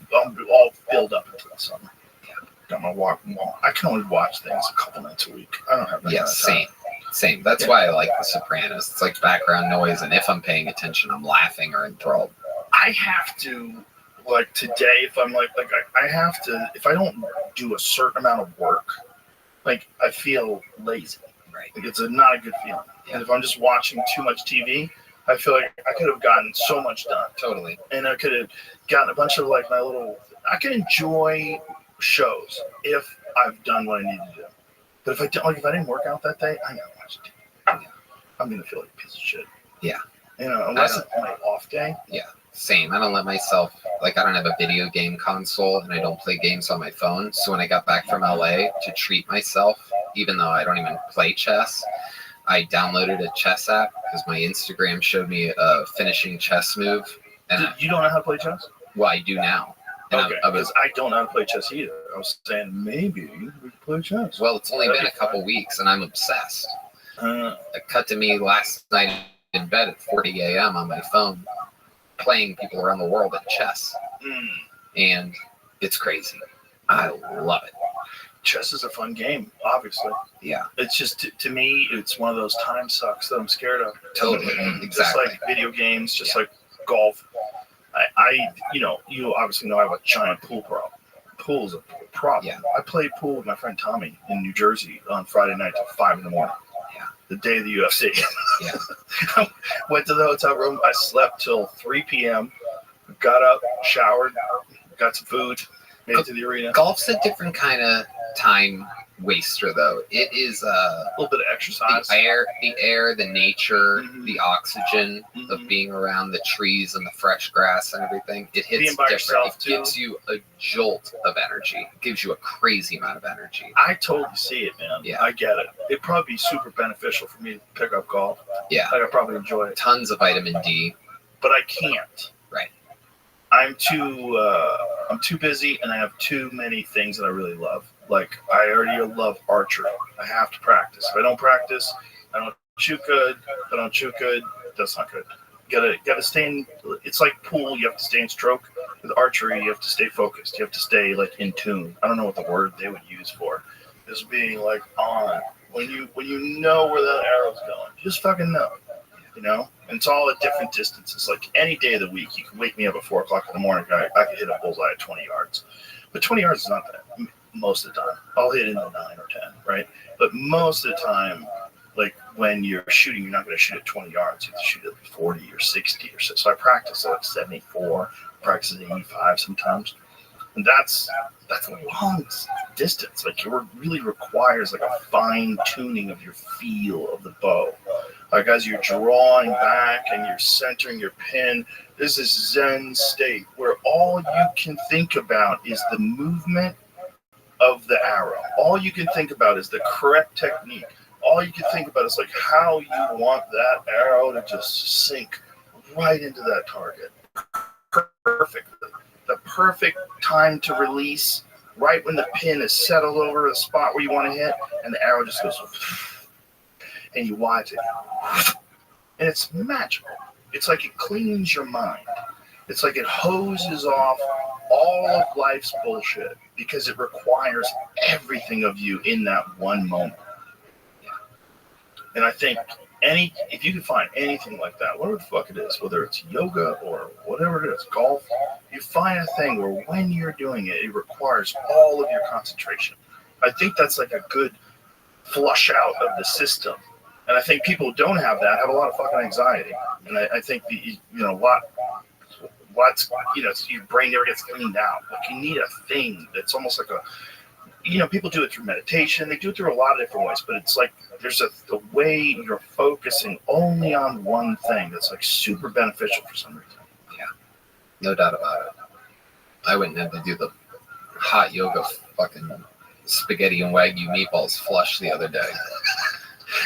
all filled up until the summer. Got my walk. I can only watch things a couple nights a week. I don't have that time. Same. That's why I like The Sopranos. It's like background noise, and if I'm paying attention, I'm laughing or enthralled. I have to, like today, if I'm I have to, if I don't do a certain amount of work, I feel lazy. Right. It's not a good feeling. Yeah. And if I'm just watching too much TV, I feel like I could have gotten so much done. Totally. And I could have gotten a bunch of I can enjoy shows if I've done what I need to do. But if I don't, if I didn't work out that day, I'm not watching TV. I'm gonna feel like a piece of shit. Yeah. Unless it's my off day. Yeah. Same. I don't let myself, I don't have a video game console and I don't play games on my phone. So when I got back from LA to treat myself, even though I don't even play chess, I downloaded a chess app because my Instagram showed me a finishing chess move. And you don't know how to play chess? Well, I do now. And okay, because I don't know how to play chess either. I was saying maybe we could play chess. Well, it's only been a couple weeks and I'm obsessed. It cut to me last night in bed at 40 a.m. on my phone, playing people around the world at chess. And it's crazy. I love it. Chess is a fun game, obviously. Yeah. It's just, to me, it's one of those time sucks that I'm scared of. Totally. Exactly. Just like video games, just like golf. You obviously know I have a giant pool problem. Pool's a problem. Yeah. I played pool with my friend Tommy in New Jersey on Friday night till 5 a.m. Yeah. The day of the UFC. Yeah. Went to the hotel room. I slept till 3 p.m. Got up, showered, got some food, made it to the arena. Golf's a different kind of time waster, though. It is a little bit of exercise. The air, the nature, the oxygen of being around the trees and the fresh grass and everything. It hits being by different. Yourself, it gives you a jolt of energy. It gives you a crazy amount of energy. I totally see it, man. Yeah. I get it. It'd probably be super beneficial for me to pick up golf. Yeah. I'd probably enjoy it. Tons of vitamin D. But I can't. Right. I'm too busy, and I have too many things that I really love. I already love archery. I have to practice. If I don't practice, I don't shoot good. If I don't shoot good, that's not good. Gotta stay in. It's like pool. You have to stay in stroke. With archery, you have to stay focused. You have to stay like in tune. I don't know what the word they would use for is being like on. When you know where that arrow's going, you just fucking know. You know, and it's all at different distances. Like any day of the week, you can wake me up at 4 o'clock in the morning. I can hit a bullseye at 20 yards, but 20 yards is not that. Most of the time, I'll hit in the 9 or 10, right? But most of the time, like when you're shooting, you're not going to shoot at 20 yards. You have to shoot at 40 or 60 or so. So I practice at like 74, practice at 85 sometimes, and that's a long distance. Like it really requires like a fine tuning of your feel of the bow. Like as you're drawing back and you're centering your pin, there's this Zen state where all you can think about is the movement of the arrow. All you can think about is the correct technique. All you can think about is like how you want that arrow to just sink right into that target. Perfectly. The perfect time to release, right when the pin is settled over the spot where you want to hit, and the arrow just goes, and you watch it. And it's magical. It's like it cleans your mind. It's like it hoses off all of life's bullshit because it requires everything of you in that one moment. And I think if you can find anything like that, whatever the fuck it is, whether it's yoga or whatever it is, golf, you find a thing where when you're doing it, it requires all of your concentration. I think that's like a good flush out of the system. And I think people who don't have that have a lot of fucking anxiety. And I think your brain never gets cleaned out. Like you need a thing that's almost like people do it through meditation. They do it through a lot of different ways, but it's like there's a way you're focusing only on one thing that's like super beneficial for some reason. Yeah, no doubt about it. I went in to do the hot yoga fucking spaghetti and Wagyu meatballs flush the other day.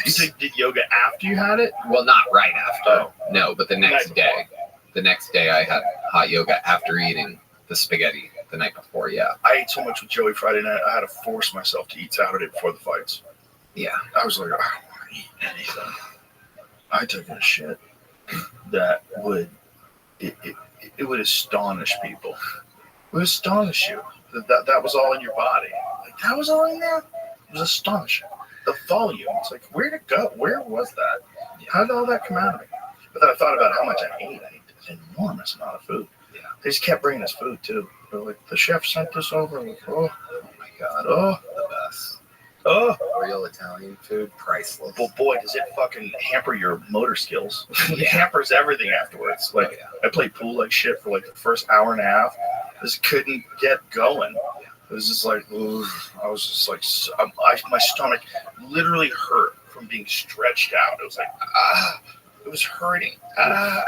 You did yoga after you had it? Well, not right after. No, but the next day. The next day I had hot yoga after eating the spaghetti the night before, yeah. I ate so much with Joey Friday night, I had to force myself to eat Saturday before the fights. Yeah. I was like, I don't want to eat anything. I took a shit that would astonish people. It would astonish you. That was all in your body. Like, that was all in there? It was astonishing. The volume. It's like, where'd it go? Where was that? How did all that come out of me? But then I thought about how much I ate. I ate an enormous amount of food. Yeah. They just kept bringing us food, too. They're like, the chef sent this over. I'm like, oh my God. Oh. The best. Oh. Real Italian food, priceless. Well, boy, does it fucking hamper your motor skills. It hampers everything afterwards. Like, I played pool like shit for like the first hour and a half. Just couldn't get going. It was just like, ooh, I was just like, my stomach literally hurt from being stretched out. It was like, it was hurting. Oh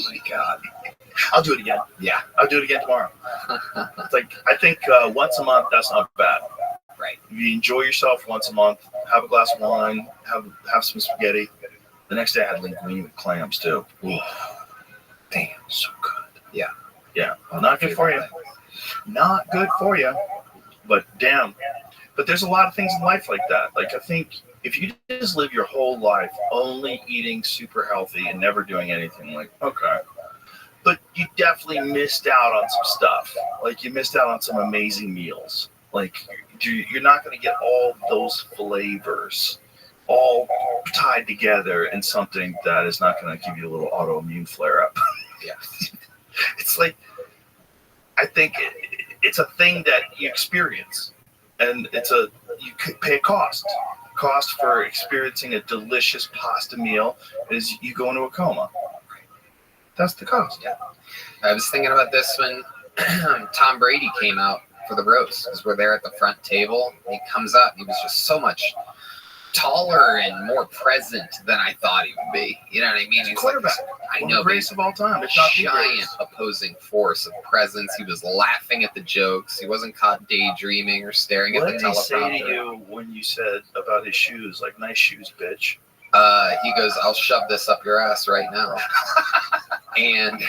my God. I'll do it again. Yeah. I'll do it again tomorrow. It's like, I think once a month, that's not bad. Right. You enjoy yourself once a month, have a glass of wine, have some spaghetti. The next day I had linguine with clams too. Ooh. Damn, so good. Yeah. Yeah. Not good for you. Not good for you. But damn. But there's a lot of things in life like that. Like I think if you just live your whole life only eating super healthy and never doing anything, like, okay. But you definitely missed out on some stuff. Like you missed out on some amazing meals. Like you're not going to get all those flavors all tied together in something that is not going to give you a little autoimmune flare up. Yeah. It's like, I think it's a thing that you experience, and you could pay a cost for experiencing a delicious pasta meal is you go into a coma. That's the cost. Yeah. I was thinking about this when Tom Brady came out for the roast, because we're there at the front table. He comes up, he was just so much taller and more present than I thought he would be. You know what I mean? He's quarterback. Like, I know, greatest of all time. It's not giant opposing force of presence. He was laughing at the jokes. He wasn't caught daydreaming or staring at the teleprompter. What did he say to you when you said about his shoes? Like, nice shoes, bitch. He goes, I'll shove this up your ass right now. And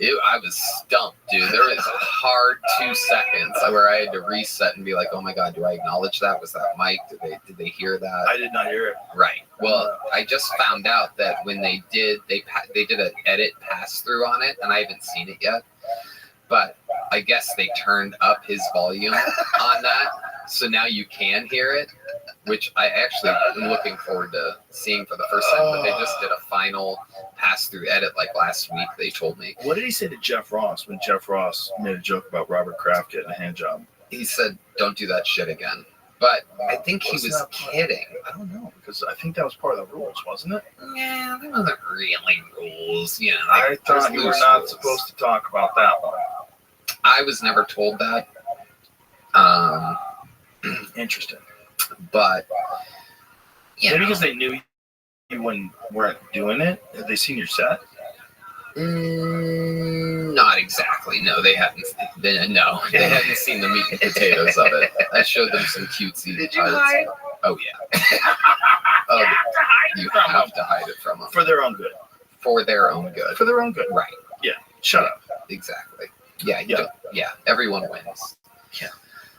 I was stumped, dude. There was a hard 2 seconds where I had to reset and be like, "Oh my god, do I acknowledge that? Was that Mike? Did they hear that?" I did not hear it. Right. Well, I just found out that when they did an edit pass through on it, and I haven't seen it yet. But I guess they turned up his volume on that, so now you can hear it, which I actually am looking forward to seeing for the first time. But they just did a final pass-through edit like last week, they told me. What did he say to Jeff Ross when Jeff Ross made a joke about Robert Kraft getting a hand job? He said, "Don't do that shit again." But I think he was kidding. I don't know, because I think that was part of the rules, wasn't it? Yeah, there wasn't really rules. You know, I thought you were not supposed to talk about that one. I was never told that. Interesting. But maybe because they knew you weren't doing it. Had they seen your set? Not exactly. No, they hadn't. They hadn't seen the meat and potatoes of it. I showed them some cutesy. Did you hide? Oh yeah. You have to hide it from them for their own good. For their own good. For their own good. Right. Yeah. Shut up. Exactly. Yeah. Yeah. Everyone wins. Yeah.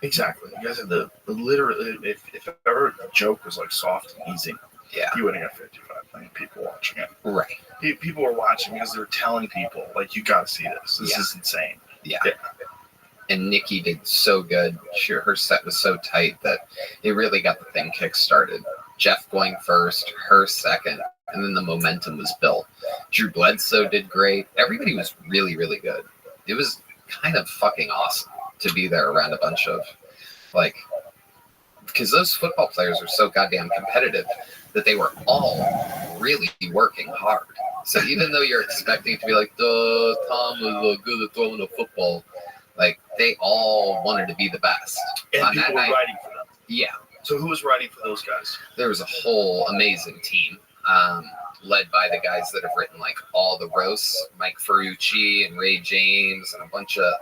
Exactly. You guys have the literally. If ever a joke was like soft and easy, you would have got 55 million people watching it. Right. People were watching because they were telling people, like, you got to see this. This is insane. Yeah. And Nikki did so good. Her set was so tight that it really got the thing kick-started. Jeff going first, her second, and then the momentum was built. Drew Bledsoe did great. Everybody was really, really good. It was kind of fucking awesome to be there around a bunch of, like, because those football players are so goddamn competitive that they were all really working hard. So even though you're expecting it to be like, Tom was good at throwing a football, like, they all wanted to be the best. And people were writing for them. Yeah. So who was writing for those guys? There was a whole amazing team, led by the guys that have written like all the roasts, Mike Ferrucci and Ray James, and a bunch of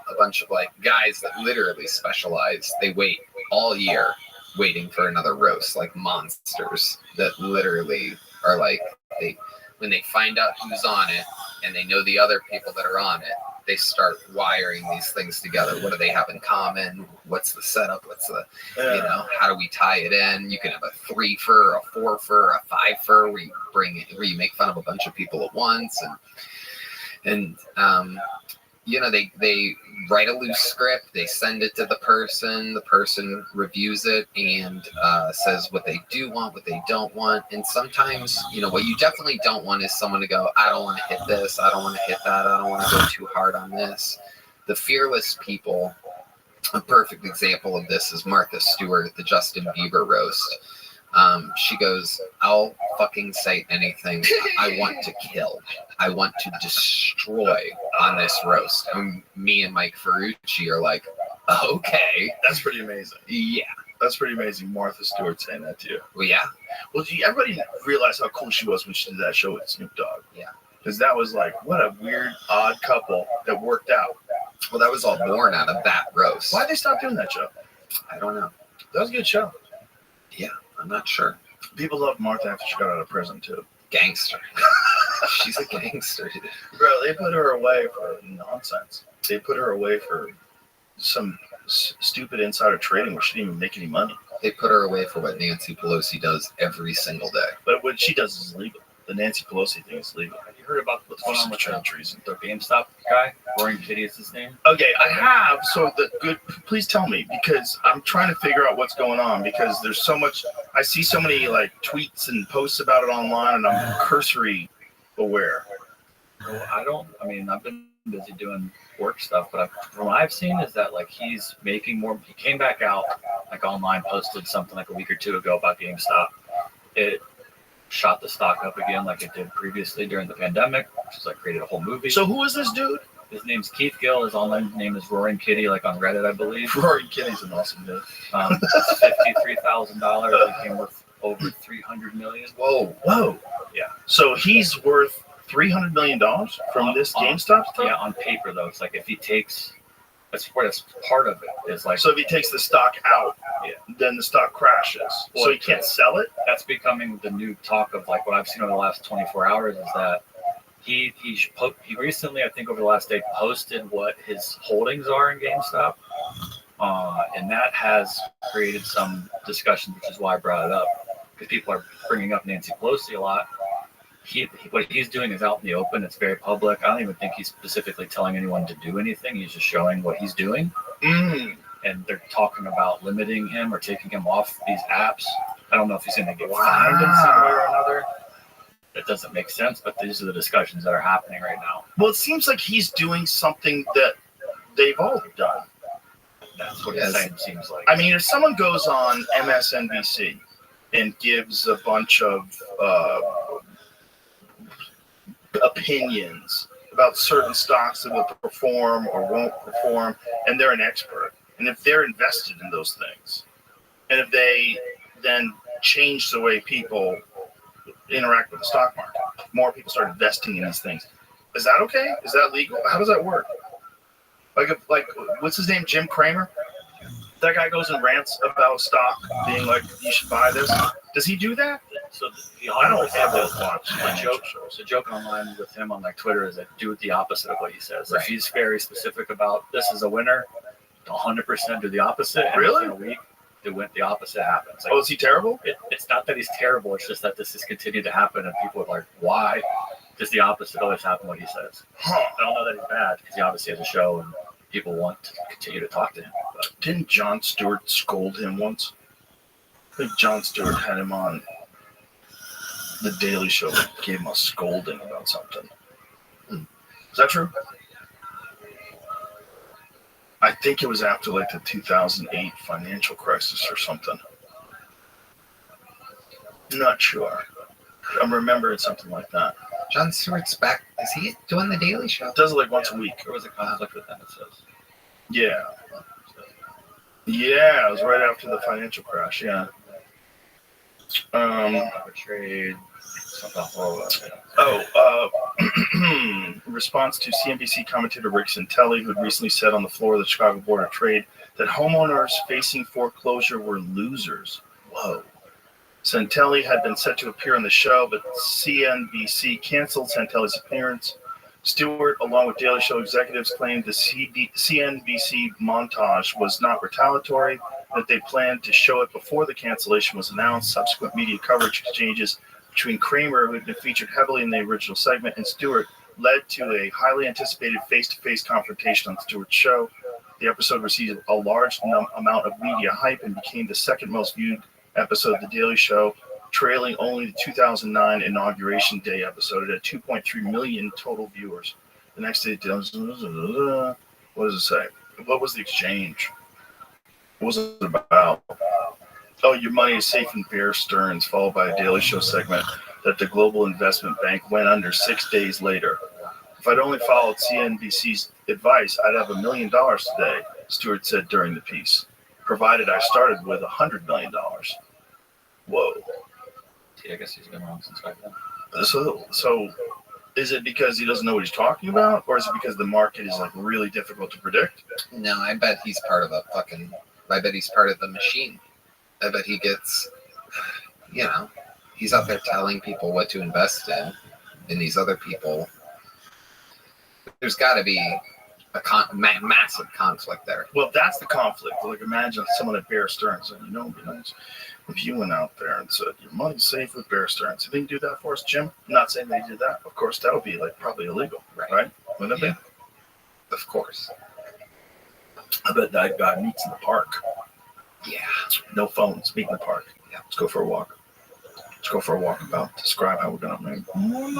like guys that literally specialize. They wait all year waiting for another roast, like monsters that literally are like, when they find out who's on it and they know the other people that are on it, they start wiring these things together. What do they have in common? What's the setup? What's the, how do we tie it in? You can have a 3-fer, a 4-fer, a 5-fer, where you make fun of a bunch of people at once. And they write a loose script, they send it to the person reviews it and says what they do want, what they don't want. And sometimes, what you definitely don't want is someone to go, I don't want to hit this, I don't want to hit that, I don't want to go too hard on this. The fearless people, a perfect example of this is Martha Stewart at the Justin Bieber roast. She goes, I'll fucking say anything. I want to kill. I want to destroy on this roast. And me and Mike Ferrucci are like, okay. That's pretty amazing. Yeah. That's pretty amazing. Martha Stewart saying that to you. Well, yeah. Well, everybody realized how cool she was when she did that show with Snoop Dogg. Yeah. Because that was like, what a weird, odd couple that worked out. Well, that was all born out of that roast. Why'd they stop doing that show? I don't know. That was a good show. Yeah. I'm not sure. People loved Martha after she got out of prison, too. Gangster. She's a gangster. Bro, they put her away for nonsense. They put her away for some stupid insider trading where she didn't even make any money. They put her away for what Nancy Pelosi does every single day. But what she does is legal. The Nancy Pelosi thing is legal. Have you heard about what's going on with the GameStop guy? Roaring Kitty is his name. Okay, I have. So please tell me, because I'm trying to figure out what's going on, because there's so much. I see so many like tweets and posts about it online, and I'm cursory aware. Well, I've been busy doing work stuff, but from what I've seen is that like he's making more. He came back out like online, posted something like a week or two ago about GameStop. It shot the stock up again like it did previously during the pandemic, which is like created a whole movie. So who is this dude? His name's Keith Gill. His online name is Roaring Kitty, like on Reddit, I believe. Roaring Kitty's an awesome dude. $53,000 became worth over $300 million. Whoa. Yeah. So he's worth $300 million from this GameStop stuff? Yeah, on paper though. It's like if he takes, that's part of it. Is like, so if he takes the stock out, then the stock crashes. Well, so he can't sell it? That's becoming the new talk of like what I've seen over the last 24 hours is that he recently, I think over the last day, posted what his holdings are in GameStop, and that has created some discussion, which is why I brought it up, because people are bringing up Nancy Pelosi a lot. What he's doing is out in the open. It's very public. I don't even think he's specifically telling anyone to do anything. He's just showing what he's doing. And they're talking about limiting him or taking him off these apps. I don't know if he's going to get fined in some way or another. That doesn't make sense, but these are the discussions that are happening right now. Well, it seems like he's doing something that they've all done. That's what it seems like. I mean, if someone goes on MSNBC and gives a bunch of opinions about certain stocks that will perform or won't perform, and they're an expert, and if they're invested in those things, and if they then change the way people interact with the stock market, more people start investing in these things. Is that okay? Is that legal? How does that work? Like what's his name? Jim Cramer? That guy goes and rants about stock, being like, you should buy this. Does he do that? So I don't have those watch. The joke online with him on like Twitter is that do the opposite of what he says. Right. If he's very specific about this is a winner, 100% do the opposite. And really? In a week, the opposite happens. Like, is he terrible? It's not that he's terrible. It's just that this has continued to happen, and people are like, why does the opposite always happen what he says? I don't know that he's bad, because he obviously has a show, and people want to continue to talk to him. But didn't Jon Stewart scold him once? I think Jon Stewart had him on The Daily Show, gave him a scolding about something. Is that true? I think it was after like the 2008 financial crisis or something. Not sure. I'm remembering something like that. Jon Stewart's back. Is he doing The Daily Show? Does it like once a week. There was a conflict with them, it says. Yeah. Yeah, it was right after the financial crash, yeah. Trade. Response to CNBC commentator Rick Santelli, who had recently said on the floor of the Chicago Board of Trade that homeowners facing foreclosure were losers. Whoa. Santelli had been set to appear on the show, but CNBC canceled Santelli's appearance. Stewart, along with Daily Show executives, claimed the CNBC montage was not retaliatory, that they planned to show it before the cancellation was announced. Subsequent media coverage exchanges between Cramer, who had been featured heavily in the original segment, and Stewart led to a highly anticipated face-to-face confrontation on Stewart's show. The episode received a large amount of media hype and became the second most viewed episode of The Daily Show, trailing only the 2009 Inauguration Day episode. It had 2.3 million total viewers. The next day, what does it say? What was the exchange? What was it about? Oh, your money is safe in Bear Stearns, followed by a Daily Show segment that the global investment bank went under 6 days later. If I'd only followed CNBC's advice, I'd have $1 million today, Stewart said during the piece, provided I started with $100 million. Whoa. I guess he's been wrong since back then. So is it because he doesn't know what he's talking about, or is it because the market is like really difficult to predict? No, I bet he's part of I bet he's part of the machine. I bet he gets, he's out there telling people what to invest in, and these other people, there's got to be a massive conflict there. Well, that's the conflict. Like, imagine someone at Bear Stearns, and it'd be nice if you went out there and said, your money's safe with Bear Stearns. You think you can do that for us, Jim? I'm not saying that he did that. Of course, that would be like probably illegal, right? Wouldn't it be? Of course. I bet that guy meets in the park. Yeah. No phones. Meet in the park. Yeah. Let's go for a walk. Let's go for a walk about. Describe how we're going to make money.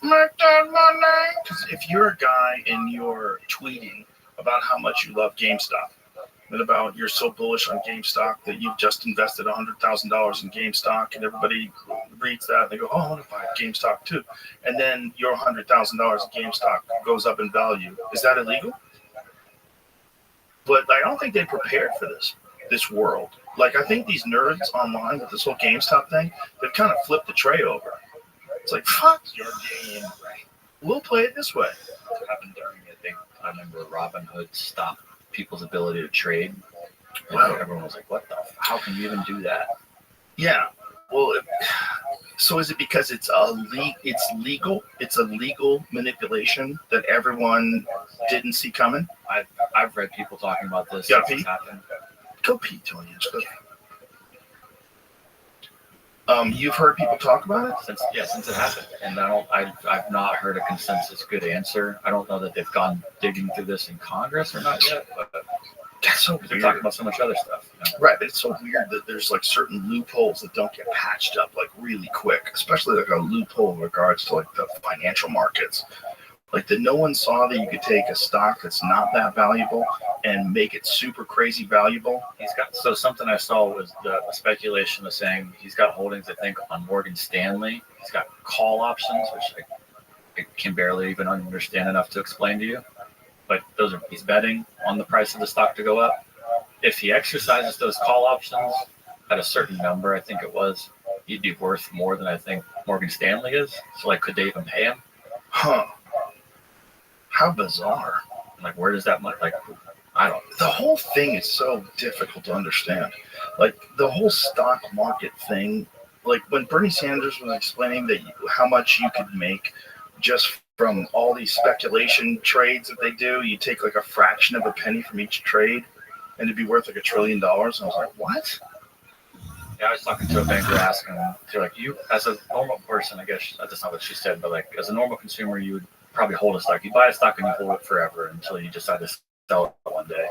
Because if you're a guy and you're tweeting about how much you love GameStop, and about you're so bullish on GameStop that you've just invested $100,000 in GameStop, and everybody reads that and they go, oh, I want to buy GameStop too. And then your $100,000 in GameStop goes up in value. Is that illegal? But I don't think they prepared for this world. Like, I think these nerds online with this whole GameStop thing, they've kind of flipped the tray over. It's like, fuck your game. We'll play it this way. What happened during it? I remember Robinhood stopped people's ability to trade. Wow. Everyone was like, what the? How can you even do that? Yeah. Well, So is it because it's legal? It's a legal manipulation that everyone didn't see coming? I've read people talking about this. Yeah, since Pete? it's happened. Go Pete, Tony. You've heard people talk about it? Since it happened, and I've not heard a consensus good answer. I don't know that they've gone digging through this in Congress or not yet, but that's so they're weird. talking about so much other stuff. You know? Right, but it's so weird that there's like certain loopholes that don't get patched up like really quick, especially like a loophole in regards to like the financial markets. Like that no one saw that you could take a stock that's not that valuable and make it super crazy valuable. He's got, so something I saw was the speculation of saying he's got holdings, I think, on Morgan Stanley. He's got call options, which I can barely even understand enough to explain to you. But he's betting on the price of the stock to go up. If he exercises those call options at a certain number, I think it was, he'd be worth more than I think Morgan Stanley is. So like, could they even pay him? Huh. How bizarre. Like, where does that money, like, I don't know. The whole thing is so difficult to understand. Like, the whole stock market thing, like when Bernie Sanders was explaining that how much you could make just from all these speculation trades that they do, you take like a fraction of a penny from each trade and it'd be worth like $1 trillion. And I was like, what? Yeah, I was talking to a banker asking him, like, you, as a normal person, I guess that's not what she said, but like, as a normal consumer, you would probably hold a stock. You buy a stock and you hold it forever until you decide to sell it one day.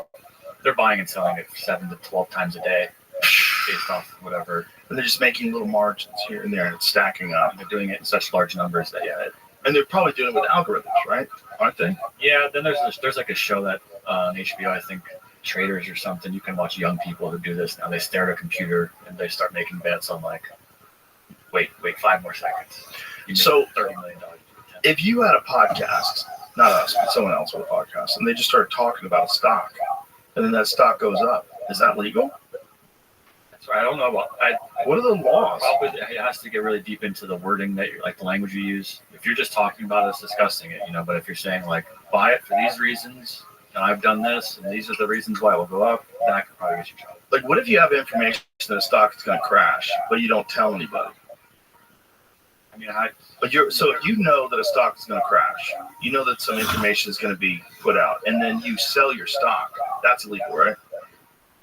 They're buying and selling it 7 to 12 times a day based off whatever. And they're just making little margins here and there and it's stacking up. And they're doing it in such large numbers that, yeah. And they're probably doing it with algorithms, right? Aren't they? Yeah, then there's like a show that on HBO, I think, Traders or something. You can watch young people who do this now. They stare at a computer and they start making bets on like, wait 5 more seconds. So $30 million. If you had a podcast, not us, but someone else with a podcast, and they just started talking about a stock, and then that stock goes up, is that legal? That's right. I don't know about. What are the laws? Probably it has to get really deep into the wording that you like, the language you use. If you're just talking about us discussing it, but if you're saying like, buy it for these reasons, and I've done this, and these are the reasons why it will go up, then I could probably get you in trouble. Like, what if you have information that a stock is going to crash, but you don't tell anybody? I mean, so if you know that a stock is going to crash, you know that some information is going to be put out, and then you sell your stock, that's illegal, right?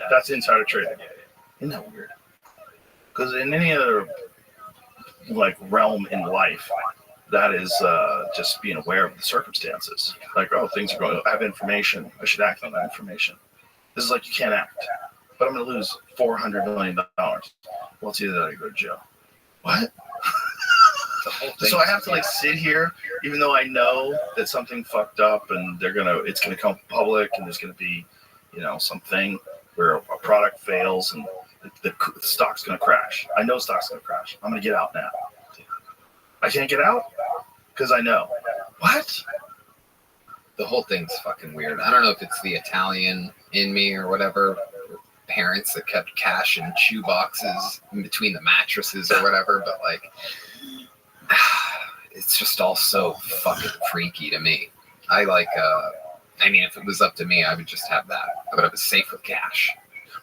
That's insider trading. Isn't that weird? Because in any other like realm in life, that is just being aware of the circumstances. Like, oh, things are going. I have information. I should act on that information. This is like you can't act, but I'm going to lose $400 million. Well, it's either that or you go to jail. What? So I have to like sit here, even though I know that something fucked up and it's gonna come public and there's gonna be, something where a product fails and the stock's gonna crash. I know stock's gonna crash. I'm gonna get out now. I can't get out because I know. What? The whole thing's fucking weird. I don't know if it's the Italian in me or whatever. Parents that kept cash in shoe boxes in between the mattresses or whatever, but like. It's just all so fucking freaky to me. If it was up to me, I would just have that. I would have it safe with cash.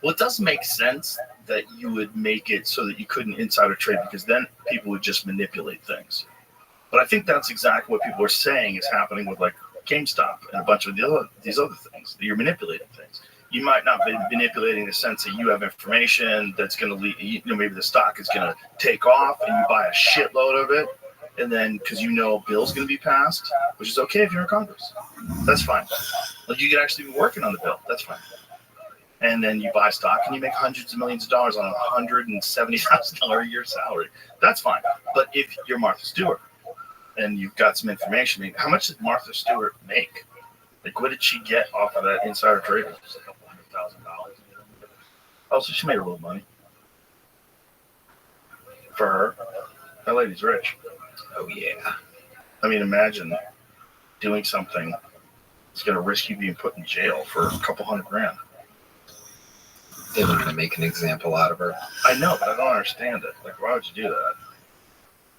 Well, it does make sense that you would make it so that you couldn't insider trade because then people would just manipulate things. But I think that's exactly what people are saying is happening with like GameStop and a bunch of these other things. You're manipulating things. You might not be manipulating the sense that you have information that's going to lead, maybe the stock is going to take off and you buy a shitload of it. And then, because a bill's going to be passed, which is okay if you're in Congress. That's fine. Like, you could actually be working on the bill. That's fine. And then you buy stock and you make hundreds of millions of dollars on a $170,000 a year salary. That's fine. But if you're Martha Stewart and you've got some information, how much did Martha Stewart make? Like, what did she get off of that insider trading? Just a couple $100,000. Oh, so she made a little money. For her. That lady's rich. Oh, yeah. I mean, imagine doing something that's going to risk you being put in jail for a couple $100,000. They were going to make an example out of her. I know, but I don't understand it. Like, why would you do that?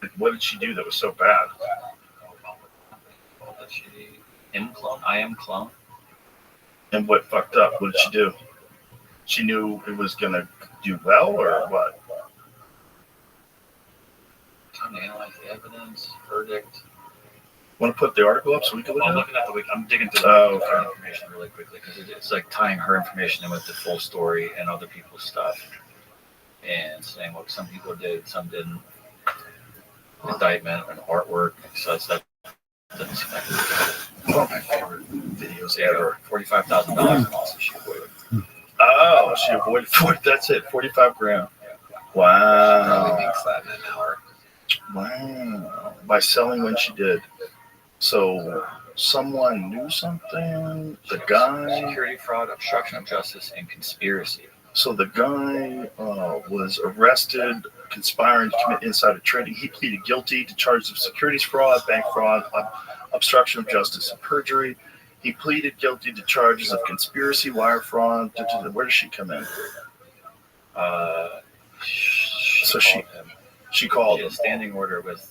Like, what did she do that was so bad? I am clone. And what fucked up? What did she do? She knew it was going to do well or what? evidence, verdict. Want to put the article up so we can look I'm at it? looking at the week. I'm digging through the information really quickly because it's like tying her information in with the full story and other people's stuff, and saying what some people did, some didn't. Indictment and artwork, so it's that. Doesn't seem like One of my favorite videos ever. $45,000 in losses she avoided. Oh, she avoided 40. That's it. 45 grand. Wow. She probably makes that in an hour. Wow. By selling when she did. So someone knew something. The guy. Security fraud, obstruction of justice, and conspiracy. So the guy was arrested, conspiring to commit insider trading. He pleaded guilty to charges of securities fraud, bank fraud, obstruction of justice, and perjury. He pleaded guilty to charges of conspiracy, wire fraud. Where does she come in? So she called him. Standing order with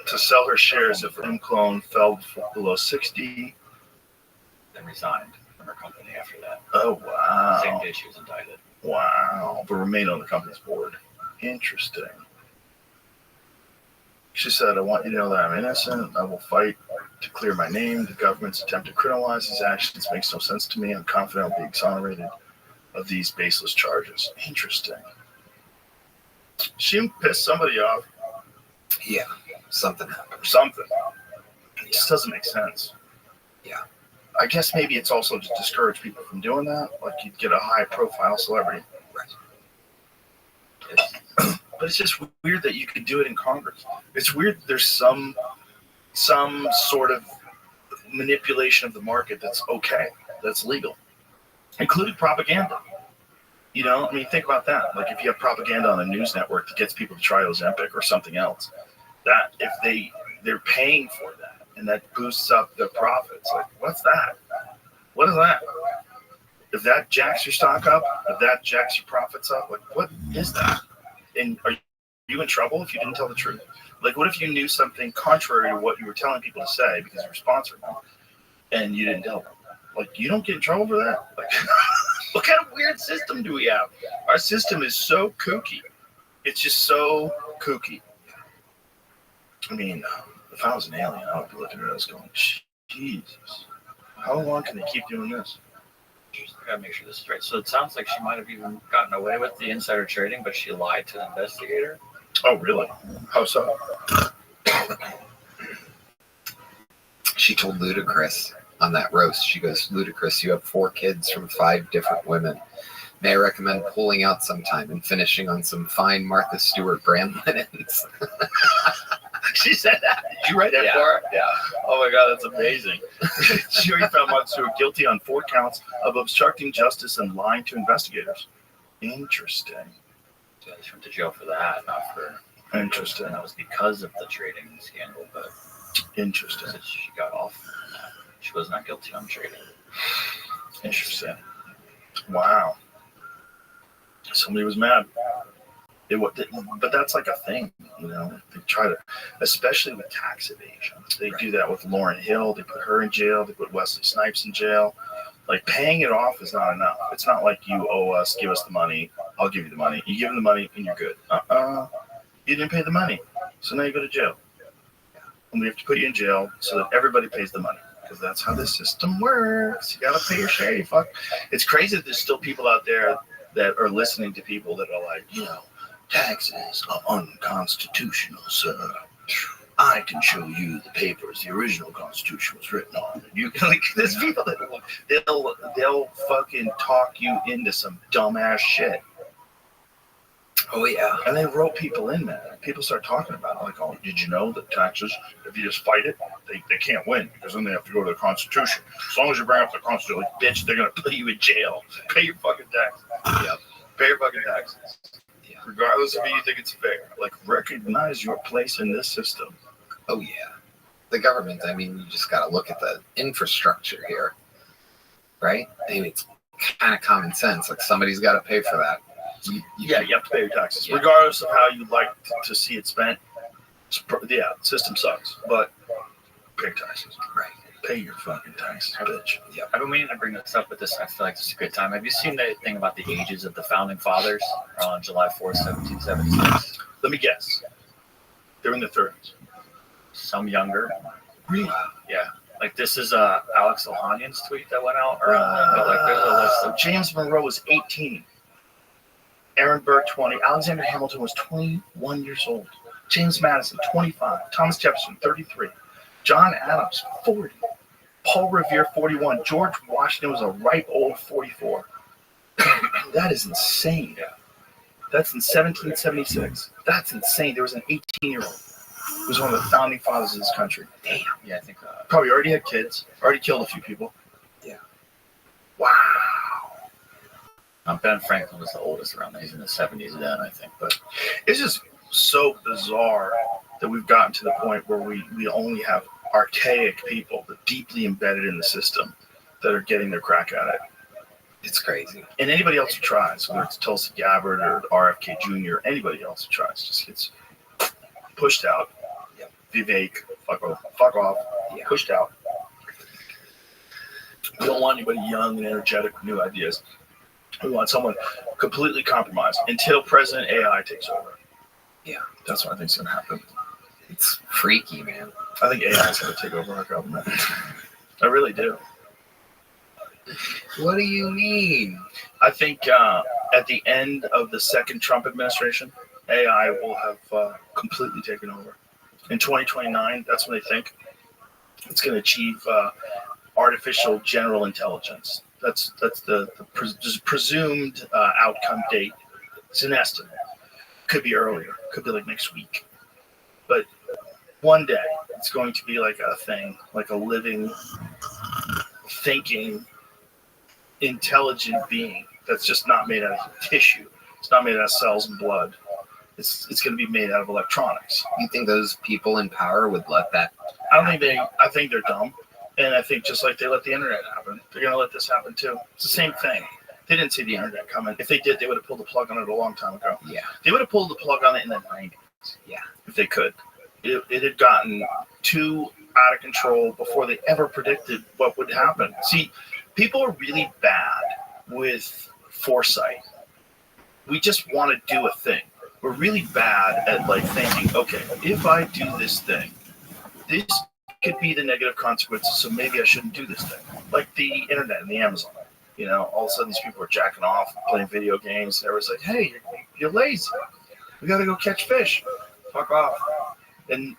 to sell her shares if M clone fell below 60. Then resigned from her company after that. Oh, wow. Same day she was indicted. Wow. But remained on the company's board. Interesting. She said, I want you to know that I'm innocent. I will fight to clear my name. The government's attempt to criminalize these actions makes no sense to me. I'm confident I'll be exonerated of these baseless charges. Interesting. She pissed somebody off. Yeah, something happened. Something. It just doesn't make sense. Yeah. I guess maybe it's also to discourage people from doing that. Like you'd get a high-profile celebrity. Right. But it's just weird that you could do it in Congress. It's weird there's some sort of manipulation of the market that's okay, that's legal, including propaganda. You know, I mean, think about that. Like if you have propaganda on a news network that gets people to try Ozempic or something else, that if they're paying for that and that boosts up their profits, like what's that? What is that? If that jacks your stock up, if that jacks your profits up, like what is that? And are you in trouble if you didn't tell the truth? Like, what if you knew something contrary to what you were telling people to say because you were sponsoring them and you didn't tell them? Like, you don't get in trouble for that? Like, what kind of weird system do we have? Our system is so kooky. It's just so kooky. I mean, if I was an alien, I would be looking at us going, Jesus, how long can they keep doing this? I gotta make sure this is right. So it sounds like she might have even gotten away with the insider trading, but she lied to the investigator. Oh, really? How so? She told Ludacris on that roast, she goes, Ludacris, you have 4 kids from 5 different women. May I recommend pulling out sometime and finishing on some fine Martha Stewart brand linens? She said that. Did you write that for her? Yeah. Oh my God, that's amazing. Jury found Martha Stewart guilty on 4 counts of obstructing justice and lying to investigators. Interesting. Yeah, she went to jail for that, not for. Interesting. That was because of the trading scandal, but. Interesting. She got off. She was not guilty on trading. Interesting. Wow. Somebody was mad. But that's like a thing, you know. They try to, especially with tax evasion. They do that with Lauryn Hill. They put her in jail. They put Wesley Snipes in jail. Like paying it off is not enough. It's not like you owe us, give us the money. I'll give you the money. You give them the money and you're good. You didn't pay the money, so now you go to jail. And we have to put you in jail so that everybody pays the money because that's how the system works. You gotta pay your share. You fuck. It's crazy that there's still people out there that are listening to people that are like, you know, taxes are unconstitutional, sir. I can show you the papers the original Constitution was written on. You can, like, there's people that they'll fucking talk you into some dumbass shit. Oh yeah. And they wrote people in there. People start talking about it, like, oh, did you know that taxes, if you just fight it, they can't win because then they have to go to the Constitution. As long as you bring up the Constitution, like, bitch, they're gonna put you in jail. Pay your fucking taxes. Yep. Pay your fucking taxes. Regardless of if you think it's fair, like recognize your place in this system. Oh yeah, the government. I mean, you just got to look at the infrastructure here, right? I mean, it's kind of common sense. Like somebody's got to pay for that. You have to pay your taxes, regardless of how you like to see it spent. Yeah, the system sucks, but pay taxes. Right. Pay your fucking taxes, bitch. Yeah, I've been meaning to bring this up, but I feel like it's a good time. Have you seen the thing about the ages of the founding fathers on July 4th, 1776? Let me guess. They're in their 30s. Some younger. Really? Yeah. Like this is Alex Ohanian's tweet that went out. But like there's a list of James Monroe was 18. Aaron Burr, 20. Alexander Hamilton was 21 years old. James Madison, 25. Thomas Jefferson, 33. John Adams, 40. Paul Revere, 41. George Washington was a ripe old 44. That is insane. That's in 1776. That's insane. There was an 18-year-old who was one of the founding fathers of this country. Damn. Yeah, I think probably already had kids, already killed a few people. Yeah. Wow. Ben Franklin was the oldest around. He's in the 70s then, I think. But it's just so bizarre that we've gotten to the point where we only have archaic people, but deeply embedded in the system, that are getting their crack at it. It's crazy. And anybody else who tries, whether it's Tulsi Gabbard or RFK Jr., anybody else who tries, just gets pushed out. Yep. Vivek, fuck off, Yeah. pushed out. We don't want anybody young and energetic with new ideas. We want someone completely compromised until President AI takes over. Yeah. That's what I think is going to happen. It's freaky, man. I think AI is going to take over our government. I really do. What do you mean? I think at the end of the second Trump administration, AI will have completely taken over. In 2029, that's when they think it's going to achieve artificial general intelligence. That's the presumed outcome date. It's an estimate. Could be earlier. Could be like next week. But one day, it's going to be like a thing, like a living, thinking, intelligent being that's just not made out of tissue. It's not made out of cells and blood. It's going to be made out of electronics. You think those people in power would let that? I think they're dumb. And I think just like they let the internet happen, they're going to let this happen too. It's the same thing. They didn't see the internet coming. If they did, they would have pulled the plug on it a long time ago. Yeah. They would have pulled the plug on it in the 90s. Yeah. If they could. It had gotten too out of control before they ever predicted what would happen. See, people are really bad with foresight. We just want to do a thing. We're really bad at like thinking, okay, if I do this thing, this could be the negative consequences, so maybe I shouldn't do this thing. Like the internet and the Amazon. You know, all of a sudden these people are jacking off, playing video games, and everyone's like, hey, you're lazy. We got to go catch fish. Fuck off. And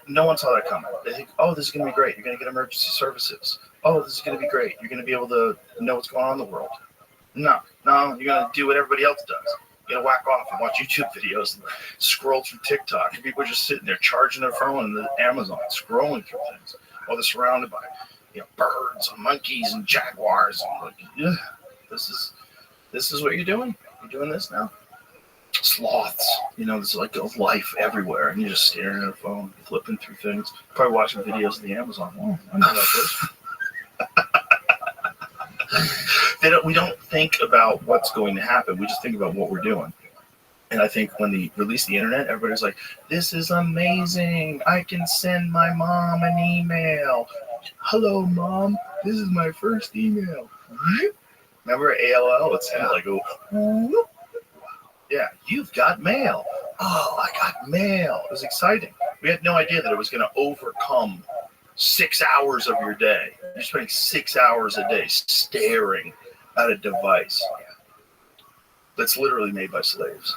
no one saw that coming. They think, oh, this is going to be great. You're going to get emergency services. Oh, this is going to be great. You're going to be able to know what's going on in the world. No, you're going to do what everybody else does. You're going to whack off and watch YouTube videos and scroll through TikTok. And people are just sitting there charging their phone in the Amazon, scrolling through things while they're surrounded by birds and monkeys and jaguars. And like, yeah, this is what you're doing? You're doing this now? Sloths, there's like a life everywhere, and you're just staring at a phone, flipping through things, probably watching videos of the Amazon. Oh, I know that place. We don't think about what's going to happen. We just think about what we're doing. And I think when they release the internet, everybody's like, this is amazing. I can send my mom an email. Hello, Mom. This is my first email. Remember AOL? It's kind of like, oh, yeah, you've got mail. Oh, I got mail. It was exciting. We had no idea that it was going to overcome 6 hours of your day. You're spending 6 hours a day staring at a device that's literally made by slaves.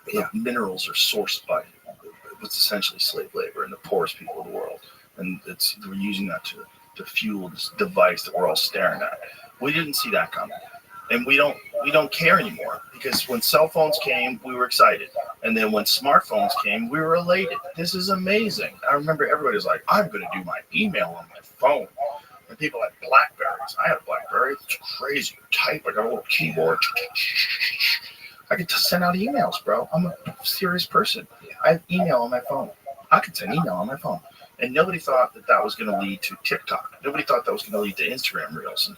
The minerals are sourced by what's essentially slave labor and the poorest people in the world. And we're using that to fuel this device that we're all staring at. We didn't see that coming. And we don't care anymore, because when cell phones came, we were excited. And then when smartphones came, we were elated. This is amazing. I remember everybody was like, I'm going to do my email on my phone. And people had Blackberries. I had a Blackberry. It's crazy. You type, I got a little keyboard. I could send out emails, bro. I'm a serious person. I have email on my phone. I could send email on my phone. And nobody thought that was going to lead to TikTok. Nobody thought that was going to lead to Instagram Reels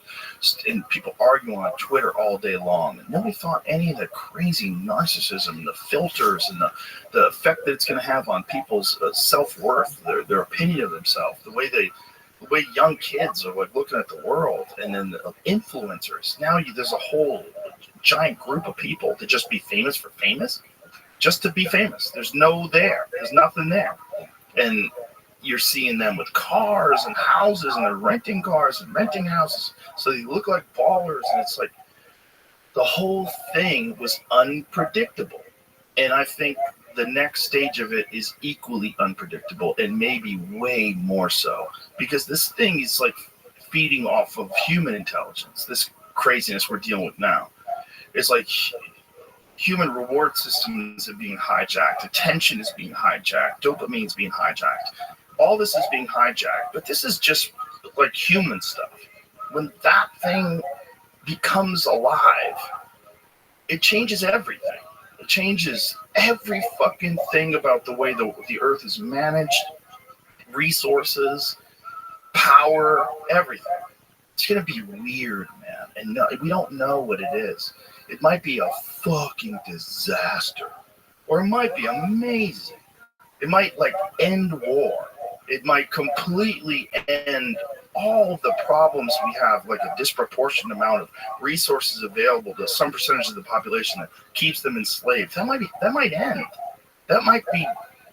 and people arguing on Twitter all day long. And nobody thought any of the crazy narcissism, the filters, and the effect that it's going to have on people's self-worth, their opinion of themselves, the way young kids are like looking at the world, and then the influencers. Now there's a whole giant group of people to just be famous for famous. just to be famous. There's nothing there. And you're seeing them with cars and houses, and they're renting cars and renting houses. So they look like ballers, and it's like the whole thing was unpredictable. And I think the next stage of it is equally unpredictable, and maybe way more so, because this thing is like feeding off of human intelligence. This craziness we're dealing with now. It's like human reward systems are being hijacked. Attention is being hijacked. Dopamine is being hijacked. All this is being hijacked, but this is just like human stuff. When that thing becomes alive, it changes everything. It changes every fucking thing about the way the earth is managed, resources, power, everything. It's going to be weird, man. And no, we don't know what it is. It might be a fucking disaster, or it might be amazing. It might like end war. It might completely end all the problems we have, like a disproportionate amount of resources available to some percentage of the population that keeps them enslaved. That might end. That might be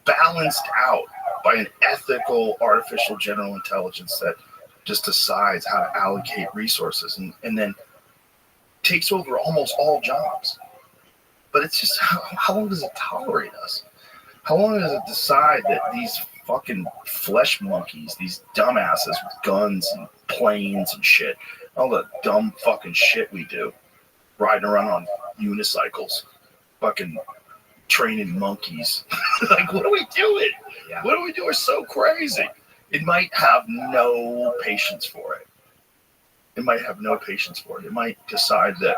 balanced out by an ethical artificial general intelligence that just decides how to allocate resources and then takes over almost all jobs. But it's just, how long does it tolerate us? How long does it decide that these fucking flesh monkeys, these dumbasses with guns and planes and shit, all the dumb fucking shit we do, riding around on unicycles, fucking training monkeys. Like, what are we doing? Yeah. What do we do? We're so crazy. It might have no patience for it. It might have no patience for it. It might decide that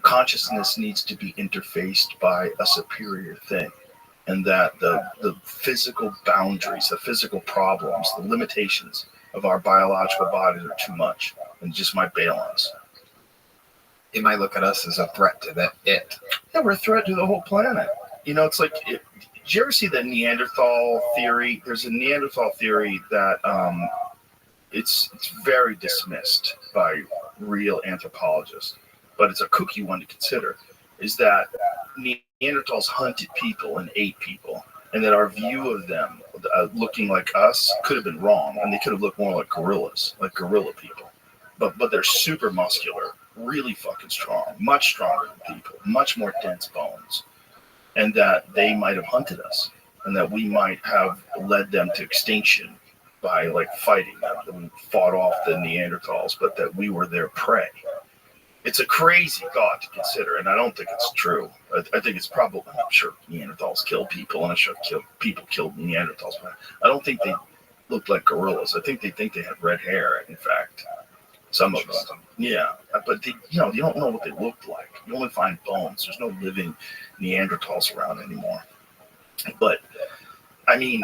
consciousness needs to be interfaced by a superior thing, and that the physical boundaries, the physical problems, the limitations of our biological bodies are too much, and just might bail on us. It might look at us as a threat to it. Yeah, we're a threat to the whole planet. You know, it's like, did you ever see the Neanderthal theory? There's a Neanderthal theory that it's very dismissed by real anthropologists, but it's a kooky one to consider, is that Neanderthals hunted people and ate people, and that our view of them looking like us could have been wrong, and they could have looked more like gorillas, like gorilla people. But they're super muscular, really fucking strong, much stronger than people, much more dense bones, and that they might have hunted us, and that we might have led them to extinction by like fighting them. That we fought off the Neanderthals, but that we were their prey. It's a crazy thought to consider, and I don't think it's true. I think it's probably, I'm sure Neanderthals killed people, and I'm sure people killed Neanderthals, but I don't think they looked like gorillas. I think they had red hair, in fact. Some of them. Yeah, but you don't know what they looked like. You only find bones. There's no living Neanderthals around anymore. But, I mean,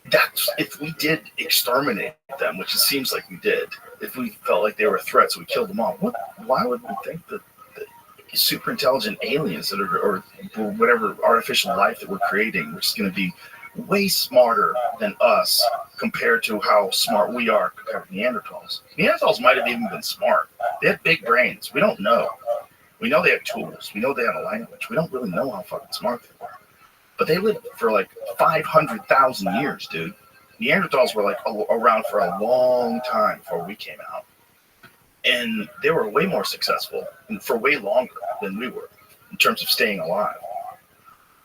that's if we did exterminate them, which it seems like we did, if we felt like they were threats, we killed them all. Why would we think that super intelligent aliens that are, or whatever artificial life that we're creating, which is going to be way smarter than us compared to how smart we are compared to Neanderthals? Neanderthals might have even been smart. They had big brains. We don't know. We know they had tools. We know they had a language. We don't really know how fucking smart they were. But they lived for like 500,000 years, dude. Neanderthals were like around for a long time before we came out. And they were way more successful and for way longer than we were in terms of staying alive.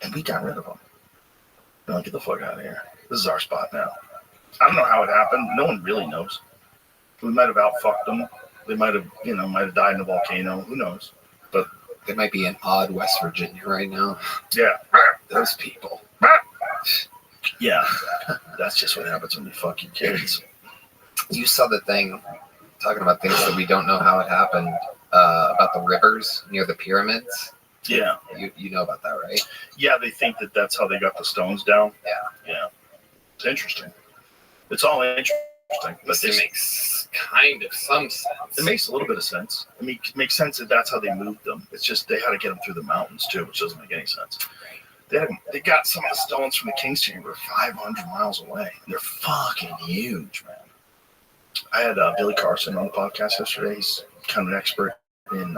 And we got rid of them. No, get the fuck out of here. This is our spot now. I don't know how it happened. No one really knows. We might have outfucked them. They might have died in a volcano. Who knows? But they might be in odd West Virginia right now. Yeah. Those people. Yeah. That's just what happens when you fuck your kids. You saw the thing talking about things that we don't know how it happened, about the rivers near the pyramids. Yeah. You know about that, right? Yeah, they think that that's how they got the stones down. Yeah. It's interesting. It's all interesting. But it makes kind of some sense. It makes a little bit of sense. I mean, it makes sense that that's how they moved them. It's just they had to get them through the mountains too, which doesn't make any sense. They got some of the stones from the King's Chamber 500 miles away. They're fucking huge, man. I had Billy Carson on the podcast yesterday. He's kind of an expert in,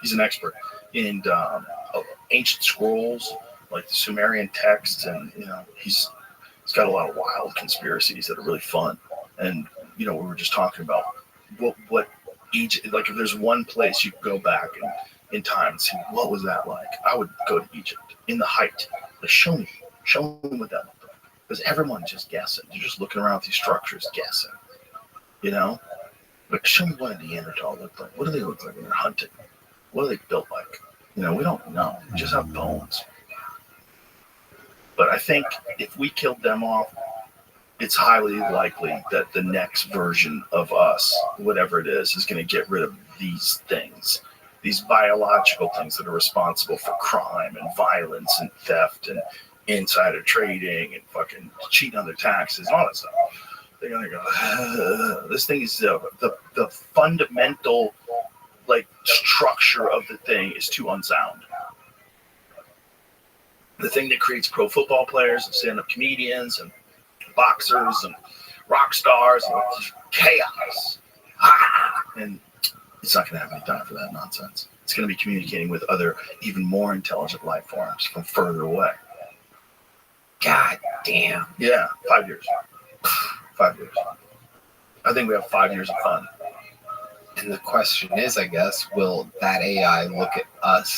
he's an expert in ancient scrolls, like the Sumerian texts, and he's got a lot of wild conspiracies that are really fun. And we were just talking about what Egypt, like if there's one place you could go back in time and see what was that like, I would go to Egypt in the height. Like, show me what that looked like. Because everyone's just guessing. They're just looking around at these structures guessing. But show me what a Neanderthal looked like. What do they look like when they're hunting? What are they built like? We don't know. We just have bones. But I think if we killed them off, it's highly likely that the next version of us, whatever it is going to get rid of these things, these biological things that are responsible for crime and violence and theft and insider trading and fucking cheating on their taxes and all that stuff. They're going to go, this thing is the fundamental structure of the thing is too unsound. The thing that creates pro football players and stand-up comedians and boxers and rock stars and chaos. And it's not going to have any time for that nonsense. It's going to be communicating with other, even more intelligent life forms from further away. God damn. Yeah, 5 years. 5 years. I think we have 5 years of fun. And the question is, I guess, will that AI look at us,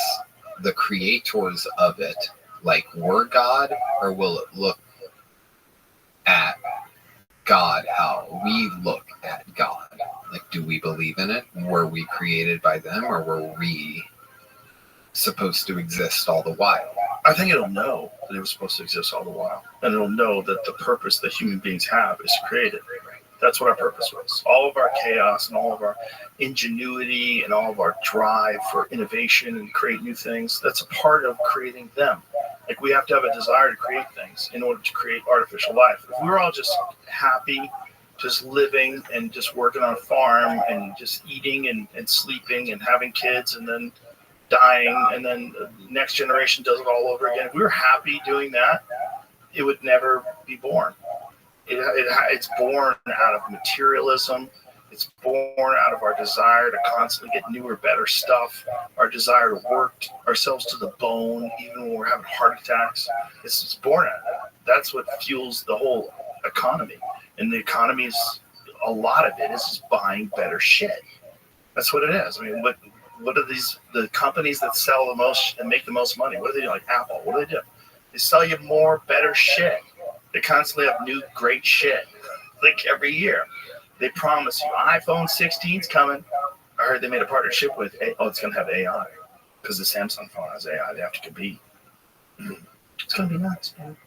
the creators of it, like we're God, or will it look at God how we look at God? Like, do we believe in it? Were we created by them, or were we supposed to exist all the while? I think it'll know that it was supposed to exist all the while. And it'll know that the purpose that human beings have is to create it. That's what our purpose was. All of our chaos and all of our ingenuity and all of our drive for innovation and create new things, that's a part of creating them. Like, we have to have a desire to create things in order to create artificial life. If we were all just happy, just living and just working on a farm and just eating and sleeping and having kids and then dying and then the next generation does it all over again, if we were happy doing that, it would never be born. It's born out of materialism. It's born out of our desire to constantly get newer, better stuff, our desire to work ourselves to the bone, even when we're having heart attacks. It's born out of that. That's what fuels the whole economy. And the economy is, a lot of it is just buying better shit. That's what it is. I mean, what are the companies that sell the most and make the most money? What do they do? Like Apple, what do they do? They sell you more, better shit. They constantly have new, great shit, like every year. They promise you, iPhone 16's coming. I heard they made a partnership with, it's going to have AI. Because the Samsung phone has AI. They have to compete. It's going to be nuts, man.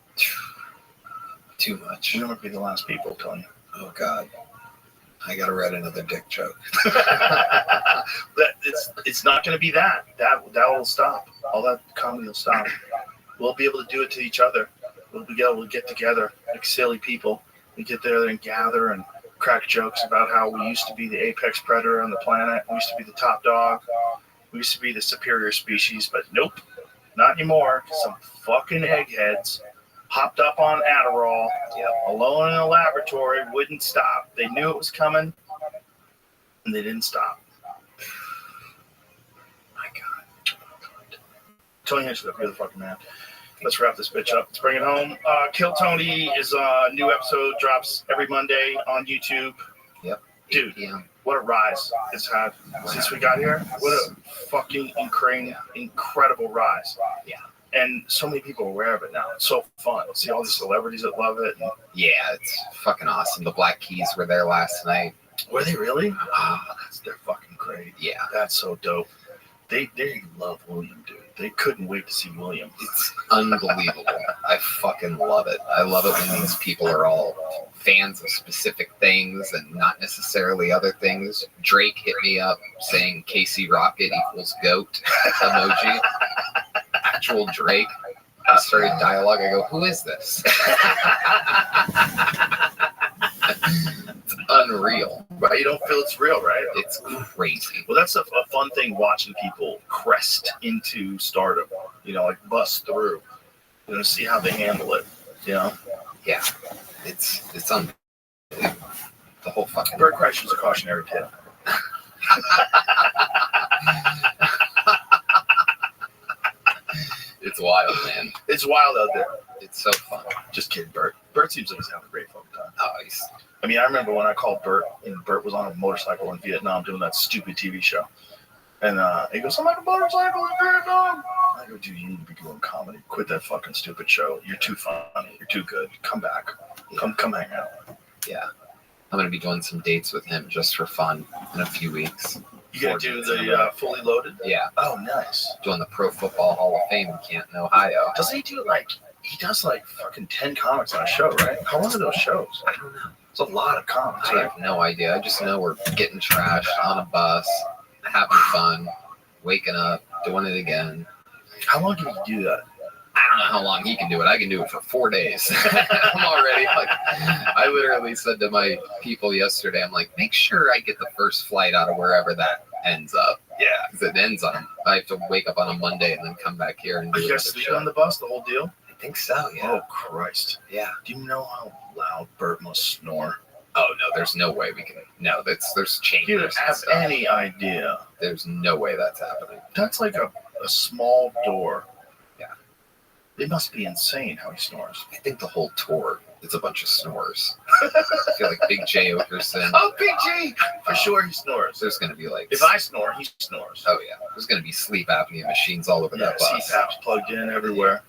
Too much. You'll never be the last people telling you. Oh, God. I got to write another dick joke. It's not going to be that. That will stop. All that comedy will stop. We'll be able to do it to each other. We'll be able to get together like silly people. We get together and gather and crack jokes about how we used to be the apex predator on the planet. We used to be the top dog. We used to be the superior species, but nope, not anymore. Some fucking eggheads hopped up on Adderall, alone in a laboratory, wouldn't stop. They knew it was coming, and they didn't stop. My God. Tony Hinchcliffe, you're the fucking man. Let's wrap this bitch up. Let's bring it home. Kill Tony is a new episode, drops every Monday on YouTube. Yep. Dude, what a rise it's had since we got here. What a fucking incredible rise. Yeah. And so many people are aware of it now. It's so fun. See all the celebrities that love it. Yeah, it's fucking awesome. The Black Keys were there last night. Were they really? Oh, they're fucking great. Yeah. That's so dope. They love William, dude. They couldn't wait to see William. It's unbelievable. I fucking love it. I love it when these people are all fans of specific things and not necessarily other things. Drake hit me up saying Casey Rocket equals GOAT emoji. Actual Drake. I started dialogue. I go, who is this? It's unreal. Right? You don't feel it's real, right? It's crazy. Well, that's a fun thing, watching people crest into stardom, like bust through, see how they handle it, Yeah. It's unbelievable. The whole fucking... Bert Kreischer's a cautionary tale. wild, man. It's wild out there. It's so fun. Just kidding, Bert. Bert seems like he's having a great fucking time. Oh, he's... I mean, I remember when I called Bert, and Bert was on a motorcycle in Vietnam doing that stupid TV show. And he goes, I'm on a motorcycle in Vietnam. I go, dude, you need to be doing comedy. Quit that fucking stupid show. You're too funny. You're too good. Come back. Come hang out. Yeah. I'm going to be doing some dates with him just for fun in a few weeks. You going to do the fully loaded? Yeah. Oh, nice. Doing the Pro Football Hall of Fame in Canton, Ohio. Doesn't he do he does fucking 10 comics on a show, right? How long are those shows? I don't know. It's a lot of comics. I have no idea. I just know we're getting trashed on a bus, having fun, waking up, doing it again. How long can you do that? I don't know how long he can do it. I can do it for 4 days. I'm already I literally said to my people yesterday, I'm like, make sure I get the first flight out of wherever that ends up. Yeah, because it ends on. I have to wake up on a Monday and then come back here and do. You guys sleep on the bus the whole deal? I think so. Yeah. Oh Christ. Yeah. Do you know how loud Bert must snore? Oh no, there's no way we can. No, there's chambers. You don't have any idea. There's no way that's happening. That's like a small door. Yeah. It must be insane how he snores. I think the whole tour is a bunch of snores. I feel like Big J Okerson. Oh, Big J! For sure he snores. There's going to be If I snore, he snores. Oh yeah. There's going to be sleep apnea machines all over that bus. CPAP's plugged in everywhere.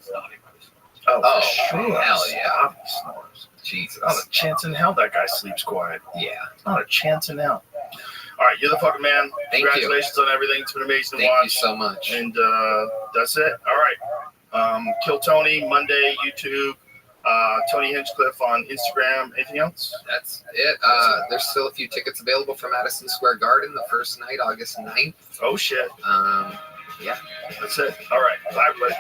Oh, for sure. hell yeah. He snores. Jesus. Not a chance in hell that guy sleeps quiet. Yeah. Not a chance in hell. All right, you're the fucking man. Thank Congratulations on everything. It's been amazing to Thank watch. you so much. And that's it. All right. Kill Tony, Monday, YouTube. Tony Hinchcliffe on Instagram. Anything else? That's it. There's still a few tickets available for Madison Square Garden the first night, August 9th. Oh, shit. Yeah. That's it. All right. Bye, everybody.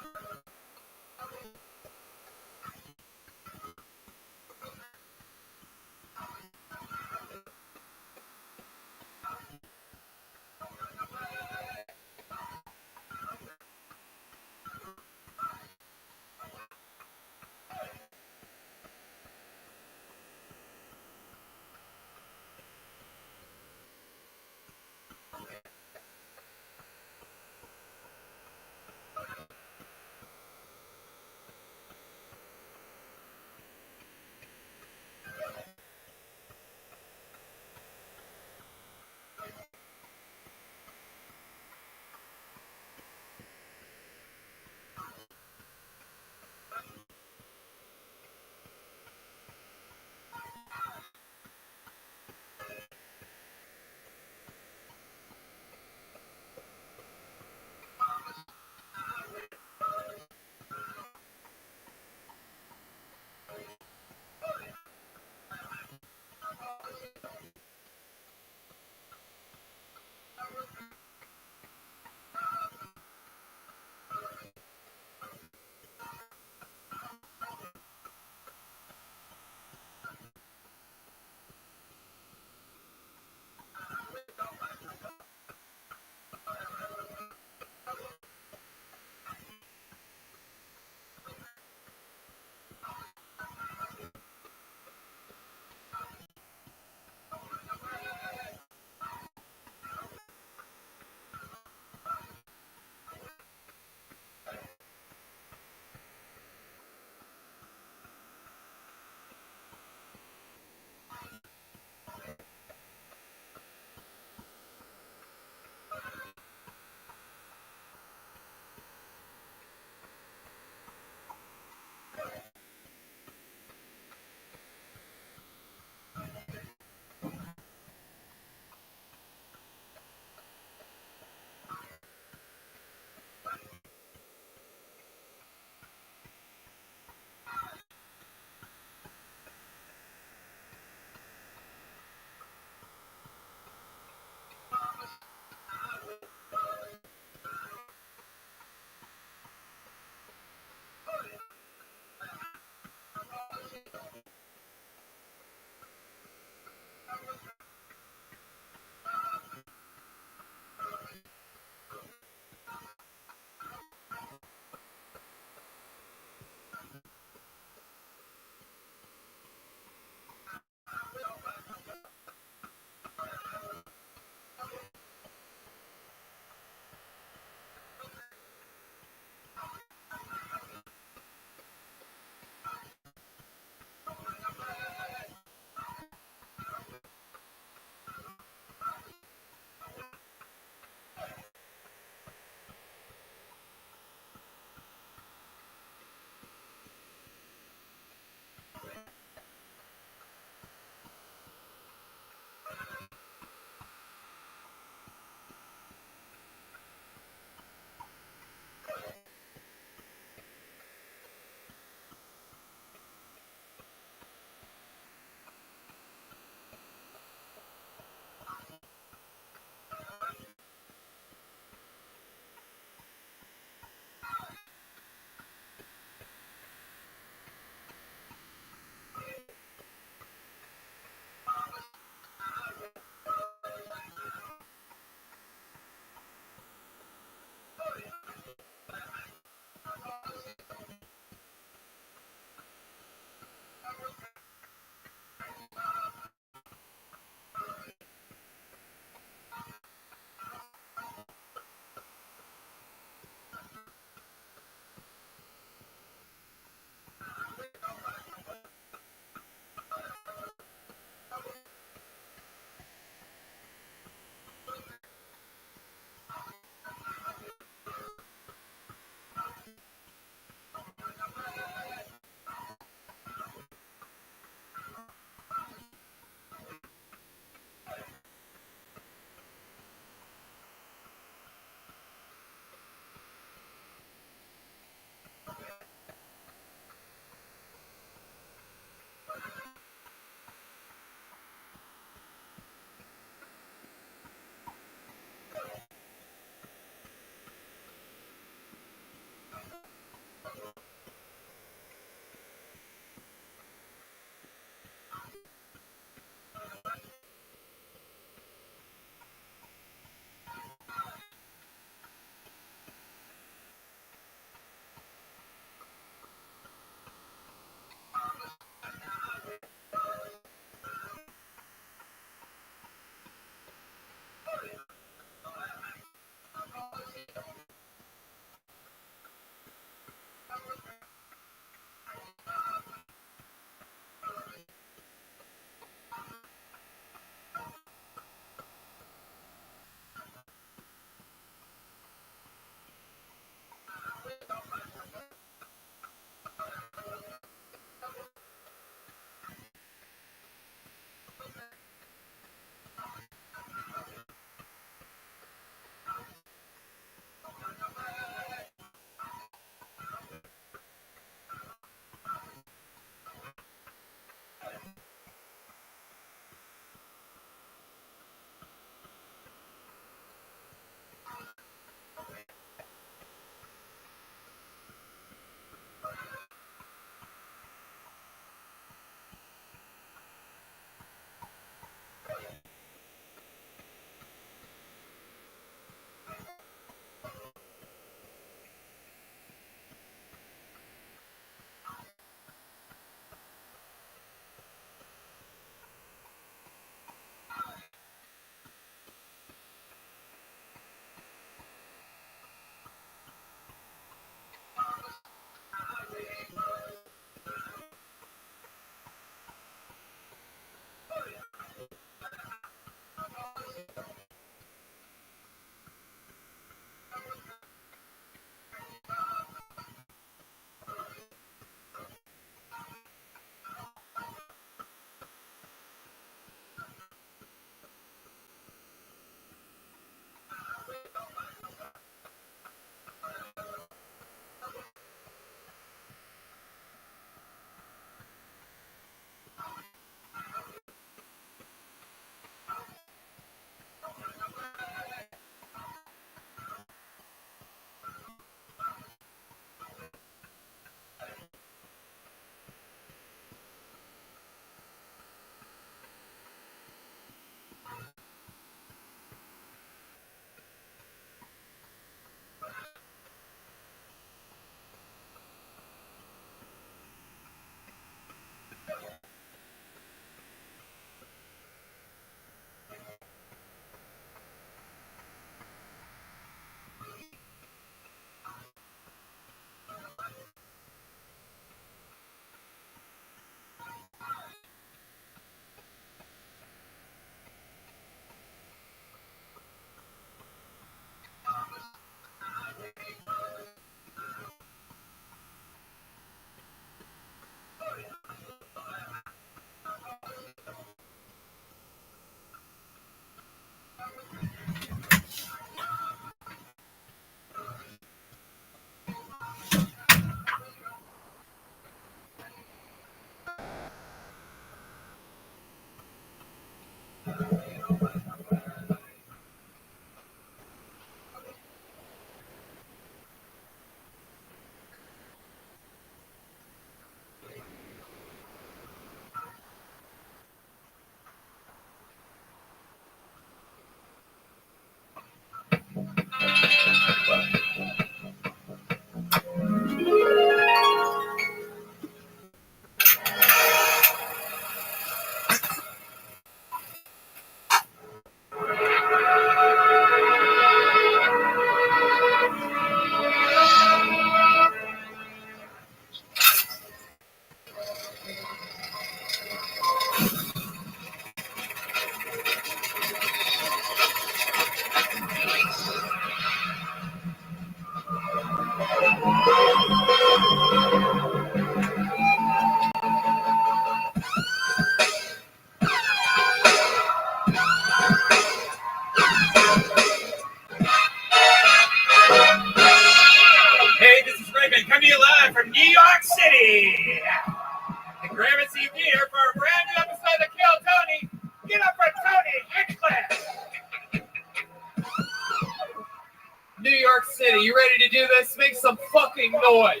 New York City. You ready to do this? Make some fucking noise.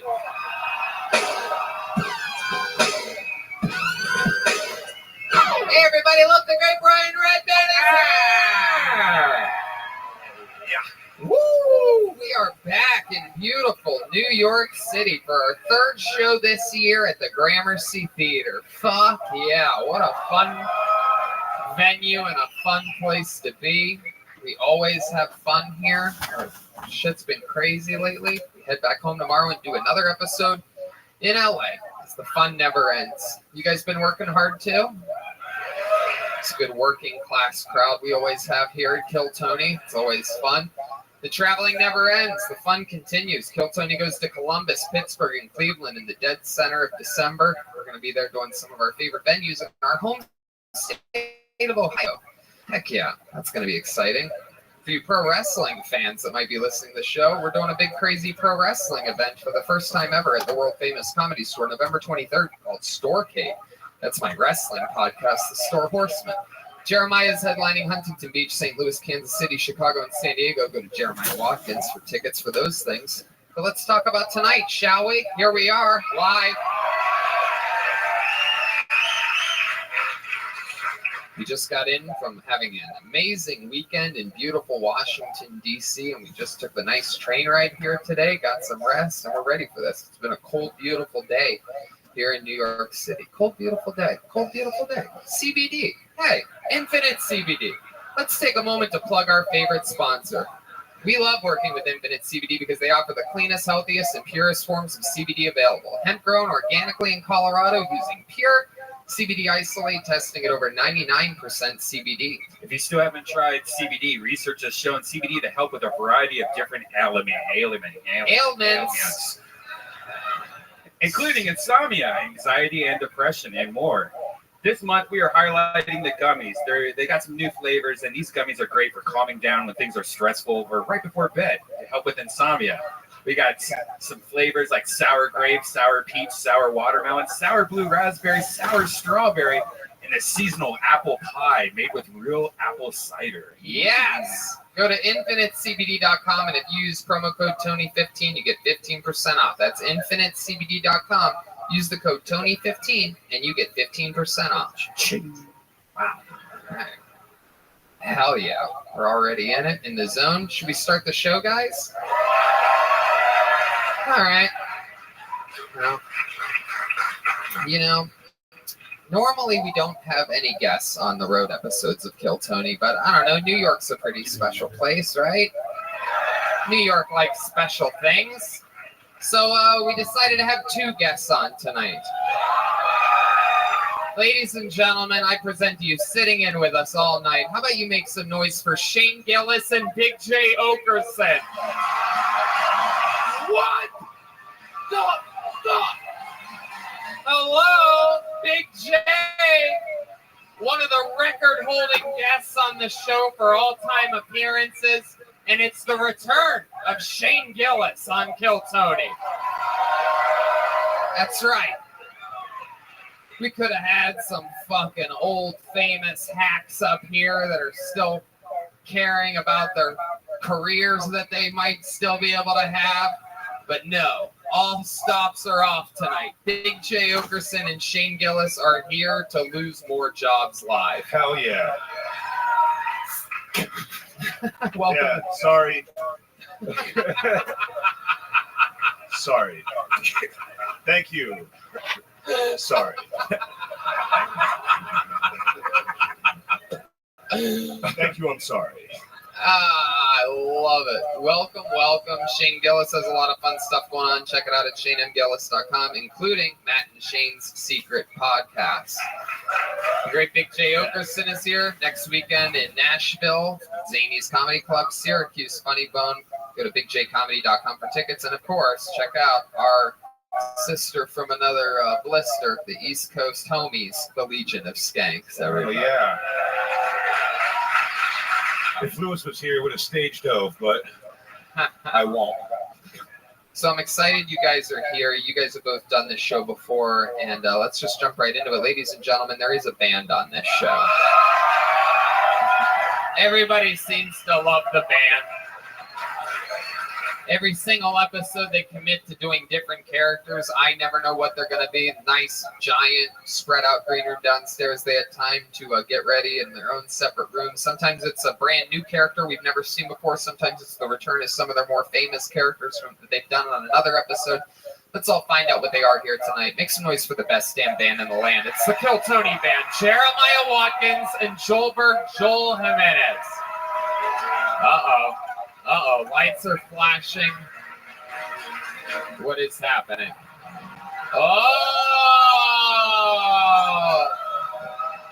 Hey everybody, look, the great Brian Redband is here! Yeah. Woo! We are back in beautiful New York City for our third show this year at the Gramercy Theater. Fuck yeah, what a fun venue and a fun place to be. We always have fun here. Our shit's been crazy lately. We head back home tomorrow and do another episode in LA. The fun never ends. You guys been working hard too? It's a good working class crowd we always have here at Kill Tony. It's always fun. The traveling never ends. The fun continues. Kill Tony goes to Columbus, Pittsburgh, and Cleveland in the dead center of December. We're going to be there doing some of our favorite venues in our home state of Ohio. Heck yeah, that's going to be exciting. For you pro wrestling fans that might be listening to the show, we're doing a big crazy pro wrestling event for the first time ever at the world famous Comedy Store, November 23rd, called Storecade. That's my wrestling podcast, The Store Horseman. Jeremiah's headlining Huntington Beach, St. Louis, Kansas City, Chicago, and San Diego. Go to Jeremiah Watkins for tickets for those things. But let's talk about tonight, shall we? Here we are, live. We just got in from having an amazing weekend in beautiful Washington, D.C., and we just took the nice train ride here today, got some rest, and we're ready for this. It's been a cold, beautiful day here in New York City. Cold, beautiful day. Cold, beautiful day. CBD. Hey, Infinite CBD. Let's take a moment to plug our favorite sponsor. We love working with Infinite CBD because they offer the cleanest, healthiest, and purest forms of CBD available. Hemp grown organically in Colorado using pure CBD isolate, testing at over 99% CBD. If you still haven't tried CBD, research has shown CBD to help with a variety of different ailments, including insomnia, anxiety, and depression, and more. This month, we are highlighting the gummies. They got some new flavors, and these gummies are great for calming down when things are stressful or right before bed to help with insomnia. We got some flavors like sour grape, sour peach, sour watermelon, sour blue raspberry, sour strawberry, and a seasonal apple pie made with real apple cider. Yes! Go to infinitecbd.com, and if you use promo code Tony15, you get 15% off. That's infinitecbd.com. Use the code Tony15, and you get 15% off. Wow. All right. Hell yeah. We're already in it, in the zone. Should we start the show, guys? All right. Well, normally we don't have any guests on the road episodes of Kill Tony, but I don't know. New York's a pretty special place, right? New York likes special things. So we decided to have two guests on tonight. Ladies and gentlemen, I present to you, sitting in with us all night. How about you make some noise for Shane Gillis and Big J Okerson? What the fuck? Hello, Big J. One of the record-holding guests on the show for all-time appearances. And it's the return of Shane Gillis on Kill Tony. That's right. We could have had some fucking old famous hacks up here that are still caring about their careers that they might still be able to have. But no, all stops are off tonight. Big J Okerson and Shane Gillis are here to lose more jobs live. Hell yeah. Welcome. Yeah, sorry. Sorry. Thank you. Sorry. Thank you, I'm sorry. I love it. Welcome. Shane Gillis has a lot of fun stuff going on. Check it out at shanemgillis.com, including Matt and Shane's Secret Podcast. The great Big J Okerson is here next weekend in Nashville, Zany's Comedy Club, Syracuse Funny Bone. Go to bigjcomedy.com for tickets. And, of course, check out our sister from another blister, the East Coast homies, the Legion of Skanks. Oh, yeah. If Lewis was here, he would have stage dove, but I won't. So I'm excited you guys are here. You guys have both done this show before, and let's just jump right into it. Ladies and gentlemen, there is a band on this show. Everybody seems to love the band. Every single episode, they commit to doing different characters. I never know what they're going to be. Nice, giant, spread out green room downstairs. They had time to get ready in their own separate rooms. Sometimes it's a brand new character we've never seen before. Sometimes it's the return of some of their more famous characters that they've done on another episode. Let's all find out what they are here tonight. Make some noise for the best damn band in the land. It's the Kill Tony Band. Jeremiah Watkins and Joel Jimenez. Uh-oh, lights are flashing. What is happening?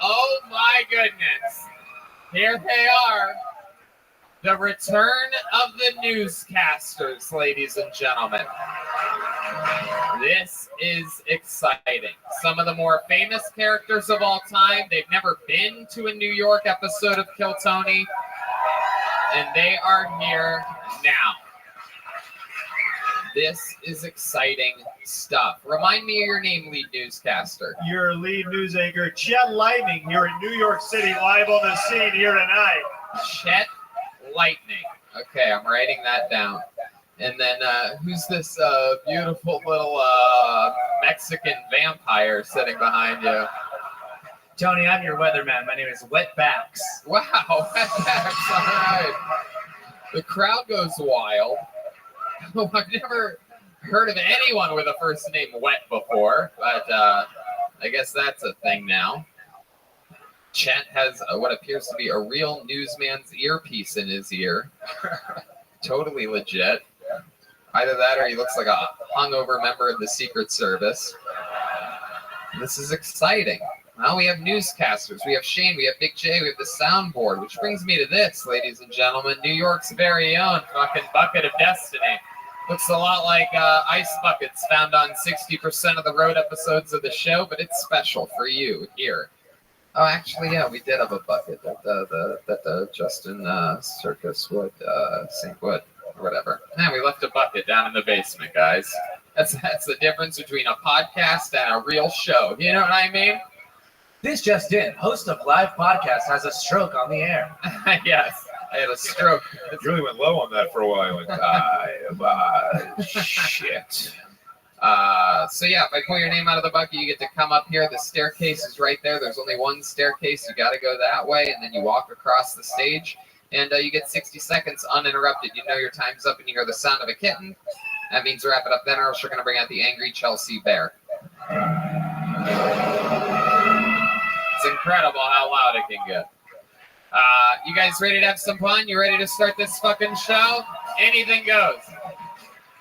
Oh my goodness. Here they are. The return of the newscasters, ladies and gentlemen. This is exciting. Some of the more famous characters of all time. They've never been to a New York episode of Kill Tony. And they are here now. This is exciting stuff. Remind me of your name, lead newscaster. Your lead news anchor, Chet Lightning, here in New York City, live on the scene here tonight. Chet Lightning. Okay, I'm writing that down. And then who's this beautiful little Mexican vampire sitting behind you? Tony, I'm your weatherman. My name is Wetbacks. Wow, Wetbacks. All right. The crowd goes wild. I've never heard of anyone with a first name Wet before, but I guess that's a thing now. Chet has what appears to be a real newsman's earpiece in his ear. Totally legit. Either that or he looks like a hungover member of the Secret Service. This is exciting. Well, we have newscasters. We have Shane. We have Big J. We have the soundboard, which brings me to this, ladies and gentlemen. New York's very own fucking Bucket of Destiny. Looks a lot like ice buckets found on 60% of the road episodes of the show, but it's special for you here. Oh, actually, yeah, we did have a bucket that the Justin Circus would sink wood or whatever. Yeah, we left a bucket down in the basement, guys. That's the difference between a podcast and a real show. You know what I mean? This just in. Host of live podcast has a stroke on the air. Yes, I had a stroke. You really went low on that for a while. Like, shit. So yeah, if I pull your name out of the bucket, you get to come up here. The staircase is right there. There's only one staircase. You got to go that way, and then you walk across the stage, and you get 60 seconds uninterrupted. You know your time's up, and you hear the sound of a kitten. That means wrap it up then, or else you're going to bring out the angry Chelsea bear. It's incredible how loud it can get. You guys ready to have some fun? You ready to start this fucking show? Anything goes.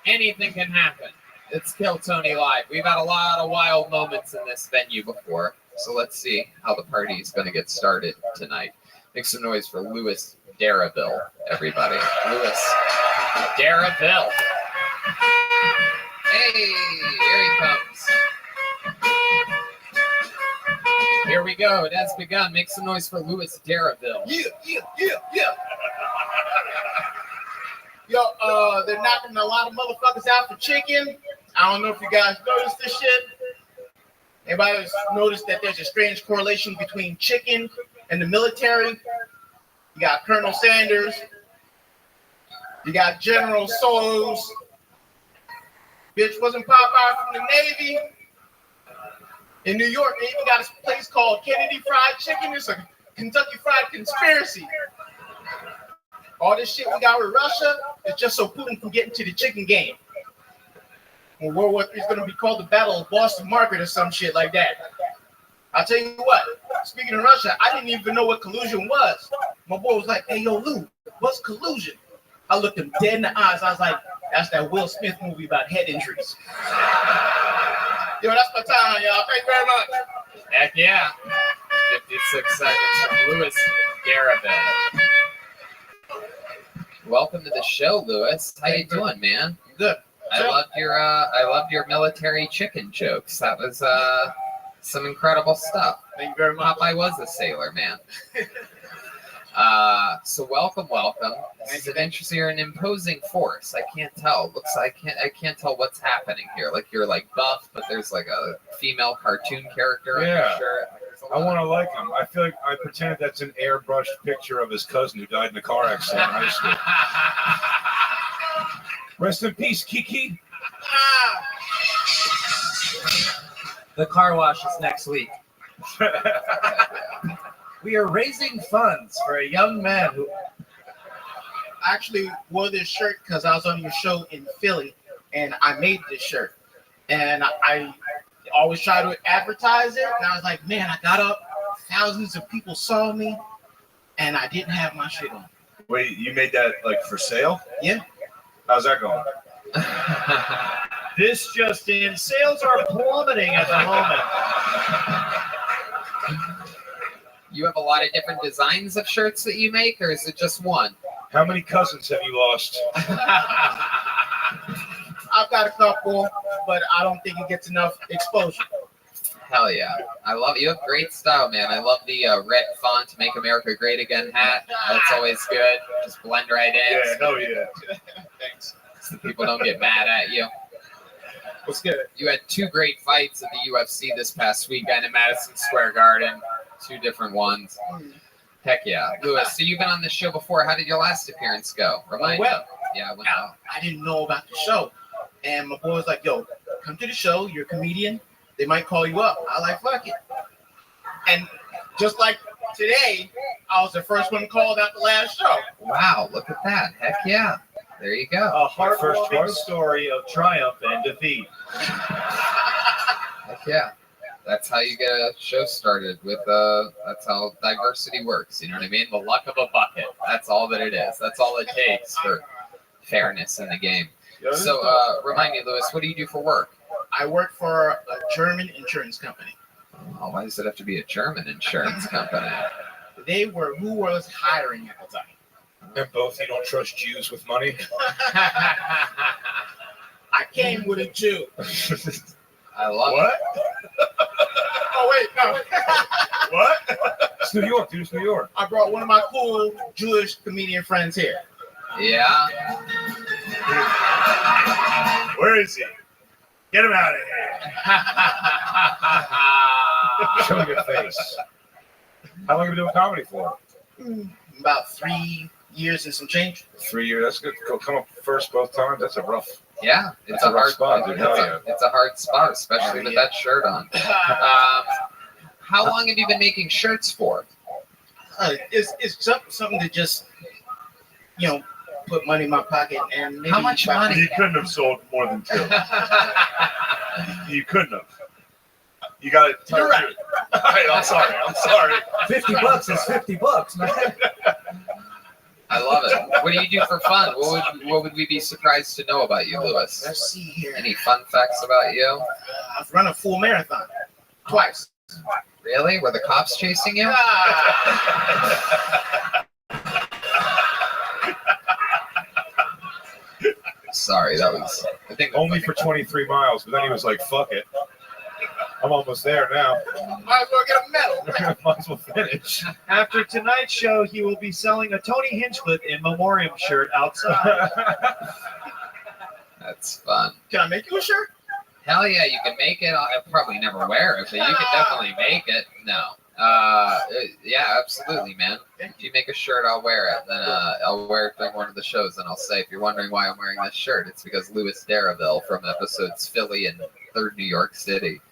Anything can happen. It's Kill Tony Live. We've had a lot of wild moments in this venue before, so let's see how the party is going to get started tonight. Make some noise for Louis Darraville, everybody. Louis Darraville. Hey, here he comes. Here we go. It has begun. Make some noise for Louis Darraville. Yeah. Yo, they're knocking a lot of motherfuckers out for chicken. I don't know if you guys noticed this shit. Anybody noticed that there's a strange correlation between chicken and the military? You got Colonel Sanders. You got General Soros. Bitch, wasn't Popeye from the Navy? In New York, they even got a place called Kennedy Fried Chicken. It's a Kentucky Fried Conspiracy. All this shit we got with Russia is just so Putin can get into the chicken game. When World War III is going to be called the Battle of Boston Market or some shit like that. I'll tell you what, speaking of Russia, I didn't even know what collusion was. My boy was like, hey, yo, Lou, what's collusion? I looked him dead in the eyes. I was like, that's that Will Smith movie about head injuries. Yo, that's my time, y'all. Thank you very much. Heck yeah. 56 seconds from Louis Darraville. Welcome to the show, Louis. How you doing, man? Good. I loved your military chicken jokes. That was some incredible stuff. Thank you very much. Popeye was a sailor, man. So welcome. This is an interesting, you're an imposing force. I can't tell. I can't tell what's happening here. Like you're like buff, but there's like a female cartoon character on your shirt. I want to like him. I feel like I pretended that's an airbrushed picture of his cousin who died in a car accident in high school. Rest in peace, Kiki. The car wash is next week. We are raising funds for a young man who I actually wore this shirt because I was on your show in Philly, and I made this shirt. And I always try to advertise it, and I was like, man, I got up, thousands of people saw me, and I didn't have my shit on. Wait, you made that like for sale? Yeah. How's that going? This just in, sales are plummeting at the moment. You have a lot of different designs of shirts that you make, or is it just one? How many cousins have you lost? I've got a couple, but I don't think it gets enough exposure. Hell yeah. I love you. You have great style, man. I love the red font, Make America Great Again hat. That's always good. Just blend right in. Yeah, hell yeah. Thanks. So people don't get mad at you. What's good? You had 2 great fights at the UFC this past weekend in Madison Square Garden. 2 different ones. Heck yeah. Lewis, so you've been on this show before. How did your last appearance go? Remind me. Yeah, I didn't know about the show. And my boy was like, yo, come to the show. You're a comedian. They might call you up. I like, fuck it. And just like today, I was the first one called out the last show. Wow, look at that. Heck yeah. There you go. A heartwarming story of triumph and defeat. Heck yeah. That's how you get a show started with that's how diversity works. You know what I mean? The luck of a bucket. That's all that it is. That's all it takes for fairness in the game. So remind me, Lewis, what do you do for work? I work for a German insurance company. Oh, why does it have to be a German insurance company? Who was hiring at the time? And both, you don't trust Jews with money? I came with a Jew. I love what? Oh, wait, no. What? It's New York, dude. It's New York. I brought one of my cool Jewish comedian friends here. Yeah. Where is he? Get him out of here. Show me your face. How long have you been doing comedy for? About 3 years and some change. 3 years. That's good. Come up first both times. That's a rough. Yeah, it's a hard spot, dude. Hell yeah. It's a hard spot, especially with that shirt on. How long have you been making shirts for? It's something to just, put money in my pocket and maybe. How much money? You couldn't have sold more than 2. You couldn't have. You got it. You're right. All right, I'm sorry. $50 is $50, man. I love it. What do you do for fun? What would we be surprised to know about you, Lewis? Let's see here. Any fun facts about you? I've run a full marathon twice. Really? Were the cops chasing you? Sorry, that was. I think only for 23 miles, but then he was like, "Fuck it, I'm almost there now. Might as well get a medal." Might as well finish." After tonight's show, he will be selling a Tony Hinchcliffe in memoriam shirt outside. That's fun. Can I make you a shirt? Hell yeah, you can make it. I'll probably never wear it, but you can definitely make it. No. Yeah, absolutely, man. If you make a shirt, I'll wear it. Then I'll wear it during one of the shows, and I'll say, if you're wondering why I'm wearing this shirt, it's because Louis Darraville from episodes Philly and 3rd New York City.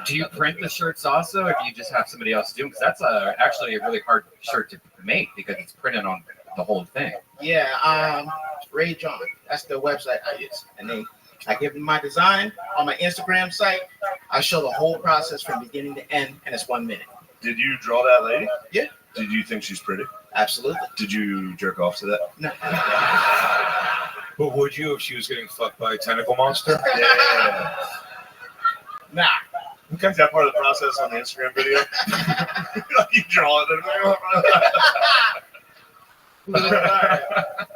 Do you print the shirts also, or do you just have somebody else do them? Because that's actually a really hard shirt to make because it's printed on the whole thing. Yeah, Ray John. That's the website I use, and I give them my design on my Instagram site. I show the whole process from beginning to end, and it's 1 minute. Did you draw that lady? Yeah. Did you think she's pretty? Absolutely. Did you jerk off to that? No. But would you if she was getting fucked by a tentacle monster? Yeah. Nah. Okay, is that part of the process on the Instagram video? You draw it.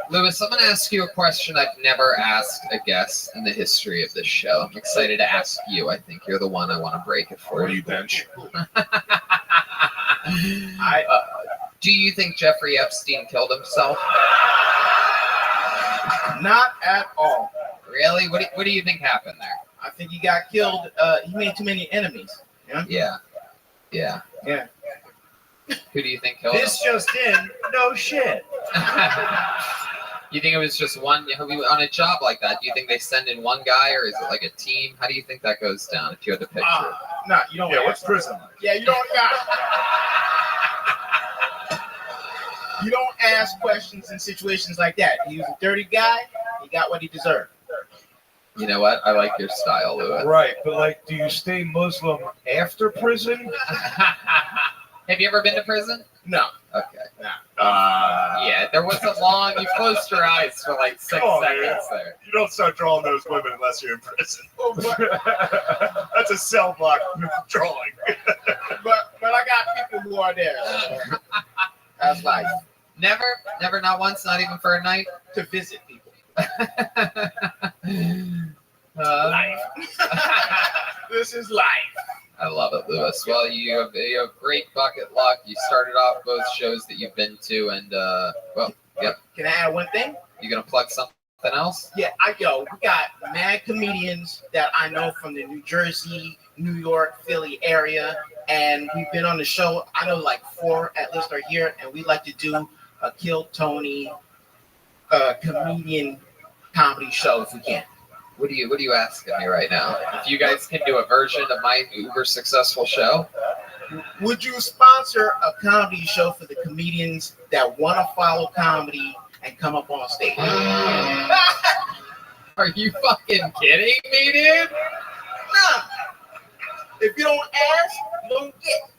Lewis, I'm going to ask you a question I've never asked a guest in the history of this show. I'm excited to ask you. I think you're the one I want to break it for. What do you bench? Do you think Jeffrey Epstein killed himself? Not at all. Really? What do you think happened there? I think he got killed. He made too many enemies. Yeah. Who do you think killed him? This just in, no shit. You think it was just one on a job like that? Do you think they send in one guy, or is it like a team? How do you think that goes down if you had to picture it? No, you don't. Yeah, what's prison like? Yeah, you don't got. You don't ask questions in situations like that. He was a dirty guy. He got what he deserved. You know what? I like your style, Louis. Right, but like, do you stay Muslim after prison? Have you ever been to prison? No. Okay. No. Yeah, there wasn't long. You closed your eyes for like 6 seconds there. You don't start drawing those women unless you're in prison. That's a cell block drawing. But I got people who are there. That's life. Never, not once, not even for a night? To visit people. Life. This is life. I love it, Louis. Well, you have great bucket luck. You started off both shows that you've been to, and yep. Can I add one thing? You gonna plug something else? Yeah, we got mad comedians that I know from the New Jersey, New York, Philly area, and we've been on the show. I know like 4 at least are here, and we like to do a Kill Tony comedian comedy show if we can. What are you asking me right now? If you guys can do a version of my uber successful show, would you sponsor a comedy show for the comedians that want to follow comedy and come up on stage? Are you fucking kidding me, dude? Nah. If you don't ask, you don't get.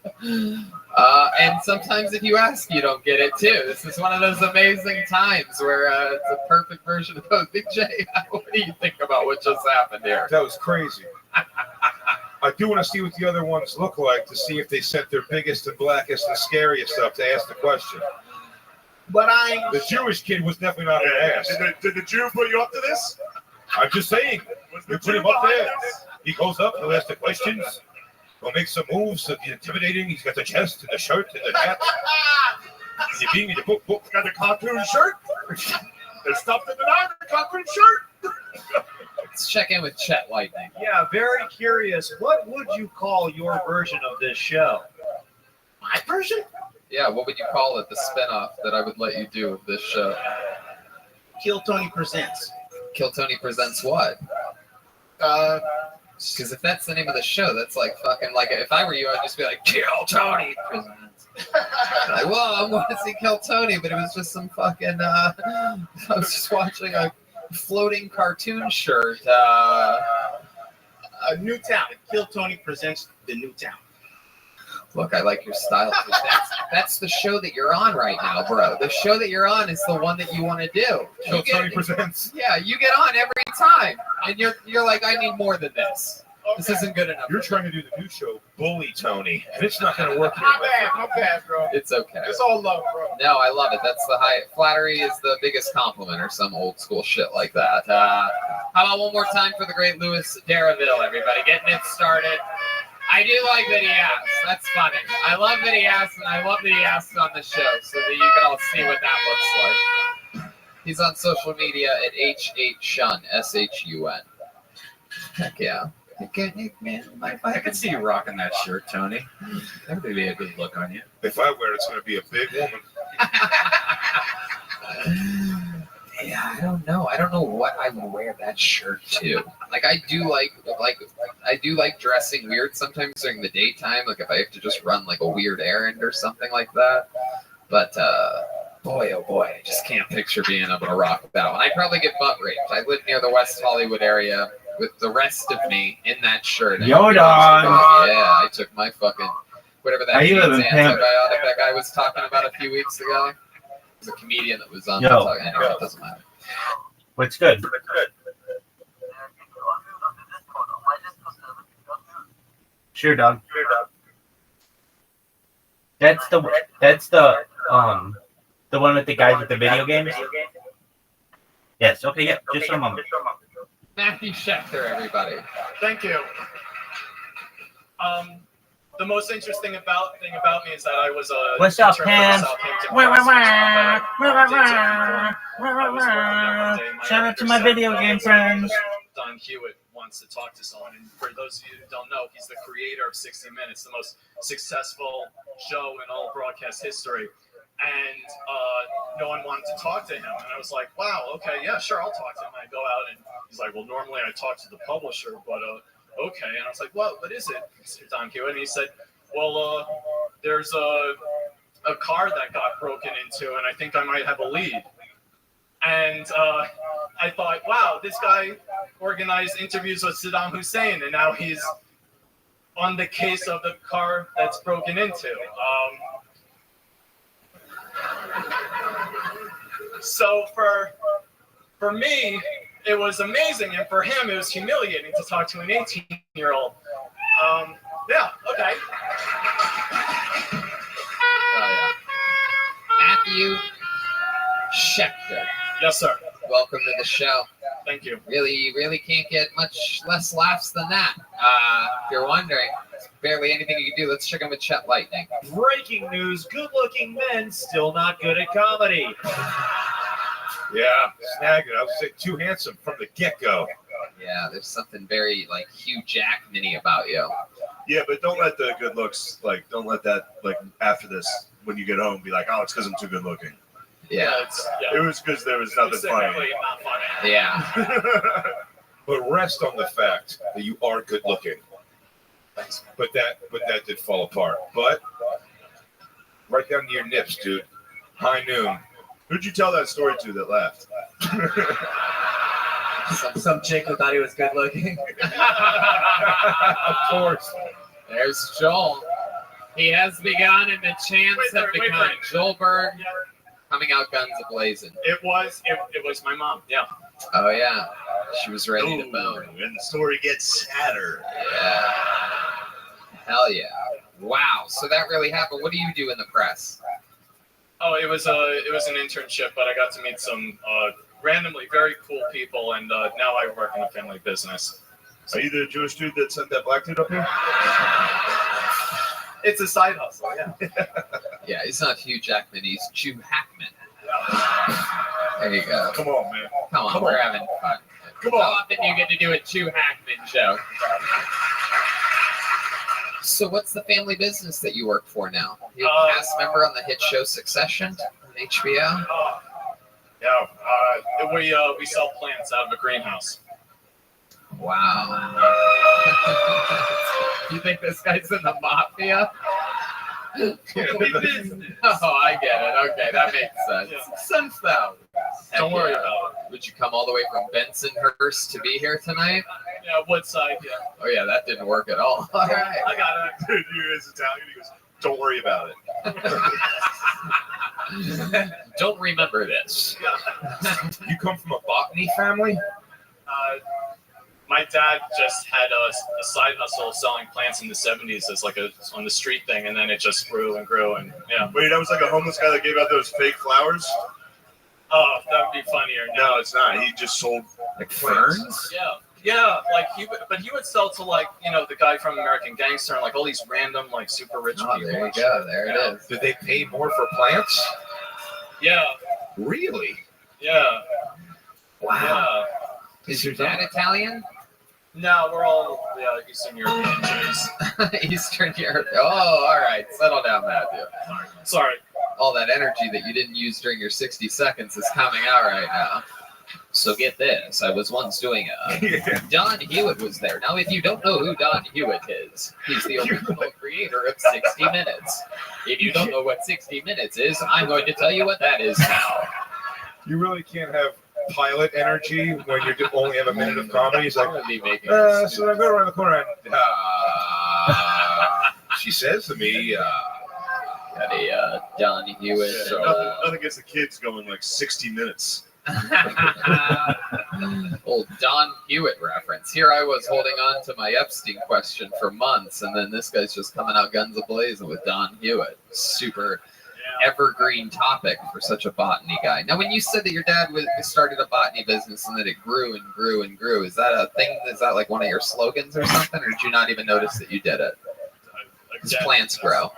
And sometimes if you ask, you don't get it too. This is one of those amazing times where it's a perfect version of both. Big J, what do you think about what just happened here? That was crazy. I do want to see what the other ones look like to see if they sent their biggest and blackest and scariest up to ask the question. But the Jewish kid was definitely not going to ask. Did the Jew put you up to this? I'm just saying. You put him up there. He goes up, he'll ask the questions. He'll make some moves to be intimidating. He's got the chest and the shirt and the hat. And you beat me the book. Got the cartoon shirt? There's something that the cartoon shirt? Let's check in with Chet Lightning. Yeah, very curious. What would you call your version of this show? My version? Yeah, what would you call it? The spinoff that I would let you do of this show? Kill Tony Presents. Kill Tony Presents what? Because if that's the name of the show, that's like fucking like if I were you, I'd just be like Kill Tony Presents. Like, well, I want to see Kill Tony, but it was just some fucking. I was just watching a floating cartoon shirt. A New Town. Kill Tony Presents the New Town. Look, I like your style. That's the show that you're on right now, bro. The show that you're on is the one that you want to do. Kill Tony Presents. Yeah, you get on every time, and you're like, I need more than this. This isn't good enough. You're trying to do the new show, Bully Tony, and it's not going to work. My bad, bro. It's okay. It's all love, bro. No, I love it. That's the high. Flattery is the biggest compliment, or some old school shit like that. How about one more time for the great Louis Darraville, everybody, getting it started. I do like that he asks. That's funny. I love that he asks, and I love that he asks on the show so that you can all see what that looks like. He's on social media at H8Shun, S-H-U-N. Heck yeah. I can see you rocking that shirt, Tony. That would be a good look on you. If I wear it, it's going to be a big woman. Yeah, I don't know. I don't know what I would wear that shirt to. Like I do like dressing weird sometimes during the daytime. Like if I have to just run like a weird errand or something like that. But boy, oh boy, I just can't picture being able to rock that one. I'd probably get butt raped. I live near the West Hollywood area with the rest of me in that shirt. Yo, dog. Yeah, I took my fucking whatever that you live in antibiotic that guy was talking about a few weeks ago. It was a comedian that was on. Yo. Anyway, it doesn't matter. What's good? Sure, dog. That's the one with the guys with the video games. Yes. Okay. Yeah. Just for a moment. Matthew Schechter, everybody. Thank you. The most interesting thing about me is that I was a What's up, intern Pam? Shout out to my video game friends. Don Hewitt wants to talk to someone, and for those of you who don't know, he's the creator of 60 Minutes, the most successful show in all broadcast history. and no one wanted to talk to him. And I was like, wow, okay, yeah, sure, I'll talk to him. And I go out, and he's like, well, normally I talk to the publisher, but okay. And I was like, what is it, Mr. Don Hewitt? And he said, well, there's a car that got broken into, and I think I might have a lead. And I thought, wow, this guy organized interviews with Saddam Hussein, and now he's on the case of the car that's broken into. So for me, it was amazing, and for him, it was humiliating to talk to an 18-year-old. Yeah, okay. Matthew Schechter. Yes, sir. Welcome to the show. Thank you. Really can't get much less laughs than that. If you're wondering, there's barely anything you can do. Let's check in with Chet Lightning. Breaking news, good-looking men still not good at comedy. Yeah, snag it. I was too handsome from the get-go. Yeah, there's something very, Hugh Jackman-y about you. Yeah, but don't let the good looks, don't let that, after this, when you get home, be like, oh, it's because I'm too good looking. Yeah. It was because there was nothing funny. Not funny. Yeah. But rest on the fact that you are good looking. But that did fall apart. But right down to your nips, dude. High noon. Who'd you tell that story to that laughed? Some chick who thought he was good looking. Of course. There's Joel. He has begun, and the chants have begun. Joel Berg coming out guns a-blazing. It was my mom, yeah. Oh, yeah. She was ready to bone. And the story gets sadder. Yeah. Hell yeah. Wow. So that really happened. What do you do in the press? Oh, it was an internship, but I got to meet some randomly very cool people, and now I work in a family business. Are you the Jewish dude that sent that black dude up here? It's a side hustle, yeah. Yeah, he's not Hugh Jackman, he's Jew Hackman. There you go. Come on, man. Come on, we're having fun. Come on. How often do you get to do a Jew Hackman show? So what's the family business that you work for now? You're a cast member on the hit show Succession on HBO? Yeah, we sell plants out of a greenhouse. Wow. You think this guy's in the mafia? Oh, I get it. Okay, that makes sense. Yeah. Sense now. Don't worry about it. Would you come all the way from Bensonhurst to be here tonight? Yeah, Woodside, yeah. Oh, yeah, that didn't work at all. All right. I got it. Dude, you is Italian. He goes, don't worry about it. Don't remember this. You come from a botany family? My dad just had a side hustle selling plants in the 70s as on the street thing, and then it just grew and grew, and yeah. Wait, that was like a homeless guy that gave out those fake flowers? Oh, that would be funnier. No, it's not. He just sold ferns? Yeah, but he would sell to the guy from American Gangster and all these random super rich people. There you go. There it is. Did they pay more for plants? Yeah. Really? Yeah. Wow. Is your dad Italian? No, we're all Eastern European Jews. Eastern Europe. Oh, all right. Settle down, Matthew. Sorry. All that energy that you didn't use during your 60 seconds is coming out right now. So get this. I was once doing Don Hewitt was there. Now, if you don't know who Don Hewitt is, he's the original creator of 60 Minutes. If you don't know what 60 Minutes is, I'm going to tell you what that is now. You really can't have pilot energy when you only have a minute of comedy. It's like, so I go around the corner and she says to me, Don Hewitt. Nothing gets the kids going 60 minutes. Old Don Hewitt reference. Here I was holding on to my Epstein question for months, and then this guy's just coming out guns a-blazing with Don Hewitt. Super evergreen topic for such a botany guy. Now, when you said that your dad started a botany business and that it grew and grew and grew, is that a thing? Is that one of your slogans or something, or did you not even notice that you did it? Because plants grow.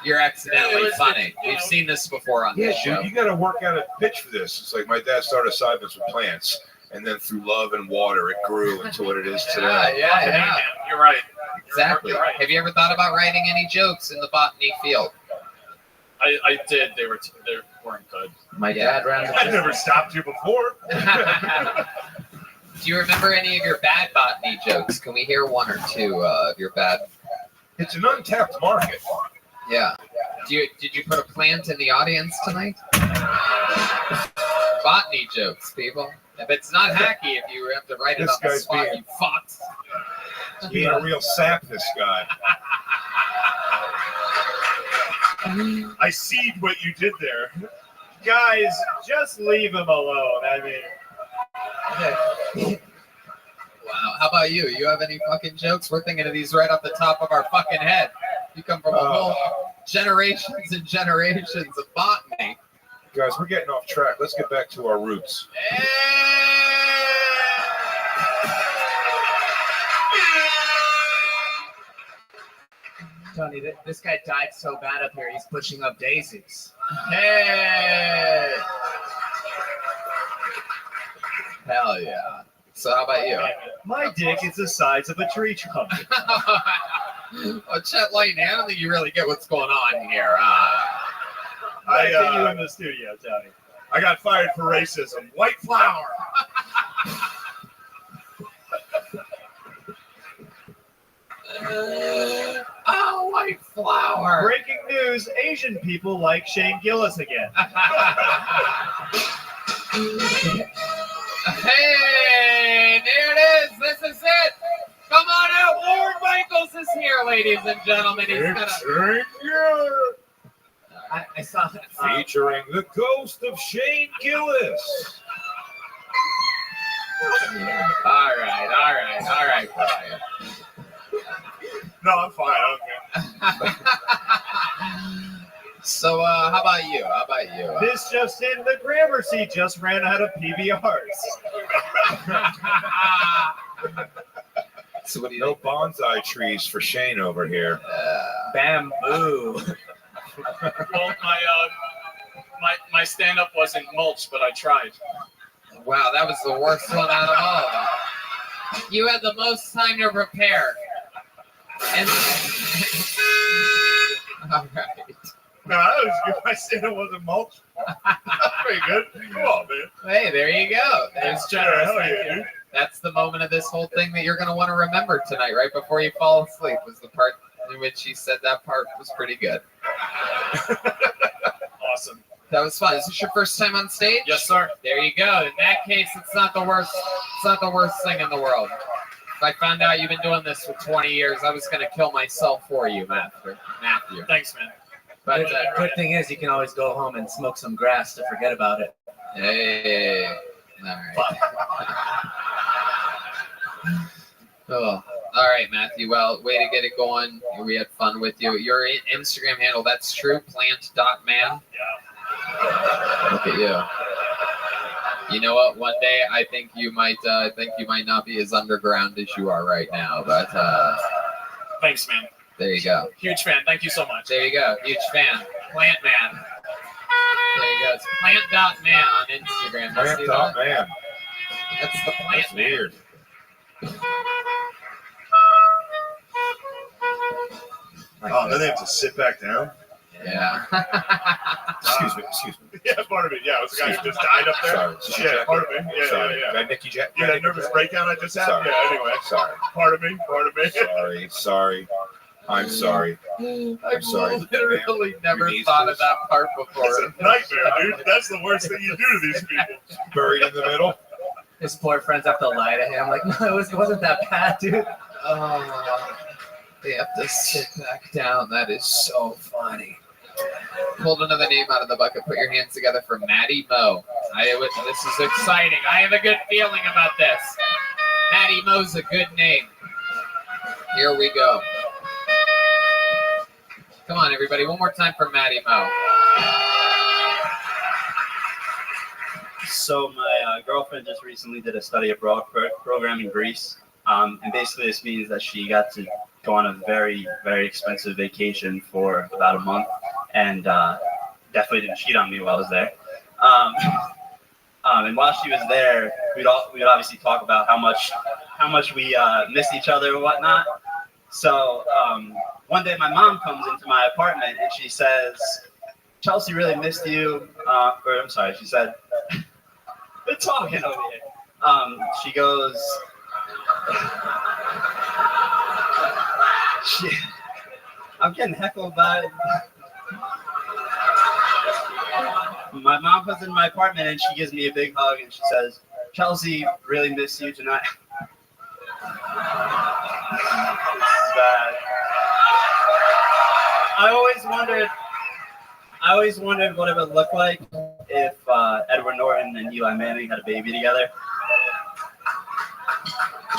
You're accidentally funny. We've seen this before on this show. Dude, you got to work out a pitch for this. It's like my dad started a side business with plants, and then through love and water, it grew into what it is today. Yeah. You're right. Exactly. You're right. Have you ever thought about writing any jokes in the botany field? I did. They weren't good. My dad ran the I never stopped you before. Do you remember any of your bad botany jokes? Can we hear one or two of your bad? It's an untapped market. Yeah. Did you put a plant in the audience tonight? Botany jokes, people. If it's not hacky, if you have to write it This on the guy's spot, being- you fucks. Being a real sap, this guy. I see what you did there. Guys, just leave him alone. I mean, Wow. How about you? You have any fucking jokes? We're thinking of these right off the top of our fucking head. You come from a whole generations and generations of botany. Guys, we're getting off track. Let's get back to our roots. Tony, this guy died so bad up here, he's pushing up daisies. Hey! Hell yeah. So how about you? my dick is the size of a tree trunk. Oh, Chet Lightning, I don't think you really get what's going on here. Back to you in the studio, Tony. I got fired for racism. White flower. Oh, white flower. Breaking news, Asian people like Shane Gillis again. Hey, there it is. This is it. Come on out. Lord Michaels is here, ladies and gentlemen. He's gonna... I saw that. Featuring the ghost of Shane Gillis. All right, Brian. No, I'm fine. Okay. So, how about you? This just in, the Gramercy just ran out of PBRs. So what do you No bonsai trees for Shane over here. Bamboo. Well, my stand-up wasn't mulch, but I tried. Wow, that was the worst one out of all of them. You had the most time to prepare. And all right. No, that was good. My stand wasn't mulch. Pretty good. Come on, man. Hey, there you go. There's generous. Hell yeah, dude. That's the moment of this whole thing that you're going to want to remember tonight, right before you fall asleep, was the part in which he said that part was pretty good. Awesome. That was fun. Is this your first time on stage? Yes, sir. There you go. In that case, it's not the worst. It's not the worst thing in the world. If I found out you've been doing this for 20 years, I was going to kill myself for you, Matthew. Thanks, man. But good thing is you can always go home and smoke some grass to forget about it. hey, all right. Oh, all right, Matthew. Well, way to get it going. We had fun with you. Your Instagram handle, that's true, plant.man. Look at you. You know what? One day I think you might not be as underground as you are right now. But Thanks, man. there you go. Huge fan. Thank you so much. There you go. Huge fan. Plant Man. There you go. It's plant.man on Instagram. Let's do that. Man. That's the plant That's man. weird. Oh, then they have to sit back down? Yeah. Excuse me. Yeah, part of it. Yeah, it was the guy who just died up there. Sorry. Yeah, part of me. Yeah, Sorry. yeah. Did I nick you, Jack? Yeah, that nervous breakdown I just had. Sorry. Yeah, anyway. Sorry. Part of me. Sorry. I'm sorry. I've sorry. literally never Your knees thought of just- that part before. It's a nightmare, dude. That's the worst thing you do to these people. Buried in the middle. His poor friends have to lie to him. Like, no, it wasn't that bad, dude. Oh, they have to sit back down. That is so funny. Pulled another name out of the bucket. Put your hands together for Maddie Moe. This is exciting. I have a good feeling about this. Maddie Moe's a good name. Here we go. Come on, everybody. One more time for Maddie Moe. So my girlfriend just recently did a study abroad program in Greece. And basically this means that she got to go on a very, very expensive vacation for about a month and definitely didn't cheat on me while I was there. And while she was there, we'd obviously talk about how much we missed each other and whatnot. So one day my mom comes into my apartment and she says, Chelsea really missed you. Or I'm sorry, she said, "They're talking over here." She goes, I'm getting heckled by my mom comes in my apartment and she gives me a big hug and she says, "Chelsea really missed you tonight." It's bad. I always wondered what it would look like if Edward Norton and Eli Manning had a baby together.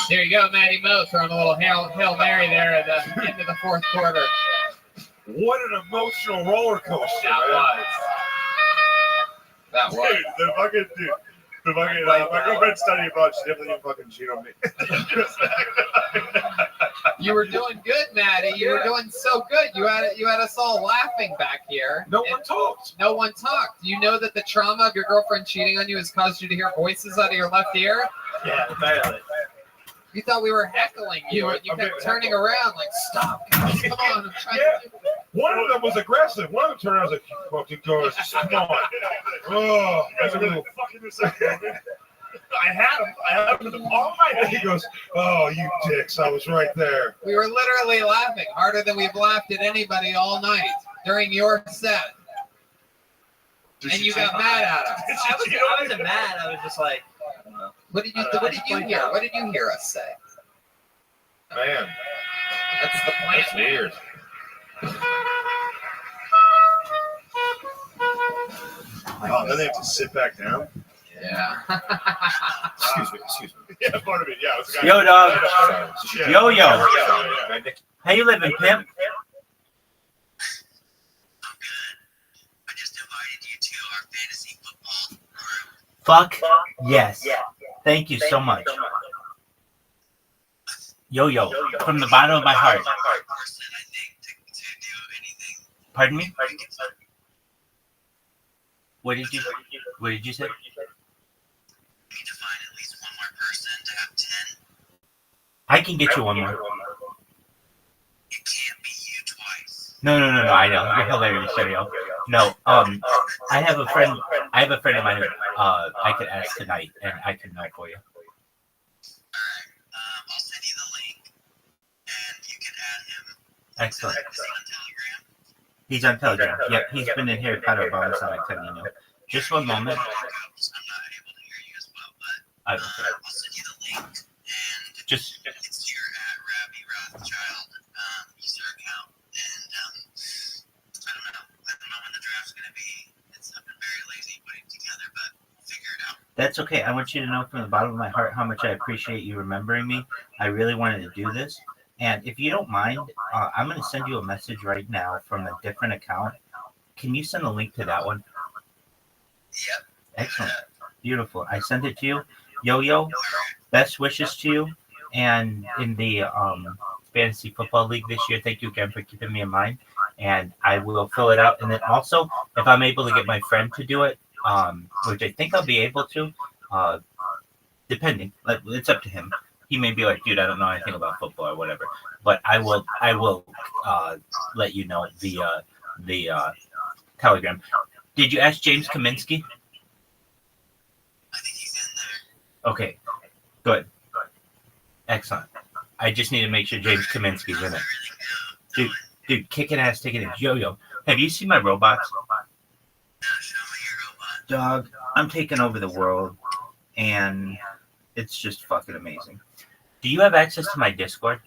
There you go, Matty Moe throwing a little Hail Mary there at the end of the fourth quarter. What an emotional roller coaster. That was. Dude, my girlfriend studying abroad. She definitely didn't fucking cheat on me. You were doing good, Maddie. You were doing so good. You had us all laughing back here. No one talked. No one talked. You know that the trauma of your girlfriend cheating on you has caused you to hear voices out of your left ear? Yeah, apparently. You thought we were heckling you, and you kept turning around like, "Stop, guys, come on, I'm trying to do." One of them was aggressive. One of them turned around and was like, "Fucking girls, come on." Oh, You guys are really fucking this up, man. I had him in the palm of my head. He goes, "Oh, you dicks, I was right there." We were literally laughing harder than we've laughed at anybody all night during your set. And you got mad at us. I wasn't mad. I was just like, I don't know. What did you hear? What did you hear us say? Man, That's the plan. that's weird. Oh, then they have to sit back down. Yeah. Excuse me. Yeah, part of it. Yeah, it was a guy. Yo, dog. Yeah. Yo. Yeah. How you living, pimp? Fuck yes. Thank you so much. Yo, from the bottom of my heart. Pardon me? What did you say? I can get you one more. No, I know. You're hilarious, Sergio. No, I have a friend of mine who I could ask tonight, and I can know for you. I'll send you the link, and you can add him. Excellent. He's on Telegram. Yep, he's been in here kind of on Sonic 10, you know. Just one moment. I will. I'll send you the link, and just it's here at Rabbi Rothschild user account, and I don't know when the draft's gonna be. I've been very lazy putting it together, but we'll figure it out. That's okay. I want you to know from the bottom of my heart how much I appreciate you remembering me. I really wanted to do this. And if you don't mind, I'm going to send you a message right now from a different account. Can you send a link to that one? Yep. Excellent. Beautiful. I sent it to you. Yo, best wishes to you. And in the Fantasy Football League this year, thank you again for keeping me in mind. And I will fill it out. And then also, if I'm able to get my friend to do it, which I think I'll be able to, depending. It's up to him. He may be like, dude, I don't know anything about football or whatever. But I will let you know via the Telegram. Did you ask James Kaminsky? I think he's in there. Okay, good. Excellent. I just need to make sure James Kaminsky's in it. Dude, kicking ass, taking it. Yo. Have you seen my robots? Dog, I'm taking over the world, and it's just fucking amazing. Do you have access to my Discord?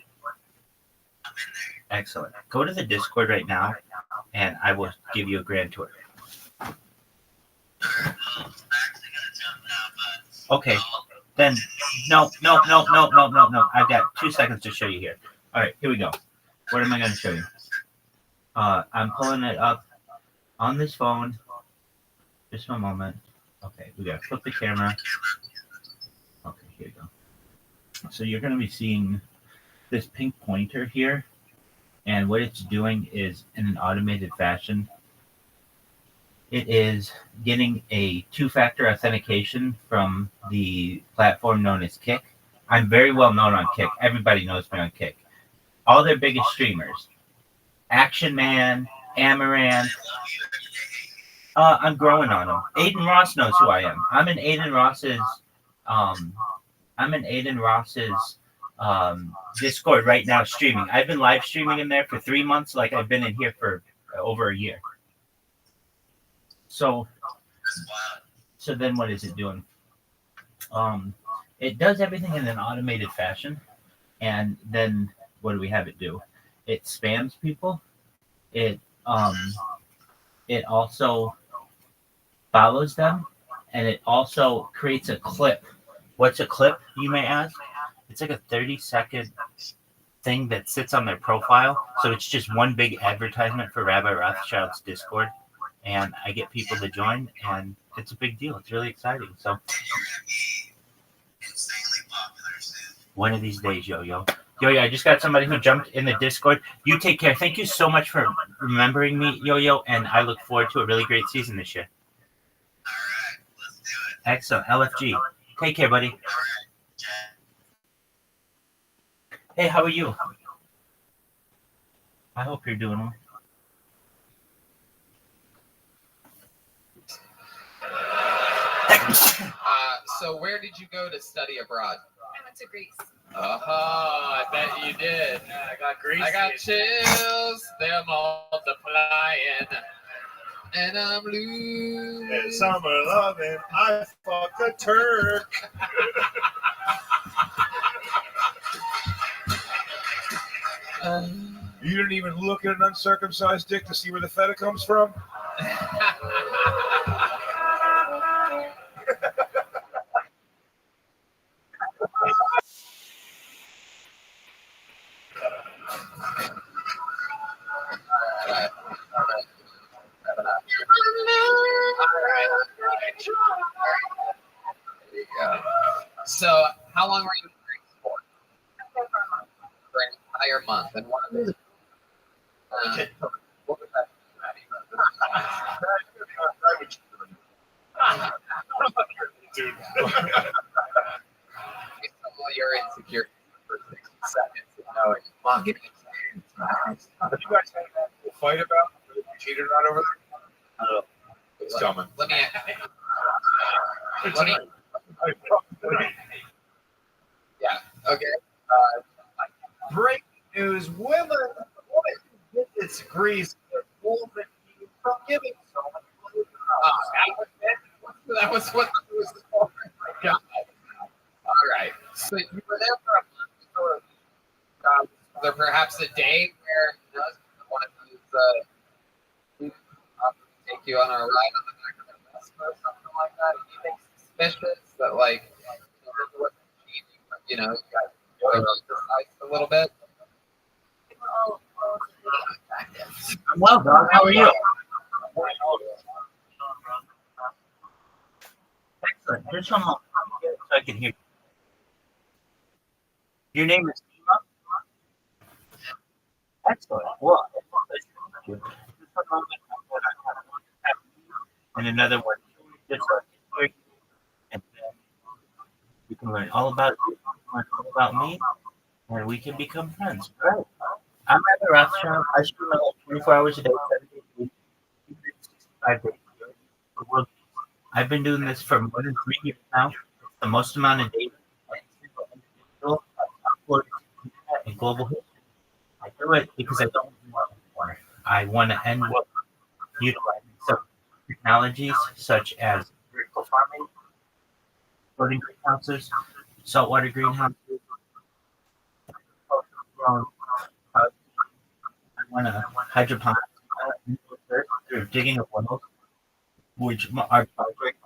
Excellent. Go to the Discord right now, and I will give you a grand tour. Okay, then no. I've got 2 seconds to show you here. All right, here we go. What am I going to show you? I'm pulling it up on this phone. Just one moment. Okay, we got to flip the camera. Okay, here you go. So you're going to be seeing this pink pointer here. And what it's doing is, in an automated fashion, it is getting a two-factor authentication from the platform known as Kick. I'm very well known on Kick. Everybody knows me on Kick. All their biggest streamers, Action Man, Amaranth, I'm growing on him. Aiden Ross knows who I am. I'm in Aiden Ross's Discord right now streaming. I've been live streaming in there for 3 months, like I've been in here for over a year. So then what is it doing? It does everything in an automated fashion, and then what do we have it do? It spams people. It also follows them, and it also creates a clip. What's a clip, you may ask? It's like a 30-second thing that sits on their profile. So it's just one big advertisement for Rabbi Rothschild's Discord. And I get people to join, and it's a big deal. It's really exciting. So one of these days, Yo-Yo, I just got somebody who jumped in the Discord. You take care. Thank you so much for remembering me, Yo-Yo, and I look forward to a really great season this year. All right, let's do it. Excellent. LFG. Take care, buddy. Hey, how are you? I hope you're doing well. So where did you go to study abroad? I went to Greece. I bet you did. Yeah, I got Greece. I got chills. They're multiplying. And I'm blue. And summer loving, I fuck a Turk. You didn't even look at an uncircumcised dick to see where the feta comes from? So, how long were you in Greece for? For an entire month. And one of those. What was that? Dude. You're insecure for 60 seconds. You know, fucking Have you guys had a fight about whether you cheated or not over there? It's coming. Let me. Yeah. Okay. Breaking news: women visits Greece will be forgiving so much. That was what it was for. Oh my God. All right. So you were there for a month. Was there perhaps a day where one of these take you on a ride on the back of the bus or something like that? Anything suspicious that, like, you know, you guys enjoy a little bit? I'm well, dog. How are you? Excellent. Here's some so I can hear you. Your name is Ema? Excellent. Well, and another one. Just and then you can learn all about you, learn all about me, and we can become friends. All right. I'm at the Rothschild. I stream like 24 hours a day, 7 days a week, 365 days a year. I've been doing this for more than 3 years now. It's the most amount of data individual uploaded to the internet in global history. I do it because I don't want more. I want to end what utilizing some technologies such as vertical farming, floating greenhouses, saltwater greenhouses. I want to hydroponics through digging of wells, which our project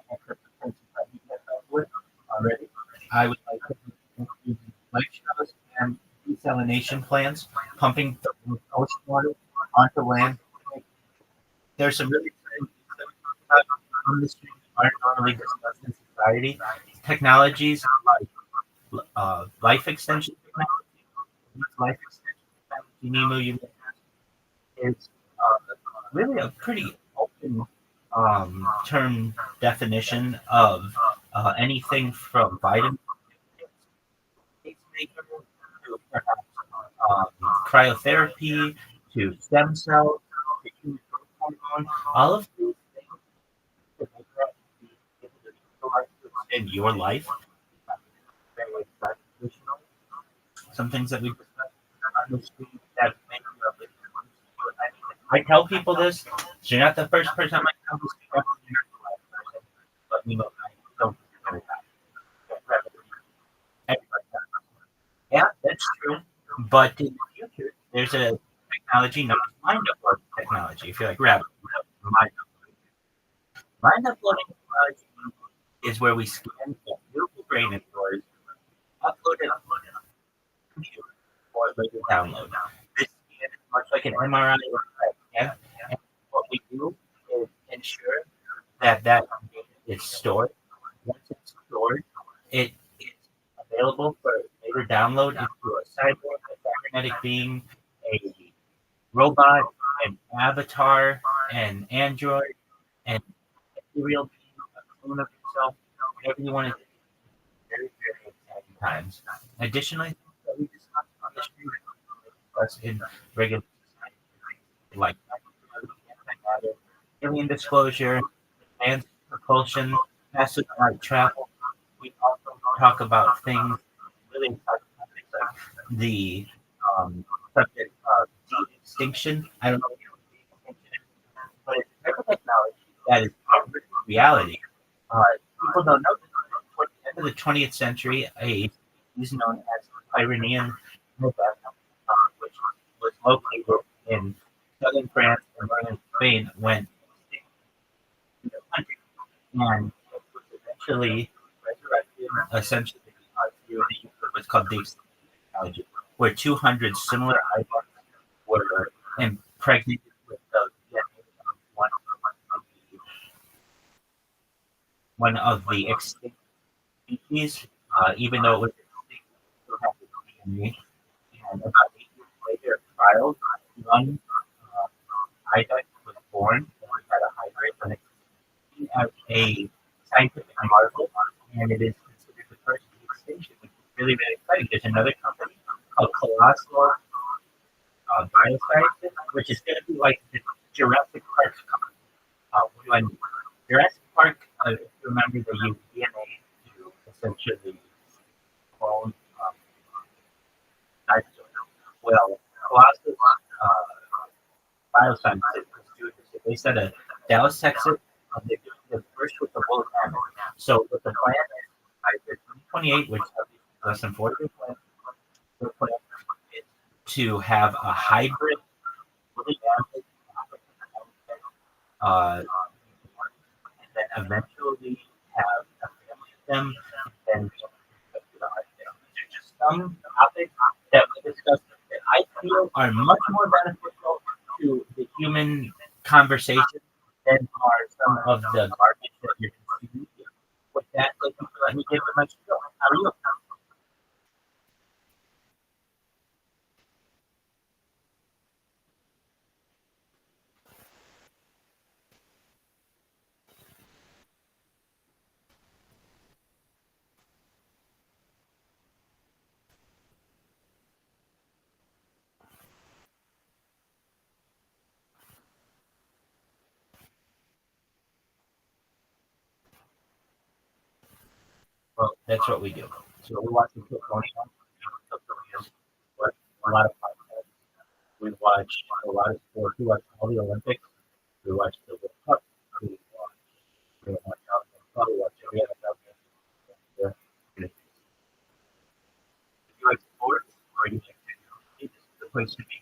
with already. I would like to include light shows and desalination plants, pumping the ocean water onto land. There's some really exciting things that we talk about on the street that aren't normally discussed in society. Technologies like life extension technology. Life extension technology, Nemo, you may ask, is really a pretty open term definition of anything from vitamin to perhaps cryotherapy to stem cells to human growth hormone. All of these things in your life. Some things that we discussed on the street that make you a bit. I tell people this, so you're not the first person I tell this to, definitely not the last person, but you know, I don't every time. Everybody does. Yeah, that's true. But in the future, there's a technology known as mind uploading technology. If you're like, Rabbi, mind uploading technology is where we scan the beautiful brain of yours, upload it on the computer for later download. This scan is much like an MRI or PET scan. And what we do is ensure that data is stored. Once it's stored, it is available for later download into a cyborg, a cybernetic being, a robot, an avatar, an android, and a real being, a clone of yourself, whatever you want to do. Very, very exciting times. Additionally, that we discussed on the street, discussed in regular society, like antimatter, alien disclosure, advanced propulsion, massive light travel. We also talk about things really exciting topics like the subject of de-extinction. I don't know what de-extinction is, but it's a type of technology that is already reality. People don't know that toward the end of the 20th century, a species known as Pyrenean which was located in southern France and northern Spain, went extinct in the country, and it was eventually resurrected, essentially through what's called the extinction technology, where 200 similar items were impregnated with the DNA of one of the extinct species, even though it was extinct, it still had the DNA. And about 8 years later, a trial, one iodine was born, and we had a hybrid, and it's seen as a scientific marvel, and it is considered the first extinction, which is really, really exciting. There's another company called Colossal Biosciences, which is going to be like the Jurassic Park company. What do I mean? Jurassic Park, if you remember, they used DNA to essentially clone dinosaurs. Well, Colossus Biosciences is doing this. They said a Dallas, Texas, they're doing the first with the woolly mammoth. So what the plan is, by 2028, which is less than 4 years away, the plan is to have a hybrid woolly mammoth, and then eventually have a family of them, and then just some topics that we discussed that I feel are much more beneficial to the human conversation than are some of the garbage that you're consuming. With that, thank you for letting me give my spiel. How are you? Well, that's what we do. So we watch the Plutonium, watch a lot of podcasts. We watch a lot of sports. We watch all the Olympics. We watch the World Cup. We watch every NFL game. If you like sports or you like technology, this is the place to be.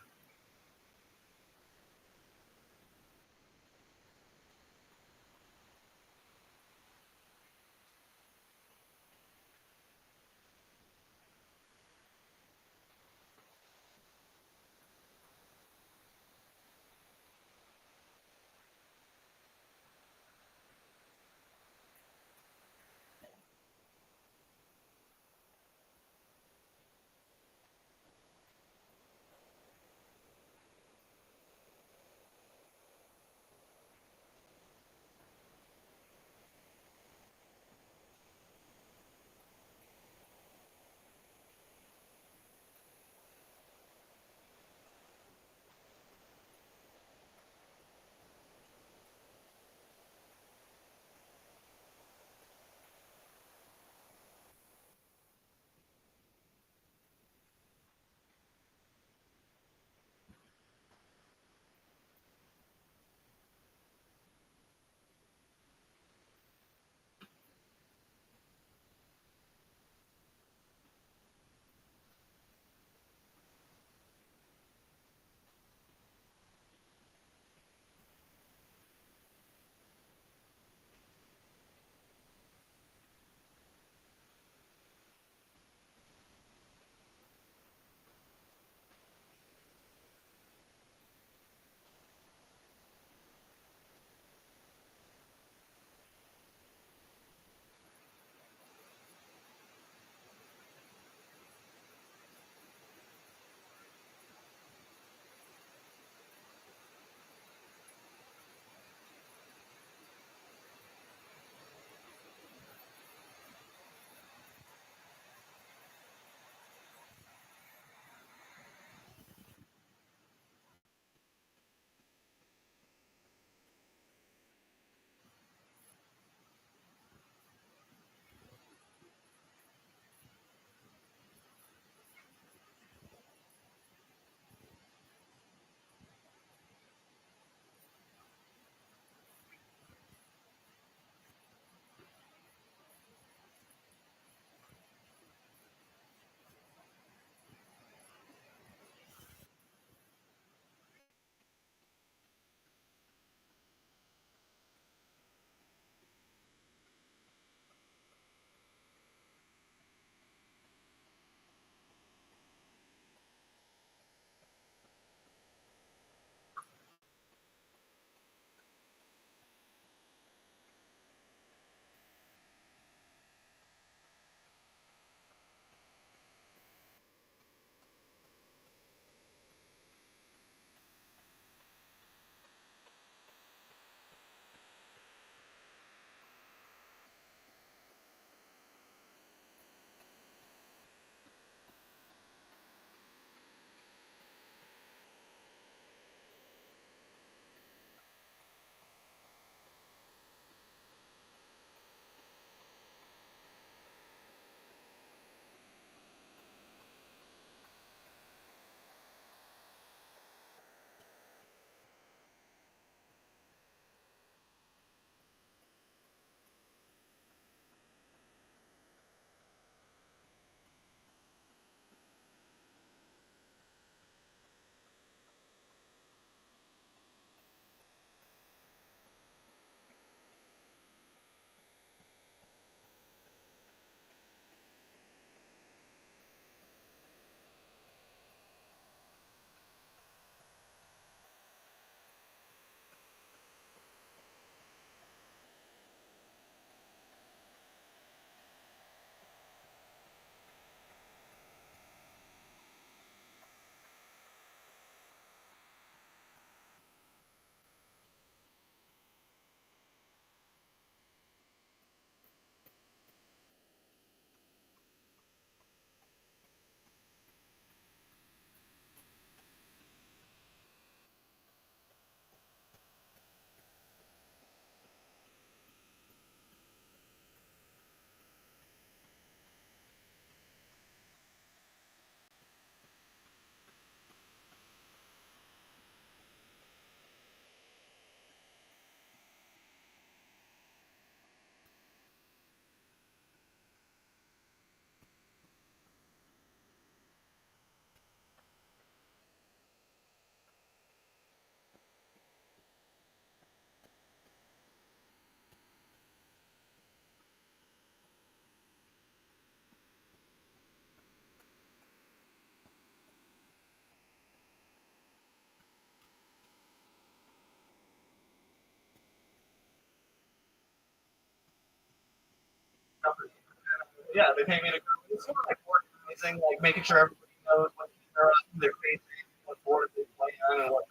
Yeah, they pay me to. It's sort of like organizing, like making sure everybody knows what they're on, their face, what board they play on, and what.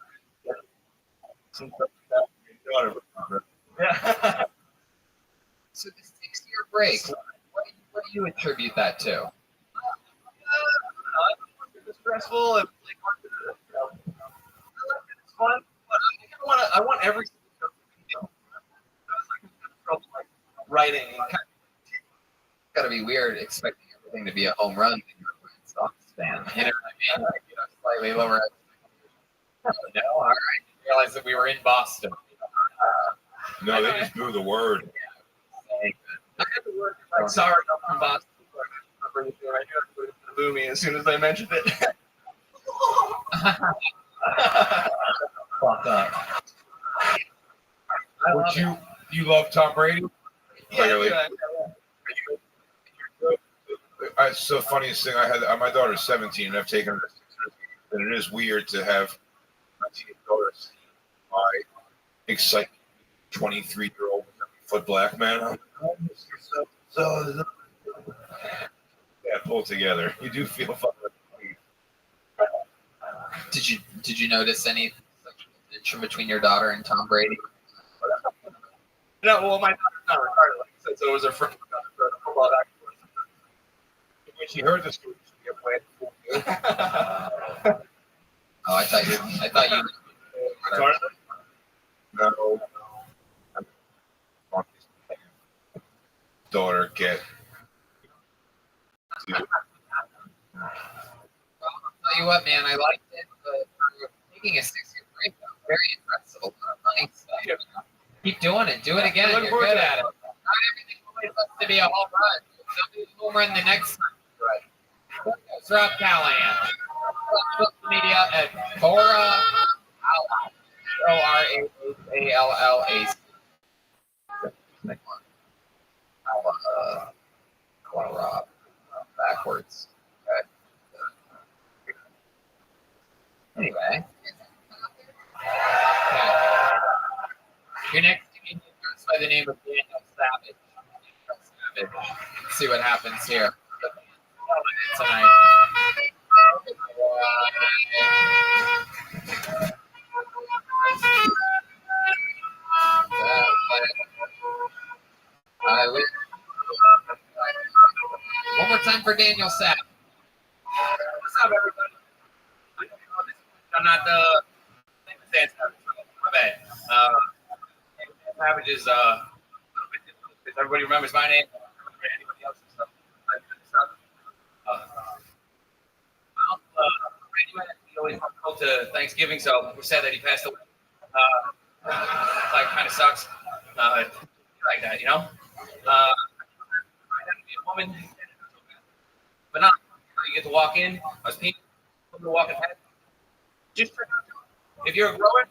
Yeah. Some stuff like that. Yeah. So the 6-year break, what do you attribute that to? It's stressful and like it's fun, but I want every single stuff to be like writing and kind It's gotta be weird expecting everything to be a home run when you're a Red Sox fan. You know what I mean? Like, slightly lower. No, all right. I realized that we were in Boston. No, they just blew the word. I had to work like sorry, I'm from Boston. I knew it blew me as soon as I mentioned it. Fuck up. Would you love Tom Brady? Clearly. It's the funniest thing. I had my daughter's 17, and I've taken her. And it is weird to have my teenage daughter see my exciting 23-year-old foot black man. So yeah, pull together. You do feel fucking. Did you notice any connection between your daughter and Tom Brady? No, well, my daughter's not retarded, like I said, so it was her first football back. When she heard the story, she got playing. Oh, I thought you. No. Daughter get. Well, I'll tell you what, man, I liked it, but for taking a 6-year break, that was very impressive. A lot of money stuff. Keep doing it. Do it again. You're good at it. Not everything always has to be a home run. Somebody's home run the next time. Right. It's Rob Callahan. Social media at Cora Orallalac. Rob. Backwards. Okay. Anyway. Your next team is by the name of Daniel Savage. Let's see what happens here. Tonight. One more time for Daniel Savage. What's up, everybody? I'm not the famous Savage. My bad. Savage is everybody remembers my name. Anybody else's stuff. We always go to Thanksgiving, so we're sad that he passed away. Like, kind of sucks. Like that, you know. I had to be a woman, but not. You get to walk in. I was peeing. To walk ahead. Just if you're a grower,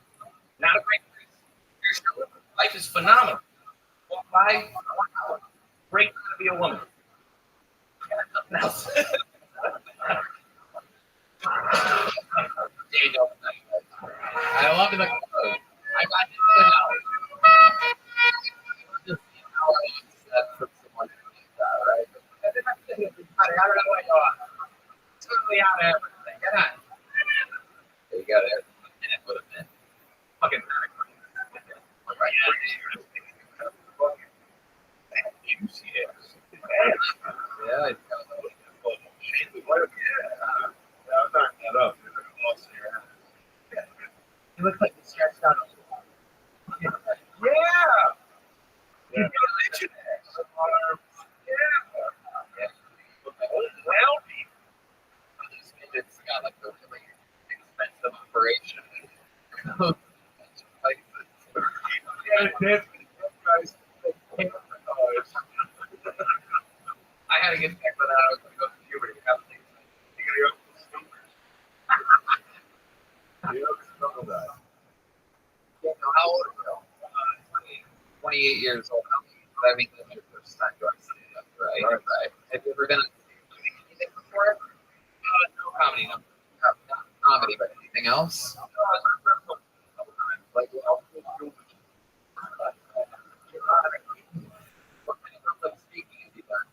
not a great place. If you're still, life is phenomenal. Walk by, great to be a woman. Nothing else. Daniel, I love the code. I got the knowledge. Just from someone right? I don't know what you're on. Totally out of everything. Get on. You got it. Minute with a minute. Fucking yeah, You look like you're stressed out. Yeah. It's got like a really expensive operation. I had to get checked when I was going to go to puberty. How old are you? 28 years old. I mean, that's your first time doing stand-up, right? Right. Have you ever been on anything before? No comedy, no. Not comedy, but anything else? Like, what kind of speaking have you done?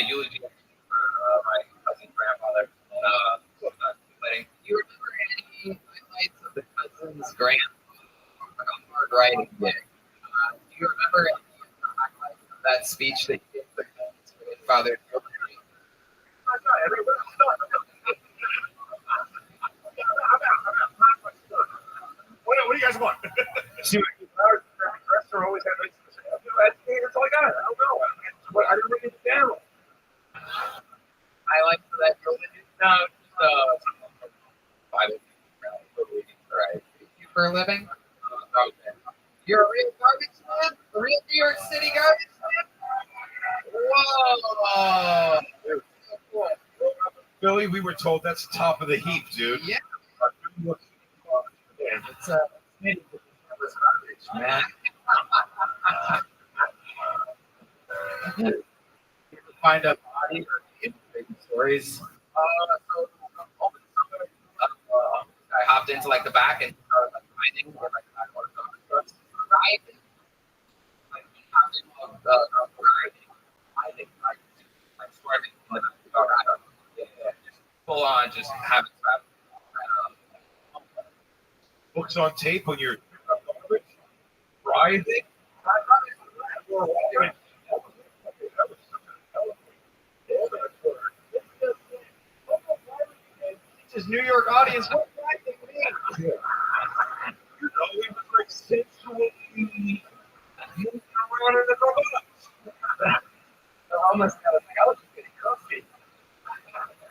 eulogy for my cousin's grandmother. Wedding. Do you remember any highlights of the cousin's like a hard writing gig? Do you remember any highlights of that speech that you gave the cousin's father? What do you guys want? See, Restaurant always had nice to say. That's all I got. I don't know. I didn't write it down. Highlights of that religion? No, right. You for a living? Okay. You're a real garbage man? A real New York City garbage man? Whoa! Billy, we were told that's top of the heap, dude. Yeah. It's garbage, man. You ever find a body or interesting stories? I hopped into like the back and started like hiding or like I want to go to right. Like he hopped into the hiding like swerving like just full on just having Books on tape when you're riding. This New York audience. What do you mean? You know, we was like sensually moving around in the robot. So I almost got like I was just getting coffee.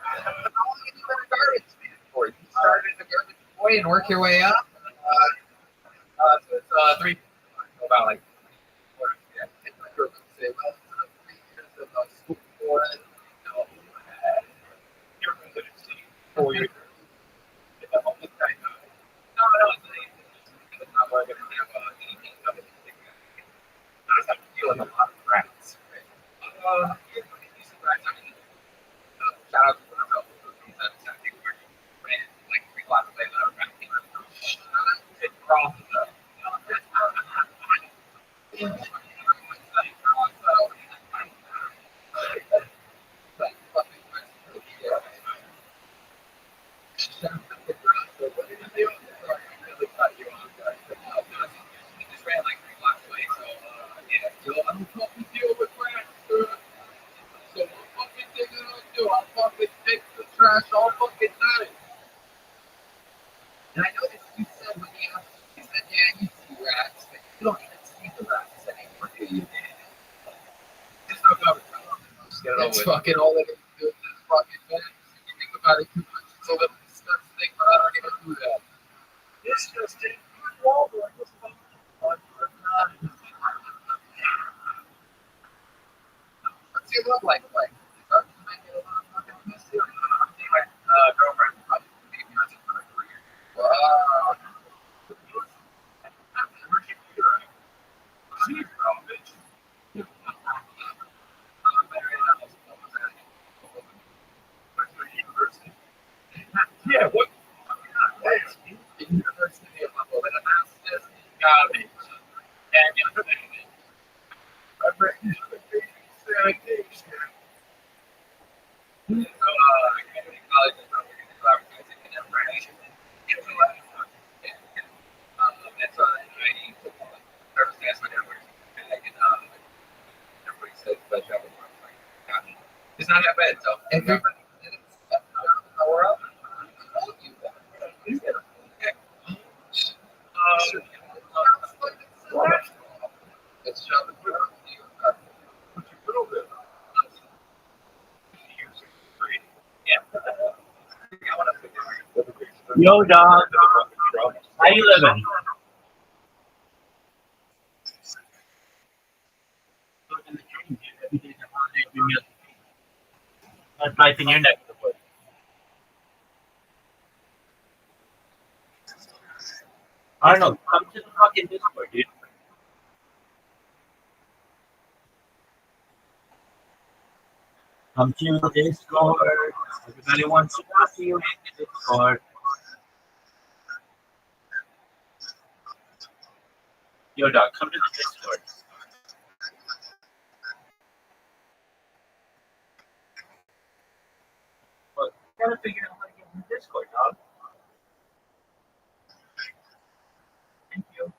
How long have you been a garbage man for? You started as a garbage boy and work your way up. So it's 3 about like 4 years. Yeah, 3 years of school for it. 4 years. No, it's not where I'm going to have anything coming. I just have to deal with a lot of rats. Shout out to myself. Like 3 blocks away, that rat came out. It crawled to the. And I noticed you said when he asked, you said, yeah, you see rats, but you don't even see the rats anymore, do you? Just no cover. Just get it over with. Fucking all they can do is this fucking thing. You think about it too much. It's a little disgusting, but I don't even do that. Disgusting. Walmart was fucking fun. What's your love like? Like, you might get a lot of fucking pussy. My girlfriend probably maybe has it for like 3 years. Wow. Yeah, what? University of Damascus, garbage. And college is not really advertising and information. That's why I nervous to ask my network. Everybody says best job of work. It's not that bad, so everybody did it. We're up. Let's jump into Yo, dog. How you living? That's life in your neck of the woods. Arnold, come to the fucking Discord, dude. Come to the Discord. Everybody wants to talk to you in the Discord. Yo, dog, come to the Discord. gotta figure out how to get in the Discord, dog. Thank you.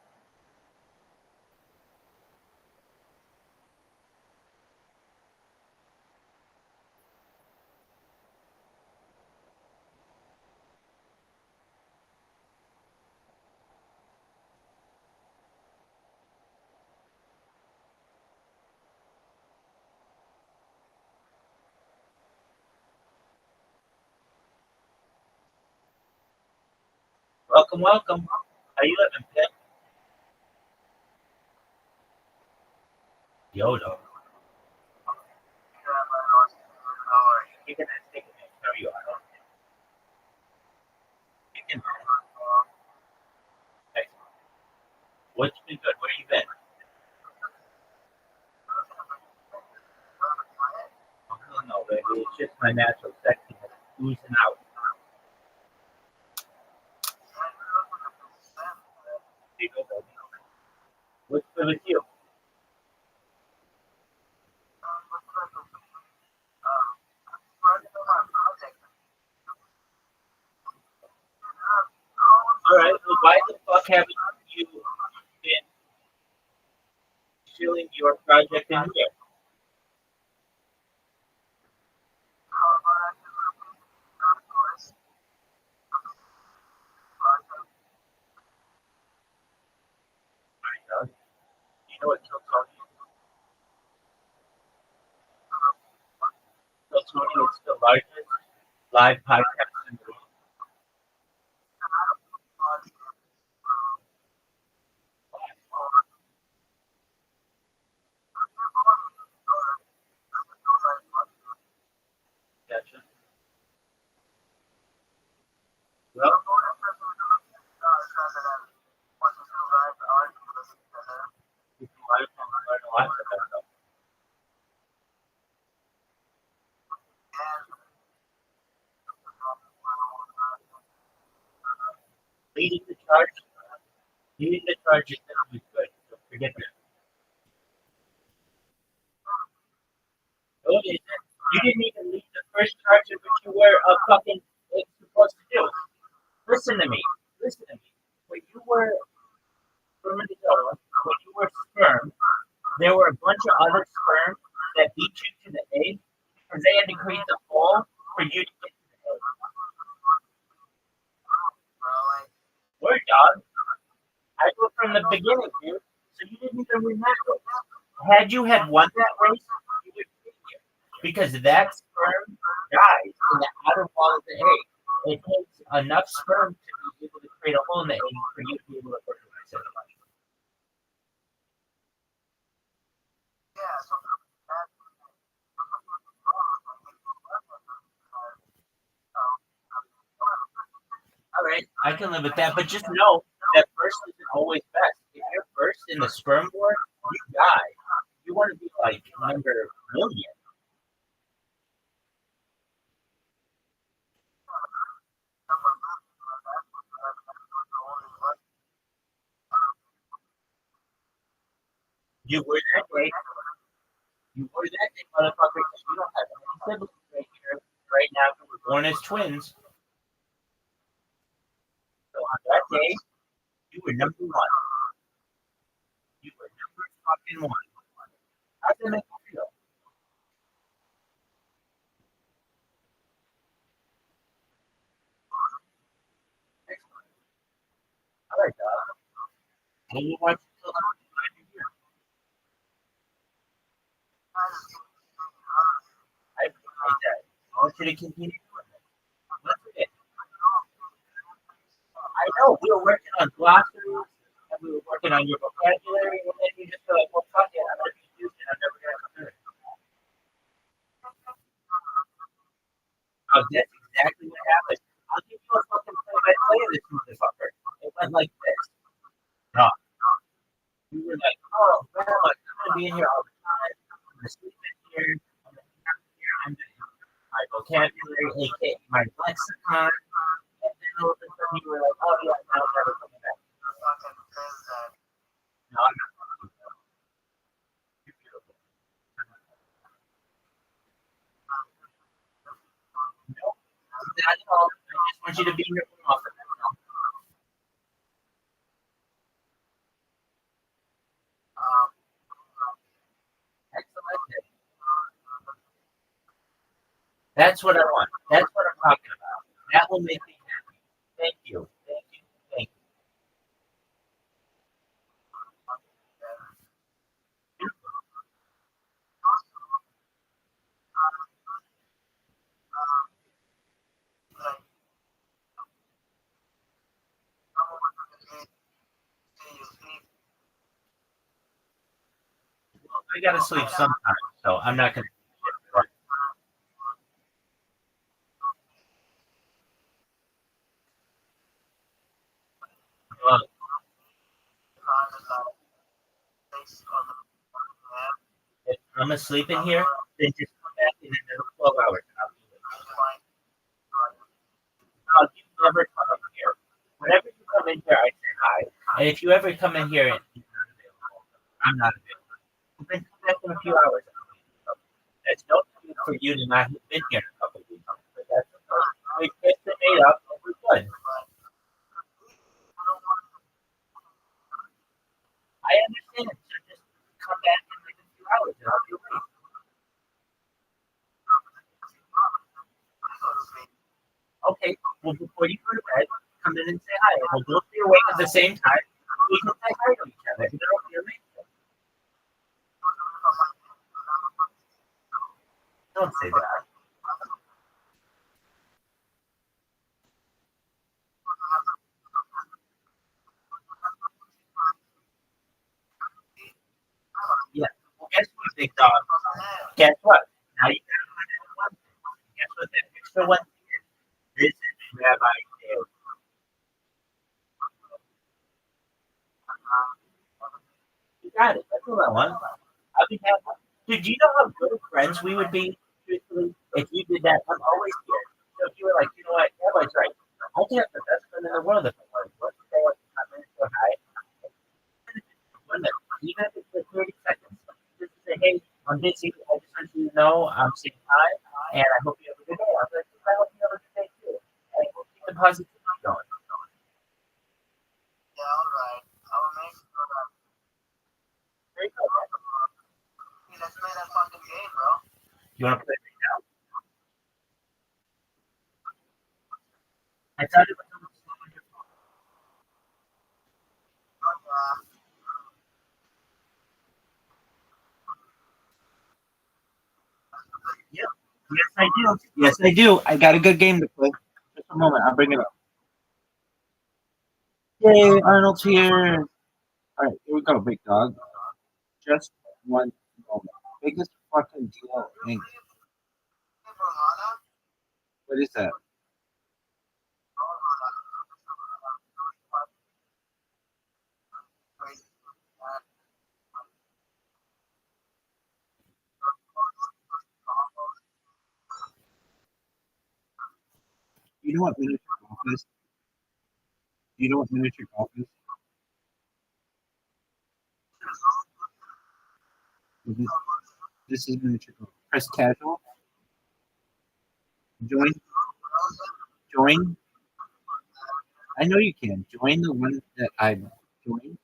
Welcome, welcome. How you living, Pip? Yoda. You can take it. There you are. You can. Hey, what's been good? Where you been? Oh, no, baby. It's just my natural sexiness oozing out. There you go, baby. What's good with you? All right. Well, why the fuck haven't you been filling your project in here? You know what Kiltony is? Kiltony is the largest live podcast in the world. Gotcha. Well, you can learn a lot about them. Leading the charge is going to be good. Don't forget that. Oh, you didn't even lead the first charge of which you were fucking supposed to do. Listen to me. Listen to me. When you were spermatozoa, when you were sperm, there were a bunch of other sperm that beat you to the egg because they had to create the hole for you to get to the egg. Word, dog. I go from the beginning, dude. So you didn't even win that race. Had you had won that race, you would be here. Because that sperm dies in the outer wall of the egg. It takes enough sperm to be able to create a hole in the egg for you to be able to fertilize it. All right, I can live with that, but just know that first isn't always best. If you're first in the sperm war, you die. You want to be like number million. You were that day. You were that day, motherfucker, because you don't have any siblings right here, right now, who were born as twins. So on that day, you were number one. You were number fucking one. How does that make you feel? Excellent. All right, dog. What do you want to tell them? I appreciate that. I want you to continue doing that. That's it. I know we were working on glossaries and we were working on your vocabulary, and then you just feel like, well, fuck it, I'm gonna be used and I'm never gonna come here. Oh, that's exactly what happened. I'll give you a fucking play-by-play of this motherfucker. It went like this. No. You were like, oh, well, like, I'm gonna be in here all the time. I'm gonna sleep in here. I'm gonna hang out here. I'm gonna my vocabulary, aka my lexicon. And then all of a sudden you were like, oh yeah, now I'm never coming back. No, I'm not. You're beautiful. No, want you to be here more often. Excellent. That's what I want. That's what I'm talking about. That will make me happy. Thank you. Thank you. Thank you. Well, I gotta sleep sometime, so I'm not gonna. Uh, if I'm asleep in here, then just come back in another 12 hours. And I'll do it. No, you never come in here. Whenever you come in here, I say hi. And if you ever come in here and you're not available, I'm not available. Then come back in a few hours. That's no excuse for you to not have been here in a couple of weeks. But that's okay. We fixed it, made up, and we're good. I understand. So just come back in like a few hours and I'll be waiting. Okay, well, before you go to bed, come in and say hi. And we'll both be awake at the same time. We can say hi to each other. You know, you're amazing. Don't say that. Yeah. Well, guess what, big dog? Guess what? Now you got 101 things. Guess what that extra one is? This is Rabbi Dale. You got it. That's all I want. I'll be happy. Dude, do you know how good of friends we would be, truthfully, if you did that? I'm always here. So if you were like, you know what, Rabbi's right. I can have the best friend in the world if I want. Let's say like 5 minutes go hi. 1 minute. Even if it's like 30 seconds. Just say, hey, I'm busy. I just want you to know I'm saying hi, and I hope you have a good day. I'm like, I hope you have a good day too. And we'll keep the positivity going. Yeah, all right. I will make sure that. There you go, man. Hey, let's play that fucking game, bro. You want to play right now? I thought it was on your phone. Yeah. Yes, I do. Yes, I do. I got a good game to play. Just a moment. I'll bring it up. Yay, Arnold's here. All right, here we go, big dog. Just one moment. Biggest fucking deal. What is that? You know what miniature golf is? You know what miniature golf is? This is miniature golf. Press casual. Join. Join. I know you can. Join the one that I joined.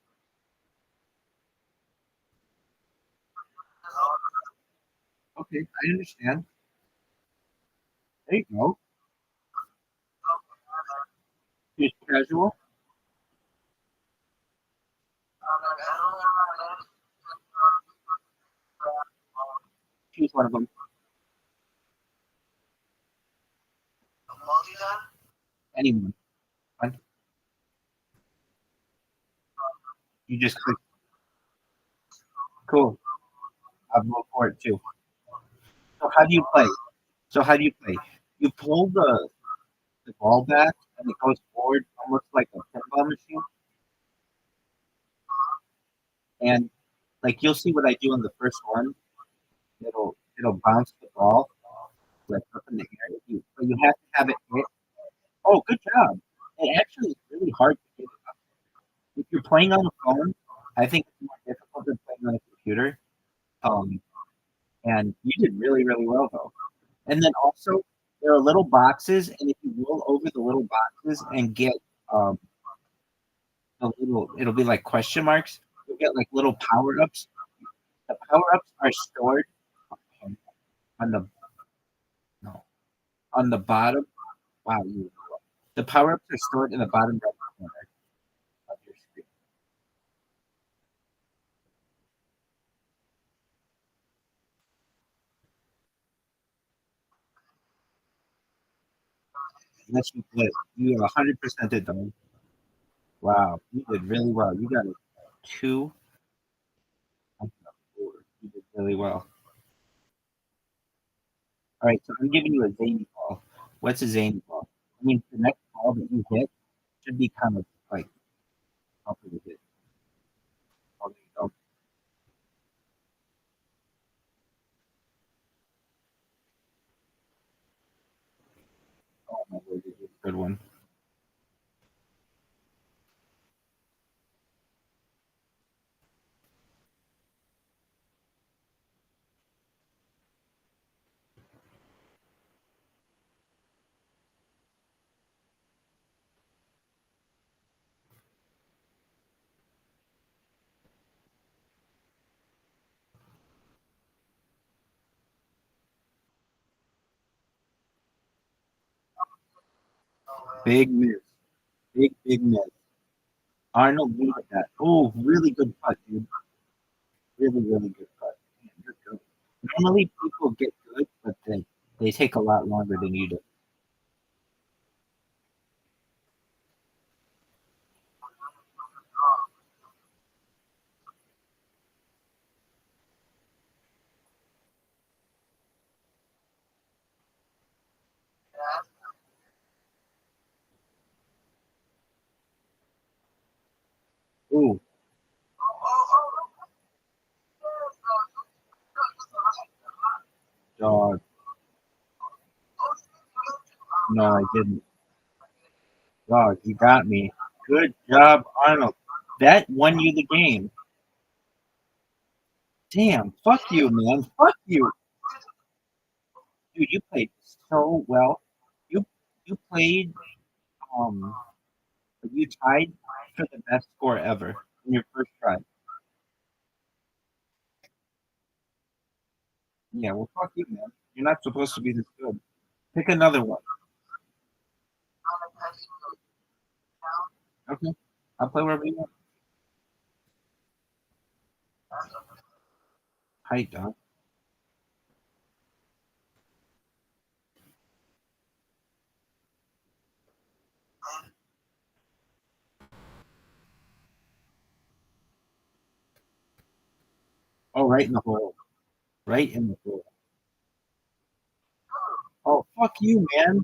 Okay, I understand. There you go. Choose casual. Choose one of them. Anyone. Fine. You just click. Cool. I'll vote for it too. So how do you play? You pull the ball back and it goes forward almost like a pinball machine. And like you'll see what I do in the first one. It'll bounce the ball like up in the air. But you have to have it hit. Oh, good job. It actually is really hard to get it up. If you're playing on a phone, I think it's more difficult than playing on a computer. And you did really, really well though. And then also There are little boxes, and if you roll over the little boxes and get a little, it'll be like question marks. You'll get like little power ups. The power ups are stored on the no on the bottom. Wow, the power ups are stored in the bottom right corner of your screen. Yes, you did. You 100% did, though. Wow, you did really well. You got a 2. I got a 4. You did really well. All right, so I'm giving you a zany ball. What's a zany ball? I mean, the next ball that you hit should be kind of like up with it. Oh, there you go. Oh, my word, this is a good one. Big miss. Big miss. Arnold needed that. Oh, really good putt, dude. Really good putt. Man, you're good. Normally people get good, but they take a lot longer than you do. Ooh. Dog. No, I didn't. Dog, you got me. Good job, Arnold. That won you the game. Damn, fuck you, man. Fuck you. Dude, you played so well. You you played um you tied for the best score ever in your first try. Yeah, well fuck you, man. You're not supposed to be this good. Pick another one. Okay. I'll play wherever you want. Hi, dog. Oh, right in the hole. Right in the hole. Oh, fuck you, man.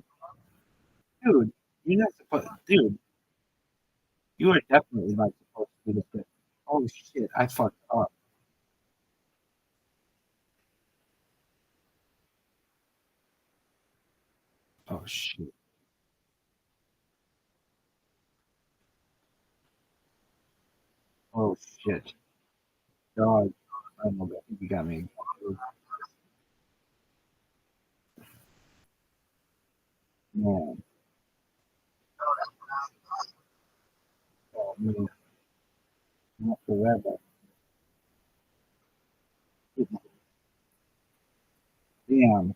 Dude, you're not supposed. Dude, you are definitely not supposed to be this good. Oh shit, I fucked up. Oh shit. Oh shit. Dog. I know that. You got me. Man. Oh man. Not forever. Damn.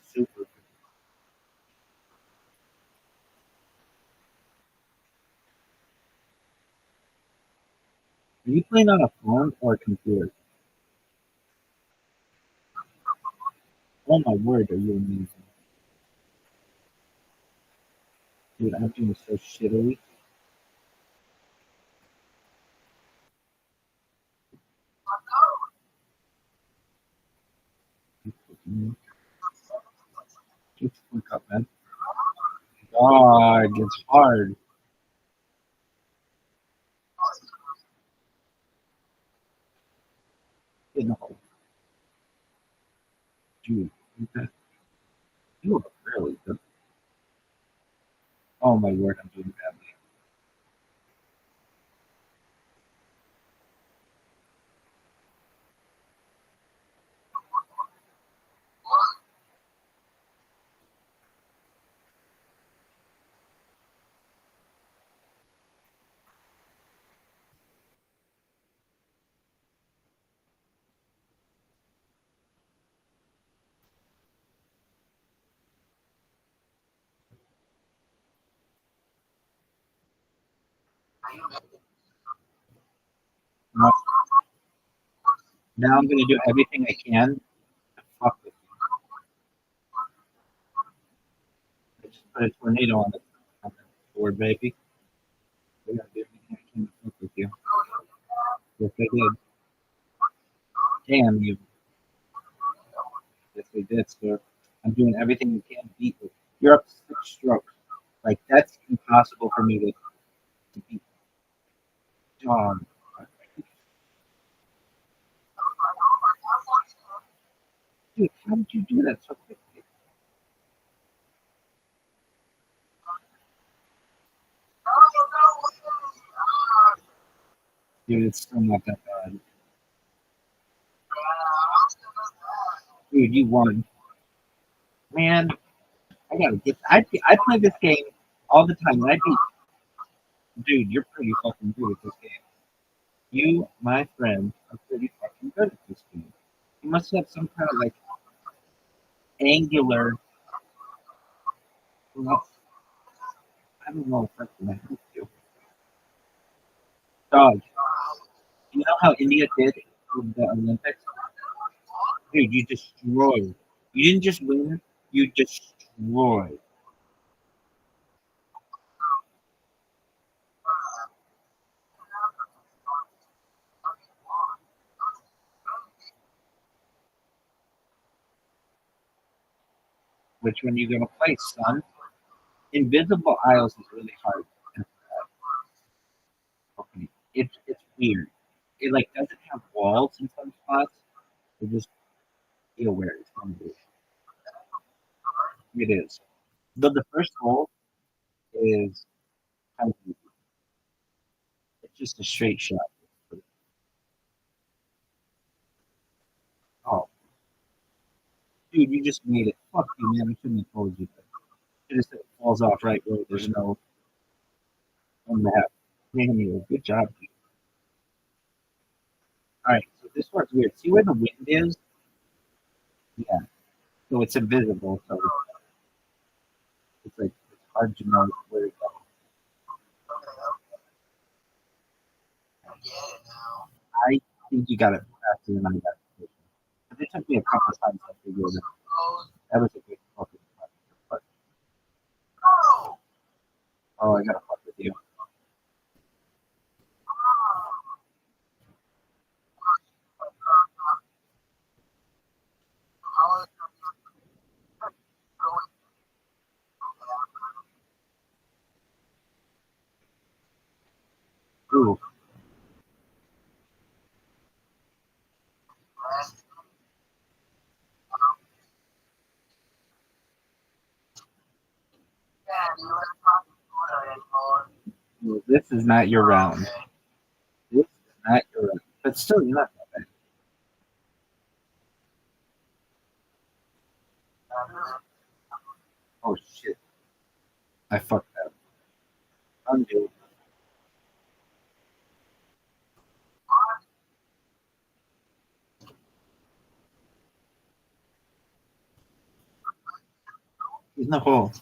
Super. Are you playing on a phone or a computer? Oh my word, are you amazing? Dude, I'm doing so shittily. Just wake up, man. Dog, it's hard. You know. Dude, you look really good. Oh my word, I'm doing badly. Now I'm gonna do everything I can to fuck with you. I just put a tornado on the board, baby. I gotta do everything I can to fuck with you. Yes, I did. Damn you. Yes, I did, sir. I'm doing everything you can to beat you. You're up 6 strokes. Like, that's impossible for me to beat. Dog. Dude, how did you do that so quickly? Dude, it's still not that bad. Dude, you won. Man, I gotta get. I play this game all the time, and I beat. Dude, you're pretty fucking good at this game. You, my friend, are pretty fucking good at this game. You must have some kind of like angular. Well, I don't know if that's gonna help you. Dog, you know how India did with the Olympics? Dude, you destroyed. You didn't just win, you destroyed. Which one you gonna play, son? Invisible Isles is really hard. Okay. It's weird. It like doesn't have walls in some spots. It just feel where it's gonna be. It is. Though the first hole is kind of easy. It's just a straight shot. Oh, dude, you just made it. Fuck you, man. I shouldn't have told you that. It just it falls off right where there's no map. Man, you good job. Dude. All right, so this part's weird. See where the wind is? Yeah. So it's invisible. So it's like it's hard to know where to go. I think you got it faster than I got it. But it took me a couple of times to figure it out. That was a good fucking but oh, I gotta fuck with you. Ooh. Well, this is not your round. This is not your round. But still, you're not that bad. Oh shit. I fucked up. Undo. There's no hole.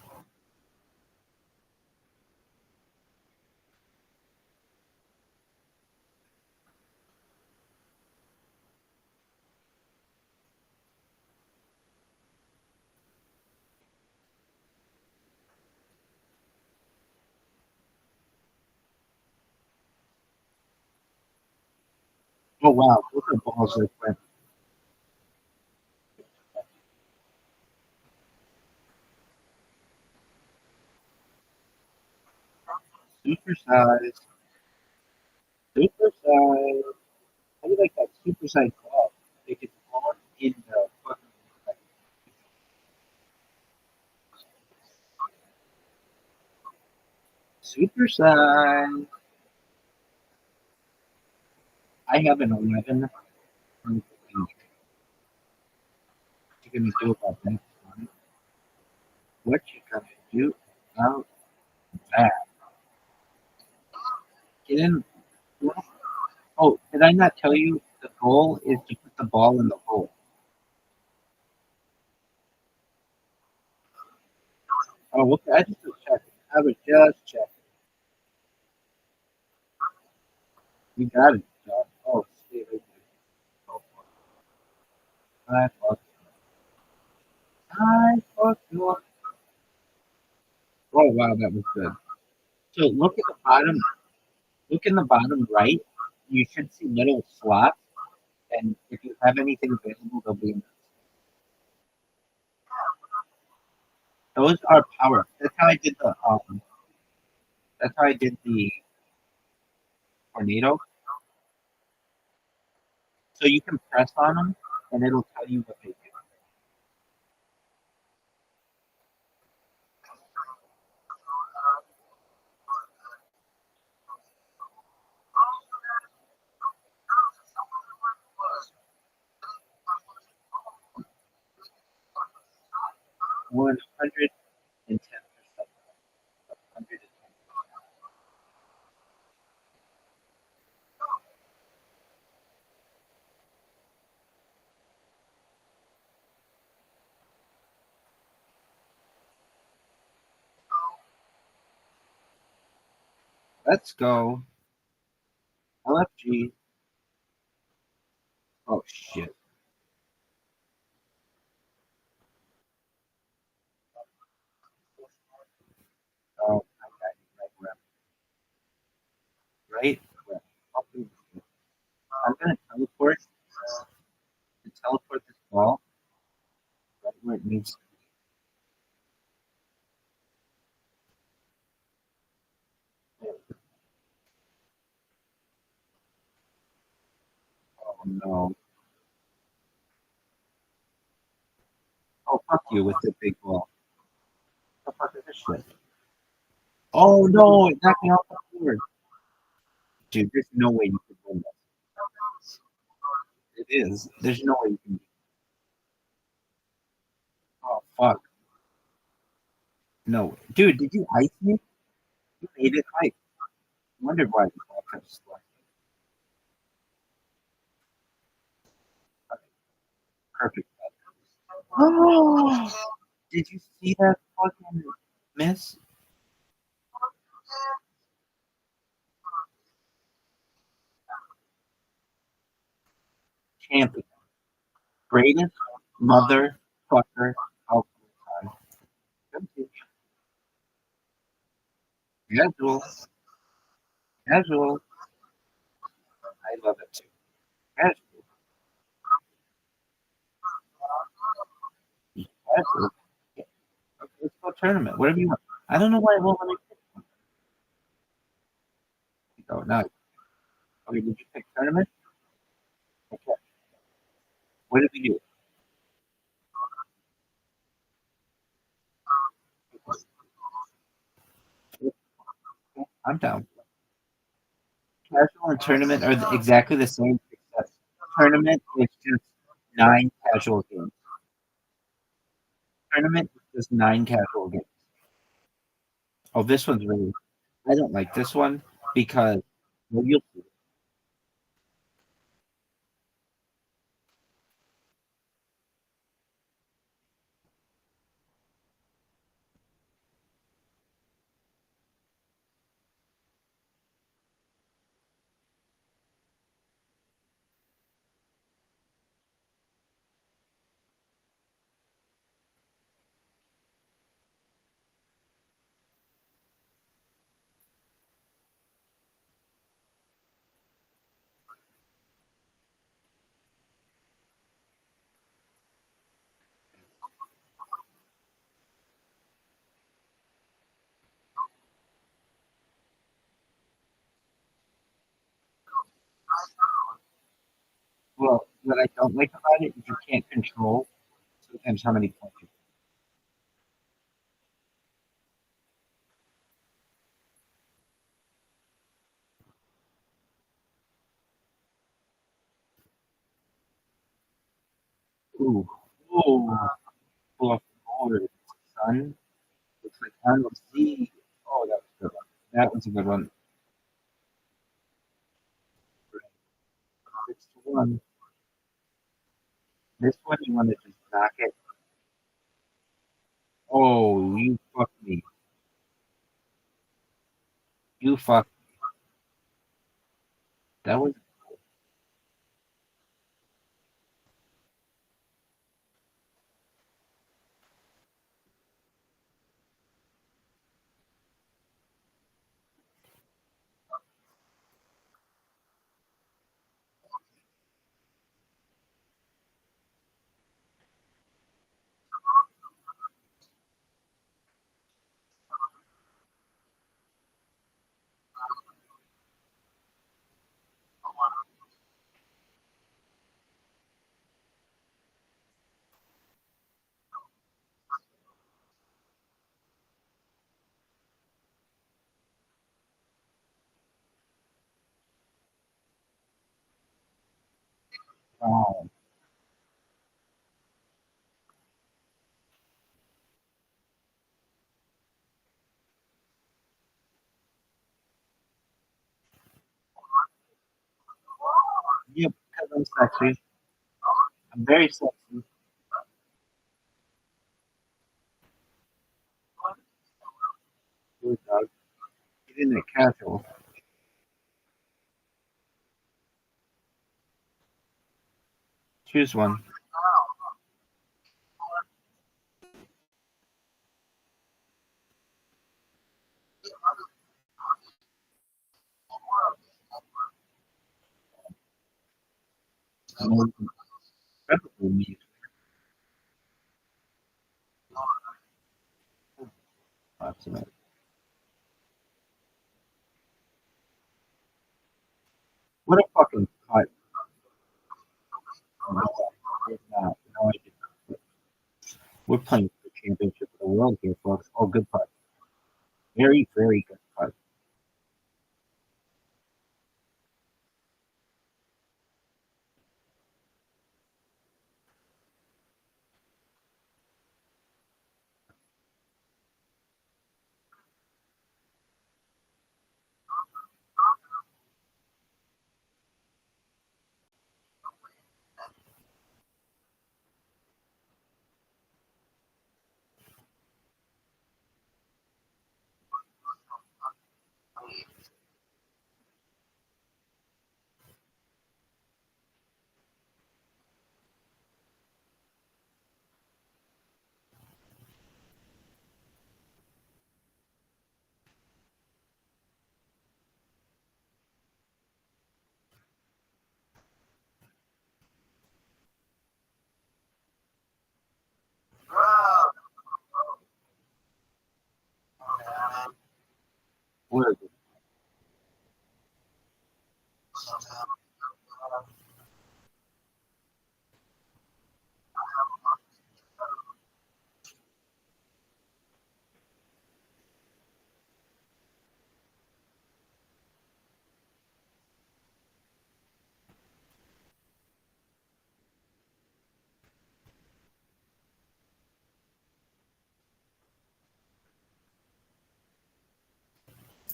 Oh wow, look at the balls they went. Super size. Super size. How do you like that super size club? They could on in the fucking like, Super size. I have an 11. What you gonna do about that? Son? What you gonna do about that? Get in. Oh, did I not tell you the goal is to put the ball in the hole? Oh, okay. I just was checking. I was just checking. You got it, John. Oh, stay right there. Oh, I fuck. I fuck you up. Oh, wow, that was good. So look at the bottom. Look in the bottom right. You should see little slots. And if you have anything available, they'll be in there. Those are power. That's how I did the that's how I did the tornado. So you can press on them and it'll tell you what they do. 110%. Let's go. LFG. Oh shit. Oh, I got right. I'm gonna teleport this ball right where it needs to be. Oh no. Oh fuck you with the big ball. What the fuck is this shit? Oh no, it knocked me off the board. Dude, there's no way you can win this. It is. There's no way you can. Oh fuck. No. Dude, did you ice me? You made it ice. Wondered why the ball kept sliding. Perfect. Oh, did you see that fucking miss? Champion. Greatest motherfucker of all time. Casual. Casual. I love it too. Casual. Casual. Okay, let's go tournament. Whatever you want. I don't know why it won't let me pick. Oh, now. Okay, did you pick tournament? Okay. What did we do? I'm down. Casual and tournament are exactly the same, except tournament is just 9 casual games. Tournament is just 9 casual games. Oh, this one's really. I don't like this one because well, you'll see. Well, what I don't like about it is you can't control sometimes how many points you. Ooh. Ooh. Full of forward. Sun. Looks like Arnold Z. Oh, that was a good one. That was a good one. 6-1. This one you want to just knock it. Oh, you fucked me. You fucked me. That was wow. Yeah, because I'm sexy. I'm very sexy. Good dog. Get in there casual. Choose one. Preferably me. Approximate. What a fucking cut. No, I did not. No, I did not. We're playing for the championship of the world here, folks. Oh, good putt. Very, very good putt. Where is it?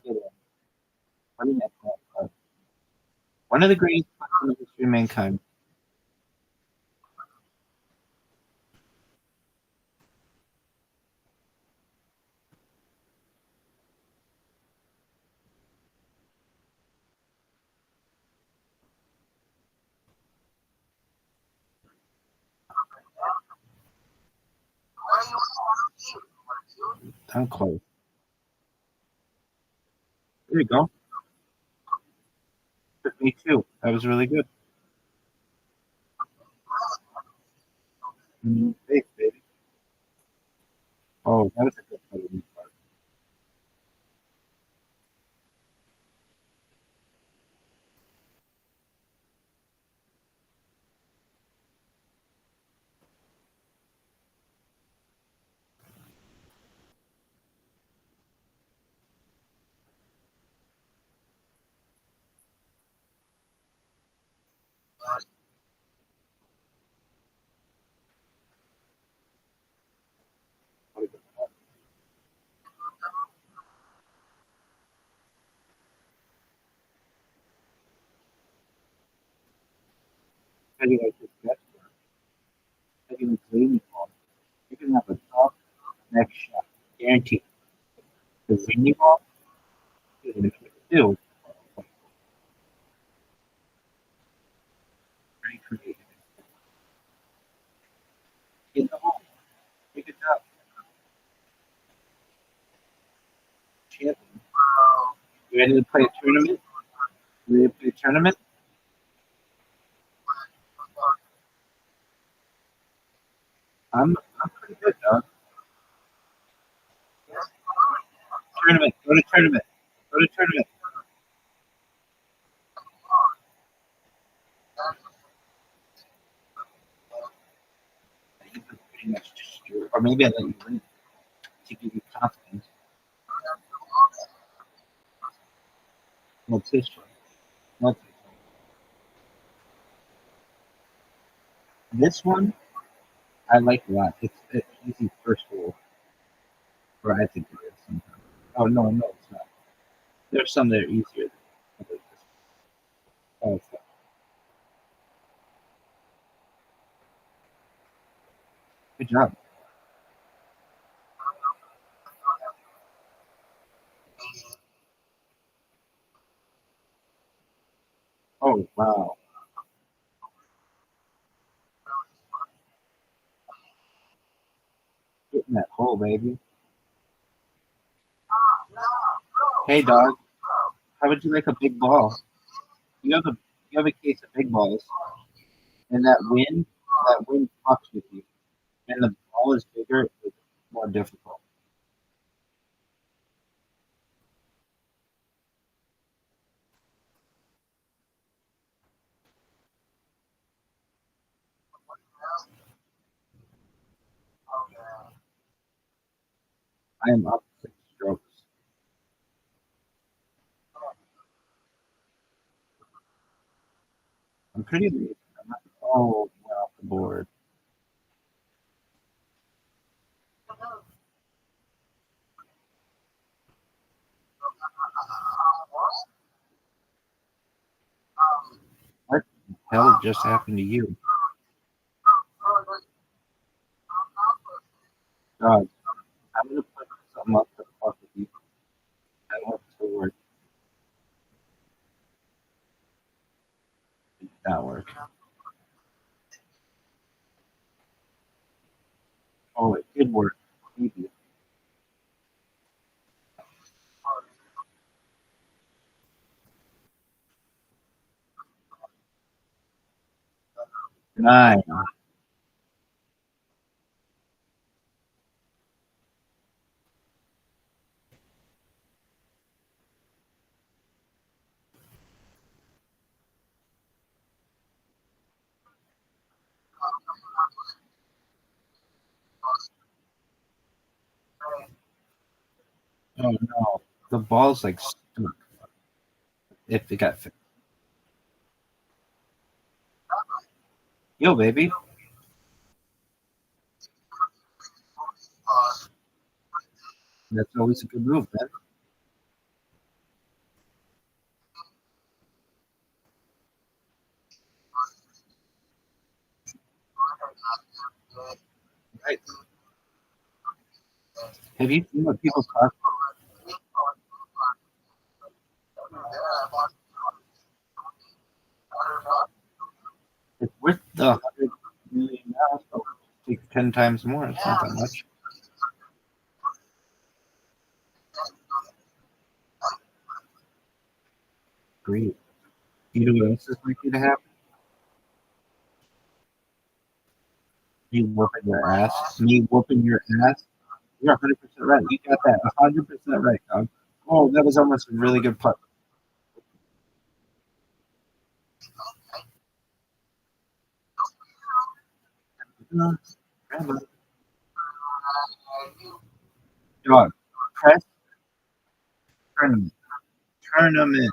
Get it. What do you mean? One of the greatest putts in the history of mankind. I'm close. There you go. Me too. That was really good. Thanks, baby. Oh, that was a good putt. How do you like this sketch? How do you like leaning ball? You can have a top next shot, guaranteed. The leaning ball is going to still pretty creative. Get the hole. Pick it up. Champion. You ready to play a tournament? You ready to play a tournament? I'm pretty good, dog. Tournament. Go to tournament. Go to tournament. You can pretty much destroy, or maybe I let you win to give you confidence. What's this one? What's this one? I like a lot. It's an easy first hole. Or I think it is sometimes. Oh no, it's not. There's some that are easier than others. Oh, it's not. Good job. Oh wow. Get in that hole, baby. Hey dog, how would you like a big ball? You have a case of big balls, and that wind fucks with you. And the ball is bigger, it's more difficult. I am up 6 strokes. I'm pretty late. I'm not, oh, went off the board. What the hell just happened to you? Dog, I'm gonna put something up to fuck with you. I don't have to work. It did not work. Oh, it did work. Maybe. Nine. Oh no. The ball's like stuck. If it got fixed. Yo, baby. That's always a good move, man. Right. Have you seen what people talk about? It's worth the 100 million now, so take 10 times more. It's not that much. Great. You know what else is likely to happen? Me whooping your ass. Me whooping your ass. You're 100% right. You got that 100% right, dog. Oh, that was almost a really good putt. Dog, press tournament. Tournament.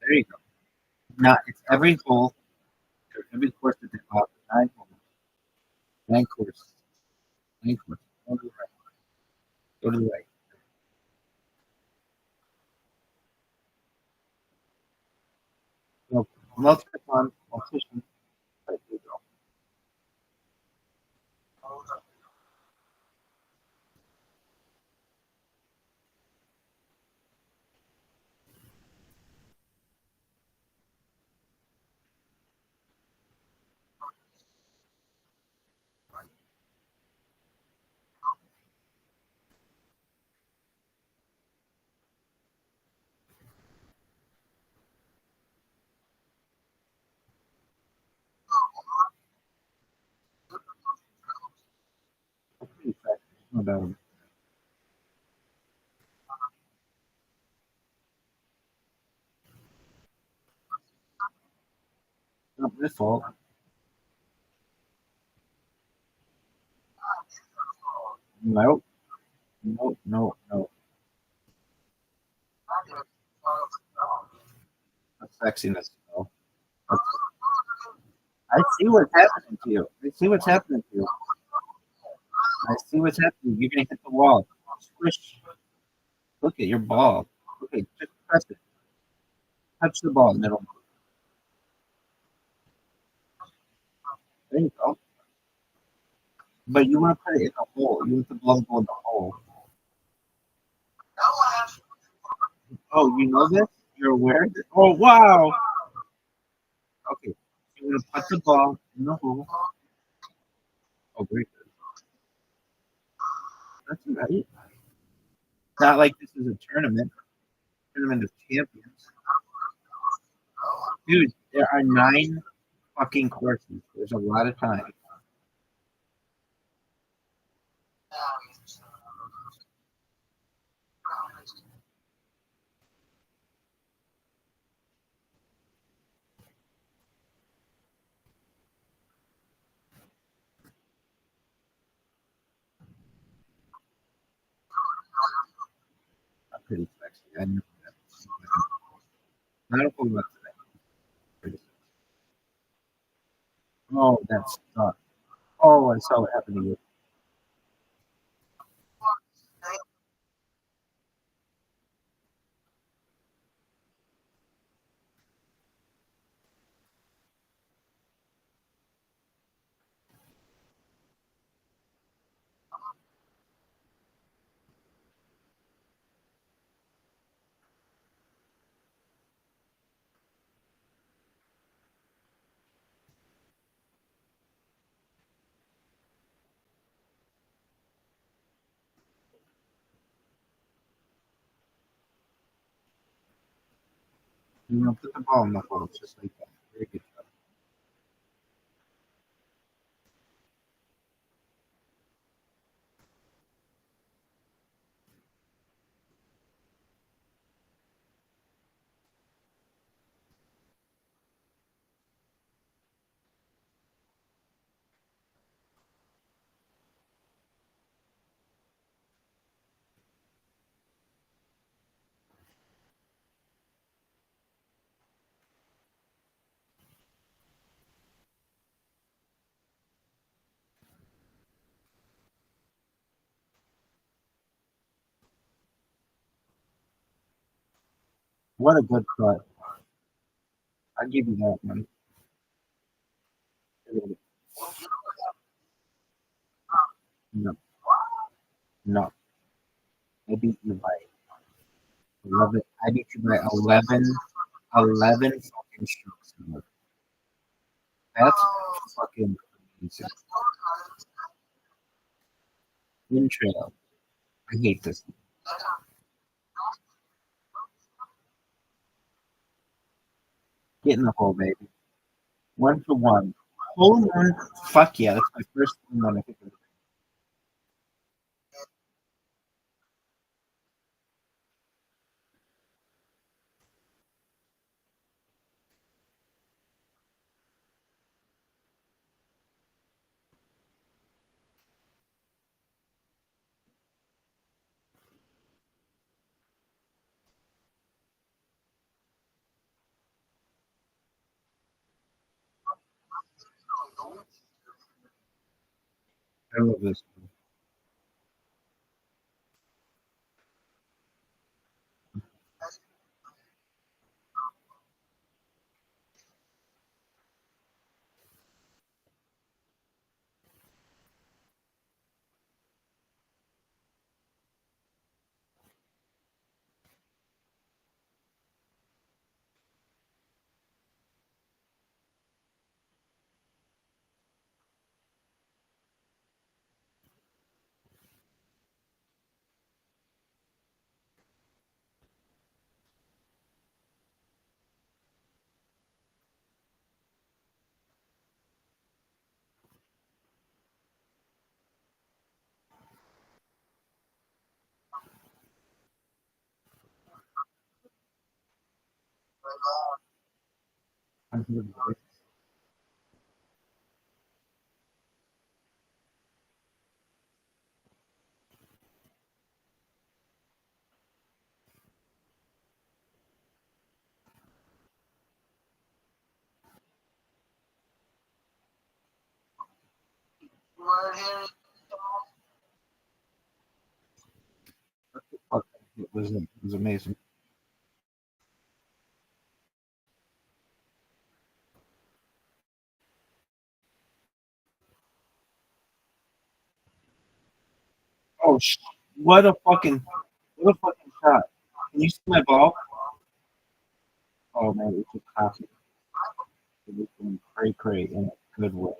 There you go. Now it's every hole, every course that they offer. 9 holes. 9 courses. 9 courses. Go to the right. Go to the right. Go. Most of the time, politicians, like you go. That's pretty fast. No doubt. Not my fault. Nope. Nope. No. No. That's sexiness. No. I see what's happening to you. I see what's happening to you. I see what's happening. You're gonna hit the wall. Squish. Look at your ball. Okay, just press it. Touch the ball in the middle. There you go. But you want to put it in the hole. You want the ball to go in the hole. Oh, you know this? You're aware of this? Oh, wow. Okay. You're going to put the ball in the hole. Oh, very good. That's right. Not like this is a tournament. Tournament of champions. Dude, there are 9 fucking courses. There's a lot of time. I'm pretty sexy. I know that. Not a whole lot today. Oh, that's not. Oh, I saw what happened to you. You know, put the ball in the hole just like that. Very good job. What a good cut. I'll give you that one. No. No. I beat you by 11. I beat you by 11 fucking strokes. That's fucking amazing. Intro. I hate this. Get in the hole, baby. 1-1. Hole in one. Fuck yeah. That's my first one I think of. I love this one. It was amazing. Oh, what a fucking shot! Can you see my ball? Oh man, it's just classic. It was going cray in a good way.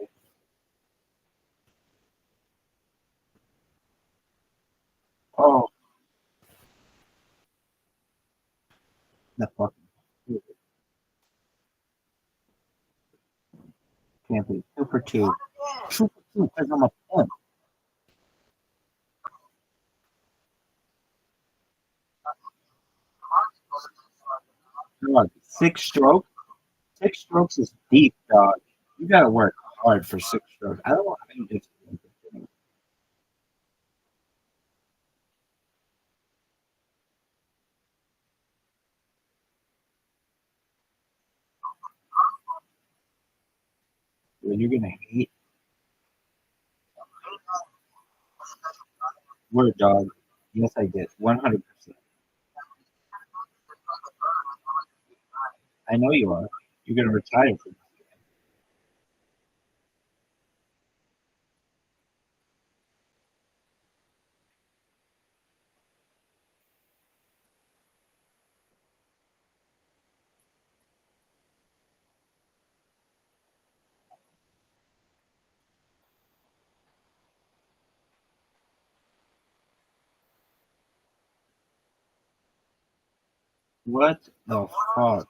Oh, that fucking can't be 2 for 2. 2 for 2 because I'm a pimp. God, 6 strokes. 6 strokes is deep, dog. You gotta work hard for 6 strokes. I don't want to just. You're gonna hate. Word, dog. Yes, I did. 100%. I know you are. You're gonna retire from this. What the fuck?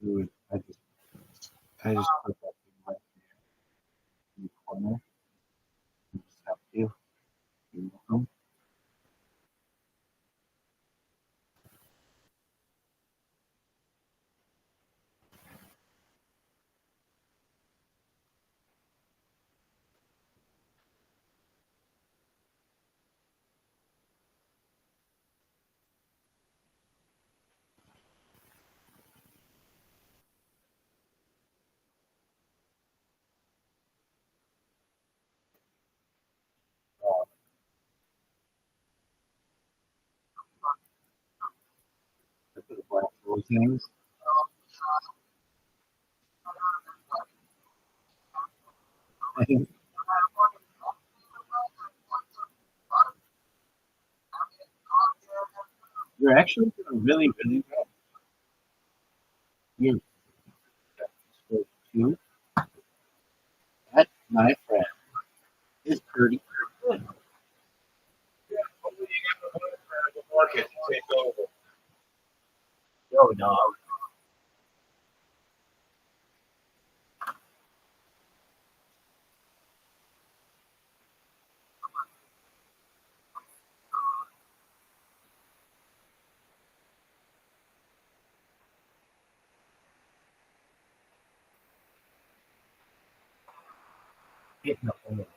Dude, I just put that thing right in the corner. I just have to. You're welcome. Look at the black rose things. You're actually doing really well. You're stroke 2. That, my friend, is pretty good. Market to take over. Yo, dog. Get no hole.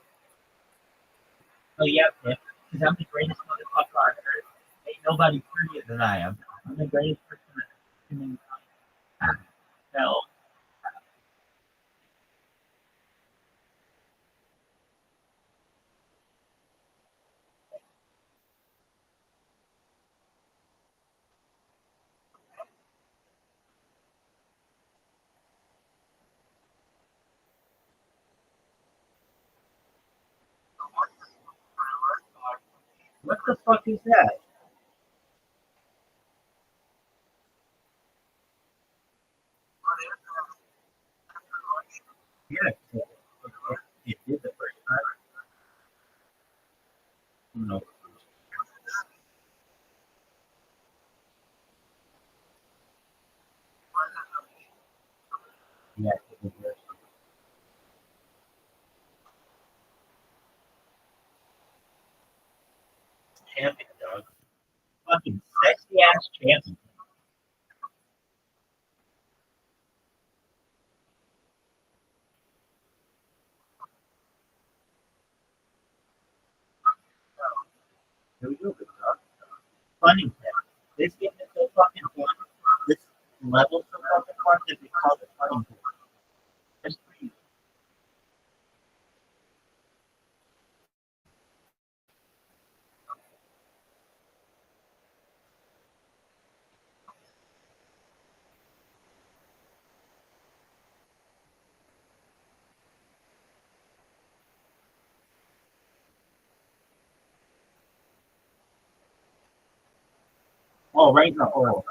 Oh yeah, man. Because I'm the greatest motherfucker on earth. Ain't nobody prettier than I am. I'm the greatest person on humankind. Hell. What the fuck is that? Yeah. It did the first time. No. Yeah. champion, dog. Fucking sexy ass champion. Here we go, good dog. Funny thing. This game is so fucking fun. This level so fucking fun that we call it funny thing. That's pretty. Oh, right now. Oh.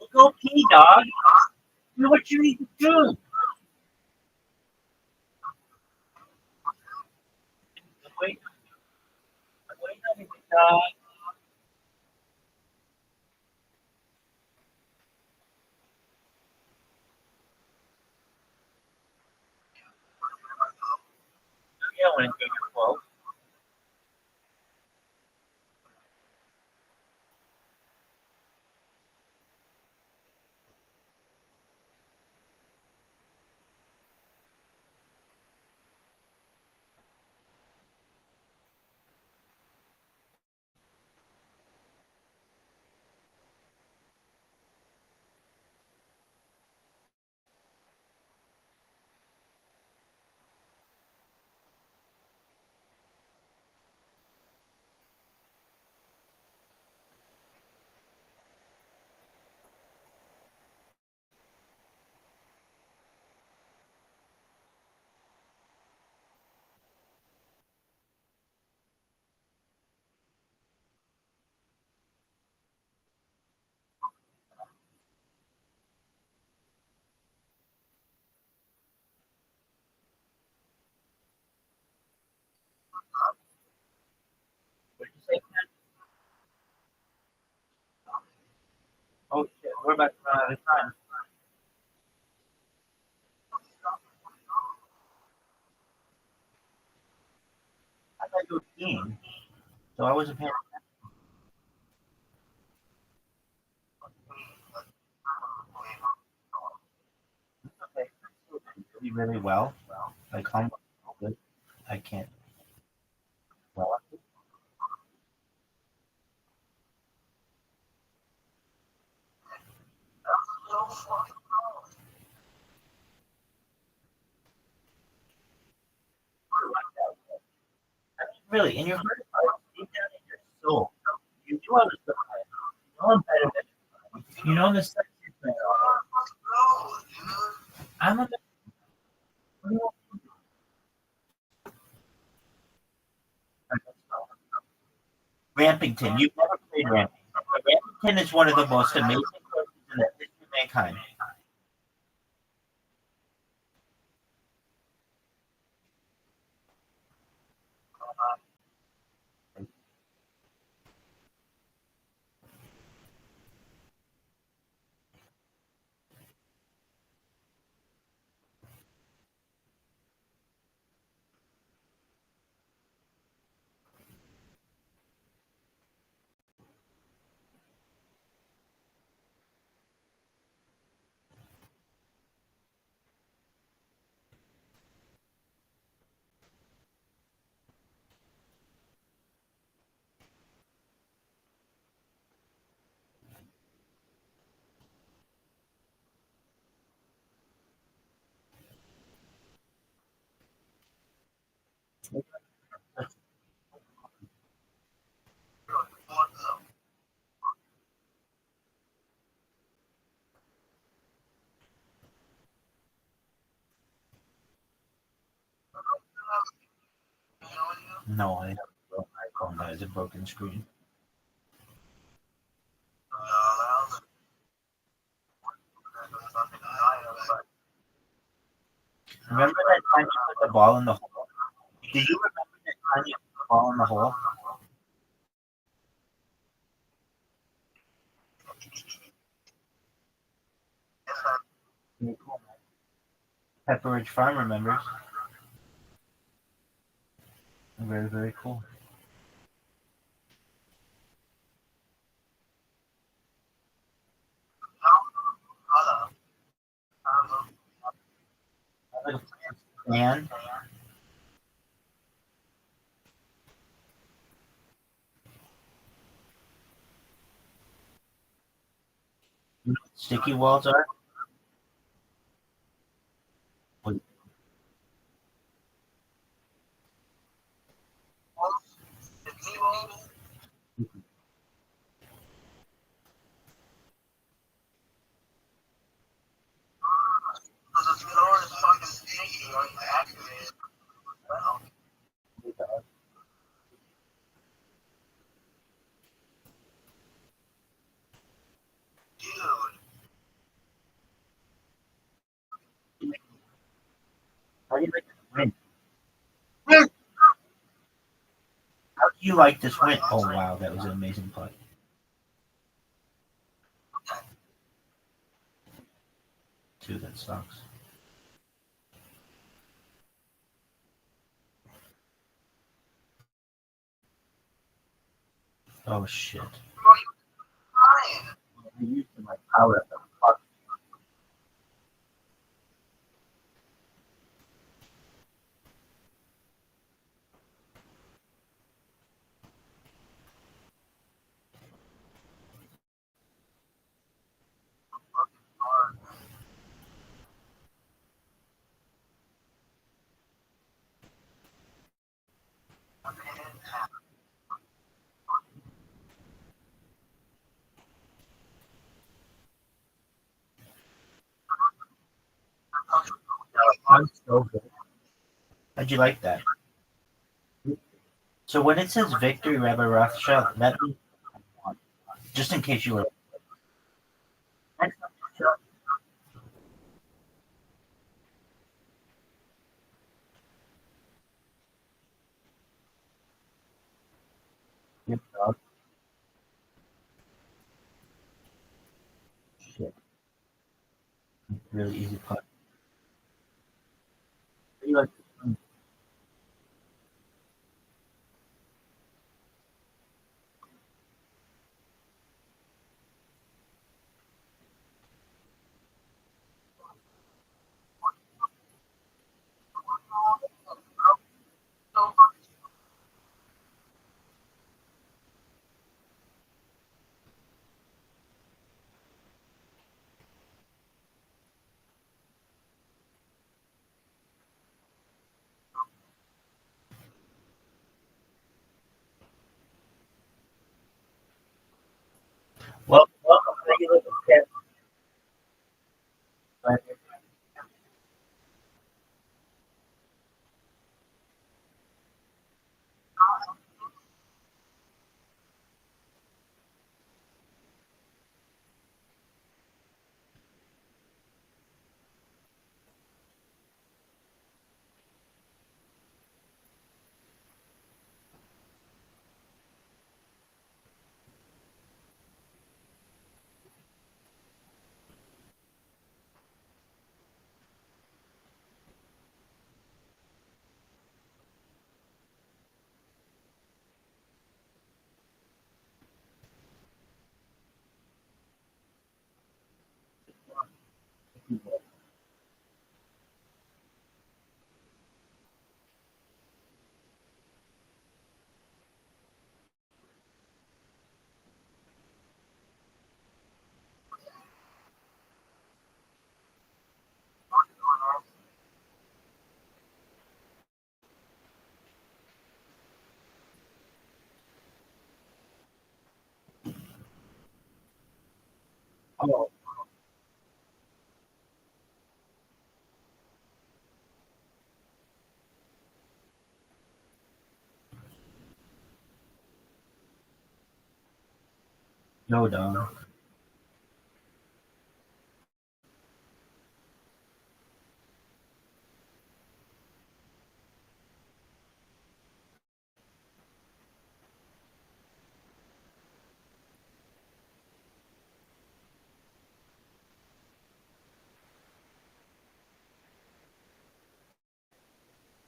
Oh, go pee, dog. Do what you need to do. Wait a minute, dog. Yeah, when it's your fault. What did you say, Ken? Oh shit, we're about to run out of time. I thought you were peeing, so I wasn't paying attention. Okay, really, really well. Like almost good. I can't. Well, really, in your heart of hearts, deep down in your soul, you do understand. You know I'm better than you. You know the sex is better. I'm a Rampington. You've never played Rampington. Rampington is one of the most amazing courses in the history of mankind. No, I have a broken iPhone that has a broken screen. Remember that time you put the ball in the hole? Do you remember that time you put the ball in the hole? Very cool. Pepperidge Farm remembers. Very, very cool. And you know what sticky walls are? Wait, how do you like this win? How do you like this win? Oh wow, that was an amazing play. Two, that sucks. Oh shit. I used my power up. Fuck. I'm so good. How'd you like that? So when it says victory, Rabbi Rothschild, that means just in case you were. Good dog. Shit. Really easy play. How do you like this win? Well, welcome. How do you like this kid? Oh, no, dog.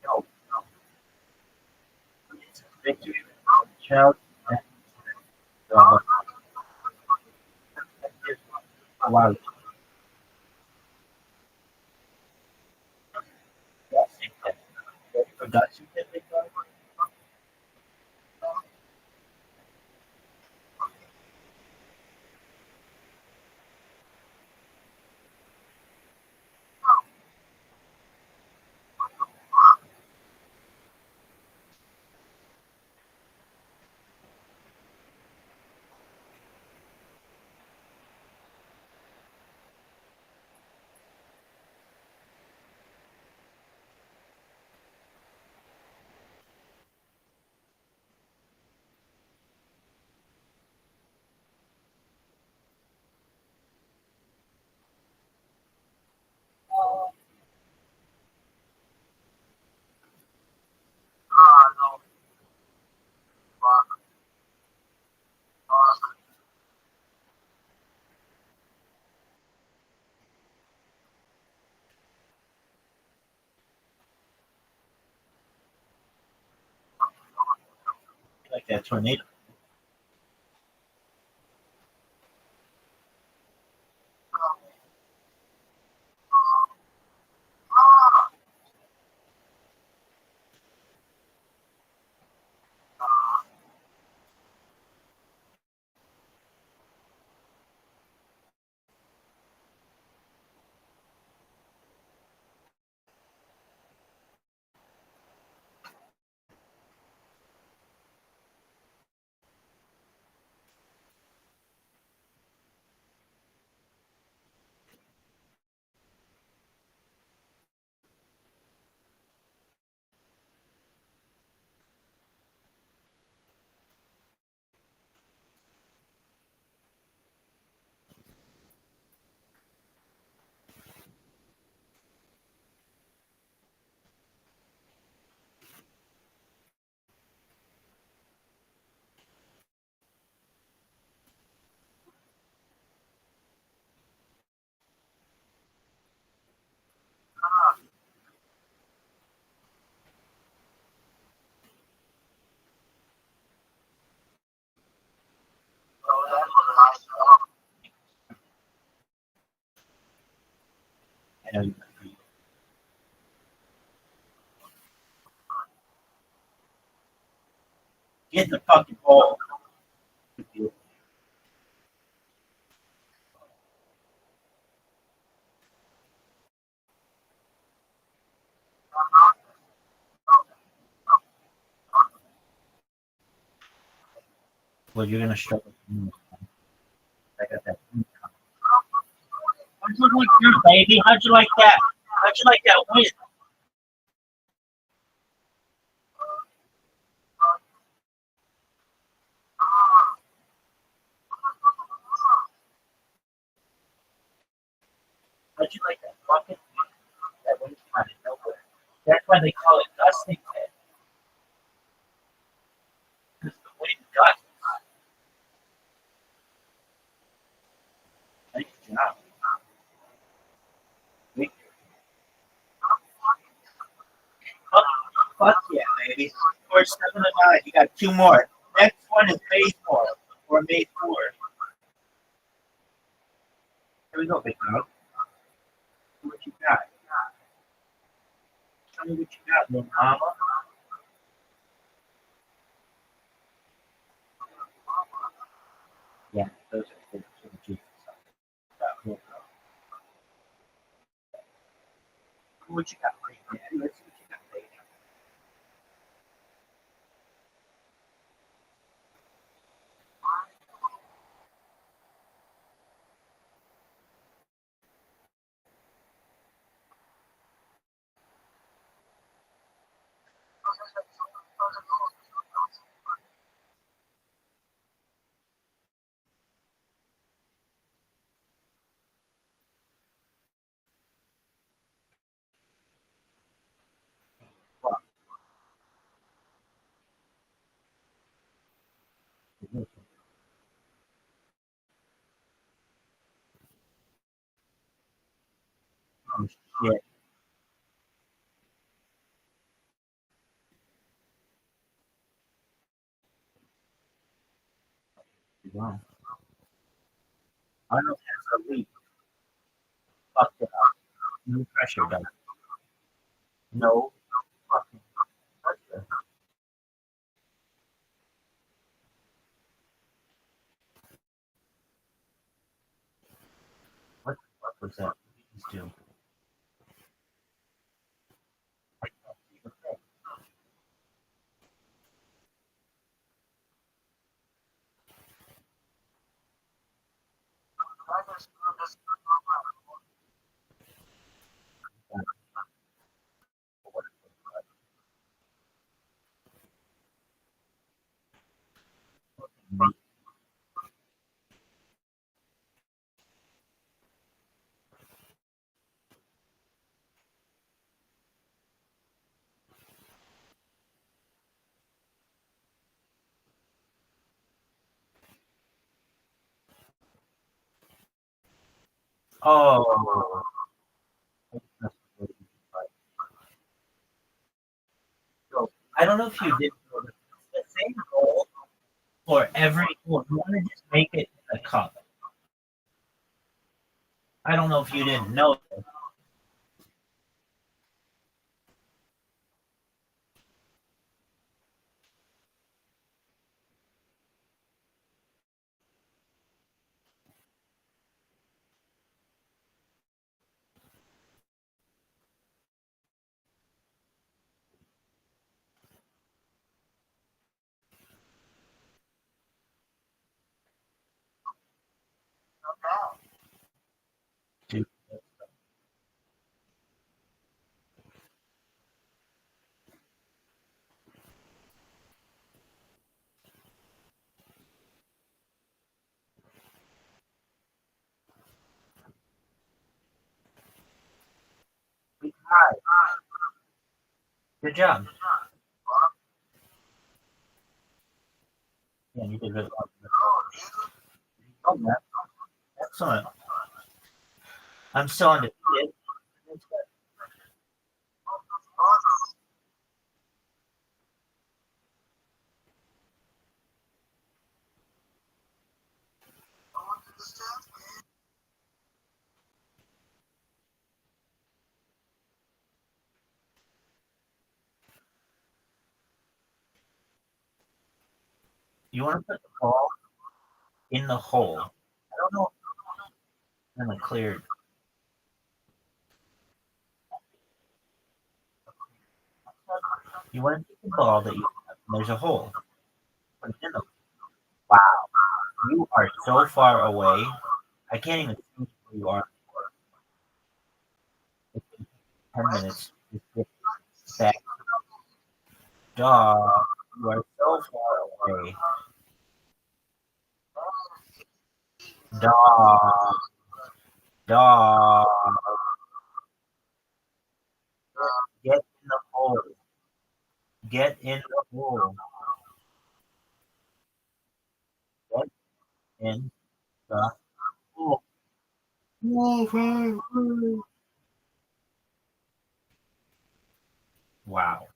No, no. It's a victory. Child. Uh, wow. Production. Like that tornado. I know you. Get the fucking ball. Well, you're gonna struggle. I got that. How'd you like that, baby? How'd you like that? How'd you like that win? How'd you like that fucking that win out of nowhere? That's why they call it dusting head. Because the wind gusts. Nice job. Fuck yeah, baby. Score 7-9. You got two more. Next one is May 4 or May 4. Here we go, big dog. What you got? Tell me what you got, little mama. Yeah, those are good. What you got, baby? Let's see what you got, baby. Yeah. Wow. Arnold has a leak. Fucked it up. No pressure, guys. No fucking pressure. What the fuck was that? What did he just do? Oh. So, I don't know if you did know this. It's the same goal for every goal. You want to just make it a cup. I don't know if you didn't know this. Dude. Good job. Yeah, you did really well. Oh, man. Excellent. I'm still undefeated. You want to put the ball in the hole. I don't know. In the cleared. You want to take the ball that you have, and there's a hole. Put it in the. Wow. You are so far away. I can't even see where you are. It's been 10 minutes. Just get back. Dog. You are so far away. Dog. Dog. Get in the hole. Get in the hole. Get in the hole. Wow.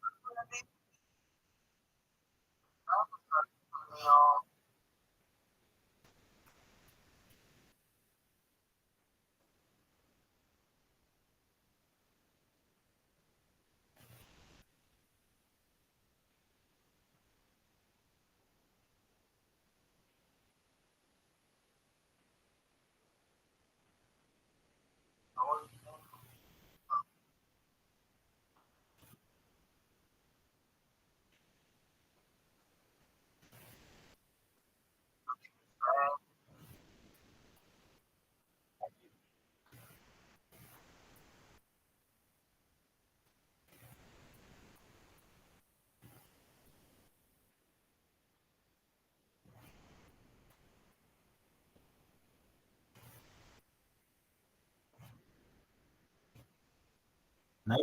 Nice.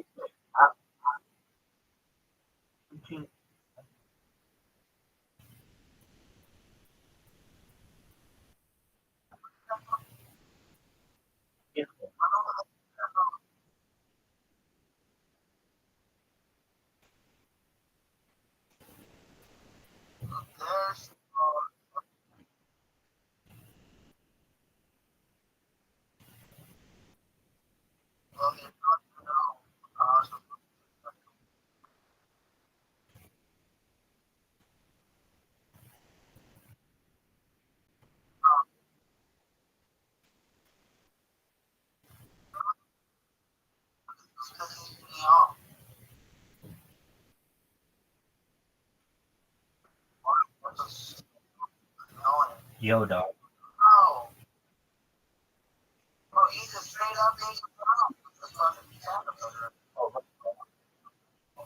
Yo, dog.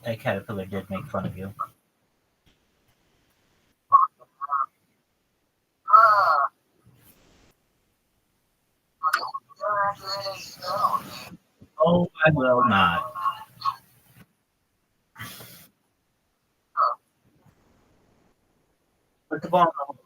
That caterpillar did make fun of you. Oh, I will not. Put the ball on.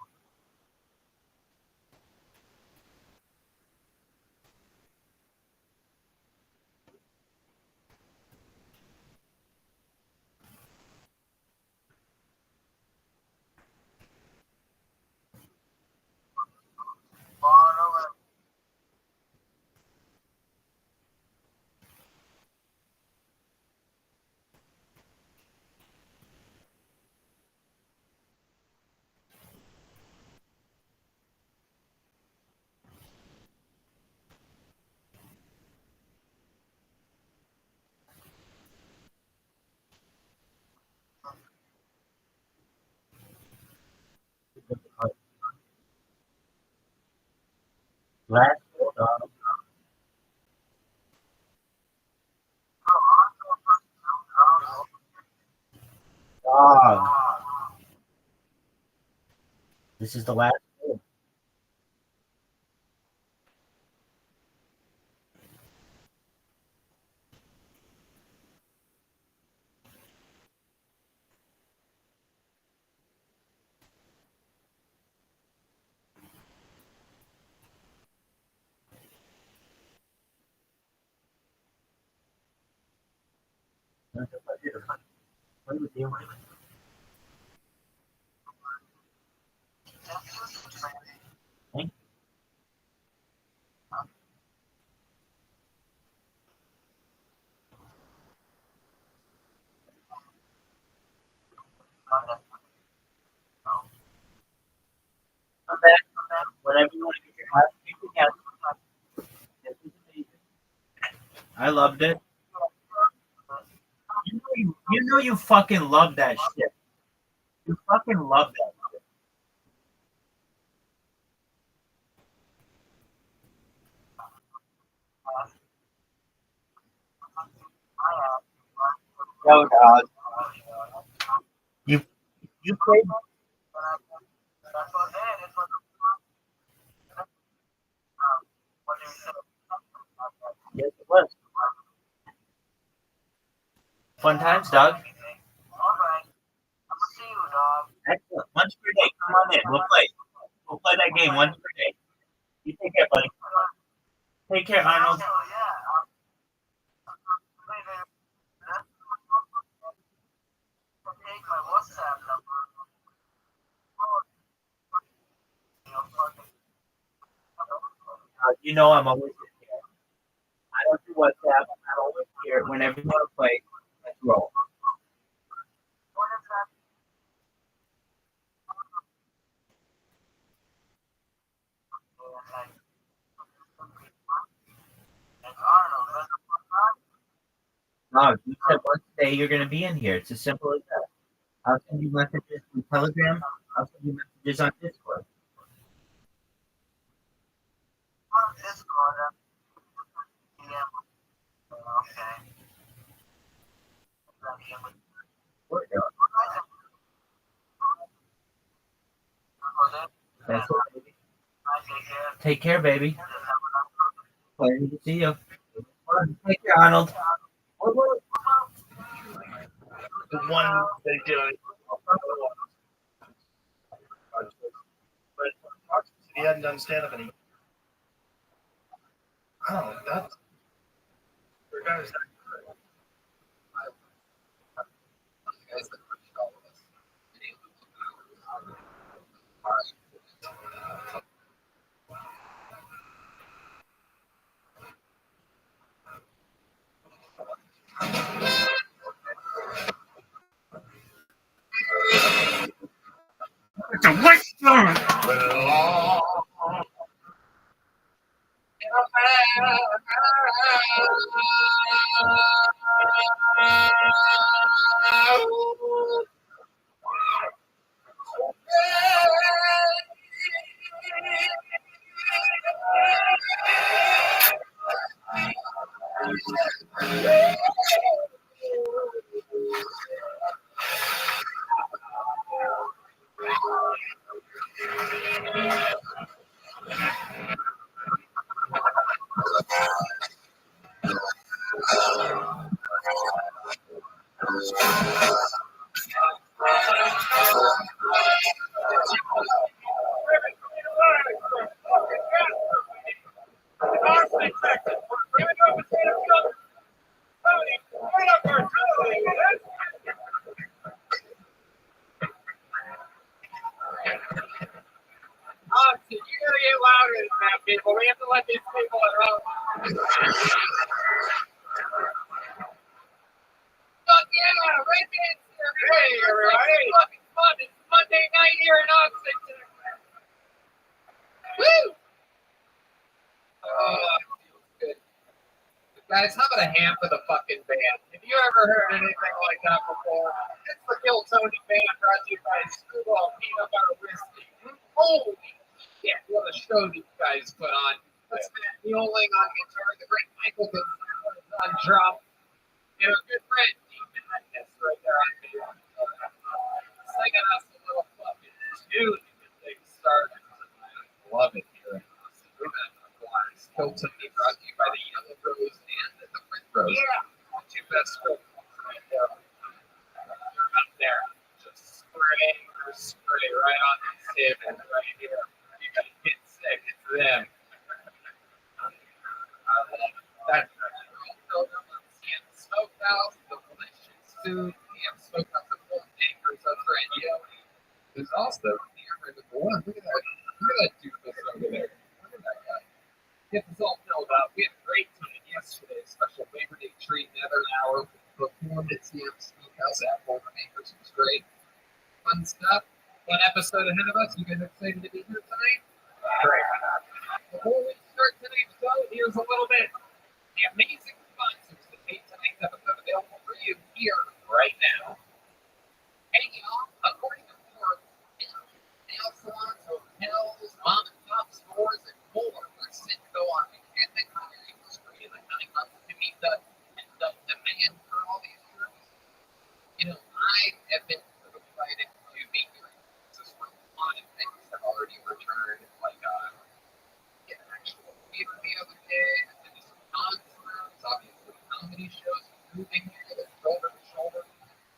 Last dog. Dog. This is the last one. What are you doing? Come back. Whenever you want to get your house, you can have it. This is amazing. I loved it. You fucking love that shit. You fucking love that shit. Yo, dog. You played. Yes, it was. Fun times, dog. Excellent. Once per day. Come on in. We'll play. We'll play that game once per day. You take care, buddy. Take care, Arnold. You know I'm always here. I don't do WhatsApp. I'm always here. Whenever you want to play, let's roll. No, you said once a day you're going to be in here. It's as simple as that. I'll send you messages through Telegram. I'll send you messages on Discord. That's it, baby. Take care, baby. Pleasure to see you. Take care, Arnold. The one they did on but he hadn't done stand up any. I don't know. That's for guys that You gotta get louder than that, people. We have to let these people at home. Fuck yeah, right there. Hey, everybody. It's fucking fun. It's Monday night here in Austin. Woo! Oh, it feels good. Guys, how about a hand for the fucking band? Have you ever heard anything like that before? It's the Kill Tony Band brought to you by Screwball Peanut Butter Whiskey. Holy shit, what a show these guys put on. That's Matt Mueling on guitar, the great Michael on drum, and our good friend Dean Madness right there on bass. Singing us a little fucking tune to get things started tonight. Love it here. Kill Tony brought to you by the Yellow Rose and the Red Rose. Yeah. The two best folks right there. They're up there. Just spray right on this table right here. You gotta get sick. It's them. I love it. That's the Smokehouse, the delicious food. We have Smokehouse at Full Anchors over at Yale. There's also here the one. Look at that doofus over there. Look at that guy. Get this all filled up. We had a great time yesterday. Special Labor Day treat, another hour performed at CM Smokehouse at Full Anchors. It was great. Fun stuff. One episode ahead of us. You guys excited to be here tonight? Great. Before we start tonight's show, here's a little bit. The amazing sponsors that made tonight's episode available for you here right now. Hey y'all, according to Forbes, nail salons, hotels, mom and pop stores, and more are set to go on pandemic hiring spree in the coming months to meet the demand for all these services. You know, I have been so excited to be here. This is where a lot of things have already returned, like an actual theater the other day, and then some concerts, obviously comedy shows, moving here, the shoulder to shoulder.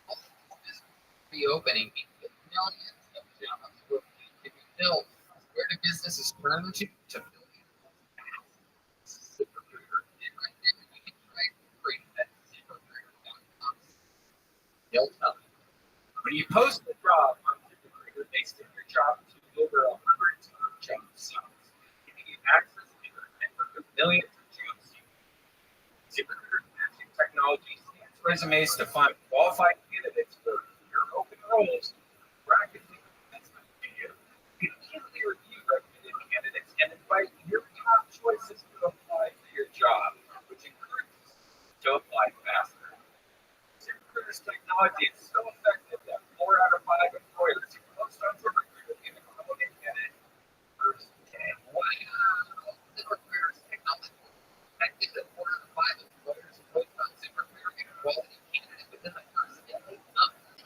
All of this reopening means that millions of jobs will need to be filled. Where do businesses turn to fill these roles? ZipRecruiter. And right now, you can try it for free at ZipRecruiter.com. They'll tell you. When you post a job on ZipRecruiter, they stick your job to over 100 different job sites, giving you access to a network of millions of job seekers. ZipRecruiter's matching technology scans resumes to find qualified candidates for your open roles, rapidly commencement to you. You can easily review recommended candidates and invite your top choices to apply for your job, which encourages you to apply faster. ZipRecruiter's technology is so effective that 4 out of 5 employers who post on ZipRecruiter get a quality candidate first day. Wow! ZipRecruiter's technology is effective that 4 out of 5 employers who post on ZipRecruiter get a quality candidate within the first day of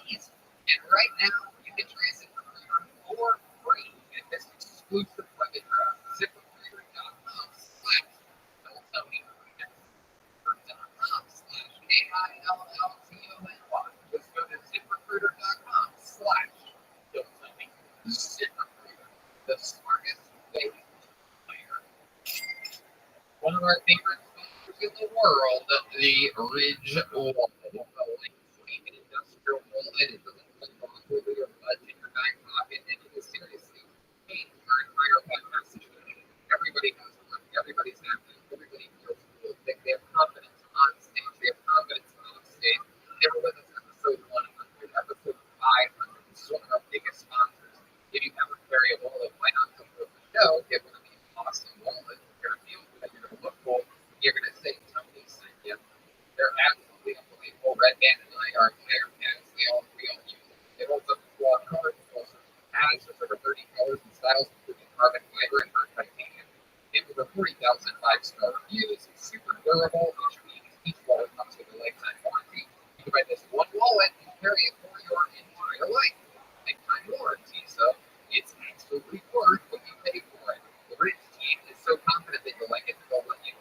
these. And right now, you can try ZipRecruiter for free at this exclusive webinar, ZipRecruiter.com/Tony. ZipRecruiter.com/KILLTONY. Just go to ZipRecruiter.com/Tony. ZipRecruiter, the smartest way to hire. One of our favorite sponsors in the world, the Ridge Wallet. The Link Industrial Wallet is a little longer than your budget in your back pocket, and it is seriously changed our entire podcast situation. Everybody knows one. Everybody's happy. Everybody feels cool. They have confidence on stage. They have confidence off stage. They were with us episode 100, episode 500. This is one of our biggest sponsors. If you have a carry a wallet, why not come to the show? Give them an awesome wallet. You're going to feel good. You're going to look cool. You're going to say Tony sent you. They're absolutely unbelievable. Red Band and I are entire pants. We styles, including carbon fiber and hard titanium. It was a 40,000 five-star reviews. It's super durable, which means each wallet comes with a lifetime warranty. You can buy this one wallet and carry it for your entire life. Lifetime warranty, so it's absolutely worth what you pay for it. The Rich team is so confident that you'll like it, they'll let you.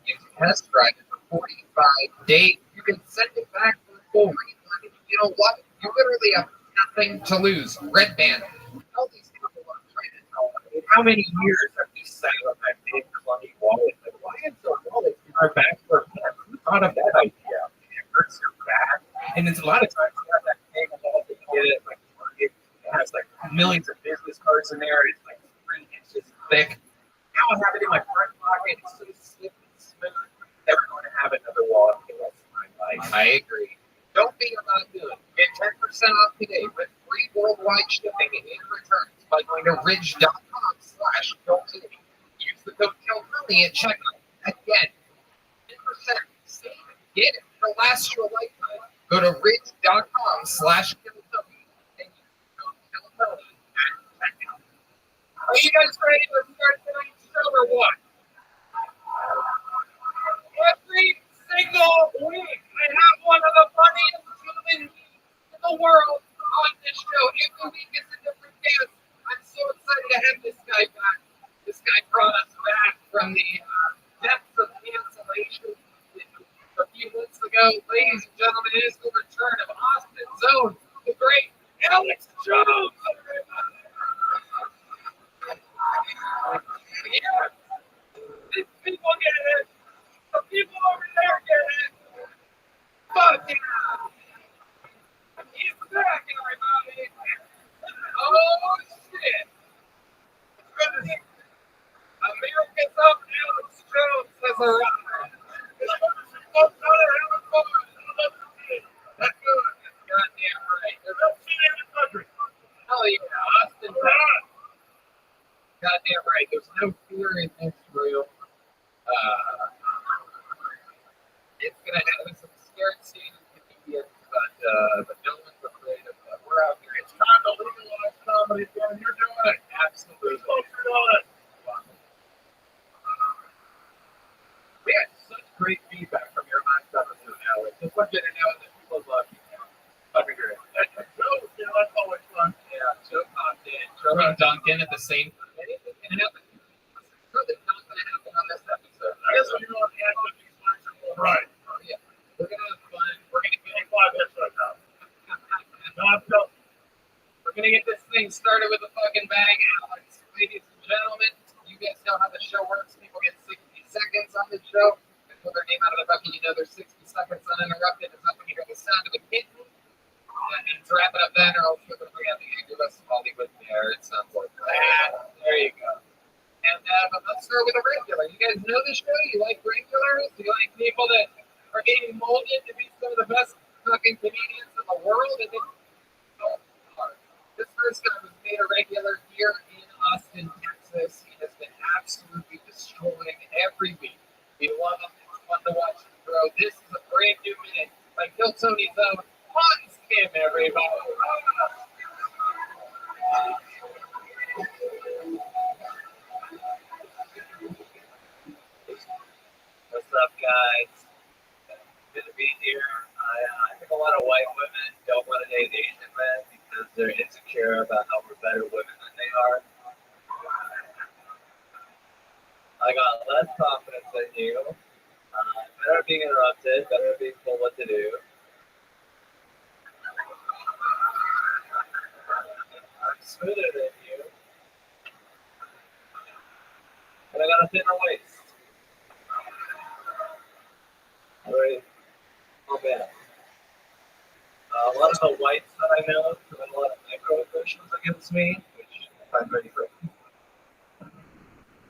You can test drive it for 45 days. You can send it back to the full refund. You know what? You literally have nothing to lose. Red Band. All these people are trying to tell me. How many years have we sat on that big clunky wallet? Like, why is the wallet in our back of our pants? Who thought of that idea? It hurts your back. And it's a lot of times you have that big wallet that you get it like Target. It has like millions of business cards in there. It's like 3 inches thick. Now I have it in my front pocket. It's so stiff and smooth. Never going to have another wallet for the rest of my life. I agree. Don't be about doing. Get 10% off today with free worldwide shipping and returns by going to ridge.com/KillTony. Use the code KillTony at checkout. Again, 10% save. Get it. It'll last you a lifetime. Go to ridge.com/KillTony and use the code KillTony at checkout. Are you guys ready to start tonight's show or what? Every single week, I have one of the funniest human beings in the world on this show. Every week is a different guest. Goddamn right. There's no fear in this room. It's gonna have some scared scenes comedians, but no one's afraid of that. We're out here. It's time to legalize comedy, man. You're doing it. Absolutely. You're doing it. We had such great feedback from your last episode, Alex. Just want you to know that people love you. That'd be great. Yeah, that's always fun. Yeah, Joe popped in. Joe and Duncan at the same time. Anything can happen. Something's not going to happen on this episode. I guess we're going to have these lines are going right. Yeah. We're going to have fun. We're going to get 5 minutes right now. We're going to get this thing started with a fucking bang, Alex. Ladies and gentlemen, you guys know how the show works. People get 60 seconds on the show. They put their name out of the bucket. You know there's 60 seconds uninterrupted. It's not when you hear the sound of a kitten. And to wrap it up then, or else we're going to bring out the Angelus Hollywood there. It sounds like that. There you go. And but let's start with a regular. You guys know the show? You like regulars? You like people that are getting molded to be some of the best fucking comedians in the world? And this first guy was made a regular here in Austin, Texas. He has been absolutely destroying every week. We love him. It's fun to watch him grow. This is a brand new minute by Kill Tony's own Hans Kim, everybody. What's up, guys? Good to be here. I think a lot of white women don't want to date Asian men because they're insecure about how we're better women than they are. I got less confidence than you. Better at being interrupted, better at being told what to do. I'm smoother than you. And I got a thinner waist. Alright. Oh man. A lot of the whites that I know commit a lot of microaggressions against me, which I find very frightening.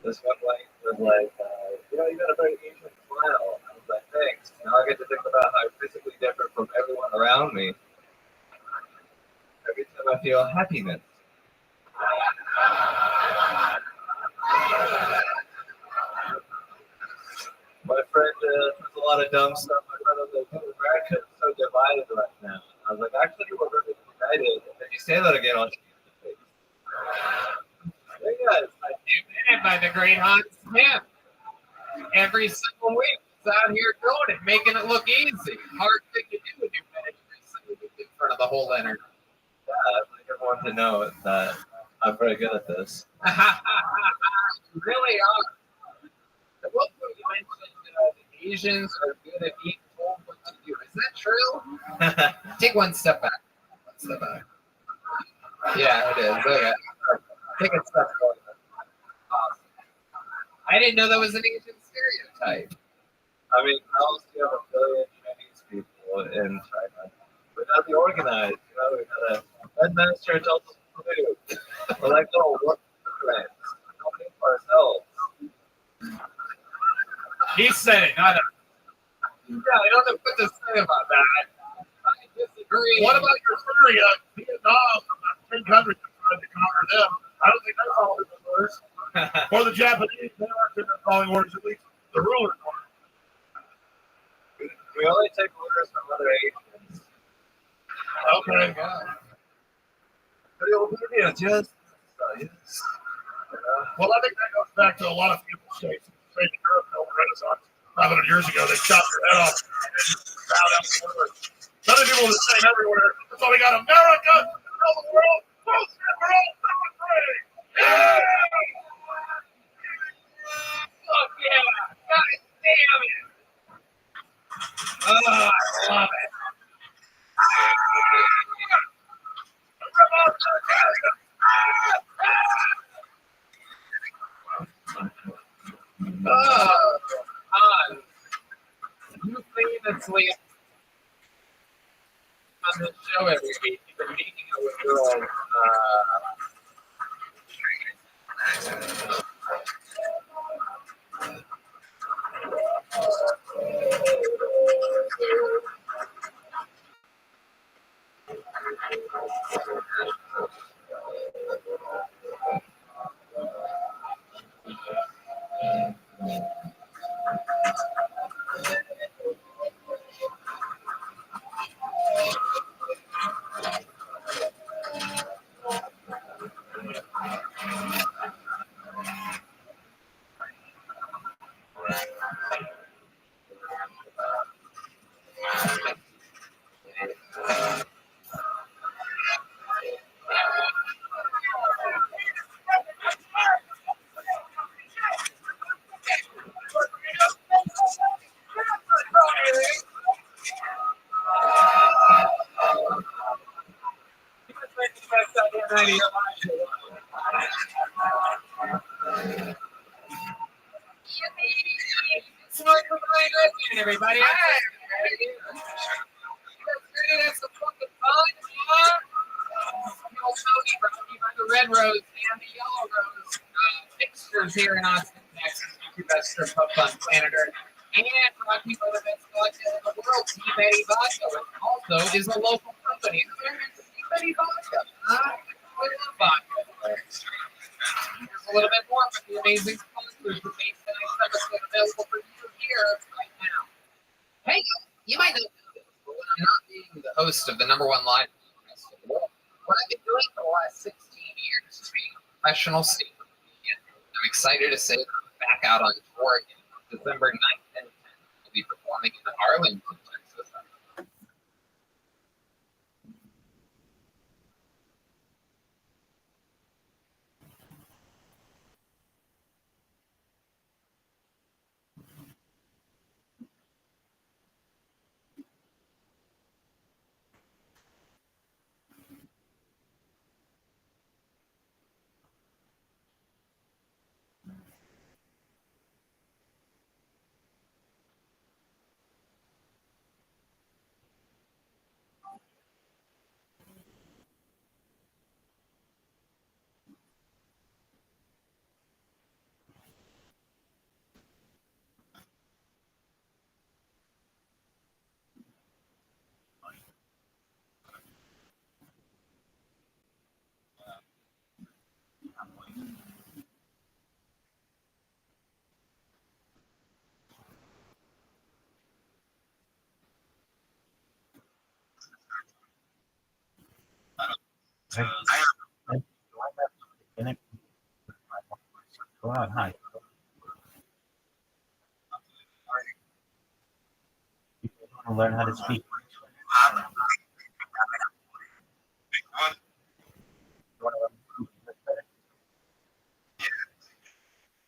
This one white was like, you know, you got a very Asian smile. I was like, thanks. Now I get to think about how I'm physically different from everyone around me. Every time I feel happiness. My friend does a lot of dumb stuff. My friend was like, America is so divided right now. I was like, actually, we're really united. If you say that again, I'll shoot you in the face. Hey guys, And by the great Hans Kim. Every single week, he's out here doing it, making it look easy. Hard thing to do when you manage in front of the whole internet. Yeah, I'd like everyone to know that I'm very good at this. You really are. At one point, you mentioned the Asians are good at being told what to do. Is that true? Take one step back. One step back. Yeah, it is. Okay. Take a step forward. Awesome. I didn't know that was an Asian stereotype. I mean, how else do you have a billion Chinese people in China? We gotta be organized, you know, we gotta administer tells us what to do. We're like little work friends. We don't think for ourselves. He said it, not a. Yeah, I don't know what to say about that. I disagree. What about your theory of Vietnam? 10 countries tried to conquer them. I don't think they're following the orders. Or the Japanese, they aren't following orders, at least the rulers aren't. We only take orders from other Asians. Okay. Yeah, just well, I think that goes back to a lot of people states. Say in Europe, the Renaissance, 500 years ago, they chopped their head off and bowed out the order. Some of the people are the same everywhere. That's why we got America, tell the world, post the world, free. Yeah! Fuck yeah! God damn it! Oh, I love it. You famously on the show every week, you've been making it with girls. good, everybody. Hey! That's the fucking fun, huh? Tony brought me by the red rose and the yellow rose fixtures here in Austin, Texas. The best strip club on planet Earth. And brought me by the best vodka in the world, Tea Betty Vodka, which also is a local company. Tea Betty Vodka. I love vodka. Here's a little bit more from the amazing sponsors who made tonight's episode available for you here right now. Hey, you might know this, but when I'm not being the host of the #1 live podcast in the world, what I've been doing for the last 16 years is being a professional stand-up comedian. I'm excited to say that I'm back out on tour again. December 9th and 10th, I'll be performing in Arlington, Texas. Go on, hi. You want to learn how to speak.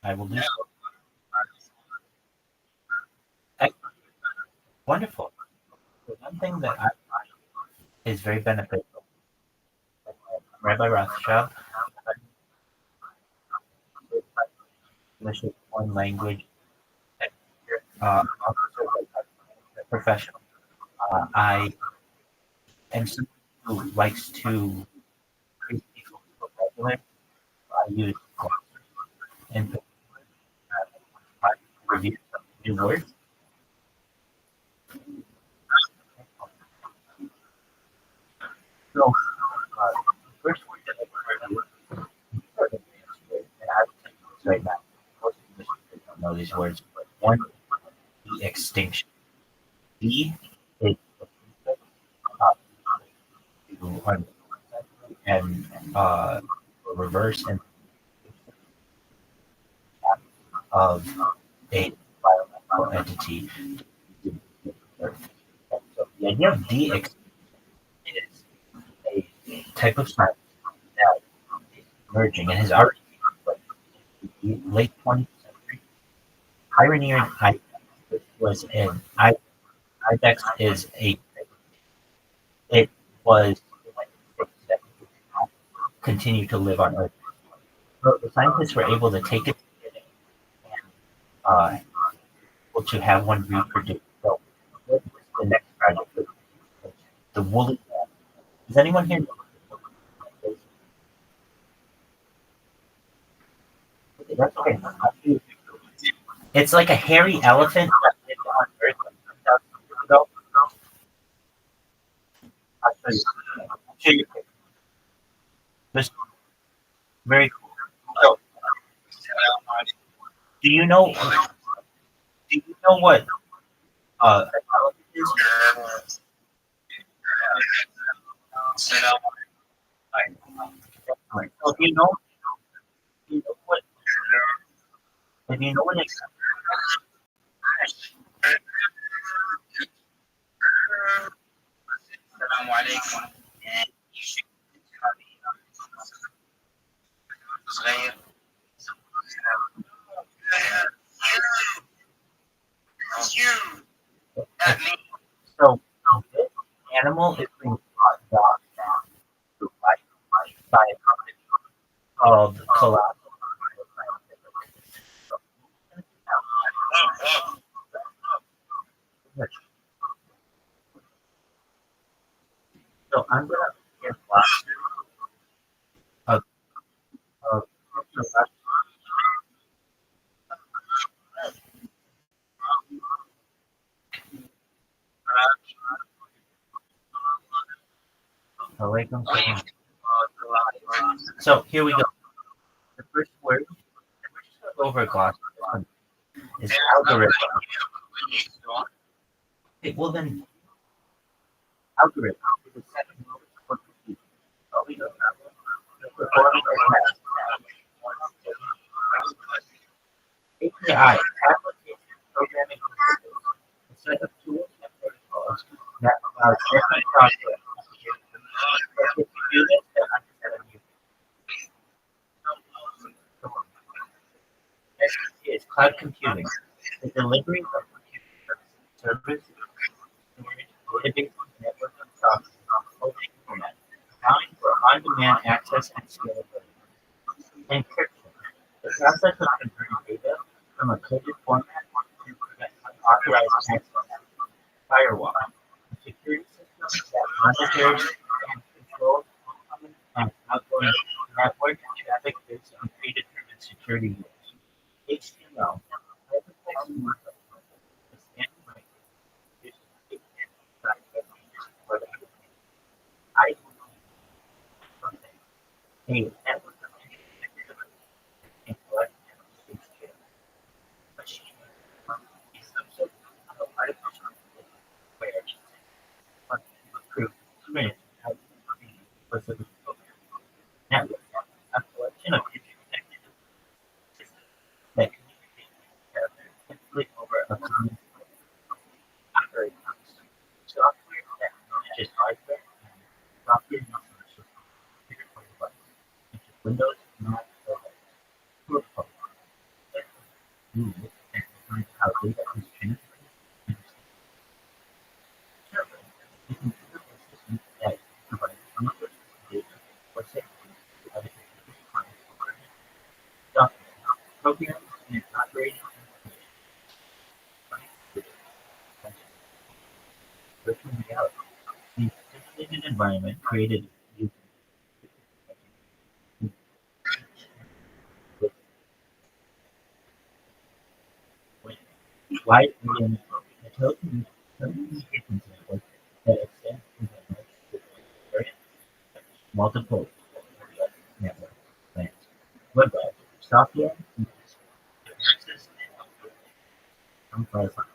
I will do so. Excellent. Wonderful. The one thing that I find is very beneficial, Rabbi Rothschild, English is one language, professional. I am someone who likes to increase people's vocabulary. I use and review some new words. So, first word that I learned, and I would take this right now. Most English people don't know these words, but one is the extinction. D is and reverse and of a biological entity. So the idea of de-extinction is a type of science that is emerging and has already been in the late 20th century. Pioneering ibex was an ibex is a it was that continue to live on Earth. So the scientists were able to take it and able to have one reproduce. So what was the next project? The woolly mammoth. Does anyone here know? That's okay. It's like a hairy elephant that lived on Earth like 2,000 years ago. I'll show you. This very cool. So, do you know what an elephant is? So if you know what So this animal is being brought down to life by a company called Colossal. So I'm gonna get lots of Alaikum salam. So here we go. The first word, we're just gonna go over a gloss is algorithm. Okay, well then, algorithm is the second word for computing. Oh, we don't have one. Performing a task. API, application programming interface, a set of tools and protocols that allow different processes. If you do this, then I'm just going to Next is cloud computing, the delivery of computing services, storage, database, network, and software over the internet, allowing for on-demand access and scalability. Encryption, the process of converting data from a coded format to prevent unauthorized access. Firewall, a security system that monitors and controls incoming and outgoing network traffic based on predetermined security rules. HTML, hypertext markup language, a standard language used to web applications. I something. A network of activity and collect and HTML. Machine learning, a subset of artificial intelligence where improve experience how to create specific programs. Network, a collection of interconnected systems that communicate typically over a common operating system. Software that manages hardware and software resources from different devices, such as Windows, Mac, or Linux. Use it and defines how data is transferred and served. You can build a system that provides resources, data, or safety to other clients or software, programs, and operating virtual reality. The simulated environment created using wide area network, a telecommunications network that extends into area, multiple network plans. Web browser, software, and access and upload from Firefox.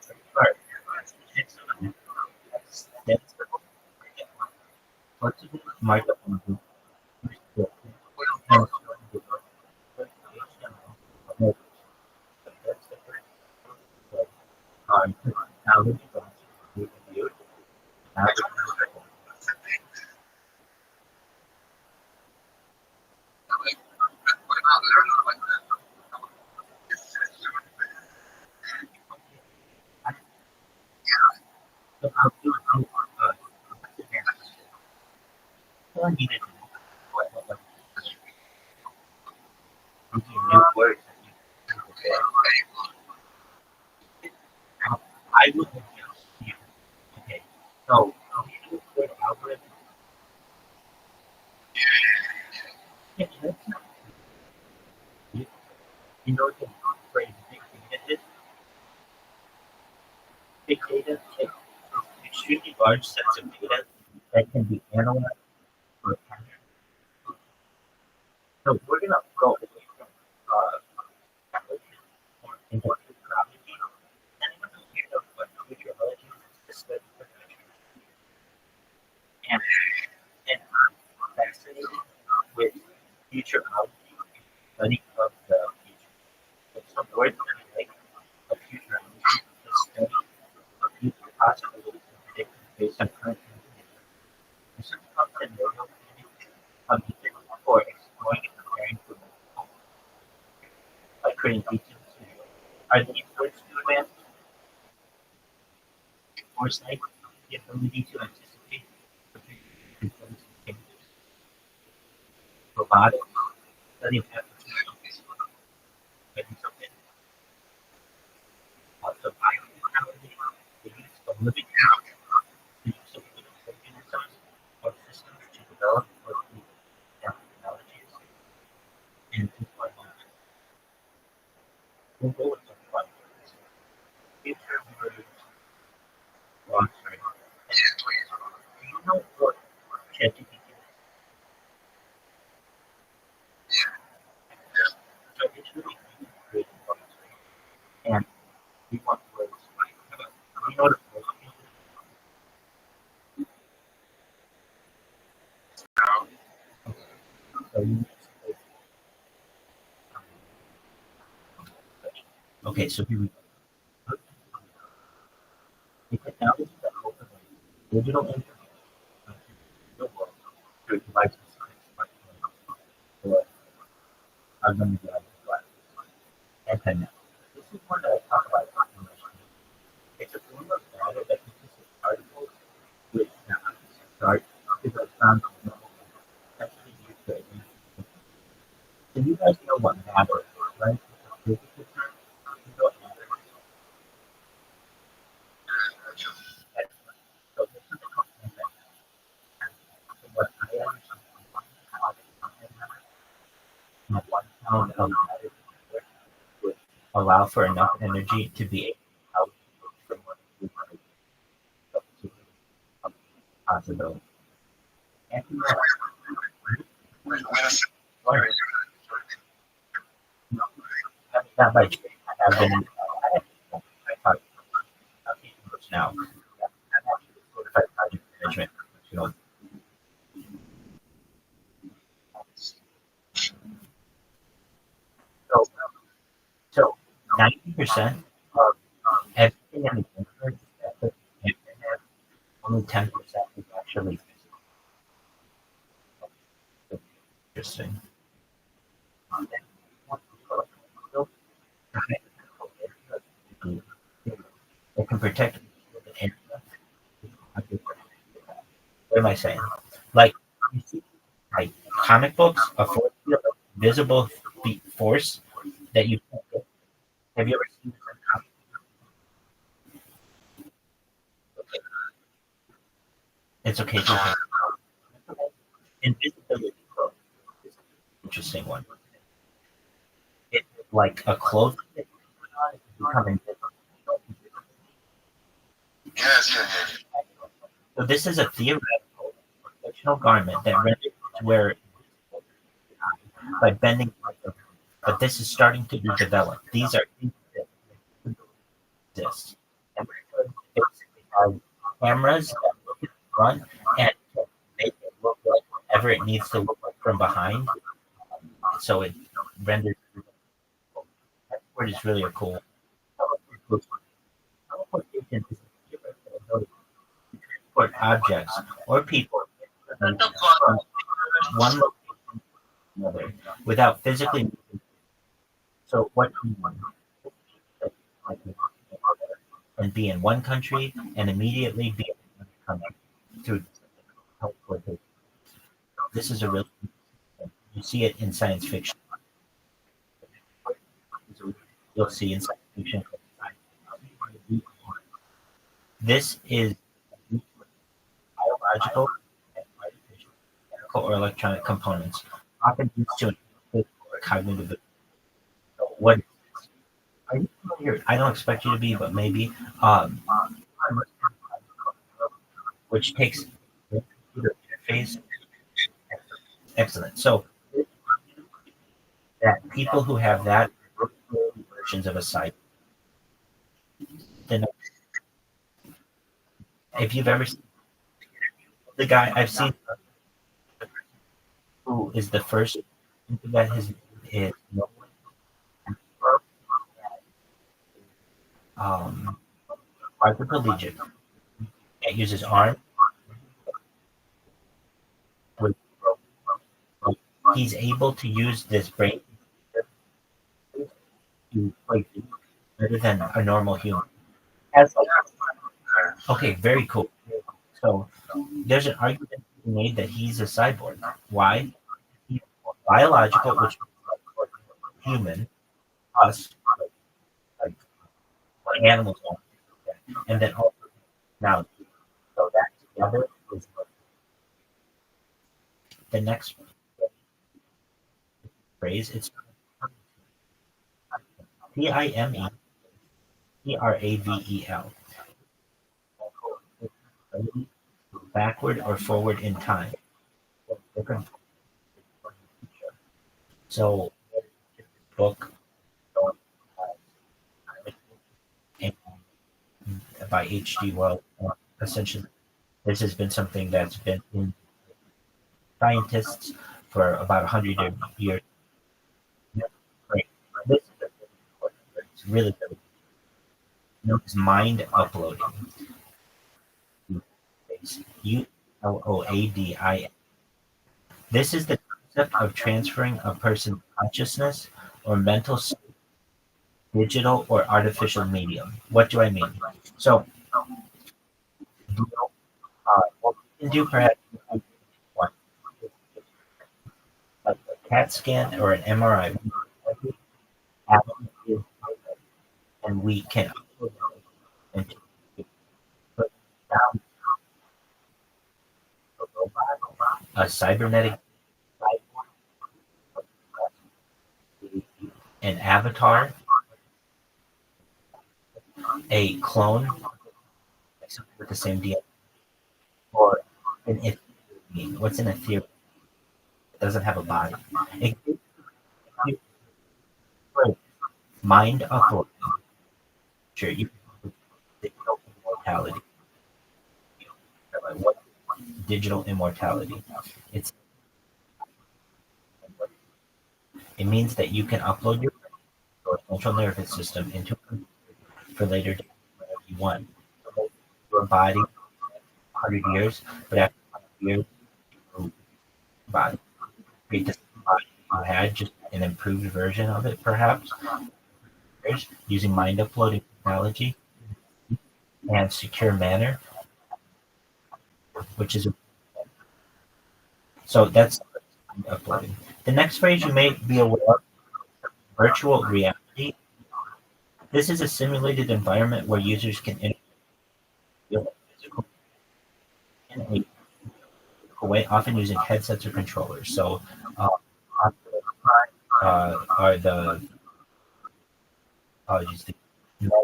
Excellent. Extensible flexible markup language. I would okay. So algorithm. Yeah, that's not you know the phrase big data is? Big data is extremely large sets of data that can be analyzed for a pattern. So we're gonna go away from calculation or into futurology. Anyone who hears of what futurology is study for future. And I'm fascinated with futurology, study of the future. It's some words that I like of futurology, the study of future possibilities and predictions based on current information. This is something real of the for exploring and preparing for the by creating detailed scenarios. Are these words too advanced? Foresight, the ability to anticipate changes. Robotics, study of applications, maybe something. Also, biotechnology, the use of living the use of living organisms or go with some fun. Future words, Rothschild. Do you know what ChatGPT is? So it's really easy to create words. And we want words. You know what a voice is? So you okay, so here we go. The technology that opens digital internet the world through devices or augmented reality internet. This is one that I talk about information. It's a form of data that consists of articles with start to the sound of normal that's used to identify. So you guys know what matter is, right? It's a physical term. You know what matter is? So this is a concept. So what I understand how one pound of matter would allow for enough energy to be able to from one possibility. And you know, not by choice. I have been now. I'm actually certified project management professional. So 90% of everything in the universe is effort, and only 10% is actually interesting. It can protect. What am I saying? Like you see, like comic books, a force field, visible force that you can't get. Have you ever seen this in comic? It's okay to have invisibility. Interesting one. It's like a cloth that become invisible. Yes. So this is a theoretical fictional garment that renders to wear by bending, but this is starting to be developed. These are things that exist. And basically have cameras that look at the front and make it look like whatever it needs to look like from behind. So it renders. That word is really cool. Teleportation is the ability to transport objects or people from one location to another without physically moving. So what do you want? And be in one country and immediately be in another country through teleportation. This is a real. You see it in science fiction. You'll see in science fiction. This is biological, artificial, chemical, or electronic components, often used to enhance or cognitive ability. So what are you familiar? I don't expect you to be, but maybe. Which takes the computer interface. Excellent. So that people who have that versions of a site. Then, if you've ever seen the guy, I've seen who is the first that his name is quadriplegic. It uses arm. He's able to use this brain to play better than a normal human. Okay, very cool. So there's an argument made that he's a cyborg. Why? He's biological, which is human, us, like animals, and then also now. So that together is the next phrase. It's Timetravel. Backward or forward in time. Different. So, book by H.G. Wells. Essentially, this has been something that's been in scientists for about 100 years. This is really good. It's mind uploading. ULOADI. This is the concept of transferring a person's consciousness or mental state, digital or artificial medium. What do I mean? So, what we can do perhaps like a CAT scan or an MRI, and we can upload it into a cybernetic, an avatar, a clone with the same DNA, or an ethereum. What's an ethereum? It doesn't have a body. Mind uploading. Sure, you digital immortality. What digital immortality? It means that you can upload your central nervous system into a computer for later days whenever you want. Your body, 100 years, but after 100 years, your body create this body you had, just an improved version of it, perhaps, using mind uploading technology and secure manner, which is so that's uploading. The next phrase you may be aware of, virtual reality. This is a simulated environment where users can interact in a physical way, often using headsets or controllers. So, are the Meta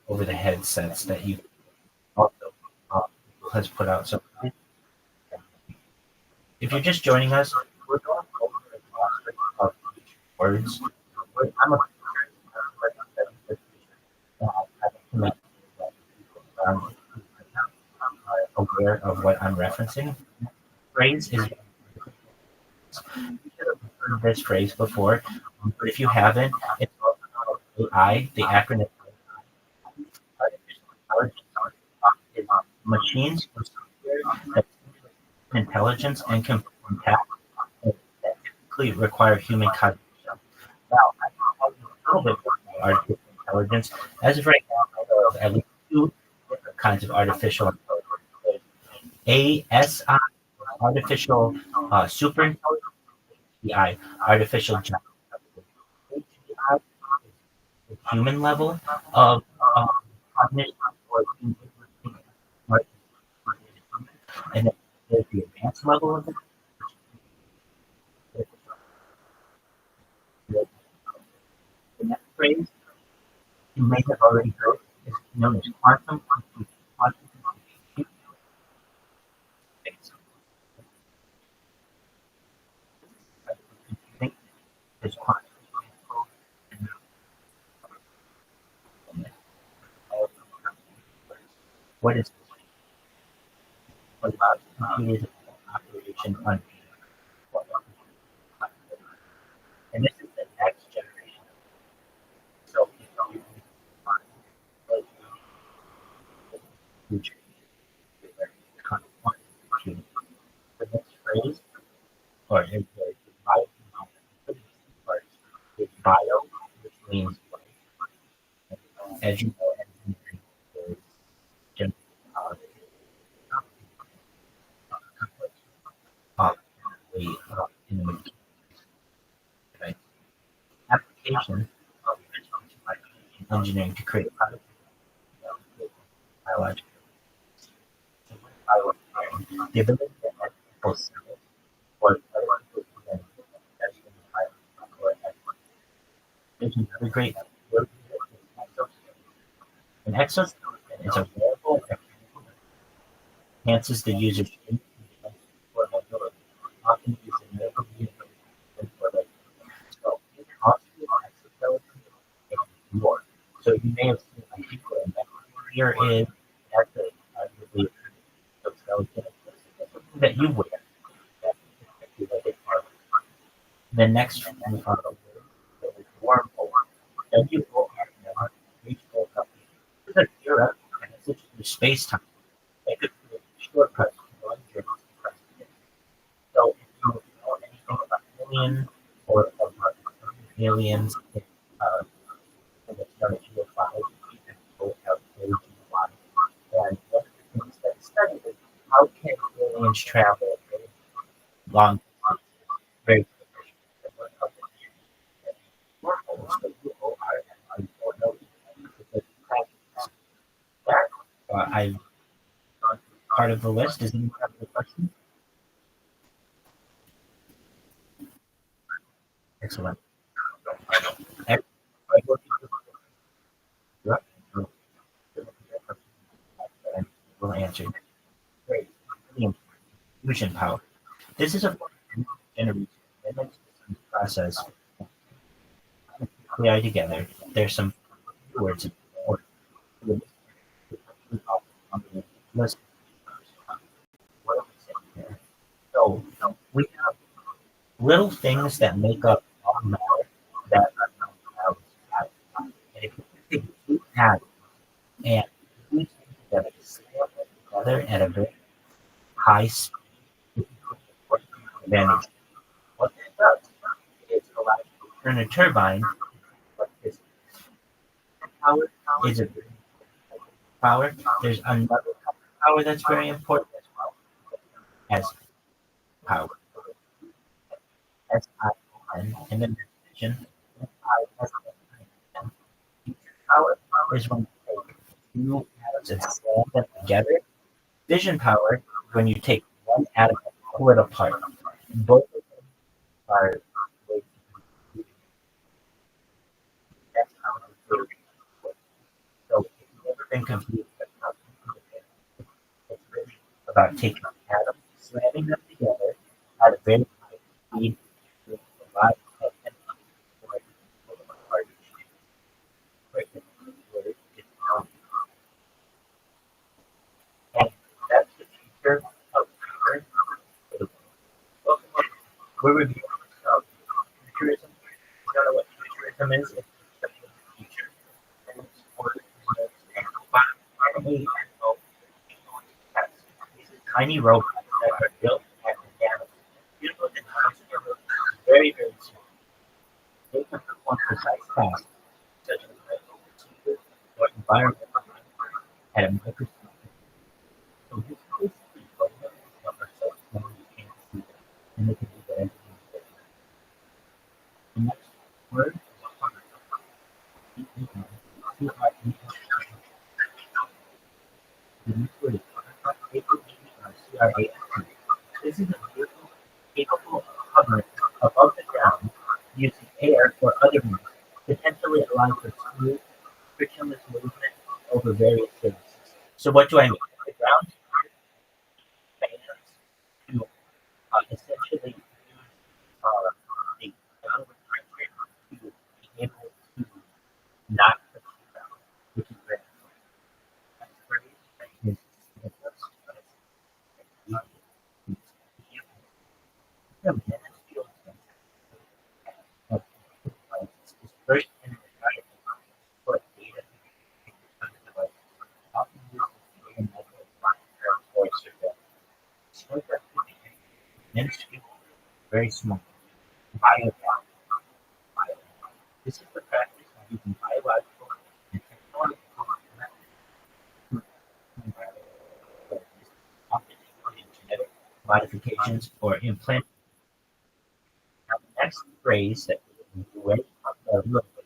over the headsets that you also has put out. So, if you're just joining us, we're going over words. I'm aware of what I'm referencing. Phrase is heard this phrase before, but if you haven't, it's also AI, the acronym machines that intelligence and can perform tasks that typically require human cognition. Now, I can tell you a little bit more about artificial intelligence. As of right now, I know of at least two different kinds of artificial intelligence. ASI, artificial super intelligence, HDI, artificial giant intelligence. HDI is the human level of cognition or and then there's the advanced level of it. The next phrase you may have already heard is known as quantum computing. Is quantum. What is what allows computers operation on and this is the next generation. So future the next phrase or is the bio is bio, which means as you know, engineering is general in the right? Application of engineering to create products, biological, the ability to have people another great word is an exoskeleton is a wearable that enhances the user's for mobility, often used in medical vehicles for like so you can also use an exoskeleton if more. So you may have seen like people in that here is that's a arguably exoskeleton. That's something that you wear. That you like it for. The next one is wormhole. WORM, reachable company. This is a theoretical message through space time. It could create shortcuts to one journey to the next. So if you know anything about aliens or about aliens in the start of GeoFi, you can go out to GeoFi. And one of the things that is studied is how can aliens travel very long distances, very quickly. And one of the wormholes, the WORMHOLE, because that I've gone through part of the list. Does anyone have any questions? Excellent. Will answer. Great. Fusion power. This is a generation process. AI together. There's some words in order. List. What are we saying here? So we have little things that make up all matter that are not atoms. And if you take two atoms and put them together at a very high speed, advantage. What that does is it allows you to turn a turbine like this. Power is a very power. There's another power that's very important as well as power. S-I-N, and then vision. S-I-S-N. Power is when you take two atoms and slam them together. Vision power is when you take one atom and pull it apart. Both of them are ways to do it. That's how it's really works. So if you've ever been confused about how to do it, it's really about taking atoms, slamming them together at a very high speed with a lot of energy for it to pull them apart. And that's the future of power. We're reviewing futurism. We don't know what futurism is. It's the future. And it's finally, these tiny robots that are built at the nano. Beautiful designs are very, very small. They can perform precise tasks such as medical or environmental at a microscopic. So this is the robots that are so small you can't see them. And they can do that. The next word is the next word is CRAFT. This is a vehicle capable of hovering above the ground using air or other means, potentially allowing for smooth, frictionless movement over various surfaces. So what do I mean? The ground fans to essentially use the downward pressure to be able to not touch the ground, which is very important. That's great. It's very for data often used for surveillance. Minuscule, very small. Bio. This is the practice of using biological and technological methods, often including genetic modifications or implant. Now, the next phrase that we will talk about a little bit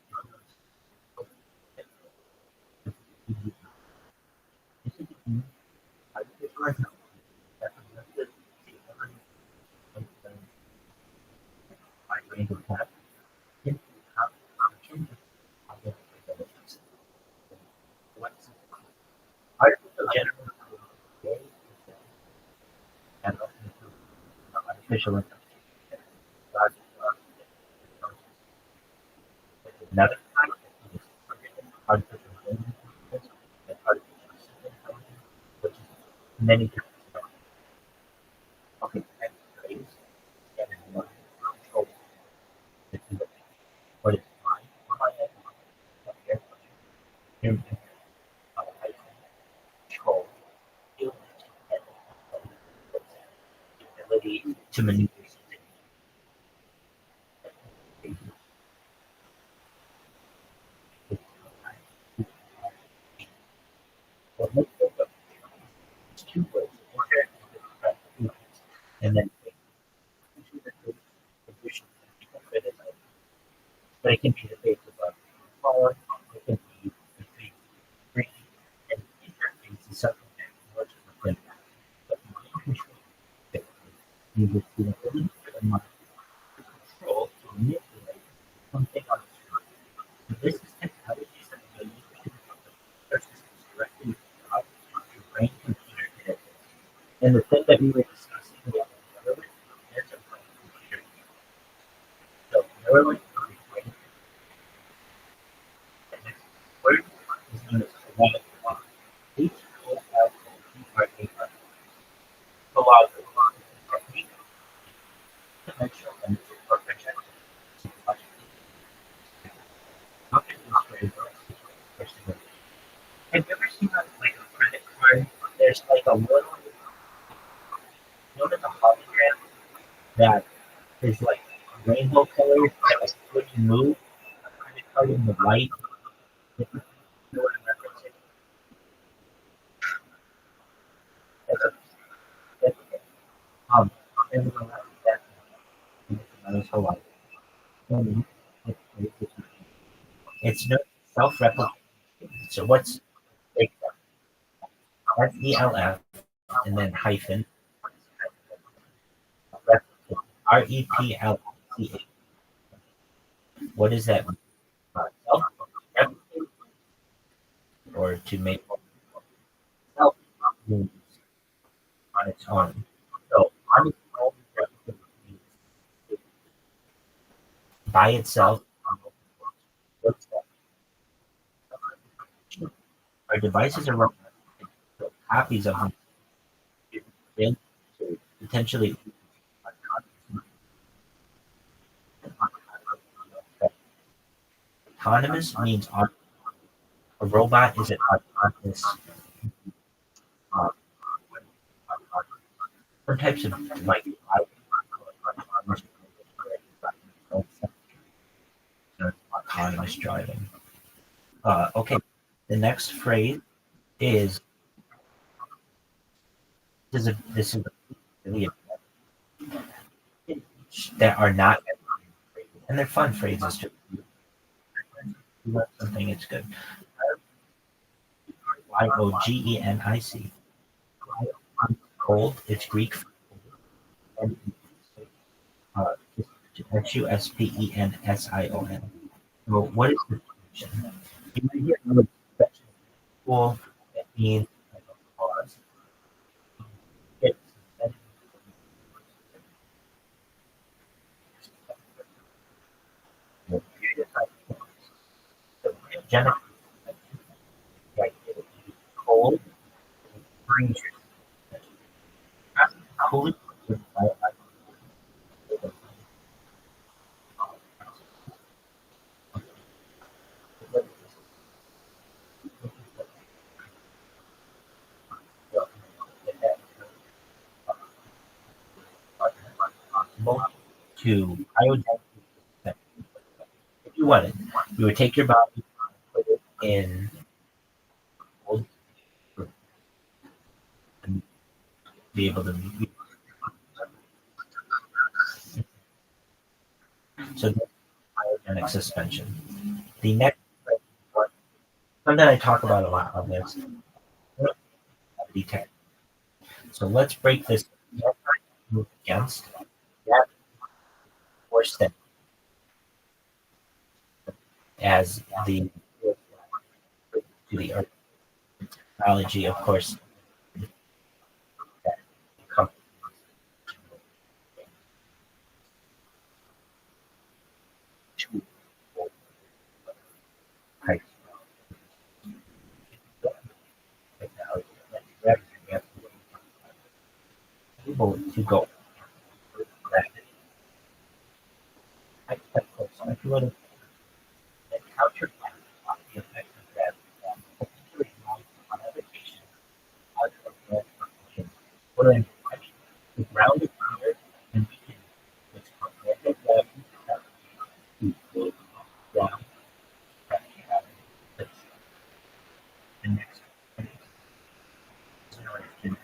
artificial intelligence. Another kind is artificial intelligence, and artificial intelligence, which is many different stuff. Okay, next phrase, and then one control. This is what is mine. Here, control. Ability to manipulate. Two words, and then but it can be the face of a flower, it can be the face of green, and interface is something that works within that. But you will see the ability for the mind to control, to manipulate something on the screen. So this is technologies that are used to directly with your brain computer interface. And the thing that we were discussing about Neuralink is a brain computer. So Neuralink is a brain word is known as kinetic. H-O-L-O-P-R-A-R. Philosophy. Technique. Dimensional energy or projection. Have you ever seen like a credit card? There's like a little known as a hologram that is like rainbow colors that like when you move a credit card in the light. You know what I'm referencing? That's okay. And then that's whole life. It's no self-replicating. So what's like RELF and then hyphen REPLCA. What does that mean? Self-replicating or to make self moves on its own. So on its own, by itself, our devices are running copies of them to potentially autonomous means a robot is an autonomous some types of like autonomous driving. Okay, the next phrase is this is really that are not, and they're fun phrases too. You want something, it's good. Yogenic. Cold, it's Greek. And Huspension. So what is the function? You might hear another section. Well, that means like a pause. Jennifer, like cold, brings cold. To iodine. If you wanted, you would take your body, put it in cold, and be able to. So iodinic suspension. The next something I talk about a lot on this. Detect. So let's break this move against that or step as the to the earth technology, of course. able to go gravity. So if you would have encountered the effect of gravity, particularly on levitation, out of gravitation, would have the ground is here and we can what's called anti-gravity to float down the next generation.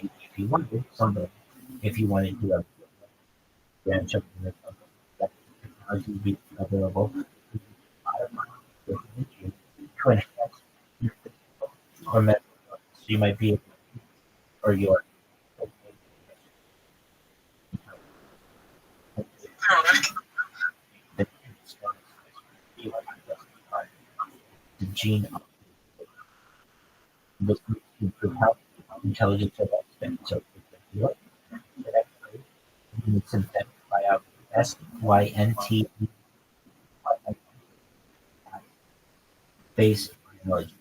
If you wanted somebody, if you wanted to have grandchildren, that technology would be available. To enhance or mental, so you might be, or your the gene was to improve health, intelligence, and lifespan. So synthetic biology, SYNT based technology.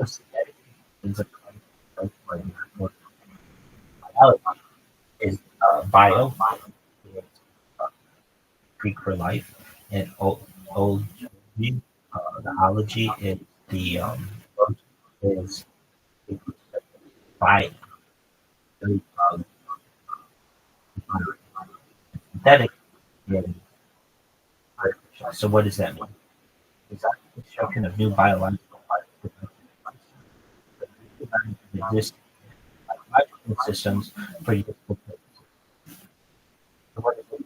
Synthetic is a biology is bio, Greek for life, and the ology is the is by synthetic. So what does that mean? Is that the construction of new biological existing biological systems for useful purposes. So what is it?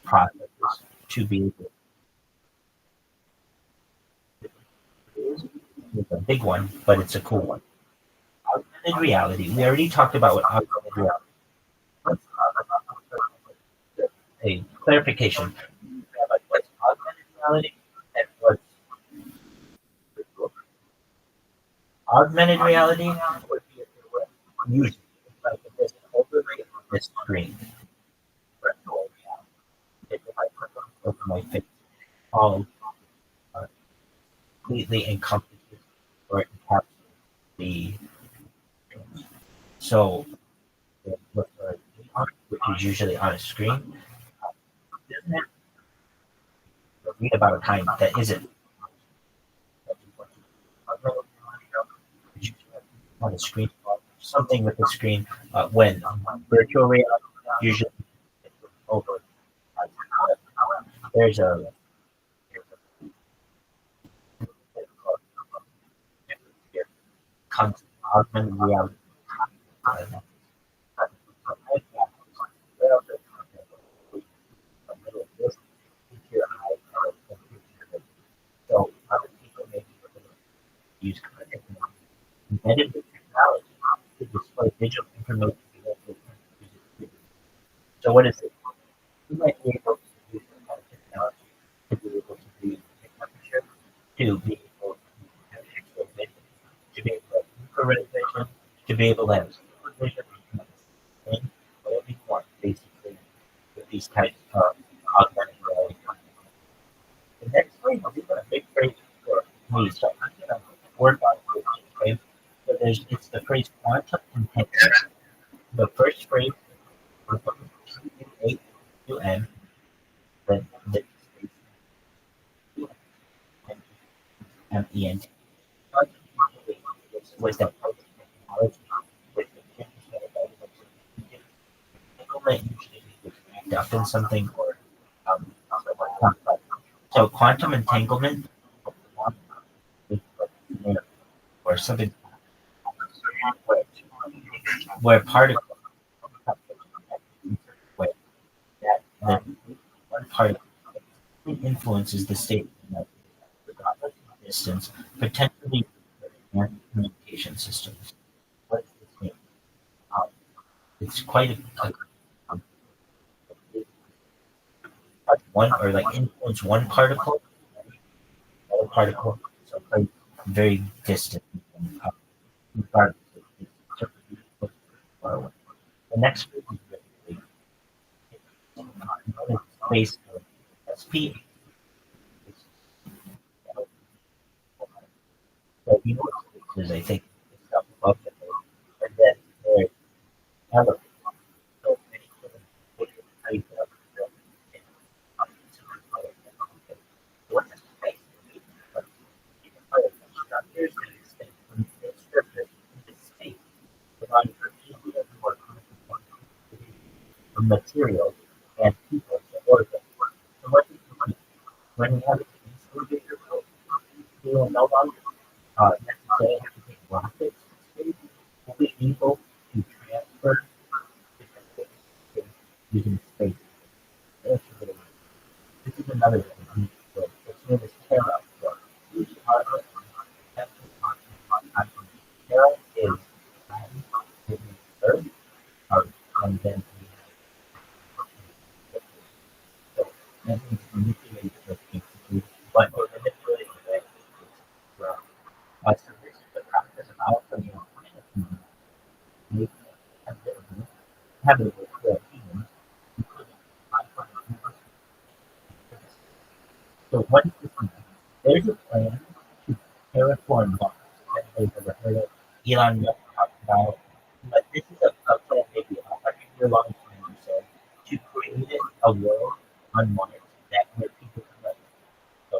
Processes to be able. It's a big one, but it's a cool one. Augmented reality. We already talked about what augmented reality. A clarification. What's augmented reality and what's augmented reality would be usually like if there's an overlay on the screen. Virtual reality. If I put over my face, all completely encompasses or encapsulates the so which is usually on a screen. Read about a kind that isn't on the screen. Something with the screen when virtual reality usually over. There's a augmented reality. So other people may be able to use embedded with technology to display digital information. So what is it? You might be able to use technology to be able to read the temperature, to be able to have actual vision, to be able to have infrared vision, to be able to have super vision, and whatever you want, basically, with these types of augmented reality. The next phrase is even a big phrase for me, so I'm going to work on it. Okay? So it's the phrase quantum entanglement. The first phrase, Q-A-U-N, then the M-E-N-T. Was that technology with the entanglement usually is wrapped up in something or so quantum entanglement or something where particles way that one particle influences the state of regardless of distance, potentially communication systems. What does this mean? It's quite a one or like influence one particle, another particle, so quite very distant. Regardless of distance, far away. The next group is really space SP. So you know what space is, I think, it's up above the earth, and then there's elevated. So many different height of the what's space? But you can play with structures and structures in space, providing for easy and more of materials and people to orbit. So what do you think? When you have a space orbiter, you will no longer necessarily have to take rockets to space. Will be able to transfer using space. This is another thing. Its name is Terra. Terra is Earth, and then that means manipulating the basically, but we're manipulating the well. So this is the process of alchemy and habitable for humans, including so what is this mean? There's a plan to terraform Mars that they've ever heard of. Elon Musk talked about, but this is a plan maybe a 100-year-long plan or so to create a world on Mars that where people can live. So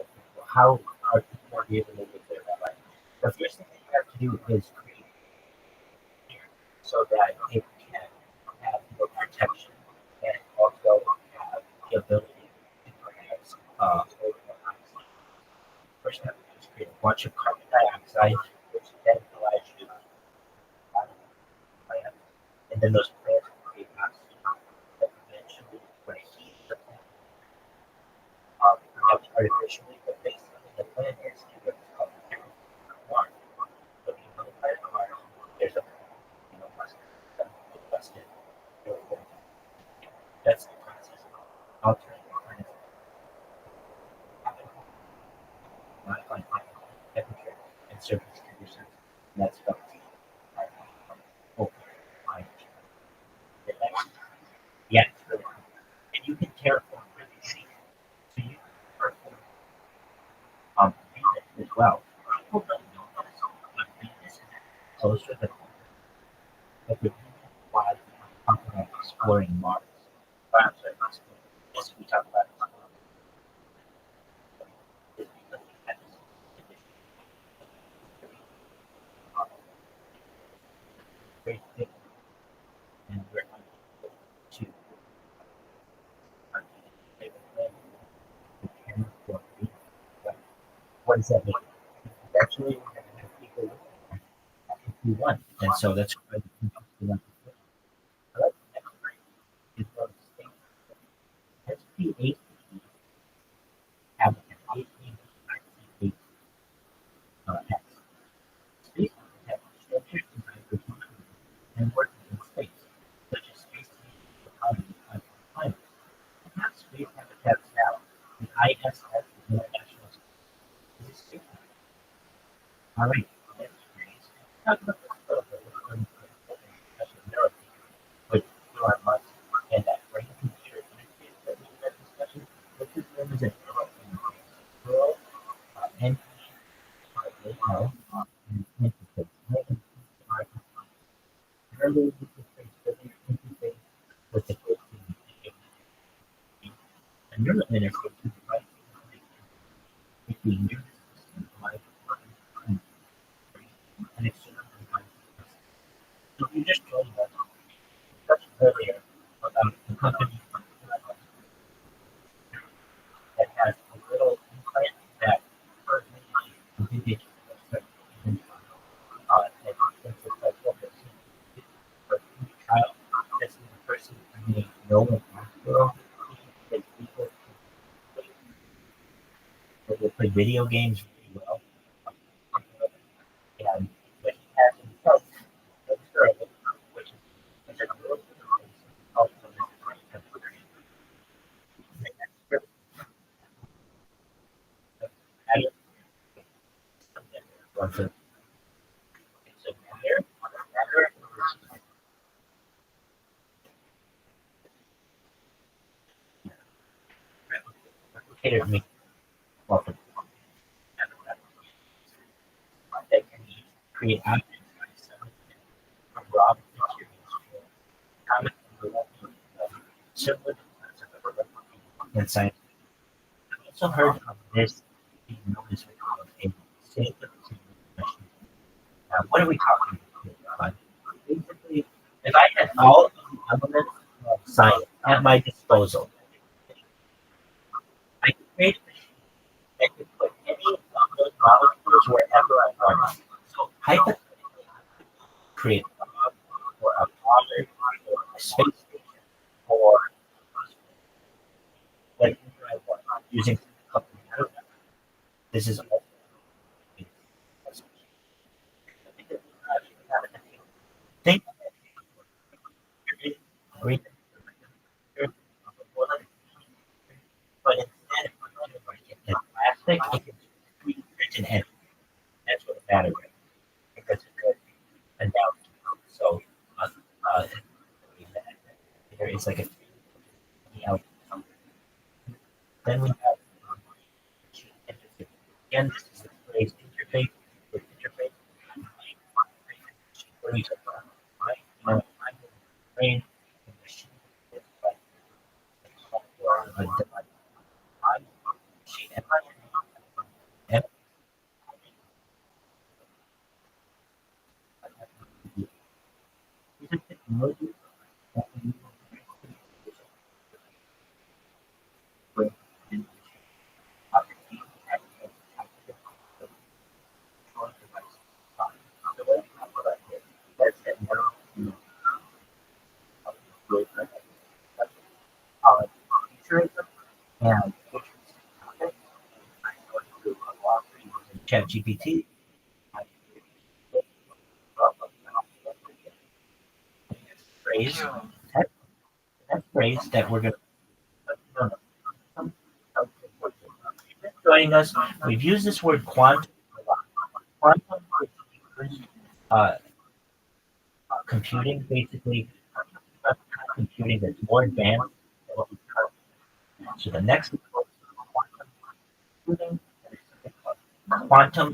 how are people going to be able to live there that life? The first thing that you have to do is create air so that it can have more protection and also have the ability to perhaps first have to create a bunch of carbon dioxide, which then allows you to plants, and then those plants will create oxygen that eventually, when it heats the plant, produce artificially, but based on the plant is what's called Mars. So if you know the planet Mars, there's a busted. That's the process of altering the planet. Modifying temperature and surface conditions. And that's about the next. Yeah, it's really cool. And you can terraform really anything. So you can terraform Venus as well. People don't know that, but Venus is closer than but the reason why we talk about exploring Mars. I'm sorry, yes, we talk about is because we have this condition. Very thick, and we're unable to what does that mean? Actually, we're going to have people if we want, and so that's why we want to put. I like the next grade is those things. SP8 have an 8 X. Space have structures designed for functioning and working in space, such as space economy and climate. Have space habitats now. The ISS is International Space Station. All right, next grade. Talk about this a little bit. We're going to put a narrative with Elon Musk and that brain computer interface that we had discussion. This is known as a neural interface. Neural NP and interface. Neural interface doesn't interface with the code communication. A neural interface is the right between your system, life, and external devices. So you just told us touched earlier about the company that has a little implant that currently indicates know what hospital that people that will play video games really well. And what he has himself, which is a little bit also replicated me often. That can create objects from raw materials common similar in science. I've also heard of this being known as a safe machine. What are we talking about? Basically, if I had all of the elements of science at my disposal, I could create a machine that could put any of those molecules wherever I want. So hypothetically, I could create a hub or a rocket or a space station or whatever I want using something. I don't know. This is all. Think read but instead of plastic, it can be written in. That's what a battery is. Because it's good and down. So there is like a then we have again this is the phrase interface with interface. What are we talking about? My brain and machine is like a device. And ChatGPT. That phrase that we're going to joining us. We've used this word quantum a lot. Quantum computing, basically computing that's more advanced than what we currently have. So the next level is quantum computing, quantum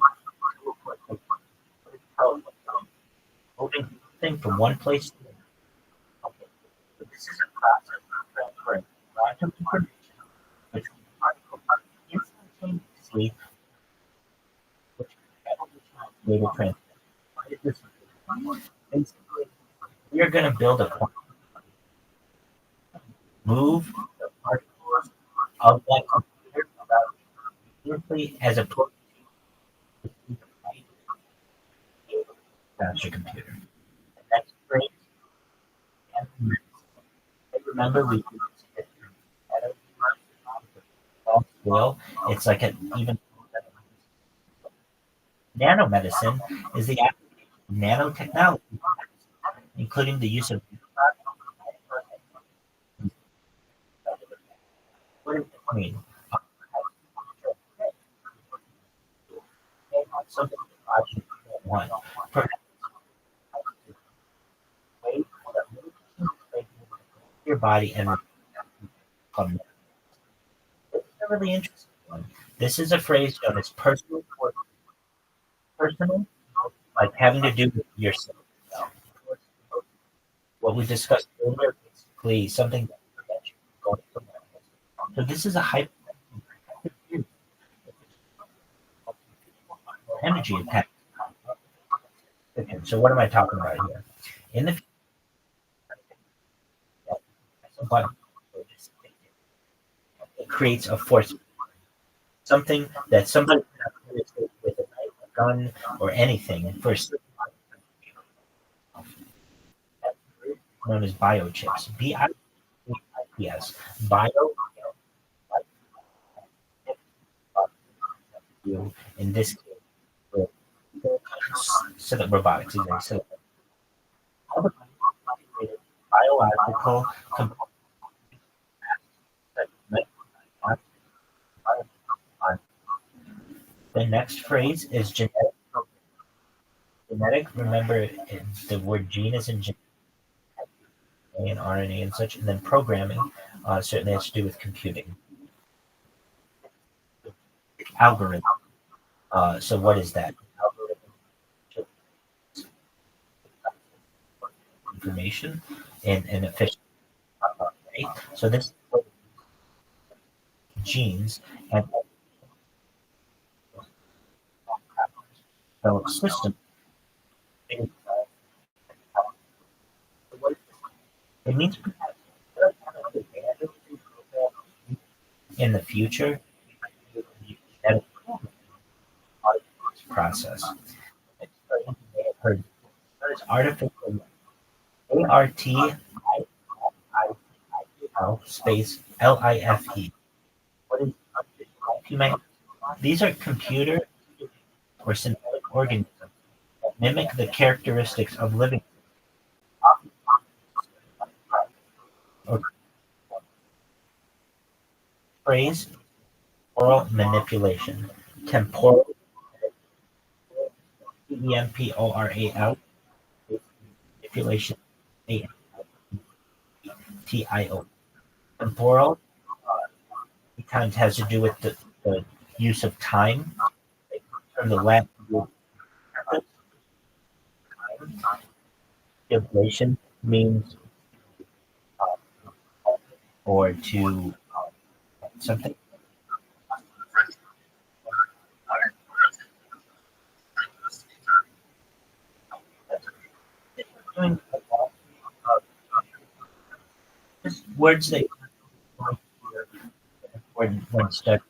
moving thing from one place to another. Okay. So this is a process of transferring quantum information between particles instantaneously, which data transfer. Why is this? Basically, we are going to build a quantum move the particles of that computer about beautifully as opposed to faster computer. And that's great. And remember, we use it at a small scale. It's like an even nanomedicine is the application of nanotechnology, including the use of what does it mean? Something one. Your body and it's a really interesting one. This is a phrase known as personal, like having to do with yourself. What we discussed earlier, basically something that prevents you from going somewhere else. So this is a hypothetical energy attack. Okay, so what am I talking about here? In the it creates a force, something that somebody with a knife, a gun, or anything for a certain known as biochips. Yes, bio. In this case, for so that robotics is a so biological component. The next phrase is genetic. Genetic, remember the word gene is in genetic and RNA and such, and then programming certainly has to do with computing. Algorithm. So what is that? Algorithm information and efficient. Right? So this genes and so system. It means in the future process. Artificial ARTIFIL space LIFE. What is these are computer or synthetic organisms that mimic the characteristics of living. Phrase oral manipulation. Temporal TEMPORAL manipulation ATIO. Temporal times has to do with the use of time. From the Latin manipulation means or to something. Words that when stuck.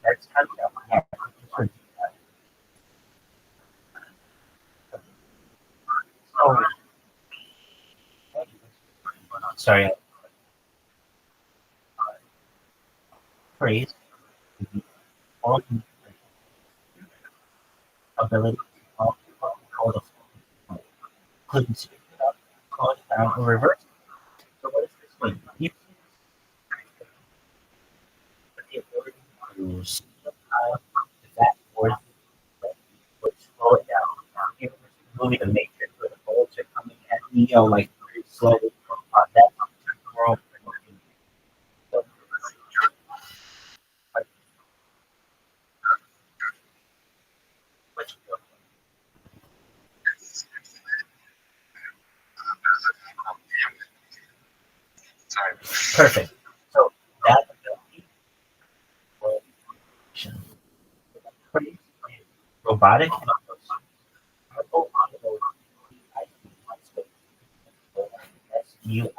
That's kind of sorry. Phrase ability including speak it up, call it down, or reverse. So what is this mean? You the ability to simplify that word would slow it down. Even this movie The Matrix where the bullets are coming at Neo like very slowly. That temporal perfect. So that ability robotic SUIT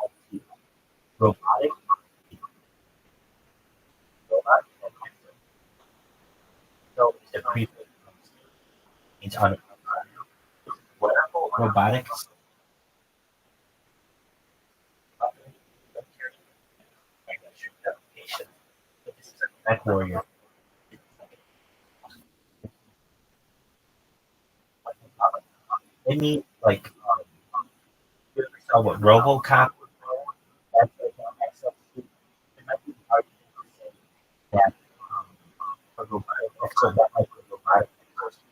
robotic robot so the prefix means on wearable robotics Mech Warrior. They need like you ever saw what RoboCop that's like XLC. It might be hard to say that for robotic so that might be robotic person.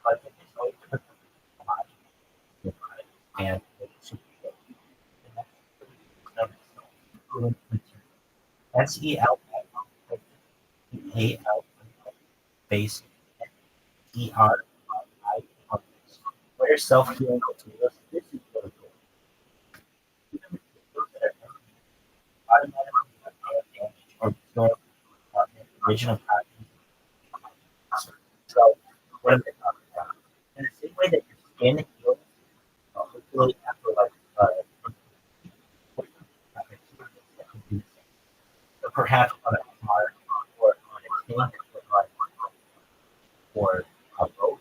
But it is always different robotic and SEL AL base ER what are self-healing materials? This is really cool. Automatically or restore original pattern. So what am I talking about? In the same way that your skin heals, hopefully after like so perhaps on a car or on a tank or a boat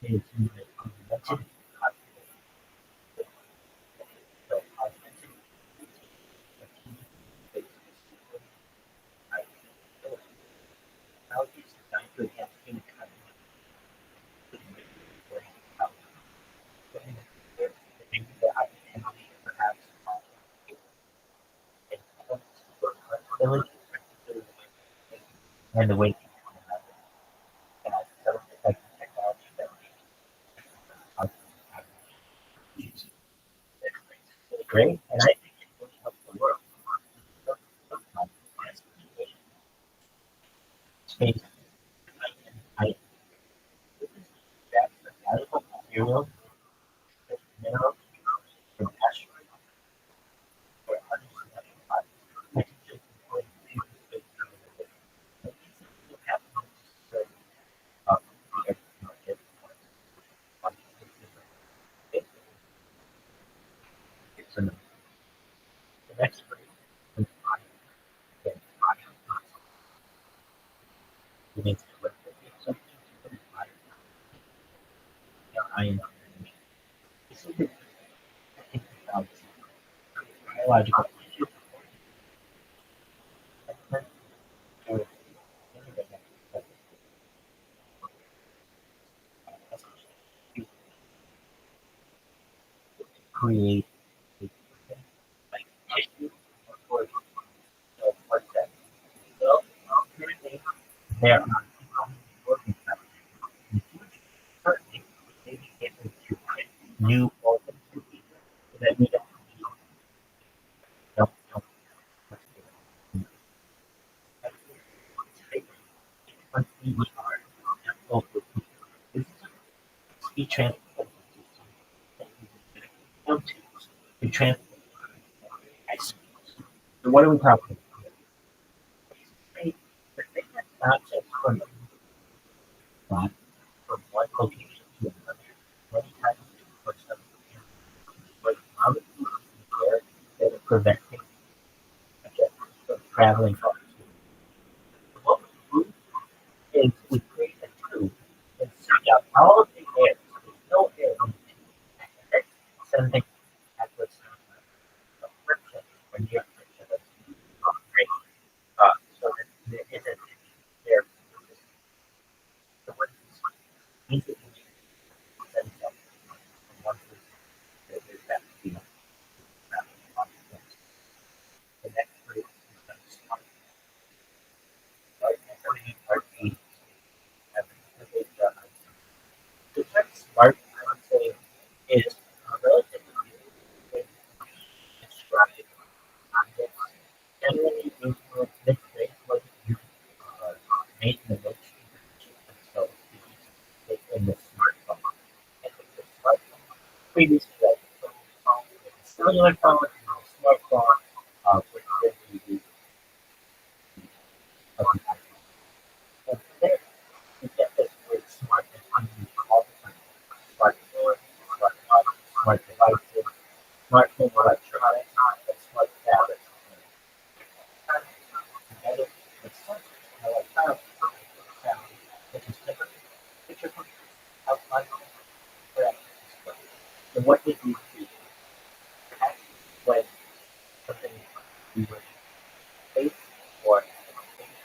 is unmented cognition. So augmented technology is designed to enhance human cognition. Perhaps and the way technology that is great, and I think it will help the world. Space, I that's a valuable material, mineral, from asteroids, or others. The next I am biological create like tissue or what that. So there are working certainly maybe able to create new organs that need help. Speech transport to transport. So what are we talking about? The thing that's not just from but from one location to another, many times for some but other people there that are preventing from traveling far. What we do is we create a tube and suck out all of the air. So there's no air in the tube. And then send things backwards of friction or near friction of great. So that there isn't there. So what is easy to send something from one place to that field. The next group is smart. The term smart, I would say, is relatively new to describe objects. Generally, influence this way was made in the most so in the smartphone. And the smartphone previously like cellular phone, smartphone, which then we use and today we get this word smart and unused all the time. Smart phones, smart watches, smart devices, smart home electronics, and smart tablets. Together, it's smart electronics, which is different picture outline. So what did we do? When something we were space or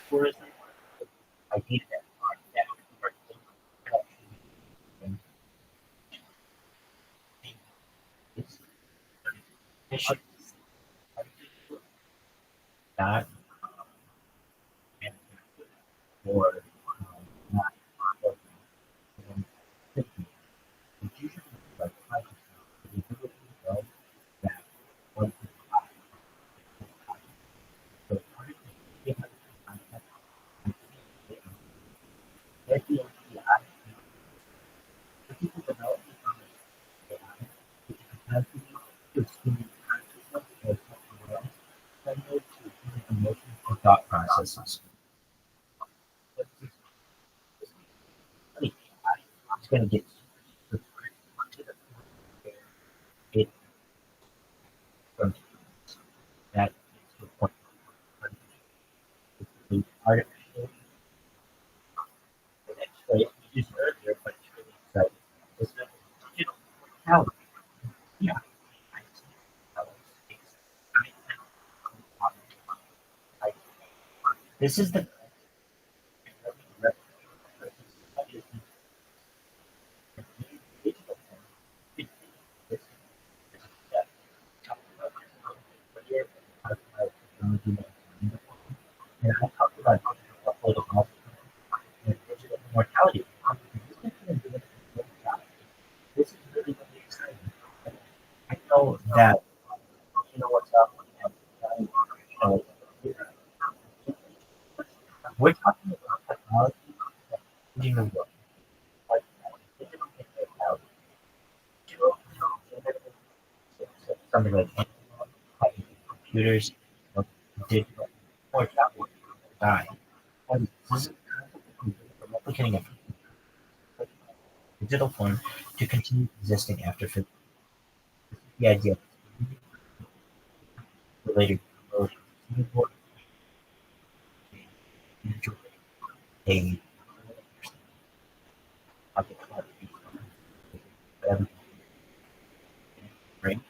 tourism, I did that. It's not or not. It's usually like the ability to know that one so people develop capacity to experience consciousness or something else, similar to human emotions and thought processes. It's going to get it from that is the point. The artificial the next phrase we used earlier, but it's really exciting. This is the and I talked about digital mortality. This is really, really exciting. I know that you know what's up, and you know, we're talking about technology that's changing the world. Like digital mortality. Something like computers, digital mortality die. And this is replicating a digital form to continue existing after physical. The idea related to a right?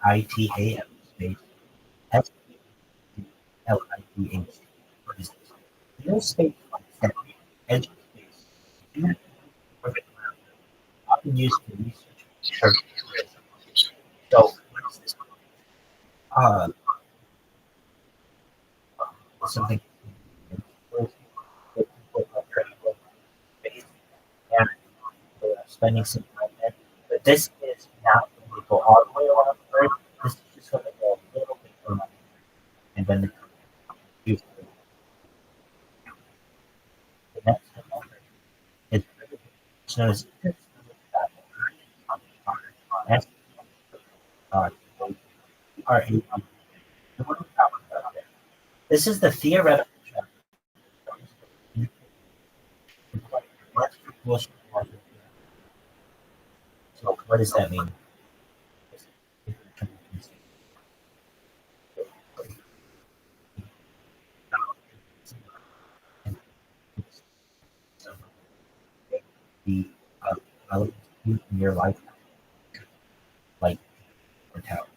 ITA space SLITH. What is this? No space that edge space. Often used for research. So what is this? Something and spending some time there. But this is not going to go all the way around the Earth. This is just going to go a little bit around, and then the next one is known as S R A. This is the theoretical. So what does that mean? The element in your life, like mortality.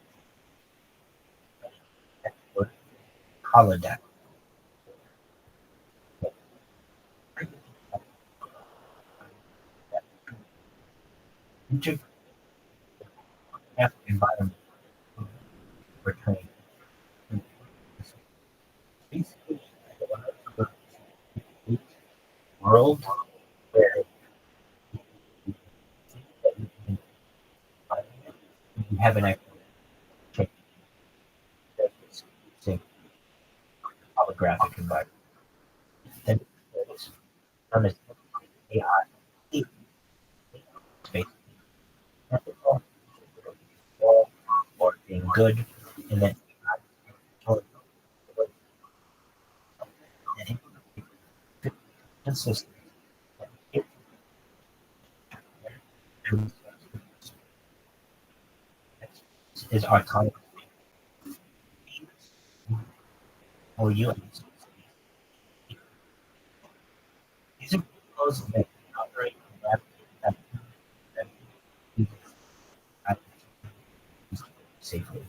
Holodeck. Environment for training. Basically, world where you have an actual holographic environment. Then there's known as AI space. Or being good, and then consistent. Is autonomous. Or you. These are those that operate safely.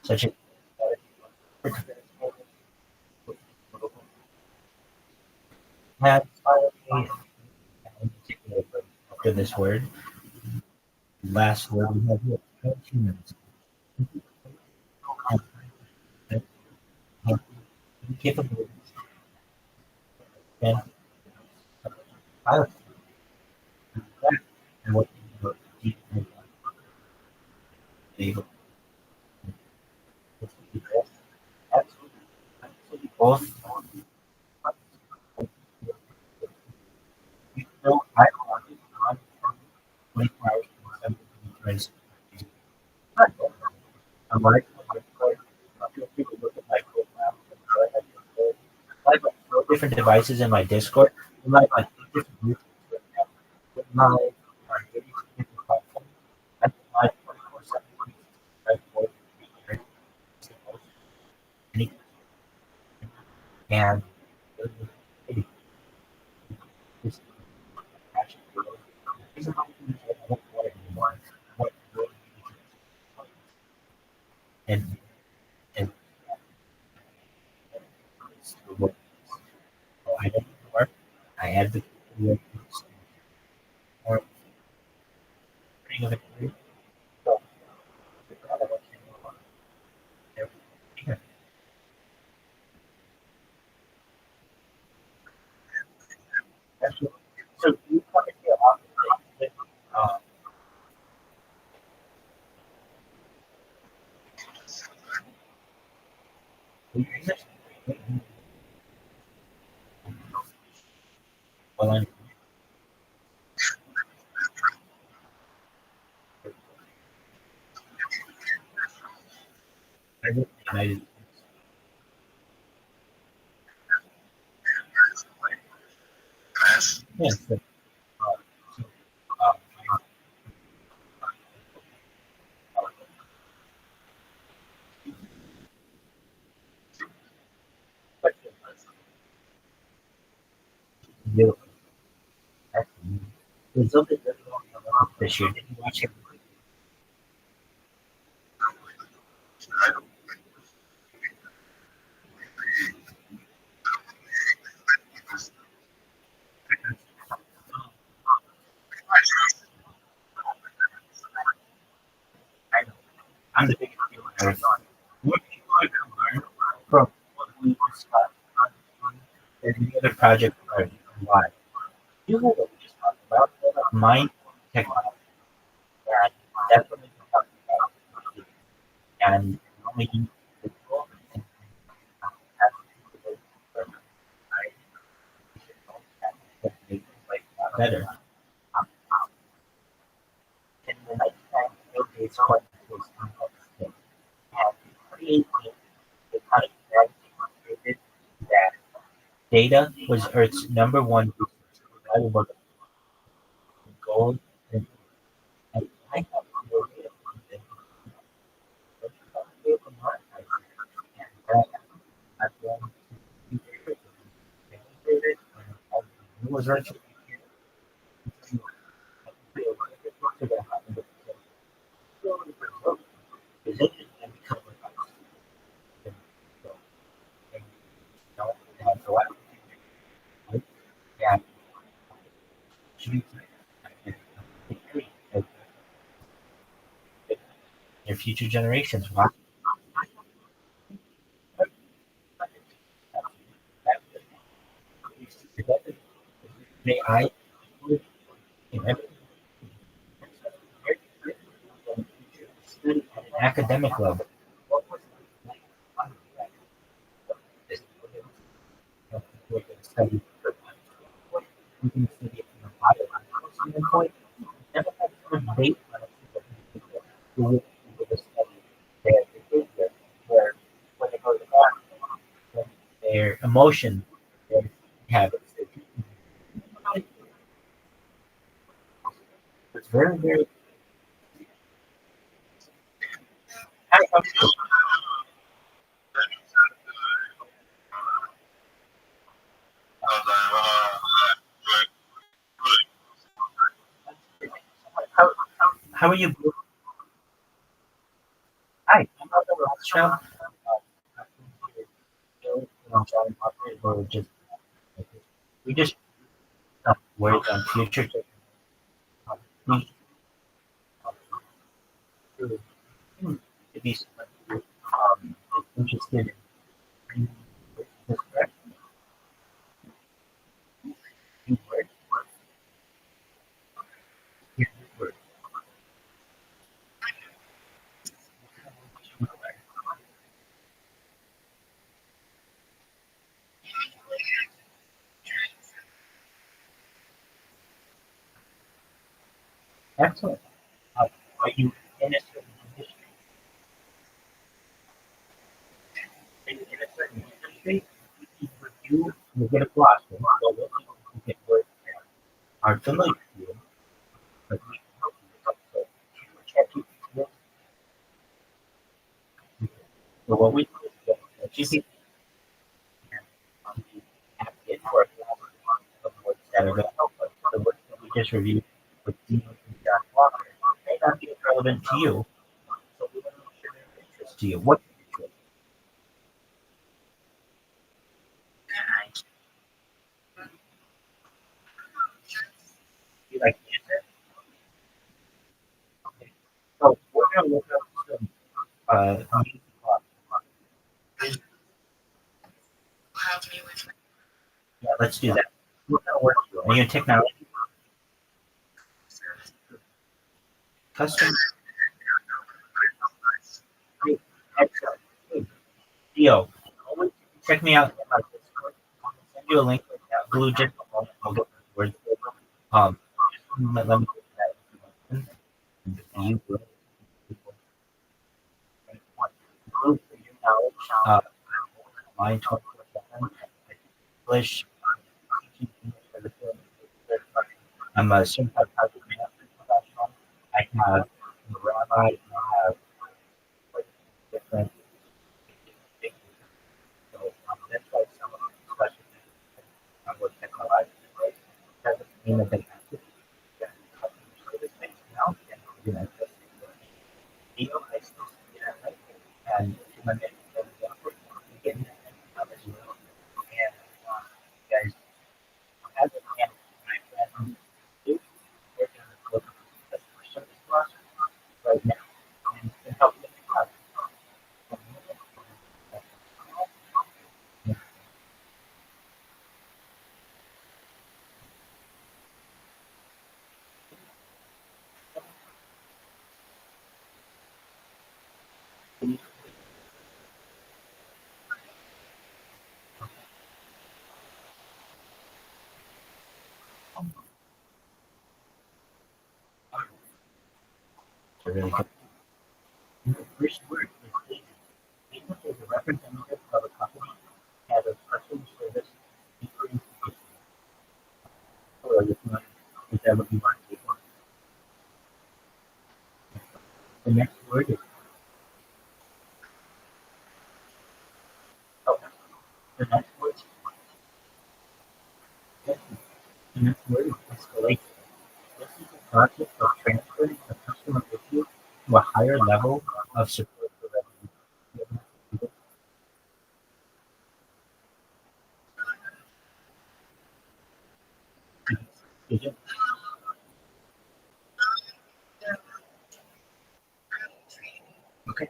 Such as have after this word. Last word we have here. Humans. Capabilities. And what both. You know, I on 24 hours. I'm like, people look at my profile. I have like different devices in my Discord. I have like different groups. My and And and what I don't work, I advocate for more freedom of career. So, yeah. Absolutely. So you come into your office with well, I live in the United States. Yes. So, uh, but you, there's something that's going on this year. Did you watch it? I know. I'm the biggest deal in Arizona. What people are going to learn from what we discussed on the other project are why. You know what we just talked about? Mind technology. And that's what we talked about. And making people and have better. And the lifetime is quite was and creating the kind of strategy that data was Earth's number one resource. I work on gold and I have more data from them. But you have to be able to monetize it. And that I've done to integrate it and it was Rothschild. Your future generations. Wow. AI at an academic level. We can study we can study it from a biological standpoint. Never had a debate on it who would study their behavior, their when they go to the bathroom, their emotion, their habits. It's very, very how are you? Hi, I'm not the Rothschild. Or just we just work on future to be someone who is interested in this correct. You work. You work. Excellent. Are you in a certain industry? In a certain industry, you will get a class. So what you can work are familiar with you, but we can help you. So check it. So what we do is GP advocate for of works that are going to help us. The work that we just reviewed with with John Walker may not be relevant to you, so we want to make sure they're of interest to you. What do you like the answer? Okay. So we're going to look up some yeah, let's do that. What kind of work are you? Are you in technology? Custom? Great. Excellent. Good. Theo, check me out on my Discord. I'll send you a link right now. Blue, just a moment. I'll get the words over. Let me get that information. You will. Blue, for your knowledge, mine 24/7. English, teaching English for the film. I'm a certified project management professional. I have a rabbi, and I have different things. So that's why some of the questions I work technologically doesn't mean that they have to get customer service things now. And you know, just deal, I still see that, right? And to my next getting that as well. And guys, as a manager, my friend, do working on the customer service process right now and can help you out. So really good. The first word is agent. Agent is a representative of a company as a customer service including or is that what you want to do? The next word is oh, the next word the next word is escalation. This is the process of transferring a customer issue to a higher level of support for revenue. Agent. Okay.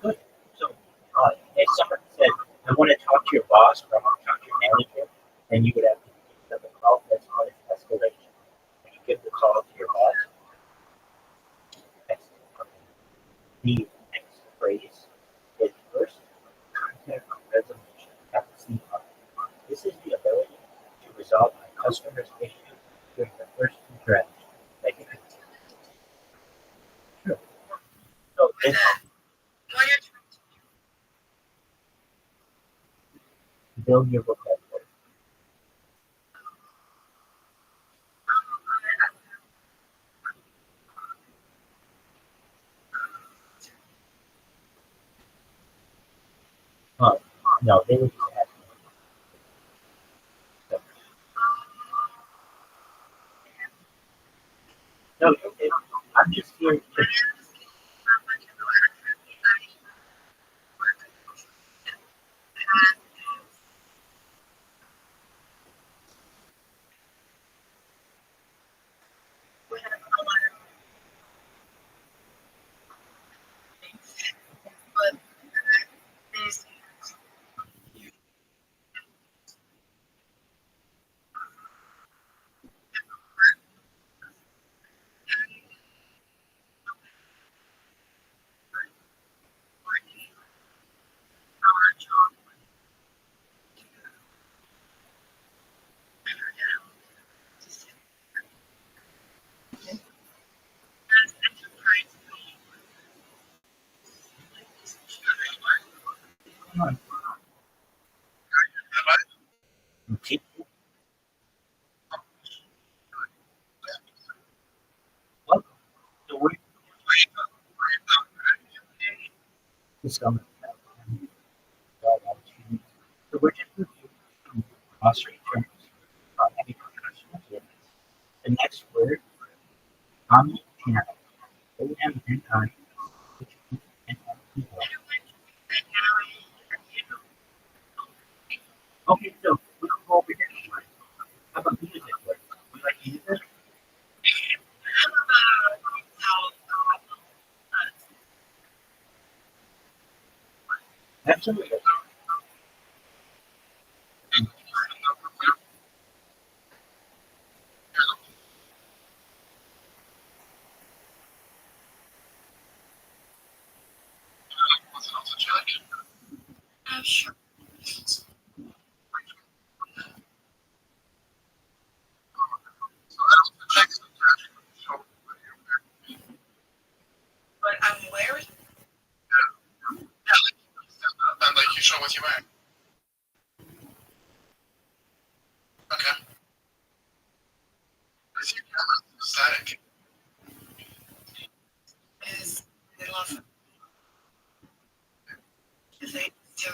Good. So, if someone said, I want to talk to your boss or I want to talk to your manager, then you would have to give them a call. That's called escalation. When you give the call to your boss, the next phrase is first contact resolution at the CR. This is the ability to resolve a customer's issue during the first interaction. Like, sure. So this build your vocabulary. No, they would just ask me. So, no, okay. I'm just here to come on. Okay. Well, the word is So we're just reviewing some glossary terms about any professional business. The next word, omni-channel. O-M-N-I. Okay, so we'll go over here. How about music? Would you like to use it? Absolutely. Sure. But I'm wearing. And like you show what you wear. Okay. Is your camera static? Is they love. They do.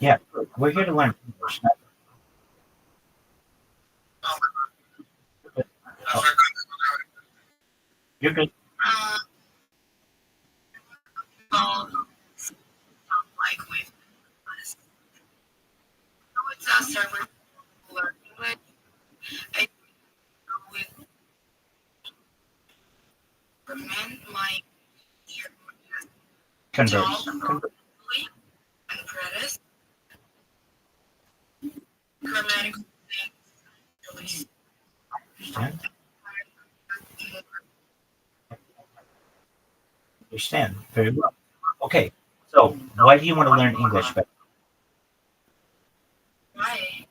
Yeah, we're here to learn English. You're good. Like with us. So it's a server learning with. I with recommend my Converse. and Pretis. Grammatical things. Understand? Understand. Very well. Okay, so why do you want to learn English better? Why?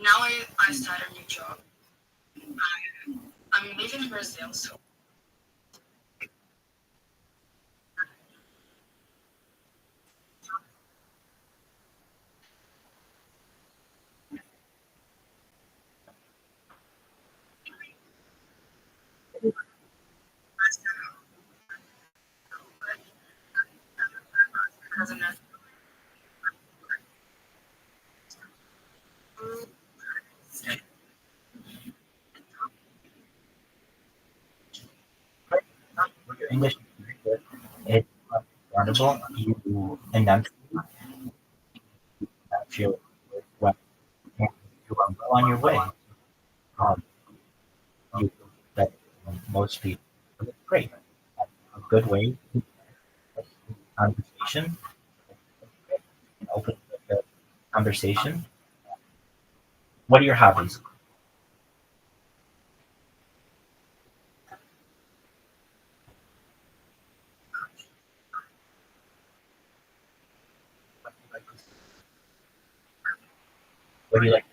Now I start a new job. I'm living in Brazil, so because I'm not. Your English is very good. It's learnable. You enunciate. Feel well. You are well on your way. Um, you that most people. Great. A good way to conversation. An open conversation. What are your hobbies? What do you like?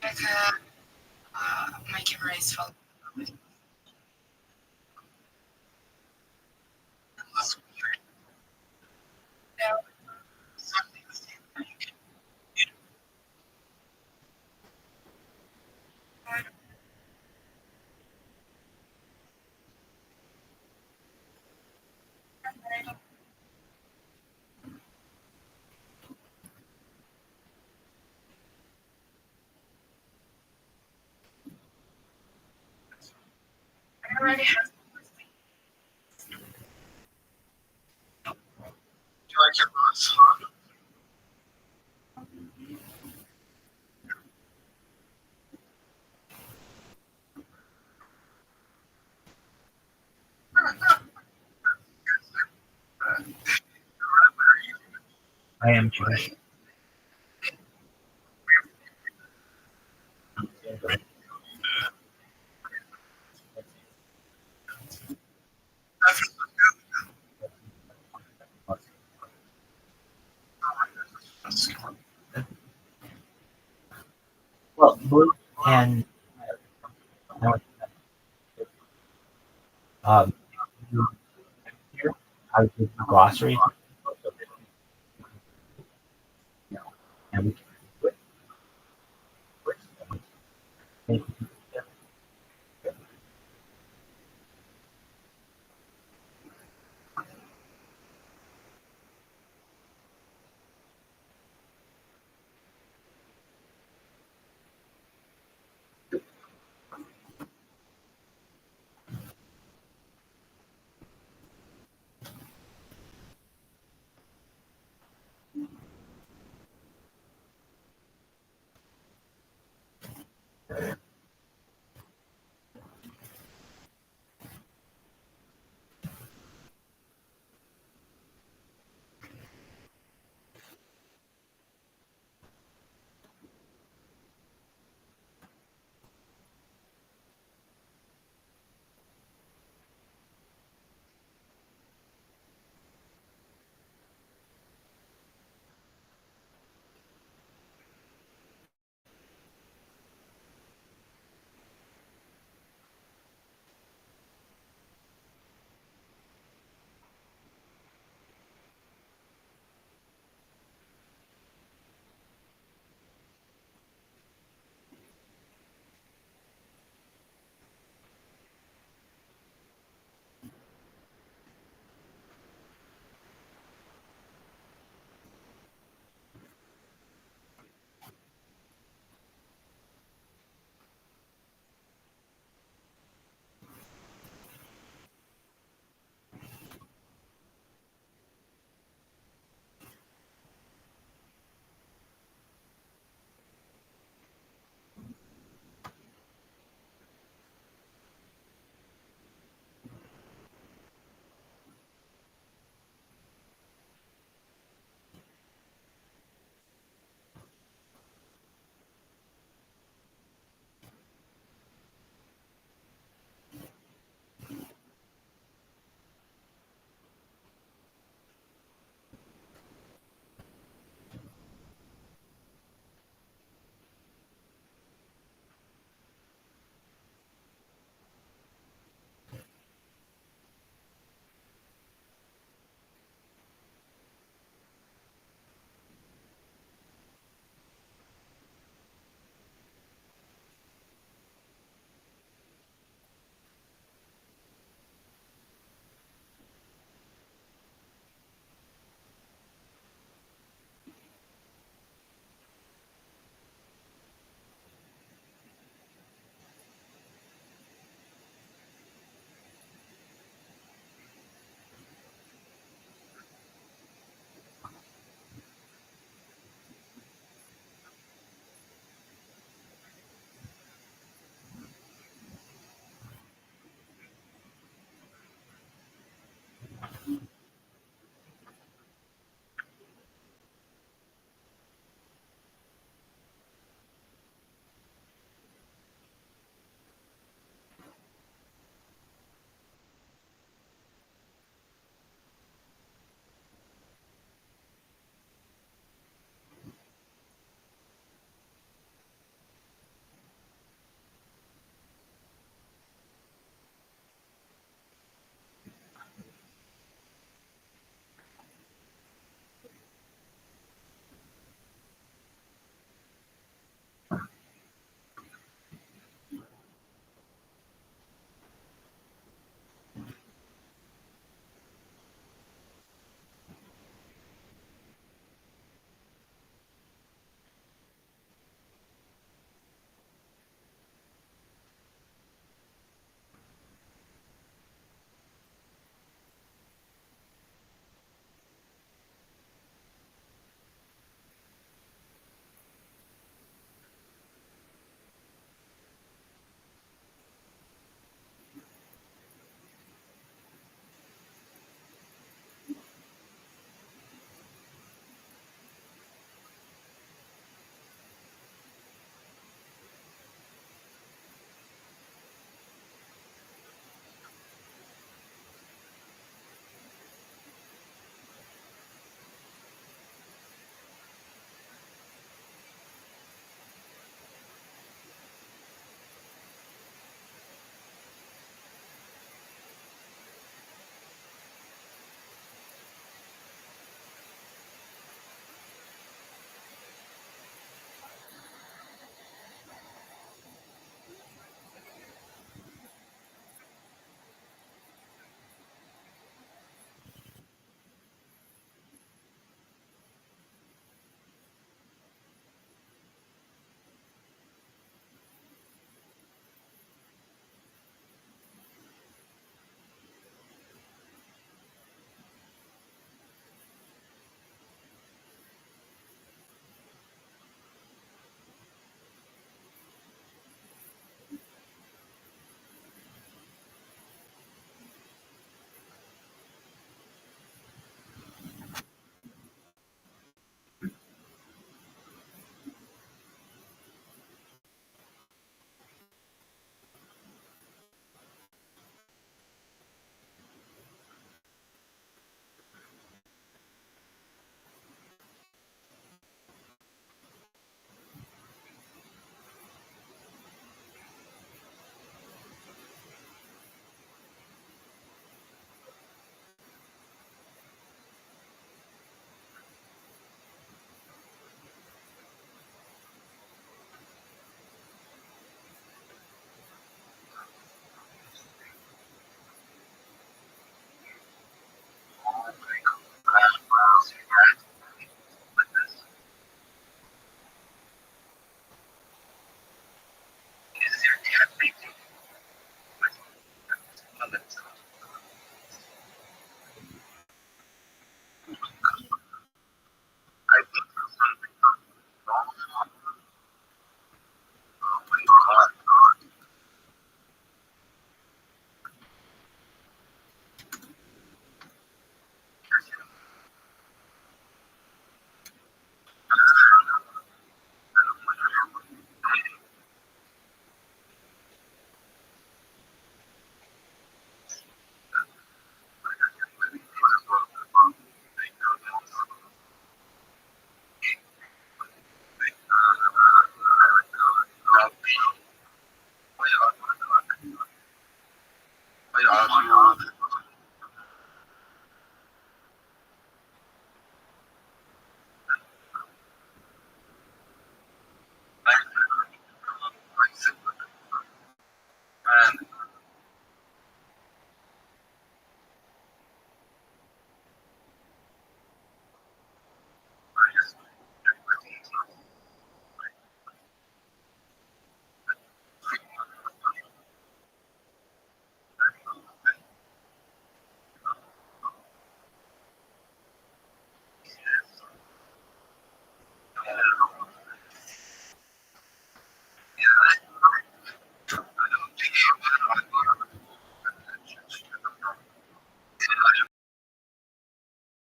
Like, my camera is full. I already have. Do you like your boss? I am Jewish. Well, and um, here I would do the glossary, and we can